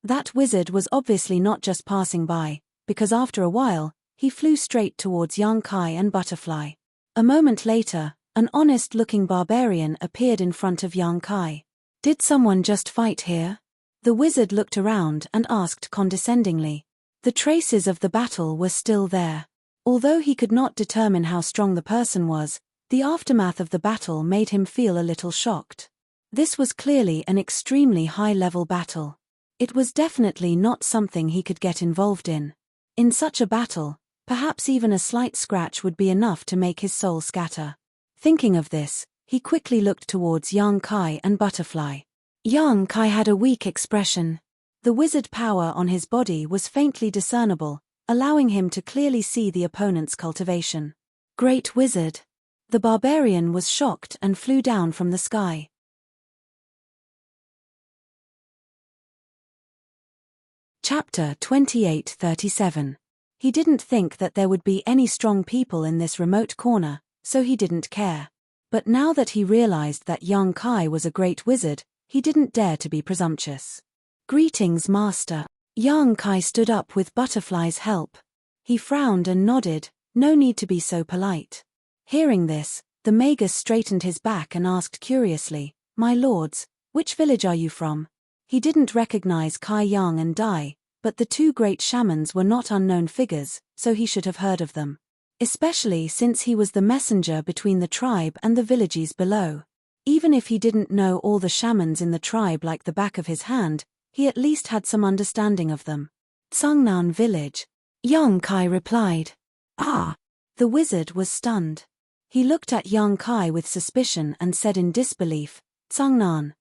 That wizard was obviously not just passing by, because after a while, he flew straight towards young Kai and Butterfly. A moment later, an honest-looking barbarian appeared in front of young Kai. "Did someone just fight here?" The wizard looked around and asked condescendingly. The traces of the battle were still there. Although he could not determine how strong the person was, the aftermath of the battle made him feel a little shocked. This was clearly an extremely high-level battle. It was definitely not something he could get involved in. In such a battle, perhaps even a slight scratch would be enough to make his soul scatter. Thinking of this, he quickly looked towards young Kai and Butterfly. Young Kai had a weak expression. The wizard power on his body was faintly discernible, allowing him to clearly see the opponent's cultivation. "Great wizard!" The barbarian was shocked and flew down from the sky. Chapter 28:37. He didn't think that there would be any strong people in this remote corner, so he didn't care. But now that he realized that young Kai was a great wizard, he didn't dare to be presumptuous. "Greetings, master." Young Kai stood up with Butterfly's help. He frowned and nodded, "No need to be so polite." Hearing this, the magus straightened his back and asked curiously, "My lords, which village are you from?" He didn't recognize Kai Yang and Dai, but the two great shamans were not unknown figures, so he should have heard of them. Especially since he was the messenger between the tribe and the villages below. Even if he didn't know all the shamans in the tribe like the back of his hand, he at least had some understanding of them. "Tsungnan village," young Kai replied. "Ah!" The wizard was stunned. He looked at young Kai with suspicion and said in disbelief, "Tsungnan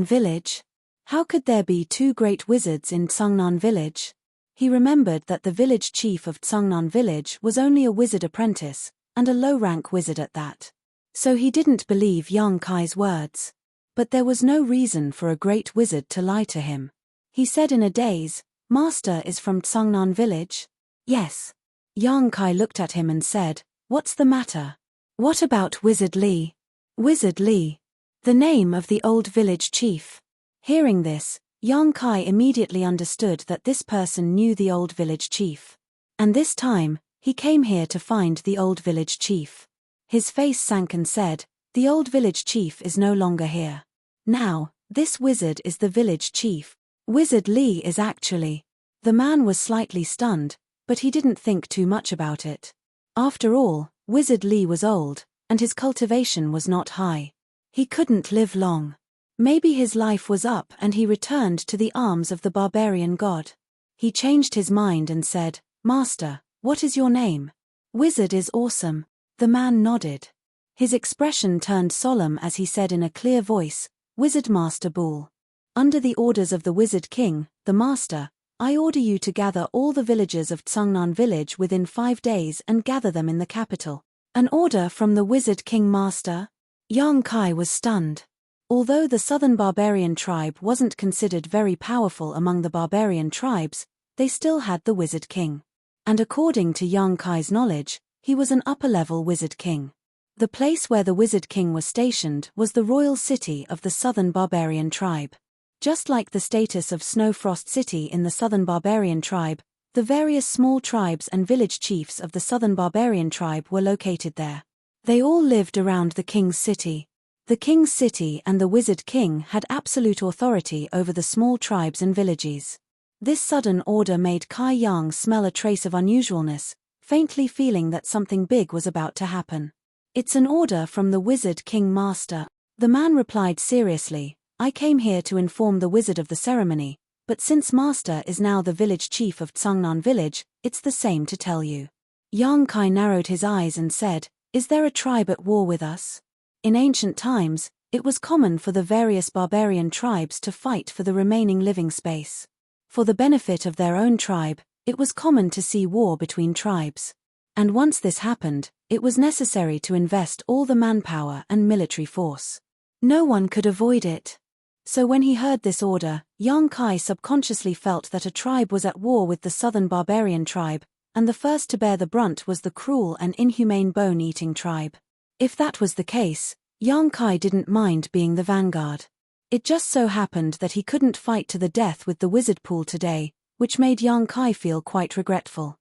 village? How could there be two great wizards in Tsungnan village?" He remembered that the village chief of Tsungnan village was only a wizard apprentice, and a low-rank wizard at that. So he didn't believe young Kai's words. But there was no reason for a great wizard to lie to him. He said in a daze, "Master is from Tsungnan village?" "Yes." Young Kai looked at him and said, "What's the matter?" "What about Wizard Li?" "Wizard Li?" The name of the old village chief. Hearing this, young Kai immediately understood that this person knew the old village chief. And this time, he came here to find the old village chief. His face sank and said, "The old village chief is no longer here. Now, this wizard is the village chief. Wizard Li is actually." The man was slightly stunned, but he didn't think too much about it. After all, Wizard Li was old, and his cultivation was not high. He couldn't live long. Maybe his life was up and he returned to the arms of the barbarian god. He changed his mind and said, "Master, what is your name?" Wizard is awesome. The man nodded. His expression turned solemn as he said in a clear voice, Wizard Master Bull. Under the orders of the Wizard King, the Master, I order you to gather all the villagers of Tsungnan village within 5 days and gather them in the capital. An order from the Wizard King Master? Yang Kai was stunned. Although the southern barbarian tribe wasn't considered very powerful among the barbarian tribes, they still had the Wizard King. And according to Yang Kai's knowledge, he was an upper-level Wizard King. The place where the Wizard King was stationed was the royal city of the southern barbarian tribe. Just like the status of Snowfrost City in the southern barbarian tribe, the various small tribes and village chiefs of the southern barbarian tribe were located there. They all lived around the king's city. The king's city and the Wizard King had absolute authority over the small tribes and villages. This sudden order made Kai Yang smell a trace of unusualness, faintly feeling that something big was about to happen. It's an order from the Wizard King Master. The man replied seriously, I came here to inform the wizard of the ceremony, but since Master is now the village chief of Tsungnan village, it's the same to tell you. Yang Kai narrowed his eyes and said, Is there a tribe at war with us? In ancient times, it was common for the various barbarian tribes to fight for the remaining living space. For the benefit of their own tribe, it was common to see war between tribes. And once this happened, it was necessary to invest all the manpower and military force. No one could avoid it. So when he heard this order, Yang Kai subconsciously felt that a tribe was at war with the southern barbarian tribe, and the first to bear the brunt was the cruel and inhumane bone-eating tribe. If that was the case, Yang Kai didn't mind being the vanguard. It just so happened that he couldn't fight to the death with the wizard pool today, which made Yang Kai feel quite regretful.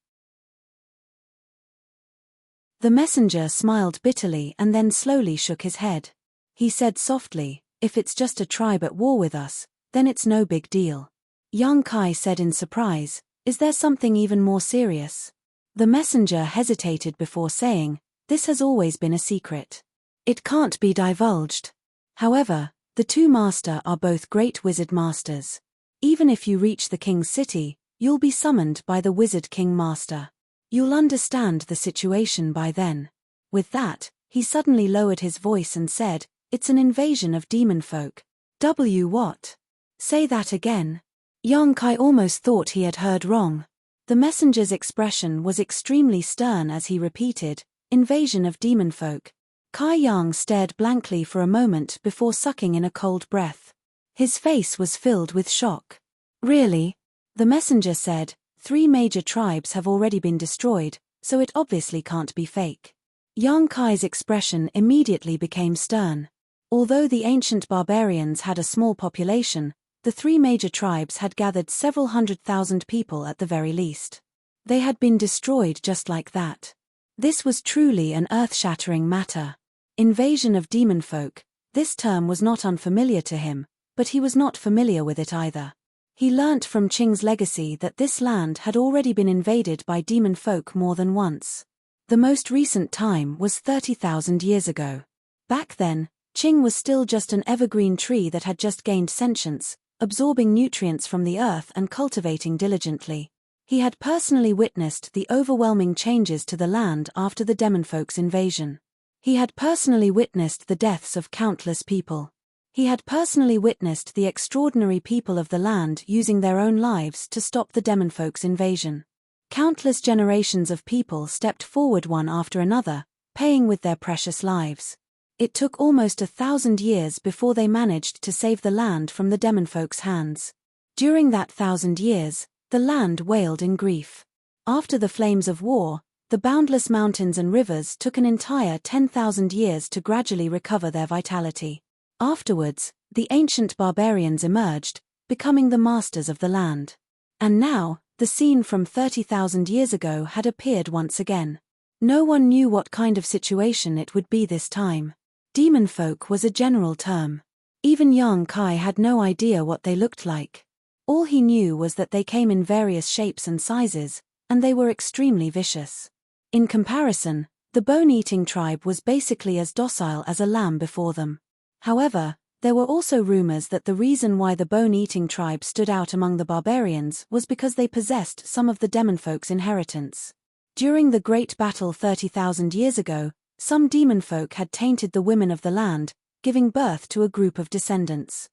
The messenger smiled bitterly and then slowly shook his head. He said softly, If it's just a tribe at war with us, then it's no big deal. Yang Kai said in surprise, Is there something even more serious? The messenger hesitated before saying, This has always been a secret. It can't be divulged. However, the two master are both great wizard masters. Even if you reach the king's city, you'll be summoned by the Wizard King Master. You'll understand the situation by then. With that, he suddenly lowered his voice and said, It's an invasion of demon folk. What? Say that again. Yang Kai almost thought he had heard wrong. The messenger's expression was extremely stern as he repeated, Invasion of demon folk. Kai Yang stared blankly for a moment before sucking in a cold breath. His face was filled with shock. Really? The messenger said, 3 major tribes have already been destroyed, so it obviously can't be fake. Yang Kai's expression immediately became stern. Although the ancient barbarians had a small population, the 3 major tribes had gathered several 100,000 people at the very least. They had been destroyed just like that. This was truly an earth-shattering matter. Invasion of demon folk, this term was not unfamiliar to him, but he was not familiar with it either. He learnt from Qing's legacy that this land had already been invaded by demon folk more than once. The most recent time was 30,000 years ago. Back then, Qing was still just an evergreen tree that had just gained sentience, absorbing nutrients from the earth and cultivating diligently. He had personally witnessed the overwhelming changes to the land after the demonfolk's invasion. He had personally witnessed the deaths of countless people. He had personally witnessed the extraordinary people of the land using their own lives to stop the demonfolk's invasion. Countless generations of people stepped forward one after another, paying with their precious lives. It took almost 1,000 years before they managed to save the land from the demonfolk's hands. During that 1,000 years, the land wailed in grief. After the flames of war, the boundless mountains and rivers took an entire 10,000 years to gradually recover their vitality. Afterwards, the ancient barbarians emerged, becoming the masters of the land. And now, the scene from 30,000 years ago had appeared once again. No one knew what kind of situation it would be this time. Demon folk was a general term. Even Yang Kai had no idea what they looked like. All he knew was that they came in various shapes and sizes, and they were extremely vicious. In comparison, the bone-eating tribe was basically as docile as a lamb before them. However, there were also rumors that the reason why the bone-eating tribe stood out among the barbarians was because they possessed some of the demonfolk's inheritance. During the great battle 30,000 years ago, some demon folk had tainted the women of the land, giving birth to a group of descendants.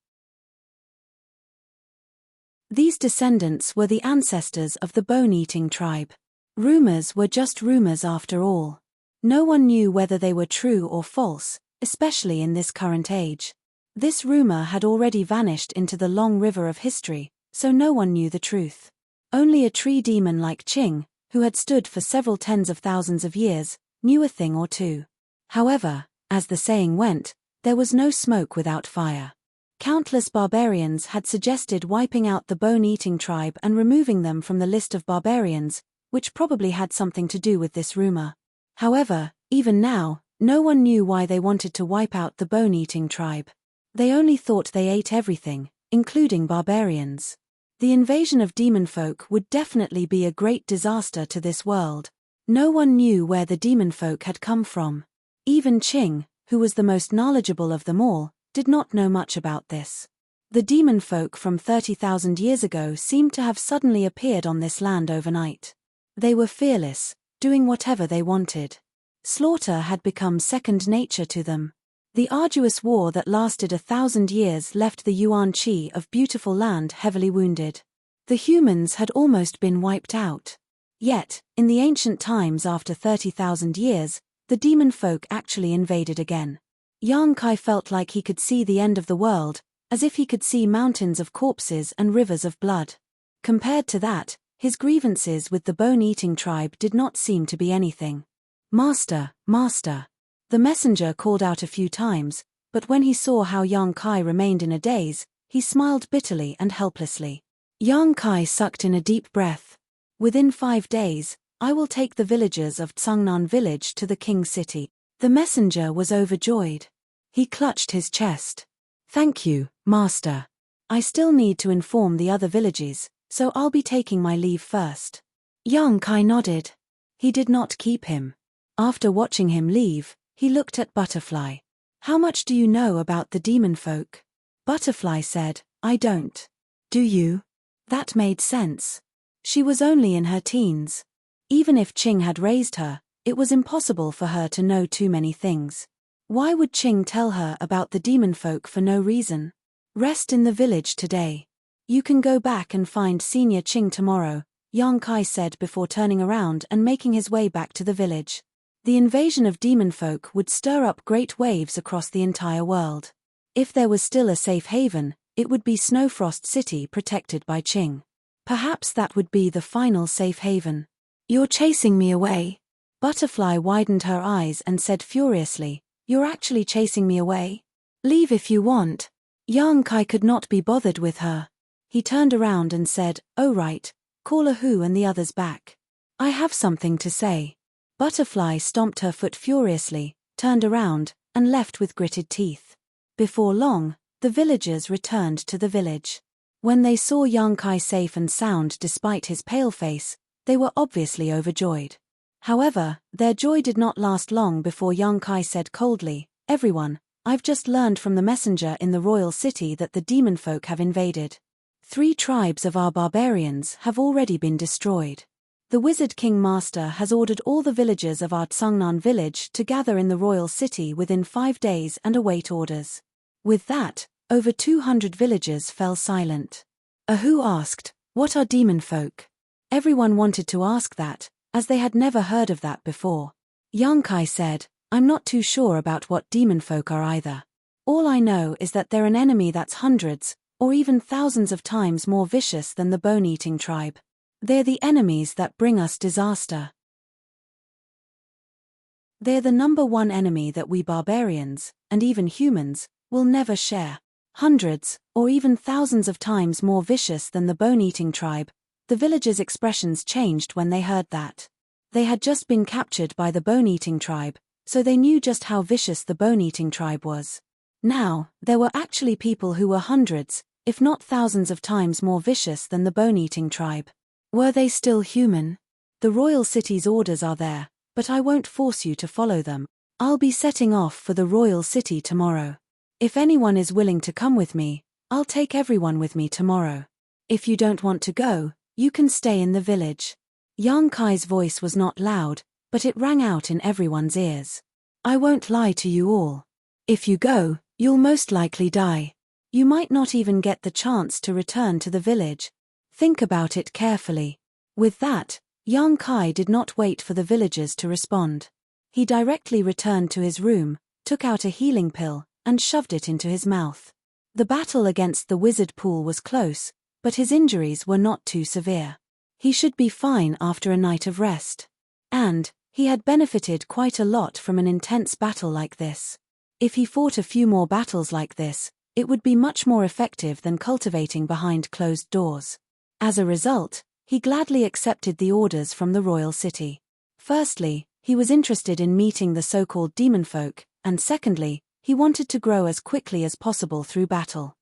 These descendants were the ancestors of the bone-eating tribe. Rumors were just rumors after all. No one knew whether they were true or false, especially in this current age. This rumor had already vanished into the long river of history, so no one knew the truth. Only a tree demon like Ching, who had stood for several tens of thousands of years, knew a thing or two. However, as the saying went, there was no smoke without fire. Countless barbarians had suggested wiping out the bone-eating tribe and removing them from the list of barbarians, which probably had something to do with this rumor. However, even now, no one knew why they wanted to wipe out the bone-eating tribe. They only thought they ate everything, including barbarians. The invasion of demon folk would definitely be a great disaster to this world. No one knew where the demon folk had come from. Even Ching, who was the most knowledgeable of them all, did not know much about this. The demon folk from 30,000 years ago seemed to have suddenly appeared on this land overnight. They were fearless, doing whatever they wanted. Slaughter had become second nature to them. The arduous war that lasted 1,000 years left the Yuan Qi of beautiful land heavily wounded. The humans had almost been wiped out. Yet, in the ancient times after 30,000 years, the demon folk actually invaded again. Yang Kai felt like he could see the end of the world, as if he could see mountains of corpses and rivers of blood. Compared to that, his grievances with the bone-eating tribe did not seem to be anything. "Master, Master." The messenger called out a few times, but when he saw how Yang Kai remained in a daze, he smiled bitterly and helplessly. Yang Kai sucked in a deep breath. "Within 5 days, I will take the villagers of Tsungnan village to the king's city." The messenger was overjoyed. He clutched his chest. "Thank you, Master. I still need to inform the other villages, so I'll be taking my leave first." Yang Kai nodded. He did not keep him. After watching him leave, he looked at Butterfly. "How much do you know about the demon folk?" Butterfly said, "I don't." "Do you?" That made sense. She was only in her teens. Even if Ching had raised her, it was impossible for her to know too many things. Why would Ching tell her about the demon folk for no reason? "Rest in the village today. You can go back and find Senior Ching tomorrow," Yang Kai said before turning around and making his way back to the village. The invasion of demon folk would stir up great waves across the entire world. If there was still a safe haven, it would be Snowfrost City protected by Ching. Perhaps that would be the final safe haven. "You're chasing me away?" Butterfly widened her eyes and said furiously, "You're actually chasing me away? Leave if you want." Yang Kai could not be bothered with her. He turned around and said, "Oh right, call Ahu and the others back. I have something to say." Butterfly stomped her foot furiously, turned around, and left with gritted teeth. Before long, the villagers returned to the village. When they saw Yang Kai safe and sound despite his pale face, they were obviously overjoyed. However, their joy did not last long before Yang Kai said coldly, "Everyone, I've just learned from the messenger in the royal city that the demon folk have invaded. 3 tribes of our barbarians have already been destroyed. The Wizard King Master has ordered all the villagers of our Tsungnan village to gather in the royal city within 5 days and await orders." With that, over 200 villagers fell silent. Ahu asked, "What are demon folk?" Everyone wanted to ask that, as they had never heard of that before. Yang Kai said, "I'm not too sure about what demon folk are either. All I know is that they're an enemy that's hundreds, or even thousands of times more vicious than the bone-eating tribe. They're the enemies that bring us disaster. They're the #1 enemy that we barbarians, and even humans, will never share. Hundreds, or even thousands of times more vicious than the bone-eating tribe." The villagers' expressions changed when they heard that. They had just been captured by the bone-eating tribe, so they knew just how vicious the bone-eating tribe was. Now, there were actually people who were hundreds, if not thousands of times more vicious than the bone-eating tribe. Were they still human? "The royal city's orders are there, but I won't force you to follow them. I'll be setting off for the royal city tomorrow. If anyone is willing to come with me, I'll take everyone with me tomorrow. If you don't want to go, you can stay in the village." Yang Kai's voice was not loud, but it rang out in everyone's ears. I won't lie to you all. If you go, you'll most likely die. You might not even get the chance to return to the village. Think about it carefully. With that, Yang Kai did not wait for the villagers to respond. He directly returned to his room, took out a healing pill, and shoved it into his mouth. The battle against the wizard pool was close, but his injuries were not too severe. He should be fine after a night of rest. And he had benefited quite a lot from an intense battle like this. If he fought a few more battles like this, it would be much more effective than cultivating behind closed doors. As a result, he gladly accepted the orders from the royal city. Firstly, he was interested in meeting the so-called demon folk, and secondly, he wanted to grow as quickly as possible through battle.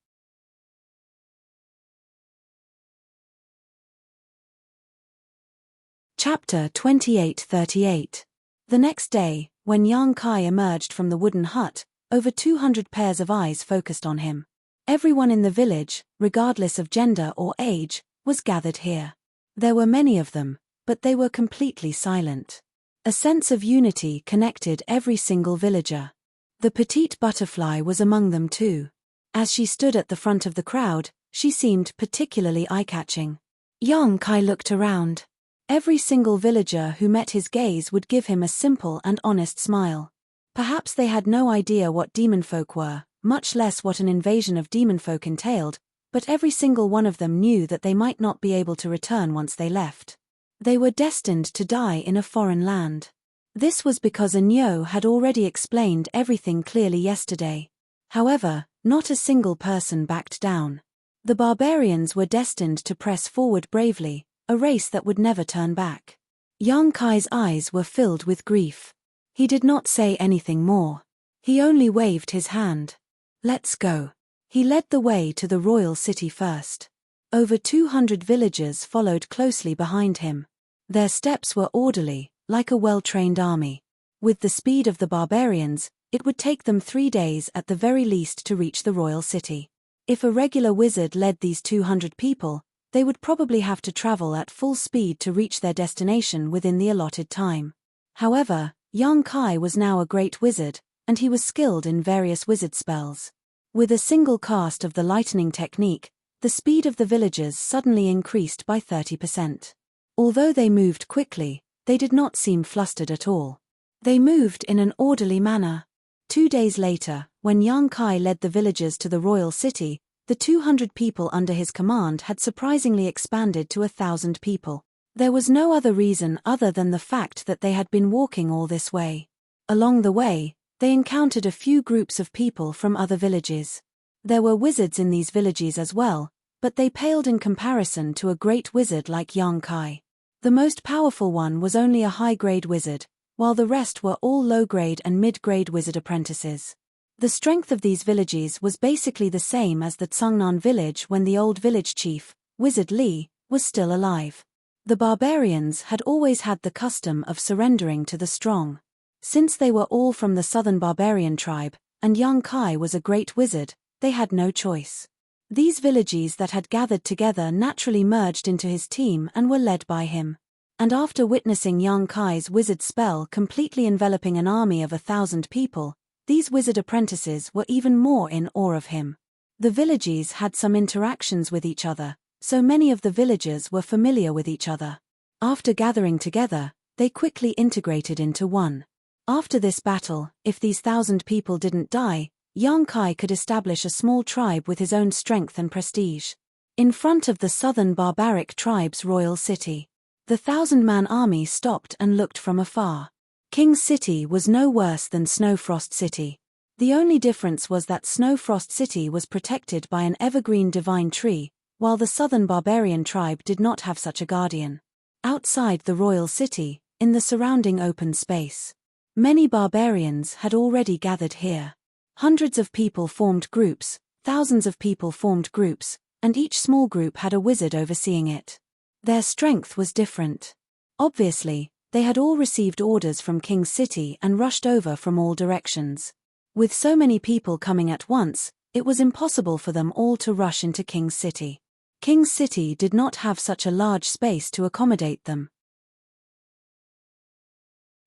Chapter 28:38. The next day, when Yang Kai emerged from the wooden hut, over 200 pairs of eyes focused on him. Everyone in the village, regardless of gender or age, was gathered here. There were many of them, but they were completely silent. A sense of unity connected every single villager. The petite butterfly was among them too. As she stood at the front of the crowd, she seemed particularly eye-catching. Yang Kai looked around. Every single villager who met his gaze would give him a simple and honest smile. Perhaps they had no idea what demon folk were, much less what an invasion of demon folk entailed, but every single one of them knew that they might not be able to return once they left. They were destined to die in a foreign land. This was because Anyo had already explained everything clearly yesterday. However, not a single person backed down. The barbarians were destined to press forward bravely, a race that would never turn back. Yang Kai's eyes were filled with grief. He did not say anything more. He only waved his hand. Let's go. He led the way to the royal city first. Over 200 villagers followed closely behind him. Their steps were orderly, like a well-trained army. With the speed of the barbarians, it would take them 3 days at the very least to reach the royal city. If a regular wizard led these 200 people, they would probably have to travel at full speed to reach their destination within the allotted time. However, Yang Kai was now a great wizard, and he was skilled in various wizard spells. With a single cast of the lightning technique, the speed of the villagers suddenly increased by 30%. Although they moved quickly, they did not seem flustered at all. They moved in an orderly manner. 2 days later, when Yang Kai led the villagers to the royal city, the 200 people under his command had surprisingly expanded to 1,000 people. There was no other reason other than the fact that they had been walking all this way. Along the way, they encountered a few groups of people from other villages. There were wizards in these villages as well, but they paled in comparison to a great wizard like Yang Kai. The most powerful one was only a high-grade wizard, while the rest were all low-grade and mid-grade wizard apprentices. The strength of these villages was basically the same as the Tsungnan village when the old village chief, Wizard Li, was still alive. The barbarians had always had the custom of surrendering to the strong. Since they were all from the southern barbarian tribe, and Yang Kai was a great wizard, they had no choice. These villages that had gathered together naturally merged into his team and were led by him. And after witnessing Yang Kai's wizard spell completely enveloping an army of 1,000 people, these wizard apprentices were even more in awe of him. The villages had some interactions with each other, so many of the villagers were familiar with each other. After gathering together, they quickly integrated into one. After this battle, if these 1,000 people didn't die, Yang Kai could establish a small tribe with his own strength and prestige. In front of the southern barbaric tribe's royal city, the 1,000-man army stopped and looked from afar. King's City was no worse than Snowfrost City. The only difference was that Snowfrost City was protected by an evergreen divine tree, while the southern barbarian tribe did not have such a guardian. Outside the royal city, in the surrounding open space, many barbarians had already gathered here. Hundreds of people formed groups, thousands of people formed groups, and each small group had a wizard overseeing it. Their strength was different. Obviously, they had all received orders from King's City and rushed over from all directions. With so many people coming at once, it was impossible for them all to rush into King's City. King's City did not have such a large space to accommodate them.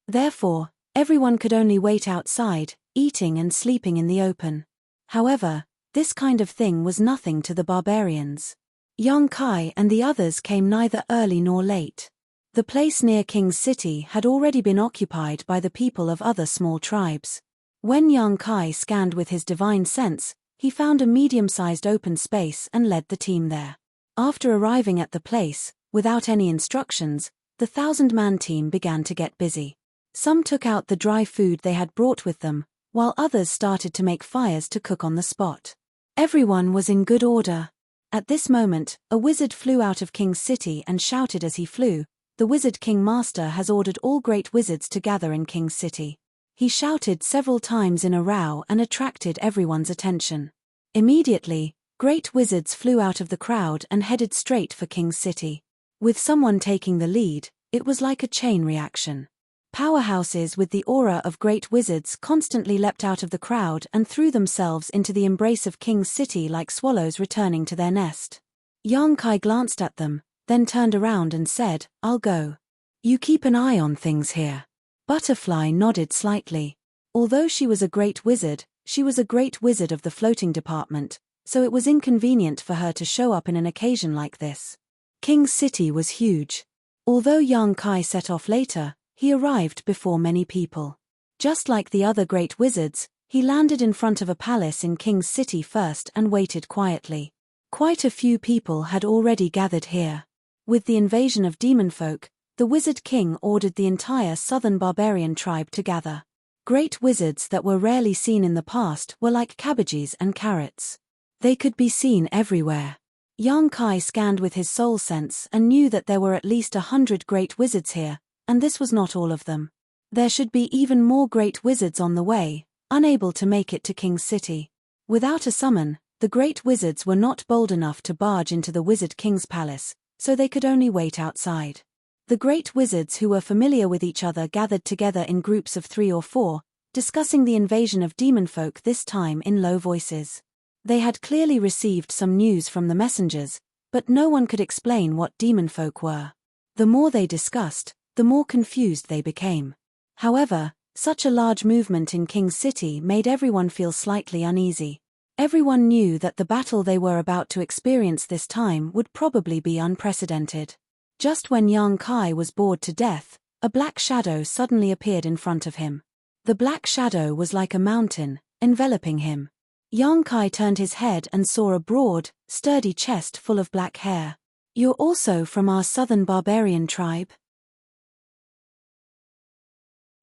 Therefore, everyone could only wait outside, eating and sleeping in the open. However, this kind of thing was nothing to the barbarians. Young Kai and the others came neither early nor late. The place near King's City had already been occupied by the people of other small tribes. When young Kai scanned with his divine sense, he found a medium-sized open space and led the team there. After arriving at the place, without any instructions, the 1,000-man team began to get busy. Some took out the dry food they had brought with them, while others started to make fires to cook on the spot. Everyone was in good order. At this moment, a wizard flew out of King's City and shouted as he flew, "The Wizard King Master has ordered all great wizards to gather in King's City." He shouted several times in a row and attracted everyone's attention. Immediately, great wizards flew out of the crowd and headed straight for King's City. With someone taking the lead, it was like a chain reaction. Powerhouses with the aura of great wizards constantly leapt out of the crowd and threw themselves into the embrace of King's City like swallows returning to their nest. Young Kai glanced at them, then turned around and said, "I'll go. You keep an eye on things here." Butterfly nodded slightly. Although she was a great wizard, she was a great wizard of the floating department, so it was inconvenient for her to show up in an occasion like this. King's City was huge. Although young Kai set off later, he arrived before many people. Just like the other great wizards, he landed in front of a palace in King's City first and waited quietly. Quite a few people had already gathered here. With the invasion of demon folk, the Wizard King ordered the entire southern barbarian tribe to gather. Great wizards that were rarely seen in the past were like cabbages and carrots. They could be seen everywhere. Young Kai scanned with his soul sense and knew that there were at least 100 great wizards here, and this was not all of them. There should be even more great wizards on the way, unable to make it to King's City. Without a summon, the great wizards were not bold enough to barge into the Wizard King's palace, so they could only wait outside. The great wizards who were familiar with each other gathered together in groups of 3 or 4, discussing the invasion of demon folk this time in low voices. They had clearly received some news from the messengers, but no one could explain what demon folk were. The more they discussed, the more confused they became. However, such a large movement in King's City made everyone feel slightly uneasy. Everyone knew that the battle they were about to experience this time would probably be unprecedented. Just when young Kai was bored to death, a black shadow suddenly appeared in front of him. The black shadow was like a mountain, enveloping him. Young Kai turned his head and saw a broad, sturdy chest full of black hair. "You're also from our southern barbarian tribe?"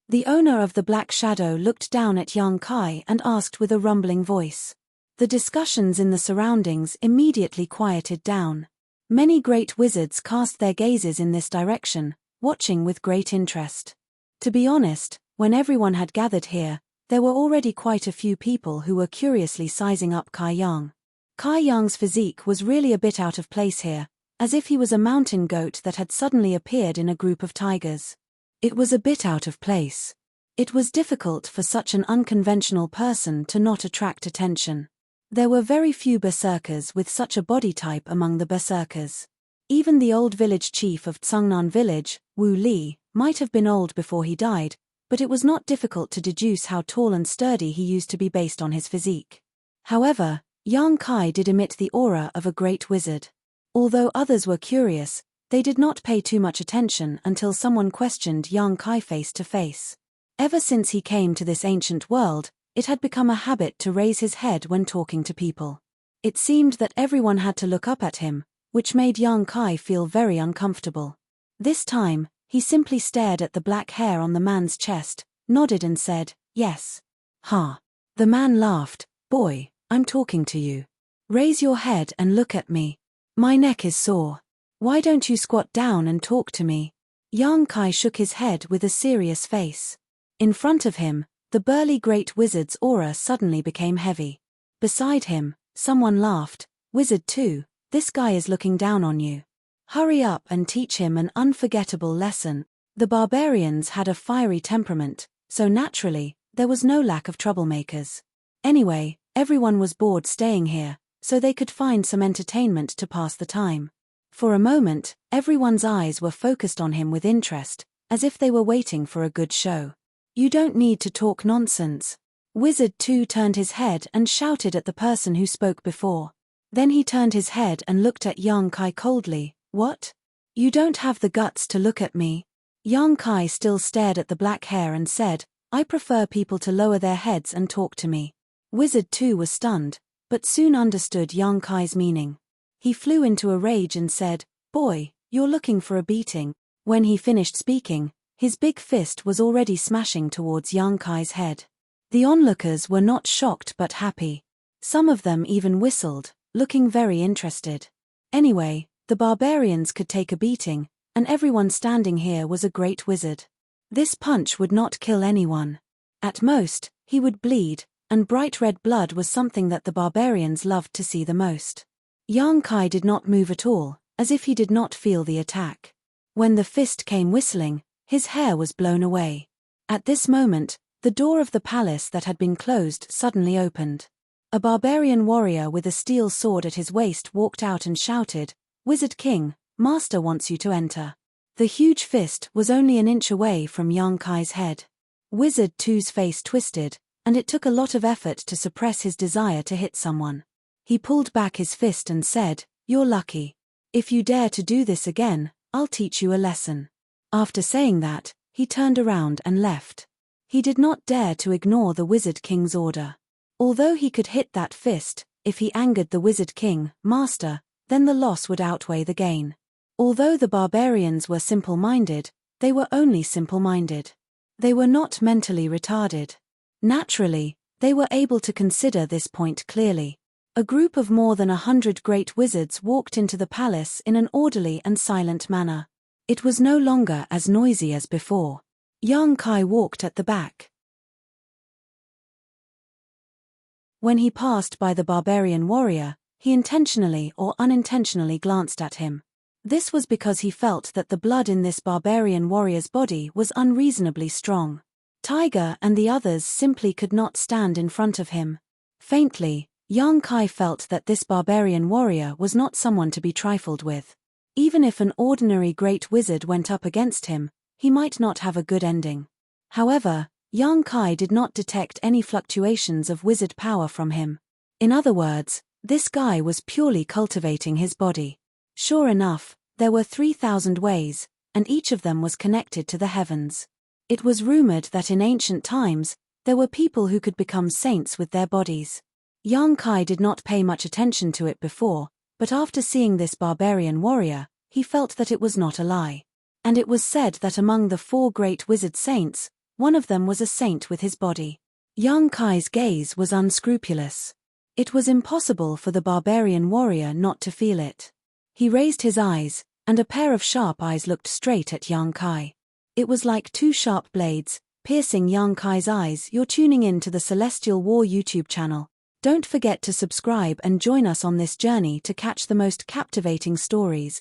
The owner of the Black Shadow looked down at young Kai and asked with a rumbling voice. The discussions in the surroundings immediately quieted down. Many great wizards cast their gazes in this direction, watching with great interest. To be honest, when everyone had gathered here, there were already quite a few people who were curiously sizing up Kai Yang. Kai Yang's physique was really a bit out of place here, as if he was a mountain goat that had suddenly appeared in a group of tigers. It was a bit out of place. It was difficult for such an unconventional person to not attract attention. There were very few berserkers with such a body type among the berserkers. Even the old village chief of Tsungnan village, Wu Li, might have been old before he died, but it was not difficult to deduce how tall and sturdy he used to be based on his physique. However, young Kai did emit the aura of a great wizard. Although others were curious, they did not pay too much attention until someone questioned young Kai face to face. Ever since he came to this ancient world, it had become a habit to raise his head when talking to people. It seemed that everyone had to look up at him, which made young Kai feel very uncomfortable. This time, he simply stared at the black hair on the man's chest, nodded and said, "Yes." "Ha." The man laughed. "Boy, I'm talking to you. Raise your head and look at me. My neck is sore. Why don't you squat down and talk to me?" Young Kai shook his head with a serious face. In front of him, the burly great wizard's aura suddenly became heavy. Beside him, someone laughed. "Wizard 2, this guy is looking down on you. Hurry up and teach him an unforgettable lesson." The barbarians had a fiery temperament, so naturally, there was no lack of troublemakers. Anyway, everyone was bored staying here, so they could find some entertainment to pass the time. For a moment, everyone's eyes were focused on him with interest, as if they were waiting for a good show. "You don't need to talk nonsense." Wizard 2 turned his head and shouted at the person who spoke before. Then he turned his head and looked at Yang Kai coldly. "What? You don't have the guts to look at me?" Yang Kai still stared at the black hair and said, "I prefer people to lower their heads and talk to me." Wizard 2 was stunned, but soon understood Yang Kai's meaning. He flew into a rage and said, "Boy, you're looking for a beating." When he finished speaking, his big fist was already smashing towards Yang Kai's head. The onlookers were not shocked but happy. Some of them even whistled, looking very interested. Anyway, the barbarians could take a beating, and everyone standing here was a great wizard. This punch would not kill anyone. At most, he would bleed, and bright red blood was something that the barbarians loved to see the most. Yang Kai did not move at all, as if he did not feel the attack. When the fist came whistling, his hair was blown away. At this moment, the door of the palace that had been closed suddenly opened. A barbarian warrior with a steel sword at his waist walked out and shouted, "Wizard King, Master wants you to enter." The huge fist was only an inch away from Yang Kai's head. Wizard 2's face twisted, and it took a lot of effort to suppress his desire to hit someone. He pulled back his fist and said, "You're lucky. If you dare to do this again, I'll teach you a lesson." After saying that, he turned around and left. He did not dare to ignore the Wizard King's order. Although he could hit that fist, if he angered the Wizard King, Master, then the loss would outweigh the gain. Although the barbarians were simple-minded, they were only simple-minded. They were not mentally retarded. Naturally, they were able to consider this point clearly. A group of more than 100 great wizards walked into the palace in an orderly and silent manner. It was no longer as noisy as before. Yang Kai walked at the back. When he passed by the barbarian warrior, he intentionally or unintentionally glanced at him. This was because he felt that the blood in this barbarian warrior's body was unreasonably strong. Tiger and the others simply could not stand in front of him. Faintly, Yang Kai felt that this barbarian warrior was not someone to be trifled with. Even if an ordinary great wizard went up against him, he might not have a good ending. However, Yang Kai did not detect any fluctuations of wizard power from him. In other words, this guy was purely cultivating his body. Sure enough, there were 3,000 ways, and each of them was connected to the heavens. It was rumored that in ancient times, there were people who could become saints with their bodies. Yang Kai did not pay much attention to it before, but after seeing this barbarian warrior, he felt that it was not a lie. And it was said that among the 4 great wizard saints, one of them was a saint with his body. Yang Kai's gaze was unscrupulous. It was impossible for the barbarian warrior not to feel it. He raised his eyes, and a pair of sharp eyes looked straight at Yang Kai. It was like 2 sharp blades, piercing Yang Kai's eyes. You're tuning in to the Celestial War YouTube channel. Don't forget to subscribe and join us on this journey to catch the most captivating stories.